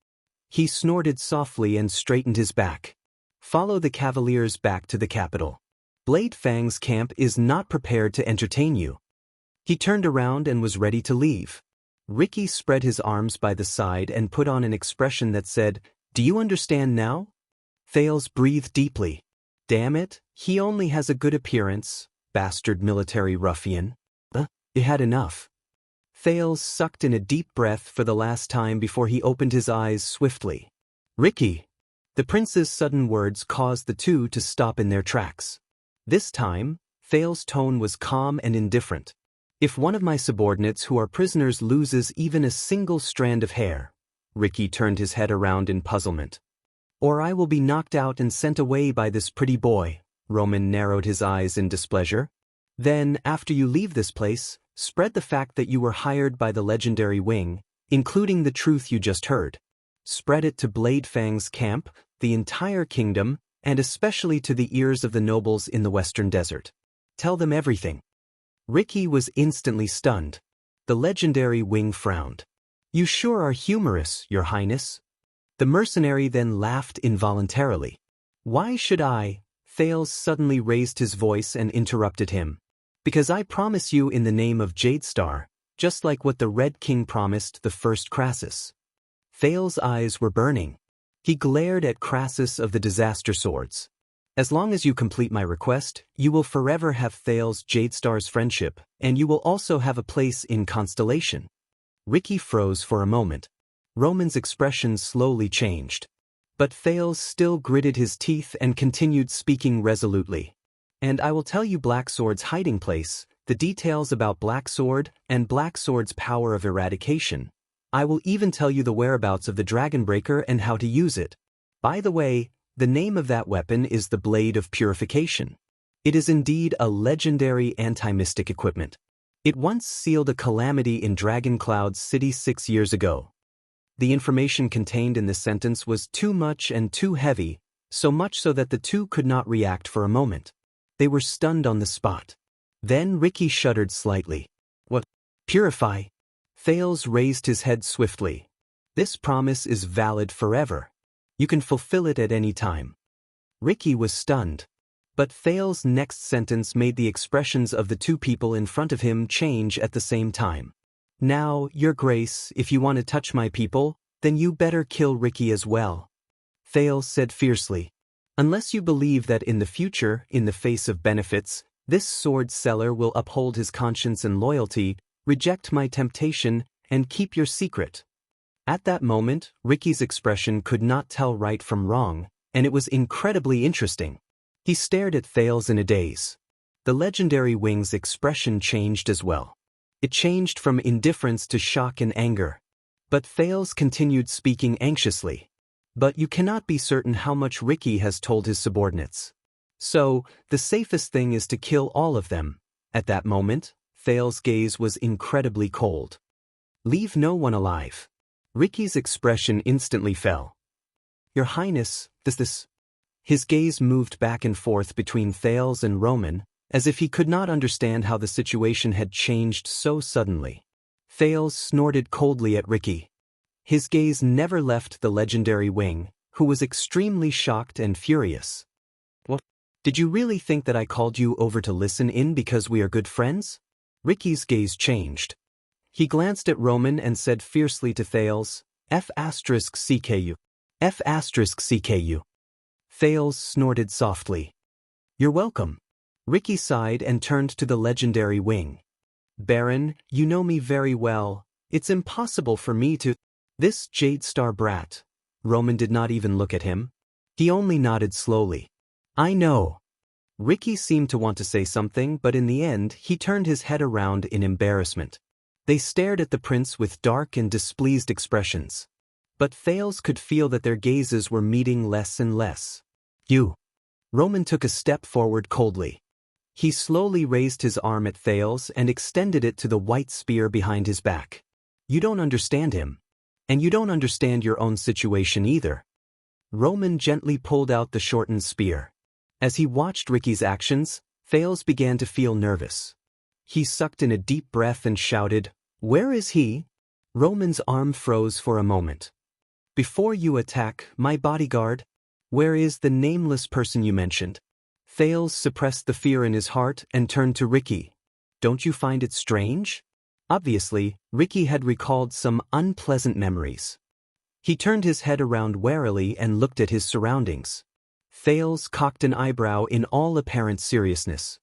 He snorted softly and straightened his back. Follow the cavaliers back to the capital. Bladefang's camp is not prepared to entertain you. He turned around and was ready to leave. Ricky spread his arms by the side and put on an expression that said, Do you understand now? Thales breathed deeply. Damn it, he only has a good appearance, bastard military ruffian. It had enough. Thales sucked in a deep breath for the last time before he opened his eyes swiftly. Ricky! The prince's sudden words caused the two to stop in their tracks. This time, Thales' tone was calm and indifferent. If one of my subordinates who are prisoners loses even a single strand of hair, Ricky turned his head around in puzzlement. Or I will be knocked out and sent away by this pretty boy. Roman narrowed his eyes in displeasure. Then, after you leave this place, spread the fact that you were hired by the legendary wing, including the truth you just heard. Spread it to Bladefang's camp, the entire kingdom, and especially to the ears of the nobles in the Western Desert. Tell them everything. Ricky was instantly stunned. The legendary wing frowned. You sure are humorous, Your Highness. The mercenary then laughed involuntarily. Why should I? Thales suddenly raised his voice and interrupted him. Because I promise you in the name of Jadestar, just like what the Red King promised the first Crassus. Thales' eyes were burning. He glared at Crassus of the Disaster Swords. As long as you complete my request, you will forever have Thales Jadestar's friendship, and you will also have a place in Constellation. Ricky froze for a moment. Roman's expression slowly changed. But Thales still gritted his teeth and continued speaking resolutely. And I will tell you Black Sword's hiding place, the details about Black Sword, and Black Sword's power of eradication. I will even tell you the whereabouts of the Dragonbreaker and how to use it. By the way, the name of that weapon is the Blade of Purification. It is indeed a legendary anti-mystic equipment. It once sealed a calamity in Dragon Cloud City 6 years ago. The information contained in this sentence was too much and too heavy, so much so that the two could not react for a moment. They were stunned on the spot. Then Ricky shuddered slightly. What? Purify? Thales raised his head swiftly. This promise is valid forever. You can fulfill it at any time. Ricky was stunned. But Thales' next sentence made the expressions of the two people in front of him change at the same time. Now, Your Grace, if you want to touch my people, then you better kill Ricky as well. Thales said fiercely. Unless you believe that in the future, in the face of benefits, this sword seller will uphold his conscience and loyalty, reject my temptation, and keep your secret. At that moment, Ricky's expression could not tell right from wrong, and it was incredibly interesting. He stared at Thales in a daze. The legendary wing's expression changed as well. It changed from indifference to shock and anger. But Thales continued speaking anxiously. But you cannot be certain how much Ricky has told his subordinates. So, the safest thing is to kill all of them. At that moment, Thales' gaze was incredibly cold. Leave no one alive. Ricky's expression instantly fell. Your Highness, this. His gaze moved back and forth between Thales and Roman, as if he could not understand how the situation had changed so suddenly. Thales snorted coldly at Ricky. His gaze never left the legendary wing, who was extremely shocked and furious. What? Did you really think that I called you over to listen in because we are good friends? Ricky's gaze changed. He glanced at Roman and said fiercely to Thales, F***CKU. F***CKU. Thales snorted softly. You're welcome. Ricky sighed and turned to the legendary wing. Baron, you know me very well. It's impossible for me to... This Jadestar brat. Roman did not even look at him. He only nodded slowly. I know. Ricky seemed to want to say something, but in the end, he turned his head around in embarrassment. They stared at the prince with dark and displeased expressions. But Thales could feel that their gazes were meeting less and less. You. Roman took a step forward coldly. He slowly raised his arm at Thales and extended it to the white spear behind his back. You don't understand him. And you don't understand your own situation either. Roman gently pulled out the shortened spear. As he watched Ricky's actions, Thales began to feel nervous. He sucked in a deep breath and shouted, Where is he? Roman's arm froze for a moment. Before you attack, my bodyguard, where is the nameless person you mentioned? Thales suppressed the fear in his heart and turned to Ricky. Don't you find it strange? Obviously, Ricky had recalled some unpleasant memories. He turned his head around warily and looked at his surroundings. Thales cocked an eyebrow in all apparent seriousness.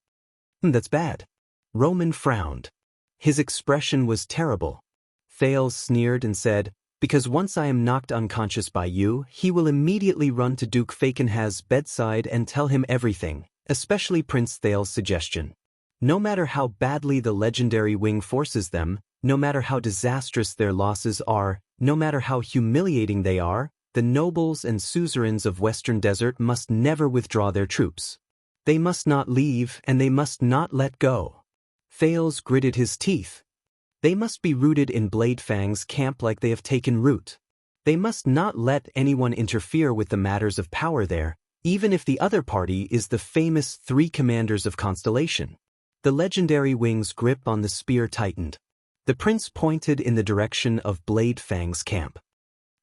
That's bad. Roman frowned. His expression was terrible. Thales sneered and said, Because once I am knocked unconscious by you, he will immediately run to Duke Fakenhaz's bedside and tell him everything, especially Prince Thales' suggestion. No matter how badly the legendary wing forces them, no matter how disastrous their losses are, no matter how humiliating they are, the nobles and suzerains of Western Desert must never withdraw their troops. They must not leave and they must not let go. Thales gritted his teeth. They must be rooted in Bladefang's camp like they have taken root. They must not let anyone interfere with the matters of power there, even if the other party is the famous 3 commanders of Constellation. The legendary wing's grip on the spear tightened. The prince pointed in the direction of Bladefang's camp.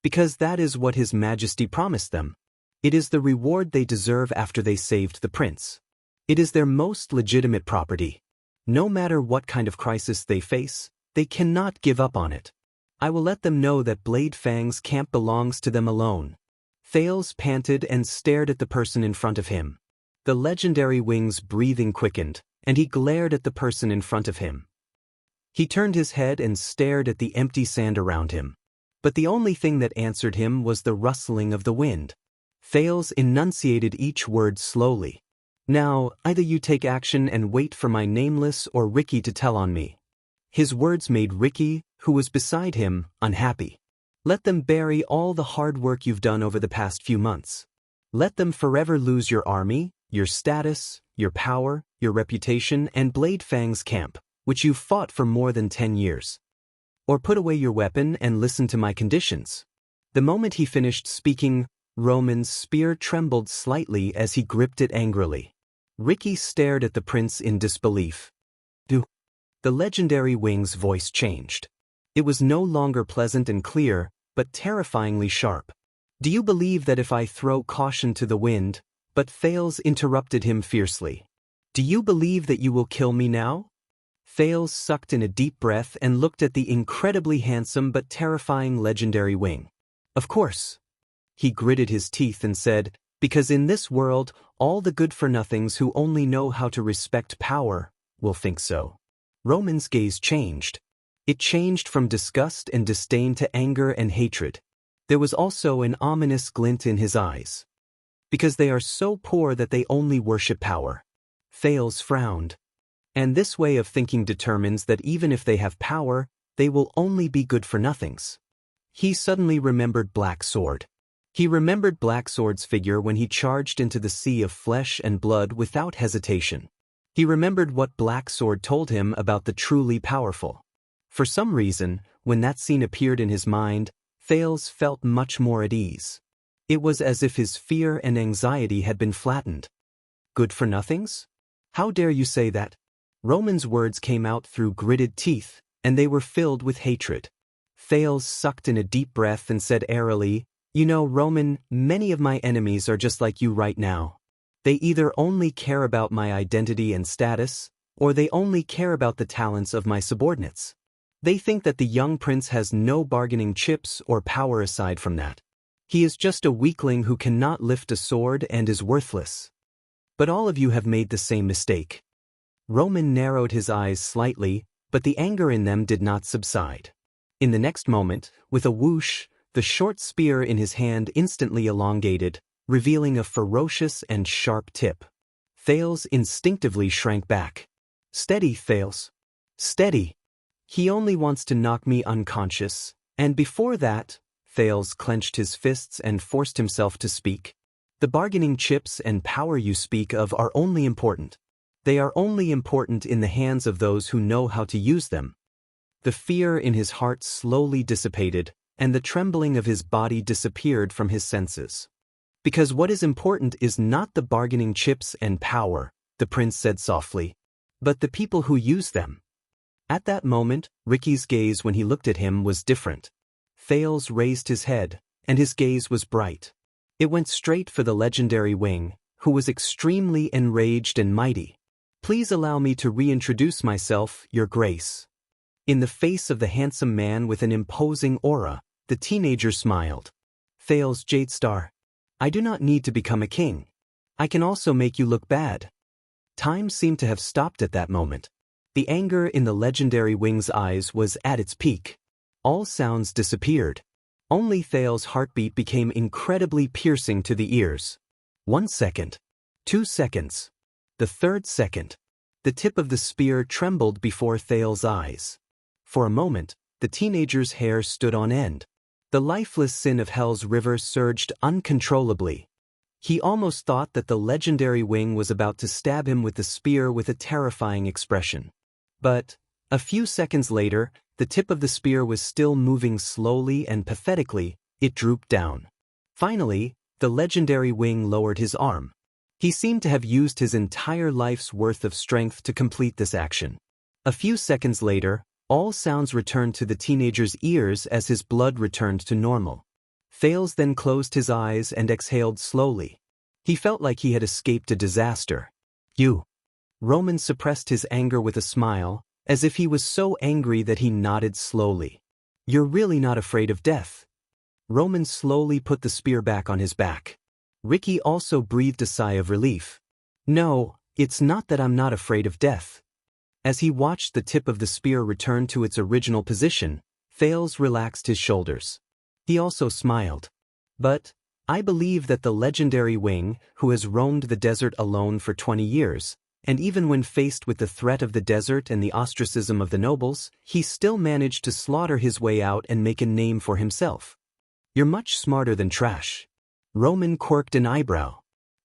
Because that is what His Majesty promised them. It is the reward they deserve after they saved the prince. It is their most legitimate property. No matter what kind of crisis they face, they cannot give up on it. I will let them know that Bladefang's camp belongs to them alone. Thales panted and stared at the person in front of him. The legendary wing's breathing quickened, and he glared at the person in front of him. He turned his head and stared at the empty sand around him. But the only thing that answered him was the rustling of the wind. Thales enunciated each word slowly. Now, either you take action and wait for my nameless or Ricky to tell on me. His words made Ricky, who was beside him, unhappy. Let them bury all the hard work you've done over the past few months. Let them forever lose your army, your status, your power, your reputation, and Blade Fang's camp, which you've fought for more than 10 years. Or put away your weapon and listen to my conditions. The moment he finished speaking, Roman's spear trembled slightly as he gripped it angrily. Ricky stared at the prince in disbelief. The legendary wing's voice changed. It was no longer pleasant and clear, but terrifyingly sharp. Do you believe that if I throw caution to the wind? But Thales interrupted him fiercely. Do you believe that you will kill me now? Thales sucked in a deep breath and looked at the incredibly handsome but terrifying legendary wing. Of course. He gritted his teeth and said, because in this world, all the good-for-nothings who only know how to respect power will think so. Roman's gaze changed. It changed from disgust and disdain to anger and hatred. There was also an ominous glint in his eyes. Because they are so poor that they only worship power. Thales frowned. And this way of thinking determines that even if they have power, they will only be good-for-nothings. He suddenly remembered Black Sword. He remembered Black Sword's figure when he charged into the sea of flesh and blood without hesitation. He remembered what Black Sword told him about the truly powerful. For some reason, when that scene appeared in his mind, Thales felt much more at ease. It was as if his fear and anxiety had been flattened. Good-for-nothings? How dare you say that? Roman's words came out through gritted teeth, and they were filled with hatred. Thales sucked in a deep breath and said airily, You know, Roman, many of my enemies are just like you right now. They either only care about my identity and status, or they only care about the talents of my subordinates. They think that the young prince has no bargaining chips or power aside from that. He is just a weakling who cannot lift a sword and is worthless. But all of you have made the same mistake. Roman narrowed his eyes slightly, but the anger in them did not subside. In the next moment, with a whoosh, the short spear in his hand instantly elongated, revealing a ferocious and sharp tip. Thales instinctively shrank back. Steady, Thales. Steady. He only wants to knock me unconscious, and before that, Thales clenched his fists and forced himself to speak. The bargaining chips and power you speak of are only important. They are only important in the hands of those who know how to use them. The fear in his heart slowly dissipated, and the trembling of his body disappeared from his senses. Because what is important is not the bargaining chips and power, the prince said softly, but the people who use them. At that moment, Ricky's gaze when he looked at him was different. Thales raised his head, and his gaze was bright. It went straight for the legendary wing, who was extremely enraged and mighty. Please allow me to reintroduce myself, Your Grace. In the face of the handsome man with an imposing aura, the teenager smiled. Thales Jadestar. I do not need to become a king. I can also make you look bad. Time seemed to have stopped at that moment. The anger in the legendary wing's eyes was at its peak. All sounds disappeared. Only Thales' heartbeat became incredibly piercing to the ears. 1 second. 2 seconds. The third second. The tip of the spear trembled before Thales' eyes. For a moment, the teenager's hair stood on end. The lifeless sin of Hell's river surged uncontrollably. He almost thought that the legendary wing was about to stab him with the spear with a terrifying expression. But, a few seconds later, the tip of the spear was still moving slowly and pathetically, it drooped down. Finally, the legendary wing lowered his arm. He seemed to have used his entire life's worth of strength to complete this action. A few seconds later, all sounds returned to the teenager's ears as his blood returned to normal. Thales then closed his eyes and exhaled slowly. He felt like he had escaped a disaster. You. Roman suppressed his anger with a smile, as if he was so angry that he nodded slowly. You're really not afraid of death. Roman slowly put the spear back on his back. Ricky also breathed a sigh of relief. No, it's not that I'm not afraid of death. As he watched the tip of the spear return to its original position, Thales relaxed his shoulders. He also smiled. But I believe that the legendary Wing, who has roamed the desert alone for 20 years, and even when faced with the threat of the desert and the ostracism of the nobles, he still managed to slaughter his way out and make a name for himself. You're much smarter than trash. Roman quirked an eyebrow.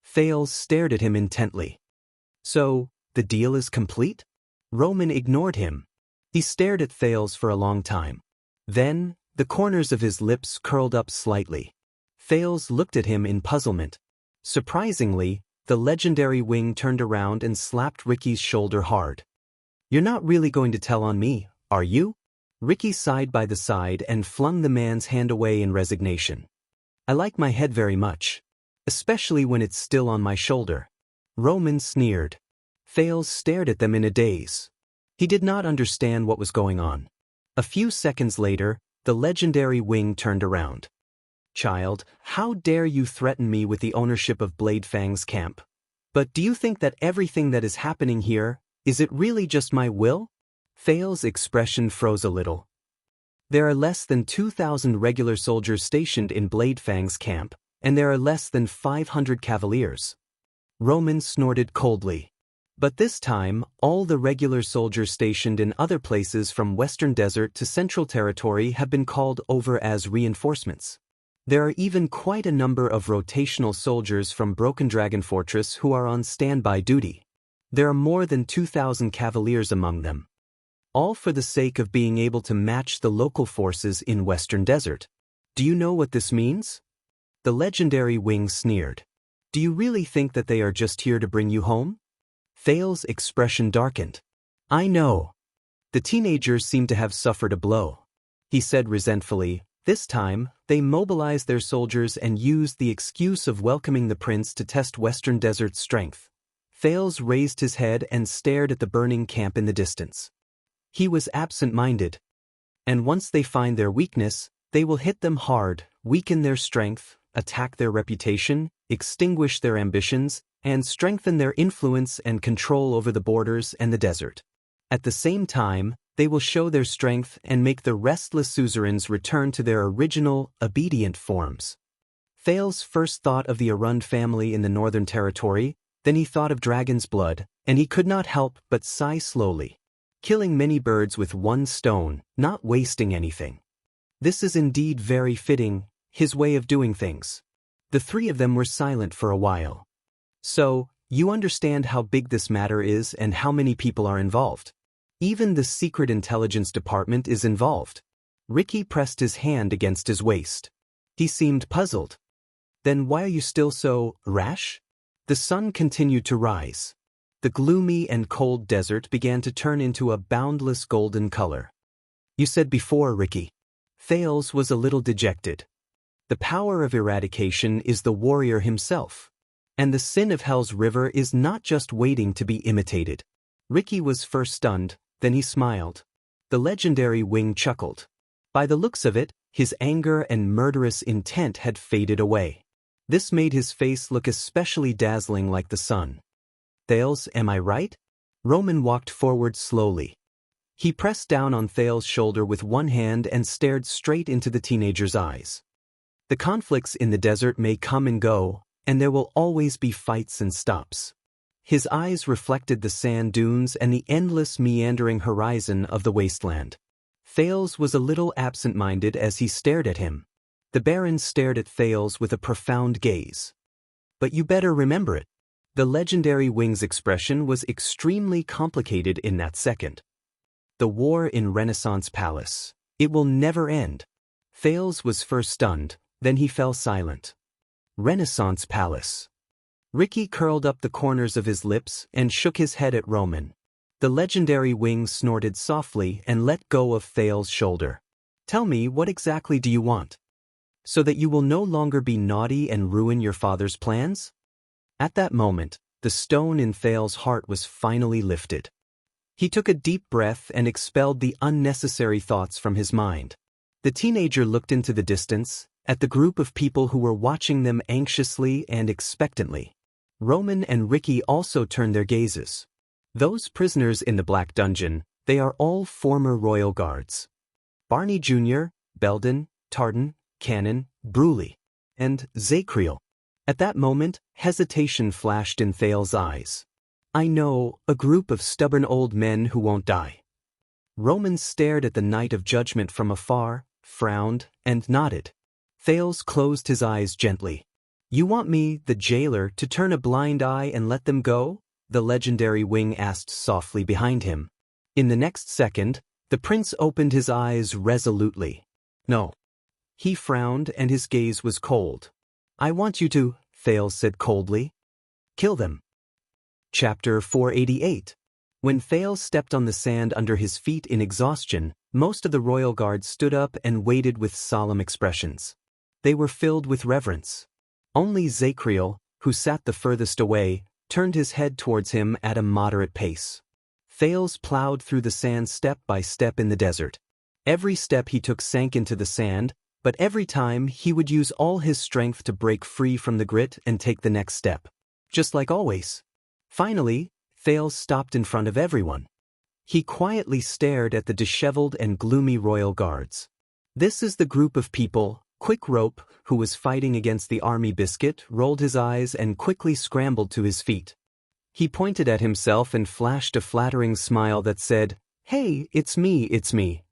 Thales stared at him intently. So, the deal is complete? Roman ignored him. He stared at Thales for a long time. Then, the corners of his lips curled up slightly. Thales looked at him in puzzlement. Surprisingly, the legendary Wing turned around and slapped Ricky's shoulder hard. You're not really going to tell on me, are you? Ricky sighed by the side and flung the man's hand away in resignation. I like my head very much. Especially when it's still on my shoulder. Roman sneered. Thales stared at them in a daze. He did not understand what was going on. A few seconds later, the legendary Wing turned around. Child, how dare you threaten me with the ownership of Bladefang's camp? But do you think that everything that is happening here, is it really just my will? Thales' expression froze a little. There are less than 2,000 regular soldiers stationed in Bladefang's camp, and there are less than 500 cavaliers. Roman snorted coldly. But this time, all the regular soldiers stationed in other places from Western Desert to Central Territory have been called over as reinforcements. There are even quite a number of rotational soldiers from Broken Dragon Fortress who are on standby duty. There are more than 2,000 cavaliers among them. All for the sake of being able to match the local forces in Western Desert. Do you know what this means? The legendary Wing sneered. Do you really think that they are just here to bring you home? Thales' expression darkened. I know. The teenagers seem to have suffered a blow. He said resentfully. This time, they mobilized their soldiers and used the excuse of welcoming the prince to test Western Desert's strength. Thales raised his head and stared at the burning camp in the distance. He was absent-minded. And once they find their weakness, they will hit them hard, weaken their strength, attack their reputation, extinguish their ambitions, and strengthen their influence and control over the borders and the desert. At the same time, they will show their strength and make the restless suzerains return to their original, obedient forms. Thales first thought of the Arund family in the Northern Territory, then he thought of dragon's blood, and he could not help but sigh slowly. Killing many birds with one stone, not wasting anything. This is indeed very fitting, his way of doing things. The three of them were silent for a while. So, you understand how big this matter is and how many people are involved. Even the Secret Intelligence Department is involved. Ricky pressed his hand against his waist. He seemed puzzled. Then why are you still so rash? The sun continued to rise. The gloomy and cold desert began to turn into a boundless golden color. You said before, Ricky. Thales was a little dejected. The power of eradication is the warrior himself. And the sin of Hell's River is not just waiting to be imitated. Ricky was first stunned, then he smiled. The legendary Wing chuckled. By the looks of it, his anger and murderous intent had faded away. This made his face look especially dazzling like the sun. Thales, am I right? Roman walked forward slowly. He pressed down on Thales' shoulder with one hand and stared straight into the teenager's eyes. The conflicts in the desert may come and go, and there will always be fights and stops. His eyes reflected the sand dunes and the endless meandering horizon of the wasteland. Thales was a little absent-minded as he stared at him. The Baron stared at Thales with a profound gaze. But you better remember it. The legendary Wing's expression was extremely complicated in that second. The war in Renaissance Palace. It will never end. Thales was first stunned, then he fell silent. Renaissance Palace. Ricky curled up the corners of his lips and shook his head at Roman. The legendary Wing snorted softly and let go of Thales' shoulder. Tell me, what exactly do you want? So that you will no longer be naughty and ruin your father's plans? At that moment, the stone in Thales' heart was finally lifted. He took a deep breath and expelled the unnecessary thoughts from his mind. The teenager looked into the distance, at the group of people who were watching them anxiously and expectantly. Roman and Ricky also turned their gazes. Those prisoners in the Black Dungeon, they are all former royal guards. Barney Jr., Belden, Tartan, Cannon, Bruley, and Zacriel. At that moment, hesitation flashed in Thale's eyes. I know, a group of stubborn old men who won't die. Roman stared at the Knight of Judgment from afar, frowned, and nodded. Thales closed his eyes gently. You want me, the jailer, to turn a blind eye and let them go? The legendary wing asked softly behind him. In the next second, the prince opened his eyes resolutely. No. He frowned and his gaze was cold. I want you to, Thales said coldly. Kill them. Chapter 488. When Thales stepped on the sand under his feet in exhaustion, most of the royal guards stood up and waited with solemn expressions. They were filled with reverence. Only Zacriel, who sat the furthest away, turned his head towards him at a moderate pace. Thales plowed through the sand step by step in the desert. Every step he took sank into the sand, but every time he would use all his strength to break free from the grit and take the next step. Just like always. Finally, Thales stopped in front of everyone. He quietly stared at the disheveled and gloomy royal guards. This is the group of people. Quick Rope, who was fighting against the army biscuit, rolled his eyes and quickly scrambled to his feet. He pointed at himself and flashed a flattering smile that said, Hey, it's me, it's me.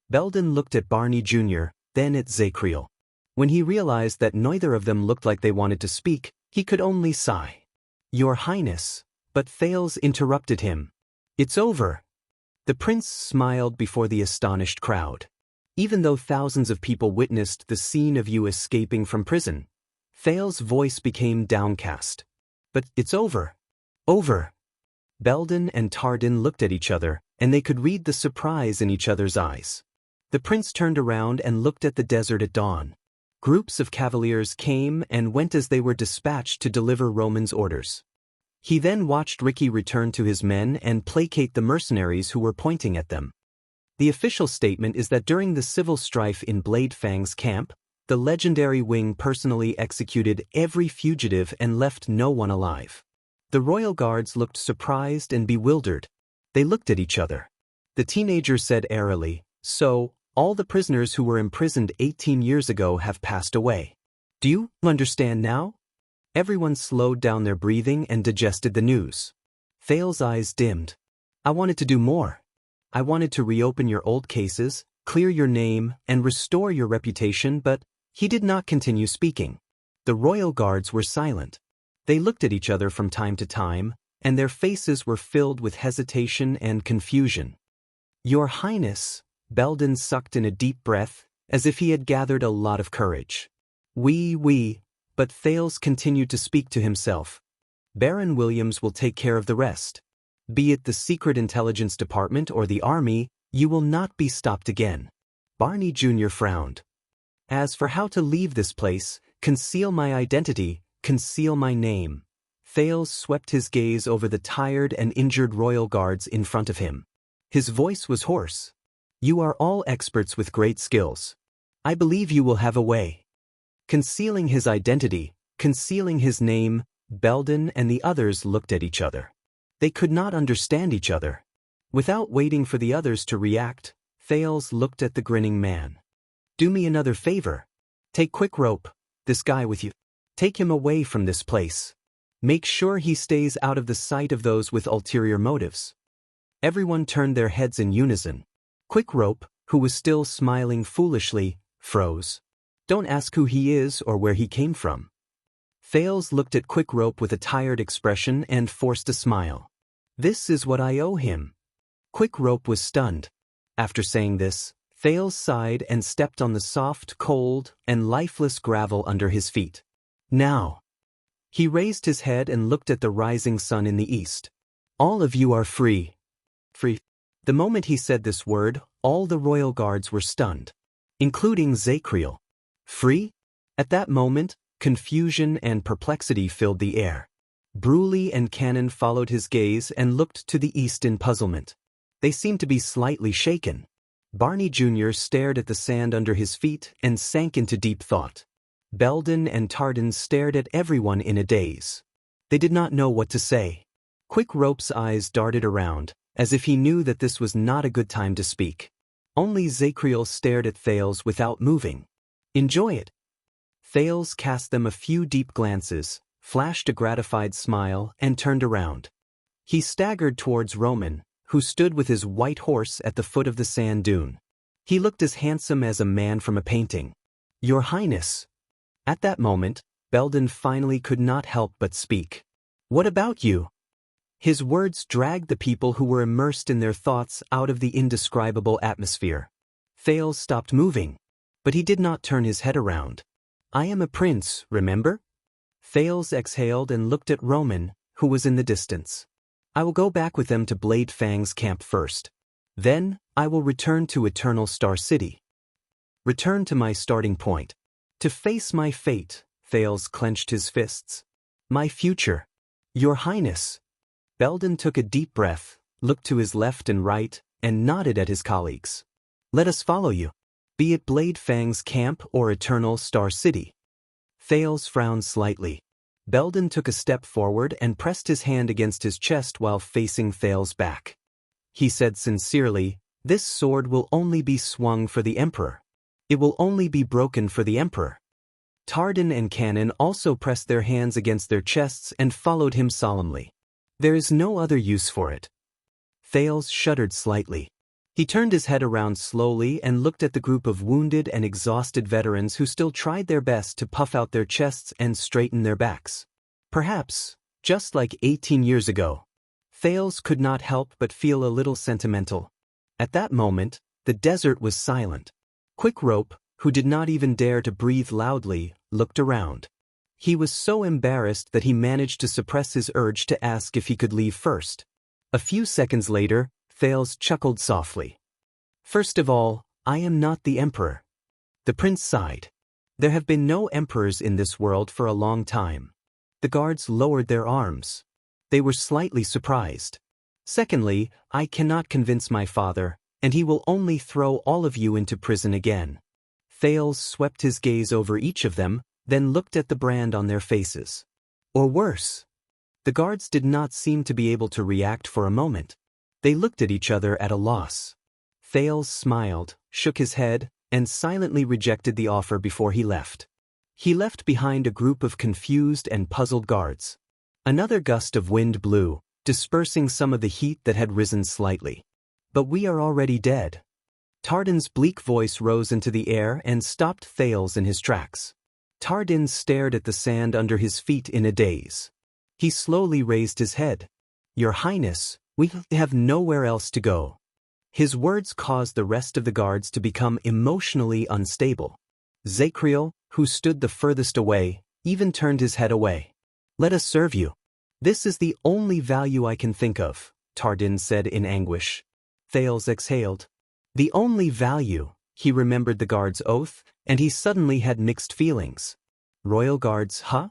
Belden looked at Barney Jr., then at Zacriel. When he realized that neither of them looked like they wanted to speak, he could only sigh. Your Highness, but Thales interrupted him. It's over. The prince smiled before the astonished crowd. Even though thousands of people witnessed the scene of you escaping from prison, Thales' voice became downcast. But it's over. Over. Belden and Tardan looked at each other, and they could read the surprise in each other's eyes. The prince turned around and looked at the desert at dawn. Groups of cavaliers came and went as they were dispatched to deliver Roman's orders. He then watched Ricky return to his men and placate the mercenaries who were pointing at them. The official statement is that during the civil strife in Blade Fang's camp, the legendary wing personally executed every fugitive and left no one alive. The royal guards looked surprised and bewildered. They looked at each other. The teenager said airily, So, all the prisoners who were imprisoned 18 years ago have passed away. Do you understand now? Everyone slowed down their breathing and digested the news. Thales' eyes dimmed. I wanted to do more. I wanted to reopen your old cases, clear your name, and restore your reputation, but he did not continue speaking. The royal guards were silent. They looked at each other from time to time, and their faces were filled with hesitation and confusion. Your Highness, Belden sucked in a deep breath, as if he had gathered a lot of courage. But Thales continued to speak to himself. Baron Williams will take care of the rest. Be it the Secret Intelligence Department or the Army, you will not be stopped again. Barney Jr. frowned. As for how to leave this place, conceal my identity, conceal my name. Thales swept his gaze over the tired and injured royal guards in front of him. His voice was hoarse. You are all experts with great skills. I believe you will have a way. Concealing his identity, concealing his name, Belden and the others looked at each other. They could not understand each other. Without waiting for the others to react, Thales looked at the grinning man. Do me another favor. Take Quick Rope, this guy with you. Take him away from this place. Make sure he stays out of the sight of those with ulterior motives. Everyone turned their heads in unison. Quick Rope, who was still smiling foolishly, froze. Don't ask who he is or where he came from. Thales looked at Quick Rope with a tired expression and forced a smile. This is what I owe him. Quick Rope was stunned. After saying this, Thales sighed and stepped on the soft, cold, and lifeless gravel under his feet. Now. He raised his head and looked at the rising sun in the east. All of you are free. Free. The moment he said this word, all the royal guards were stunned, including Zacriel. Free? At that moment, confusion and perplexity filled the air. Bruley and Cannon followed his gaze and looked to the east in puzzlement. They seemed to be slightly shaken. Barney Jr. stared at the sand under his feet and sank into deep thought. Belden and Tardan stared at everyone in a daze. They did not know what to say. Quick Rope's eyes darted around, as if he knew that this was not a good time to speak. Only Zacriel stared at Thales without moving. Enjoy it. Thales cast them a few deep glances, flashed a gratified smile, and turned around. He staggered towards Roman, who stood with his white horse at the foot of the sand dune. He looked as handsome as a man from a painting. Your Highness. At that moment, Belden finally could not help but speak. What about you? His words dragged the people who were immersed in their thoughts out of the indescribable atmosphere. Thales stopped moving, but he did not turn his head around. I am a prince, remember? Thales exhaled and looked at Roman, who was in the distance. I will go back with them to Blade Fang's camp first. Then, I will return to Eternal Star City. Return to my starting point. To face my fate, Thales clenched his fists. My future. Your Highness. Belden took a deep breath, looked to his left and right, and nodded at his colleagues. Let us follow you. Be it Blade Fang's camp or Eternal Star City. Thales frowned slightly. Belden took a step forward and pressed his hand against his chest while facing Thales' back. He said sincerely, this sword will only be swung for the Emperor. It will only be broken for the Emperor. Tardin and Cannon also pressed their hands against their chests and followed him solemnly. There is no other use for it. Thales shuddered slightly. He turned his head around slowly and looked at the group of wounded and exhausted veterans who still tried their best to puff out their chests and straighten their backs. Perhaps, just like 18 years ago, Thales could not help but feel a little sentimental. At that moment, the desert was silent. Quick Rope, who did not even dare to breathe loudly, looked around. He was so embarrassed that he managed to suppress his urge to ask if he could leave first. A few seconds later, Thales chuckled softly. First of all, I am not the Emperor. The prince sighed. There have been no emperors in this world for a long time. The guards lowered their arms. They were slightly surprised. Secondly, I cannot convince my father, and he will only throw all of you into prison again. Thales swept his gaze over each of them, then looked at the brand on their faces. Or worse. The guards did not seem to be able to react for a moment. They looked at each other at a loss. Thales smiled, shook his head, and silently rejected the offer before he left. He left behind a group of confused and puzzled guards. Another gust of wind blew, dispersing some of the heat that had risen slightly. But we are already dead. Tardin's bleak voice rose into the air and stopped Thales in his tracks. Tardin stared at the sand under his feet in a daze. He slowly raised his head. Your Highness, we have nowhere else to go. His words caused the rest of the guards to become emotionally unstable. Zacriel, who stood the furthest away, even turned his head away. Let us serve you. This is the only value I can think of, Tardin said in anguish. Thales exhaled. The only value. He remembered the guard's oath, and he suddenly had mixed feelings. Royal guards, huh?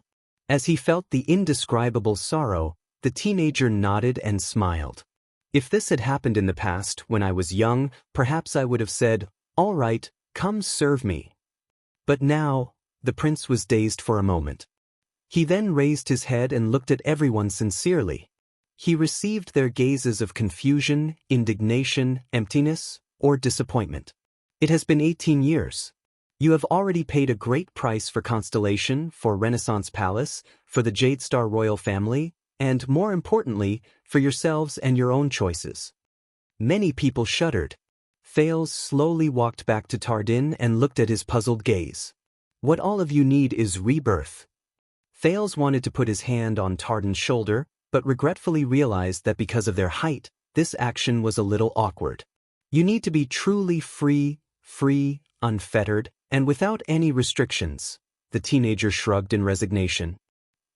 As he felt the indescribable sorrow, the teenager nodded and smiled. If this had happened in the past, when I was young, perhaps I would have said, all right, come serve me. But now, the prince was dazed for a moment. He then raised his head and looked at everyone sincerely. He received their gazes of confusion, indignation, emptiness, or disappointment. It has been 18 years. You have already paid a great price for Constellation, for Renaissance Palace, for the Jade Star royal family, and, more importantly, for yourselves and your own choices. Many people shuddered. Thales slowly walked back to Tardin and looked at his puzzled gaze. What all of you need is rebirth. Thales wanted to put his hand on Tardin's shoulder, but regretfully realized that because of their height, this action was a little awkward. You need to be truly free, unfettered, and without any restrictions, the teenager shrugged in resignation.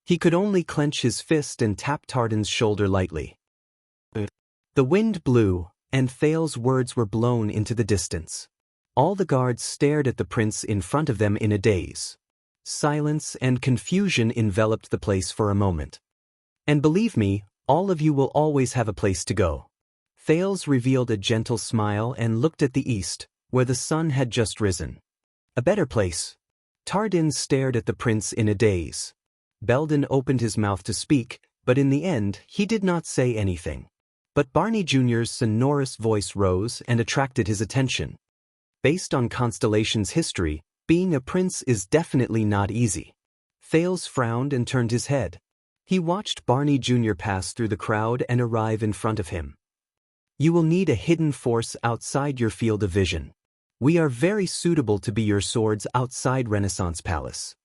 He could only clench his fist and tap Tardin's shoulder lightly. The wind blew, and Thales' words were blown into the distance. All the guards stared at the prince in front of them in a daze. Silence and confusion enveloped the place for a moment. And believe me, all of you will always have a place to go. Thales revealed a gentle smile and looked at the east, where the sun had just risen. A better place. Tardin stared at the prince in a daze. Belden opened his mouth to speak, but in the end, he did not say anything. But Barney Jr.'s sonorous voice rose and attracted his attention. Based on Constellation's history, being a prince is definitely not easy. Thales frowned and turned his head. He watched Barney Jr. pass through the crowd and arrive in front of him. You will need a hidden force outside your field of vision. We are very suitable to be your swords outside Renaissance Palace.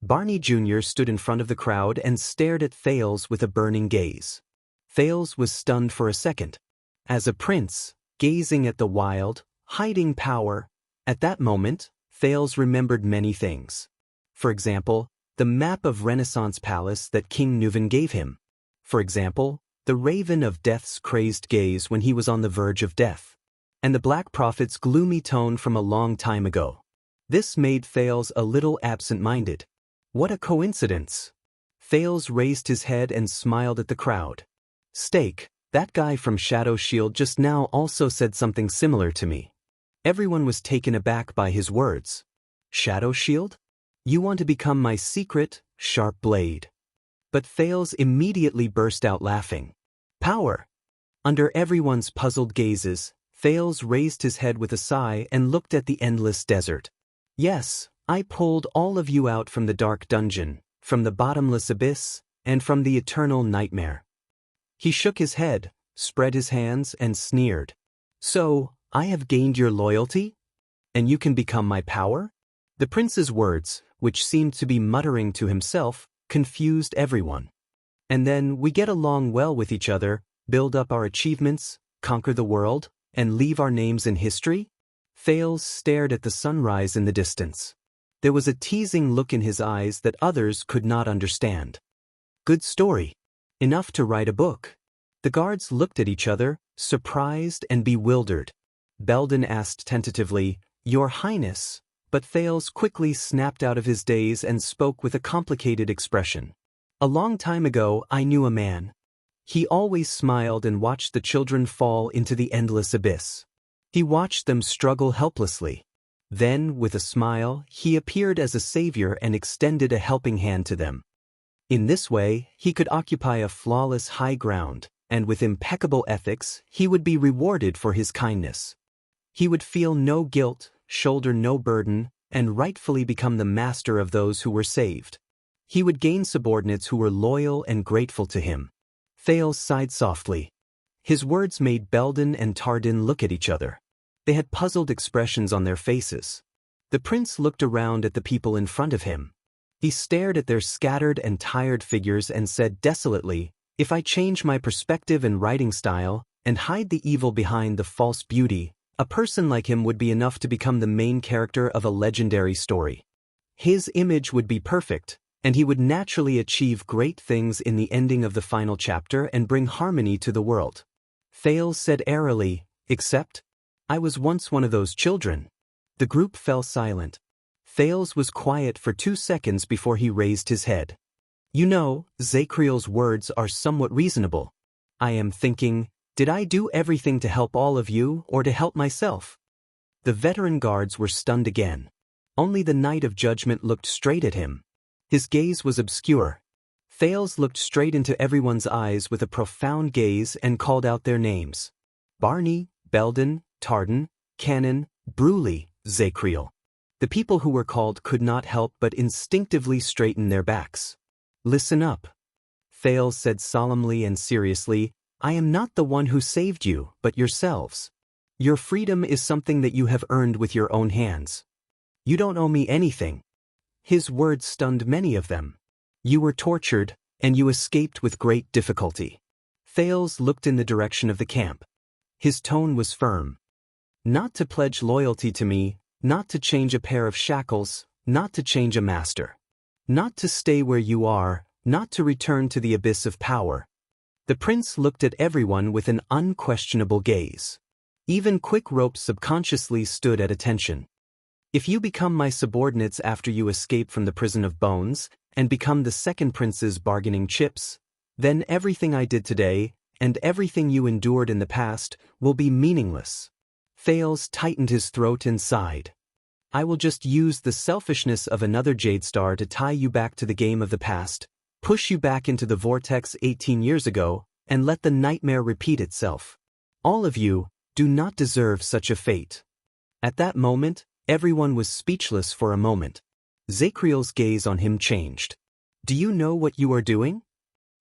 Barney Jr. stood in front of the crowd and stared at Thales with a burning gaze. Thales was stunned for a second. As a prince, gazing at the wild, hiding power, at that moment, Thales remembered many things. For example, the map of Renaissance Palace that King Nuvan gave him. For example, the raven of death's crazed gaze when he was on the verge of death. And the Black Prophet's gloomy tone from a long time ago. This made Thales a little absent-minded. What a coincidence! Thales raised his head and smiled at the crowd. Stake, that guy from Shadow Shield just now also said something similar to me. Everyone was taken aback by his words. Shadow Shield? You want to become my secret, sharp blade. But Thales immediately burst out laughing. Power! Under everyone's puzzled gazes, Thales raised his head with a sigh and looked at the endless desert. Yes, I pulled all of you out from the dark dungeon, from the bottomless abyss, and from the eternal nightmare. He shook his head, spread his hands, and sneered. So, I have gained your loyalty? And you can become my power? The prince's words, which seemed to be muttering to himself, confused everyone. And then we get along well with each other, build up our achievements, conquer the world, and leave our names in history? Thales stared at the sunrise in the distance. There was a teasing look in his eyes that others could not understand. Good story. Enough to write a book. The guards looked at each other, surprised and bewildered. Belden asked tentatively, Your Highness, but Thales quickly snapped out of his daze and spoke with a complicated expression. A long time ago I knew a man. He always smiled and watched the children fall into the endless abyss. He watched them struggle helplessly. Then, with a smile, he appeared as a savior and extended a helping hand to them. In this way, he could occupy a flawless high ground, and with impeccable ethics, he would be rewarded for his kindness. He would feel no guilt, shoulder no burden, and rightfully become the master of those who were saved. He would gain subordinates who were loyal and grateful to him. Thales sighed softly. His words made Belden and Tardin look at each other. They had puzzled expressions on their faces. The prince looked around at the people in front of him. He stared at their scattered and tired figures and said desolately, If I change my perspective and writing style, and hide the evil behind the false beauty, a person like him would be enough to become the main character of a legendary story. His image would be perfect, and he would naturally achieve great things in the ending of the final chapter and bring harmony to the world. Thales said airily, Except, I was once one of those children. The group fell silent. Thales was quiet for 2 seconds before he raised his head. You know, Zakriel's words are somewhat reasonable. I am thinking, did I do everything to help all of you or to help myself? The veteran guards were stunned again. Only the Knight of Judgment looked straight at him. His gaze was obscure. Thales looked straight into everyone's eyes with a profound gaze and called out their names. Barney, Belden, Tardin, Cannon, Bruley, Zakriel. The people who were called could not help but instinctively straighten their backs. Listen up. Thales said solemnly and seriously, I am not the one who saved you, but yourselves. Your freedom is something that you have earned with your own hands. You don't owe me anything. His words stunned many of them. You were tortured, and you escaped with great difficulty. Thales looked in the direction of the camp. His tone was firm. Not to pledge loyalty to me, not to change a pair of shackles, not to change a master. Not to stay where you are, not to return to the abyss of power. The prince looked at everyone with an unquestionable gaze. Even Quick Rope subconsciously stood at attention. If you become my subordinates after you escape from the prison of bones, and become the second prince's bargaining chips, then everything I did today, and everything you endured in the past, will be meaningless. Thales tightened his throat and sighed. I will just use the selfishness of another Jade Star to tie you back to the game of the past, push you back into the vortex 18 years ago, and let the nightmare repeat itself. All of you do not deserve such a fate." At that moment, everyone was speechless for a moment. Zacriel's gaze on him changed. "Do you know what you are doing?"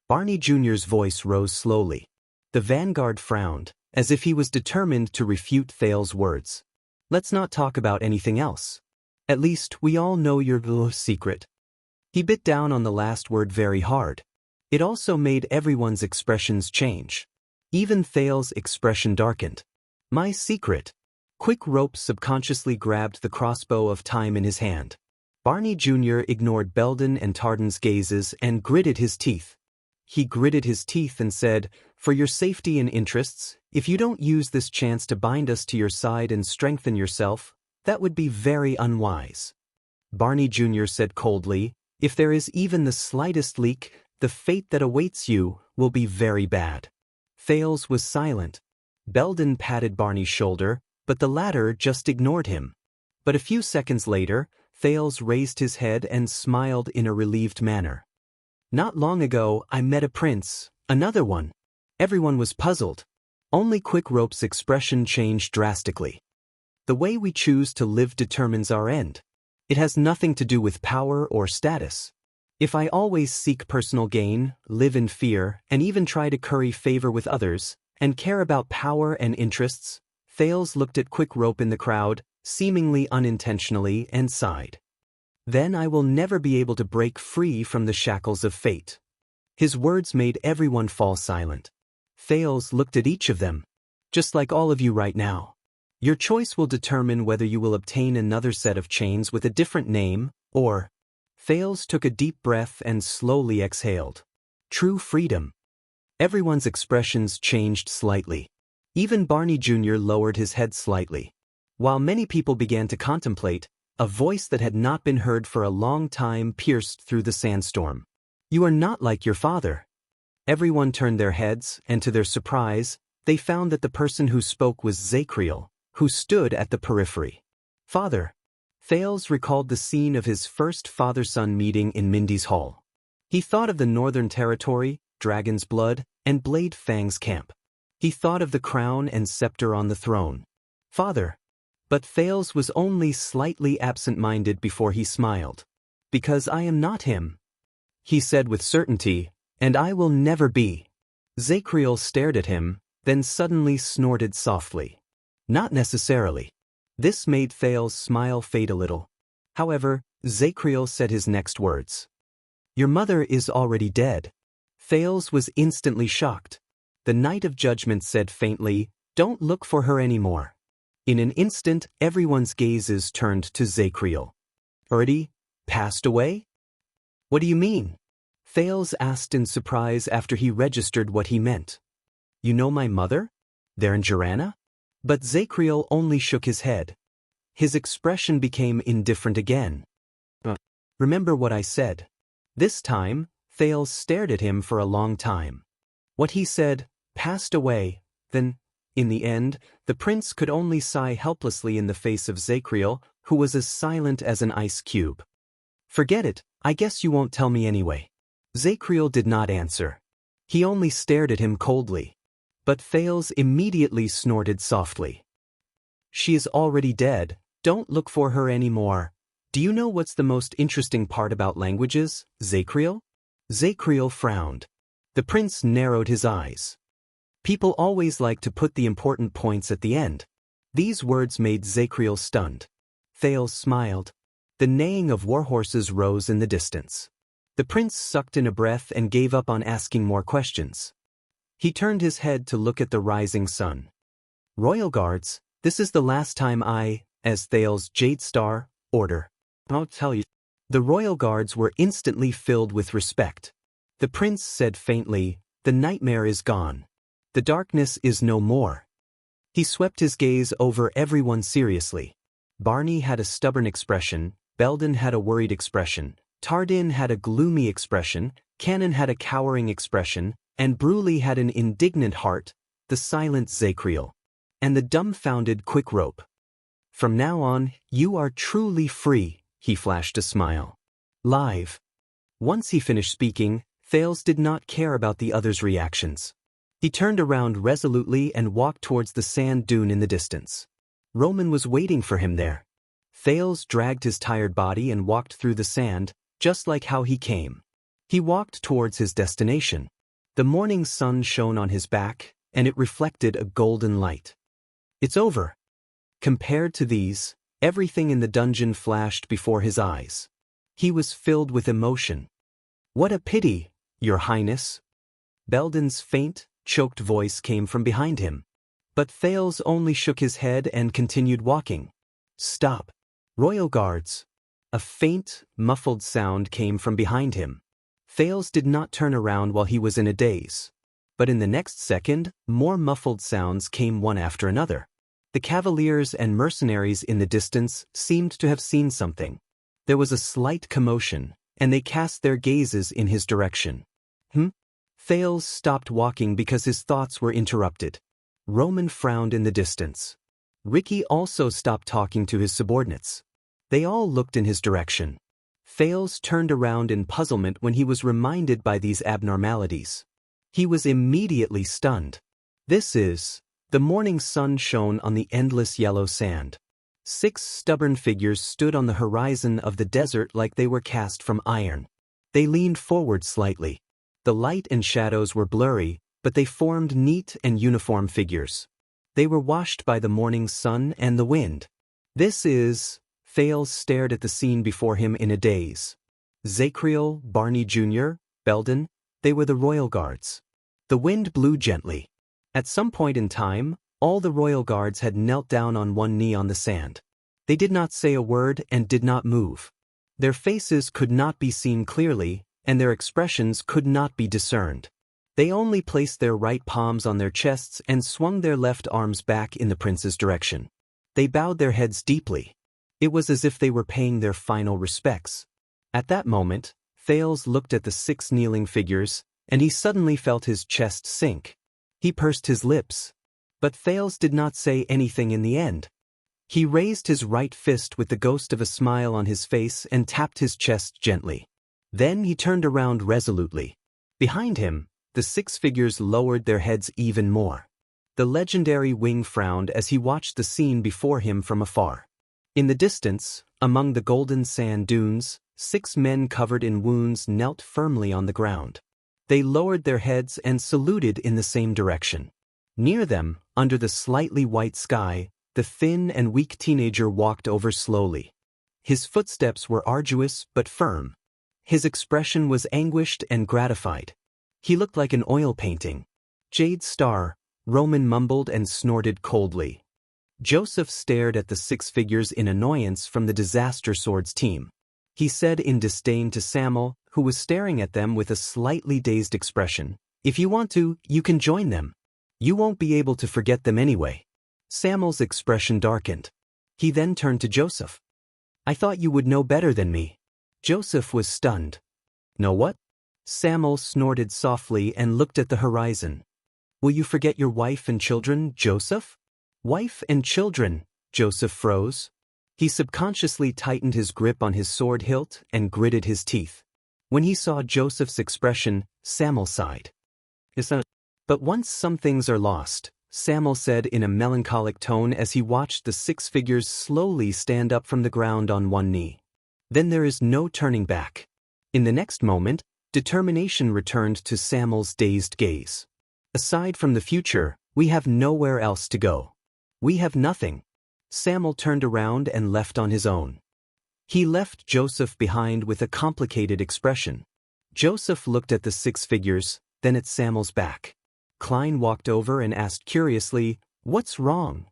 Barney Jr.'s voice rose slowly. The Vanguard frowned, as if he was determined to refute Thale's words. "Let's not talk about anything else. At least, we all know your little secret." He bit down on the last word very hard. It also made everyone's expressions change. Even Thale's expression darkened. "My secret." Quick Rope subconsciously grabbed the crossbow of time in his hand. Barney Jr. ignored Belden and Tardan's gazes and gritted his teeth. He gritted his teeth and said, "For your safety and interests, if you don't use this chance to bind us to your side and strengthen yourself, that would be very unwise." Barney Jr. said coldly, "If there is even the slightest leak, the fate that awaits you will be very bad." Thales was silent. Belden patted Barney's shoulder, but the latter just ignored him. But a few seconds later, Thales raised his head and smiled in a relieved manner. "Not long ago, I met a prince, another one." Everyone was puzzled. Only Quick Rope's expression changed drastically. "The way we choose to live determines our end. It has nothing to do with power or status. If I always seek personal gain, live in fear, and even try to curry favor with others, and care about power and interests," Thales looked at Quick Rope in the crowd, seemingly unintentionally, and sighed. "Then I will never be able to break free from the shackles of fate." His words made everyone fall silent. Thales looked at each of them. "Just like all of you right now. Your choice will determine whether you will obtain another set of chains with a different name, or—" Thales took a deep breath and slowly exhaled. "True freedom." Everyone's expressions changed slightly. Even Barney Jr. lowered his head slightly. While many people began to contemplate, a voice that had not been heard for a long time pierced through the sandstorm. "You are not like your father." Everyone turned their heads, and to their surprise, they found that the person who spoke was Zacriel, who stood at the periphery. "Father." Thales recalled the scene of his first father-son meeting in Mindy's Hall. He thought of the Northern Territory, Dragon's Blood, and Blade Fang's camp. He thought of the crown and scepter on the throne. "Father." But Thales was only slightly absent-minded before he smiled. "Because I am not him," he said with certainty, "and I will never be." Zacriel stared at him, then suddenly snorted softly. "Not necessarily." This made Thales' smile fade a little. However, Zacriel said his next words. "Your mother is already dead." Thales was instantly shocked. The Knight of Judgment said faintly, "Don't look for her anymore." In an instant, everyone's gazes turned to Zacriel. "Already passed away?" "What do you mean?" Thales asked in surprise after he registered what he meant. "You know my mother? There in Jirana?" But Zacriel only shook his head. His expression became indifferent again. "Remember what I said." This time, Thales stared at him for a long time. What he said, passed away, then, in the end, the prince could only sigh helplessly in the face of Zacriel, who was as silent as an ice cube. "Forget it, I guess you won't tell me anyway." Zacriel did not answer. He only stared at him coldly. But Thales immediately snorted softly. "She is already dead, don't look for her anymore. Do you know what's the most interesting part about languages, Zacriel?" Zacriel frowned. The prince narrowed his eyes. "People always like to put the important points at the end." These words made Zacriel stunned. Thales smiled. The neighing of warhorses rose in the distance. The prince sucked in a breath and gave up on asking more questions. He turned his head to look at the rising sun. "Royal Guards, this is the last time I, as Thales Jade Star, order. I'll tell you." The Royal Guards were instantly filled with respect. The prince said faintly, "The nightmare is gone. The darkness is no more." He swept his gaze over everyone seriously. Barney had a stubborn expression, Belden had a worried expression, Tardin had a gloomy expression, Cannon had a cowering expression, and Bruley had an indignant heart, the silent Zacriel, and the dumbfounded Quick Rope. From now on, you are truly free, he flashed a smile. Live. Once he finished speaking, Thales did not care about the others' reactions. He turned around resolutely and walked towards the sand dune in the distance. Roman was waiting for him there. Thales dragged his tired body and walked through the sand, just like how he came. He walked towards his destination. The morning sun shone on his back, and it reflected a golden light. It's over. Compared to these, everything in the dungeon flashed before his eyes. He was filled with emotion. What a pity, Your Highness. Belden's faint, choked voice came from behind him. But Thales only shook his head and continued walking. Stop. Royal Guards. A faint, muffled sound came from behind him. Thales did not turn around while he was in a daze. But in the next second, more muffled sounds came one after another. The cavaliers and mercenaries in the distance seemed to have seen something. There was a slight commotion, and they cast their gazes in his direction. Thales stopped walking because his thoughts were interrupted. Roman frowned in the distance. Ricky also stopped talking to his subordinates. They all looked in his direction. Thales turned around in puzzlement when he was reminded by these abnormalities. He was immediately stunned. The morning sun shone on the endless yellow sand. 6 stubborn figures stood on the horizon of the desert like they were cast from iron. They leaned forward slightly. The light and shadows were blurry, but they formed neat and uniform figures. They were washed by the morning sun and the wind. Thales stared at the scene before him in a daze. Zacriel, Barney Jr., Belden, they were the royal guards. The wind blew gently. At some point in time, all the royal guards had knelt down on one knee on the sand. They did not say a word and did not move. Their faces could not be seen clearly, and their expressions could not be discerned. They only placed their right palms on their chests and swung their left arms back in the prince's direction. They bowed their heads deeply. It was as if they were paying their final respects. At that moment, Thales looked at the 6 kneeling figures, and he suddenly felt his chest sink. He pursed his lips. But Thales did not say anything in the end. He raised his right fist with the ghost of a smile on his face and tapped his chest gently. Then he turned around resolutely. Behind him, the 6 figures lowered their heads even more. The legendary Wing frowned as he watched the scene before him from afar. In the distance, among the golden sand dunes, 6 men covered in wounds knelt firmly on the ground. They lowered their heads and saluted in the same direction. Near them, under the slightly white sky, the thin and weak teenager walked over slowly. His footsteps were arduous but firm. His expression was anguished and gratified. He looked like an oil painting. Jade Star, Roman mumbled and snorted coldly. Joseph stared at the 6 figures in annoyance from the Disaster Swords team. He said in disdain to Samuel, who was staring at them with a slightly dazed expression, "If you want to, you can join them. You won't be able to forget them anyway." Samuel's expression darkened. He then turned to Joseph. "I thought you would know better than me." Joseph was stunned. "Know what?" Samuel snorted softly and looked at the horizon. "Will you forget your wife and children, Joseph?" "Wife and children," Joseph froze. He subconsciously tightened his grip on his sword hilt and gritted his teeth. When he saw Joseph's expression, Samuel sighed. "But once some things are lost," Samuel said in a melancholic tone as he watched the 6 figures slowly stand up from the ground on one knee. "Then there is no turning back." In the next moment, determination returned to Samuel's dazed gaze. "Aside from the future, we have nowhere else to go. We have nothing." Samuel turned around and left on his own. He left Joseph behind with a complicated expression. Joseph looked at the 6 figures, then at Samuel's back. Klein walked over and asked curiously, "What's wrong?"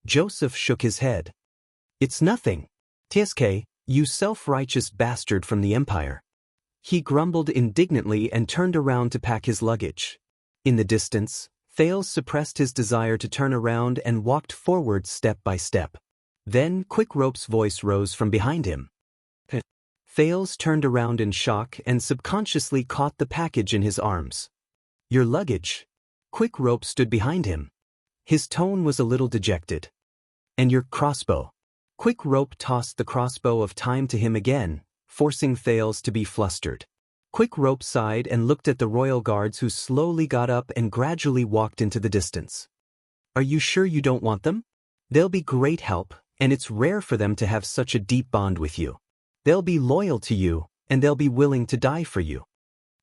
Joseph shook his head. "It's nothing. TSK, you self-righteous bastard from the Empire." He grumbled indignantly and turned around to pack his luggage. In the distance, Thales suppressed his desire to turn around and walked forward step by step. Then Quickrope's voice rose from behind him. Thales turned around in shock and subconsciously caught the package in his arms. "Your luggage." Quickrope stood behind him. His tone was a little dejected. "And your crossbow." Quick Rope tossed the crossbow of time to him again, forcing Thales to be flustered. Quick Rope sighed and looked at the royal guards who slowly got up and gradually walked into the distance. Are you sure you don't want them? They'll be great help, and it's rare for them to have such a deep bond with you. They'll be loyal to you, and they'll be willing to die for you.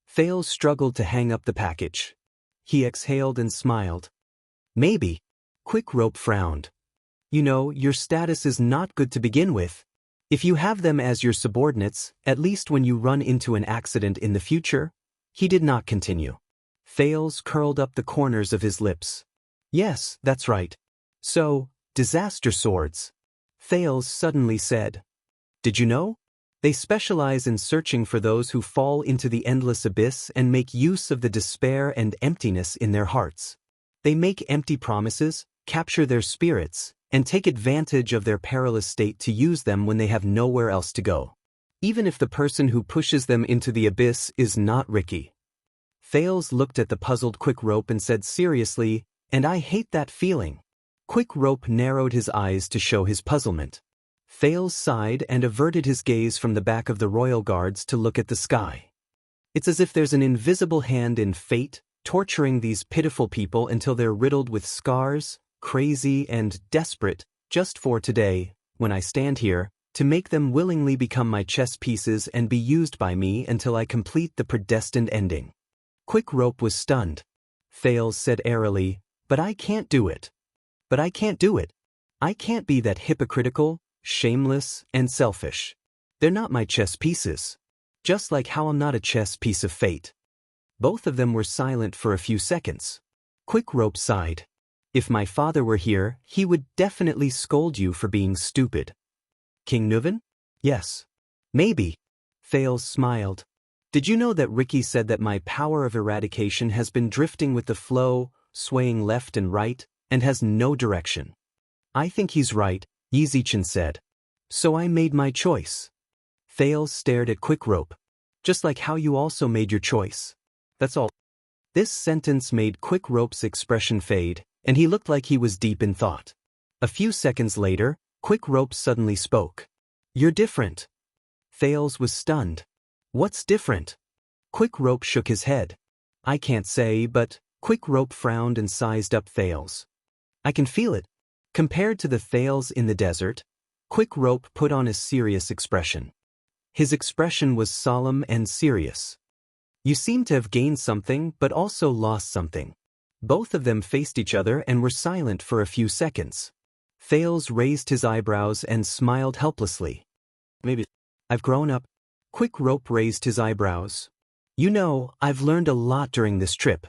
Thales struggled to hang up the package. He exhaled and smiled. Maybe. Quick Rope frowned. You know, your status is not good to begin with. If you have them as your subordinates, at least when you run into an accident in the future. He did not continue. Thales curled up the corners of his lips. Yes, that's right. So, disaster swords. Thales suddenly said. Did you know? They specialize in searching for those who fall into the endless abyss and make use of the despair and emptiness in their hearts. They make empty promises, capture their spirits, and take advantage of their perilous state to use them when they have nowhere else to go. Even if the person who pushes them into the abyss is not Ricky. Thales looked at the puzzled Quick Rope and said seriously, and I hate that feeling. Quick Rope narrowed his eyes to show his puzzlement. Thales sighed and averted his gaze from the back of the royal guards to look at the sky. It's as if there's an invisible hand in fate, torturing these pitiful people until they're riddled with scars, crazy and desperate, just for today, when I stand here, to make them willingly become my chess pieces and be used by me until I complete the predestined ending. Quick Rope was stunned. Thales said airily, But I can't do it. But I can't do it. I can't be that hypocritical, shameless, and selfish. They're not my chess pieces. Just like how I'm not a chess piece of fate. Both of them were silent for a few seconds. Quick Rope sighed. If my father were here, he would definitely scold you for being stupid. King Nuven? Yes. Maybe. Thales smiled. Did you know that Ricky said that my power of eradication has been drifting with the flow, swaying left and right, and has no direction? I think he's right, Yizichin said. So I made my choice. Thales stared at Quick Rope. Just like how you also made your choice. That's all. This sentence made Quick Rope's expression fade, and he looked like he was deep in thought. A few seconds later, Quick Rope suddenly spoke. You're different. Thales was stunned. What's different? Quick Rope shook his head. I can't say, but Quick Rope frowned and sized up Thales. I can feel it. Compared to the Thales in the desert, Quick Rope put on a serious expression. His expression was solemn and serious. You seem to have gained something but also lost something. Both of them faced each other and were silent for a few seconds. Thales raised his eyebrows and smiled helplessly. Maybe. I've grown up. Quick Rope raised his eyebrows. You know, I've learned a lot during this trip.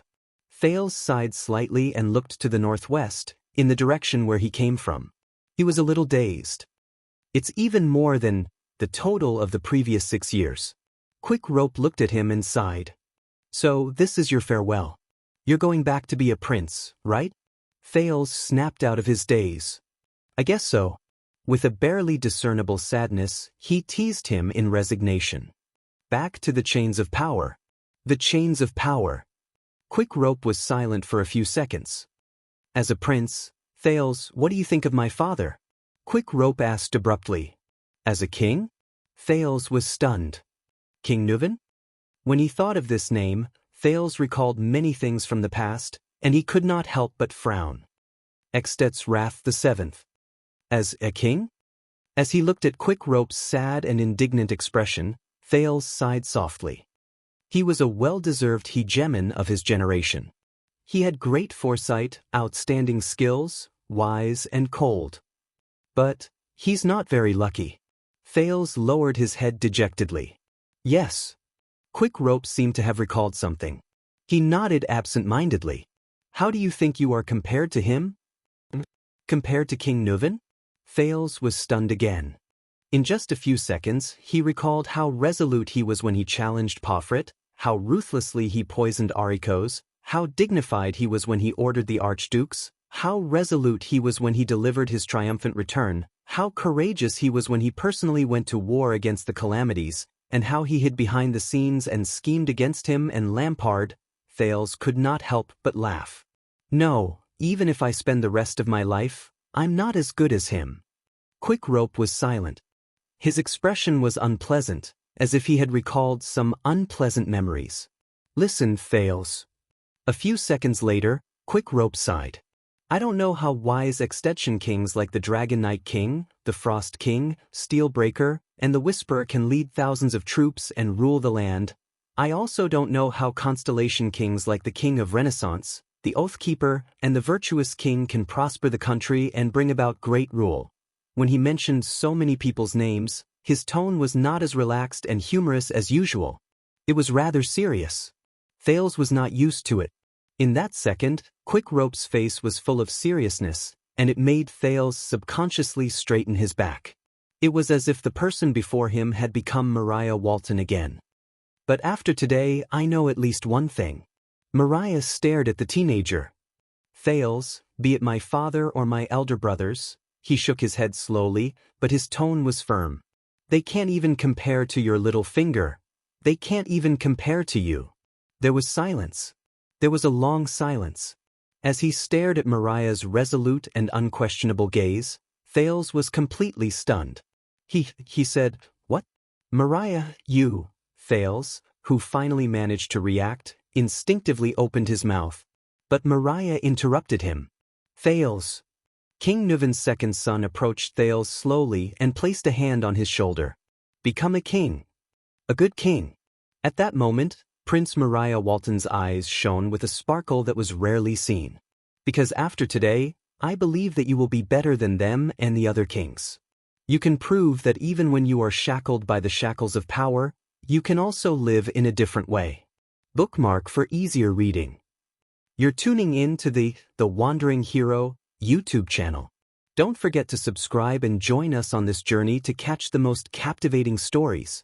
Thales sighed slightly and looked to the northwest, in the direction where he came from. He was a little dazed. It's even more than the total of the previous 6 years. Quick Rope looked at him and sighed. So, this is your farewell. You're going back to be a prince, right? Thales snapped out of his daze. I guess so. With a barely discernible sadness, he teased him in resignation. Back to the chains of power. The chains of power. Quick Rope was silent for a few seconds. As a prince, Thales, what do you think of my father? Quick Rope asked abruptly. As a king? Thales was stunned. King Nuven? When he thought of this name, Thales recalled many things from the past, and he could not help but frown. Extet's Wrath the Seventh. As a king? As he looked at Quick Rope's sad and indignant expression, Thales sighed softly. He was a well-deserved hegemon of his generation. He had great foresight, outstanding skills, wise and cold. But he's not very lucky. Thales lowered his head dejectedly. Yes. Quick Rope seemed to have recalled something. He nodded absent-mindedly. How do you think you are compared to him? Compared to King Nuven? Thales was stunned again. In just a few seconds, he recalled how resolute he was when he challenged Pofret, how ruthlessly he poisoned Arikos, how dignified he was when he ordered the archdukes, how resolute he was when he delivered his triumphant return, how courageous he was when he personally went to war against the calamities, and how he hid behind the scenes and schemed against him and Lampard. Thales could not help but laugh. No, even if I spend the rest of my life, I'm not as good as him. Quick Rope was silent. His expression was unpleasant, as if he had recalled some unpleasant memories. Listen, Fails. A few seconds later, Quick Rope sighed. I don't know how wise extension kings like the Dragon Knight King, the Frost King, Steelbreaker, and the Whisperer can lead thousands of troops and rule the land. I also don't know how constellation kings like the King of Renaissance, the Oathkeeper, and the Virtuous King can prosper the country and bring about great rule. When he mentioned so many people's names, his tone was not as relaxed and humorous as usual. It was rather serious. Thales was not used to it. In that second, Quick Rope's face was full of seriousness, and it made Thales subconsciously straighten his back. It was as if the person before him had become Mariah Walton again. But after today, I know at least one thing. Mariah stared at the teenager. Thales, be it my father or my elder brothers, he shook his head slowly, but his tone was firm. They can't even compare to your little finger. They can't even compare to you. There was silence. There was a long silence. As he stared at Mariah's resolute and unquestionable gaze, Thales was completely stunned. He said, "What?" Mariah, you, Thales, who finally managed to react, instinctively opened his mouth. But Mariah interrupted him. Thales. King Nuvan's second son approached Thales slowly and placed a hand on his shoulder. Become a king. A good king. At that moment, Prince Mariah Walton's eyes shone with a sparkle that was rarely seen. Because after today, I believe that you will be better than them and the other kings. You can prove that even when you are shackled by the shackles of power, you can also live in a different way. Bookmark for easier reading. You're tuning in to the Wandering Hero YouTube channel. Don't forget to subscribe and join us on this journey to catch the most captivating stories.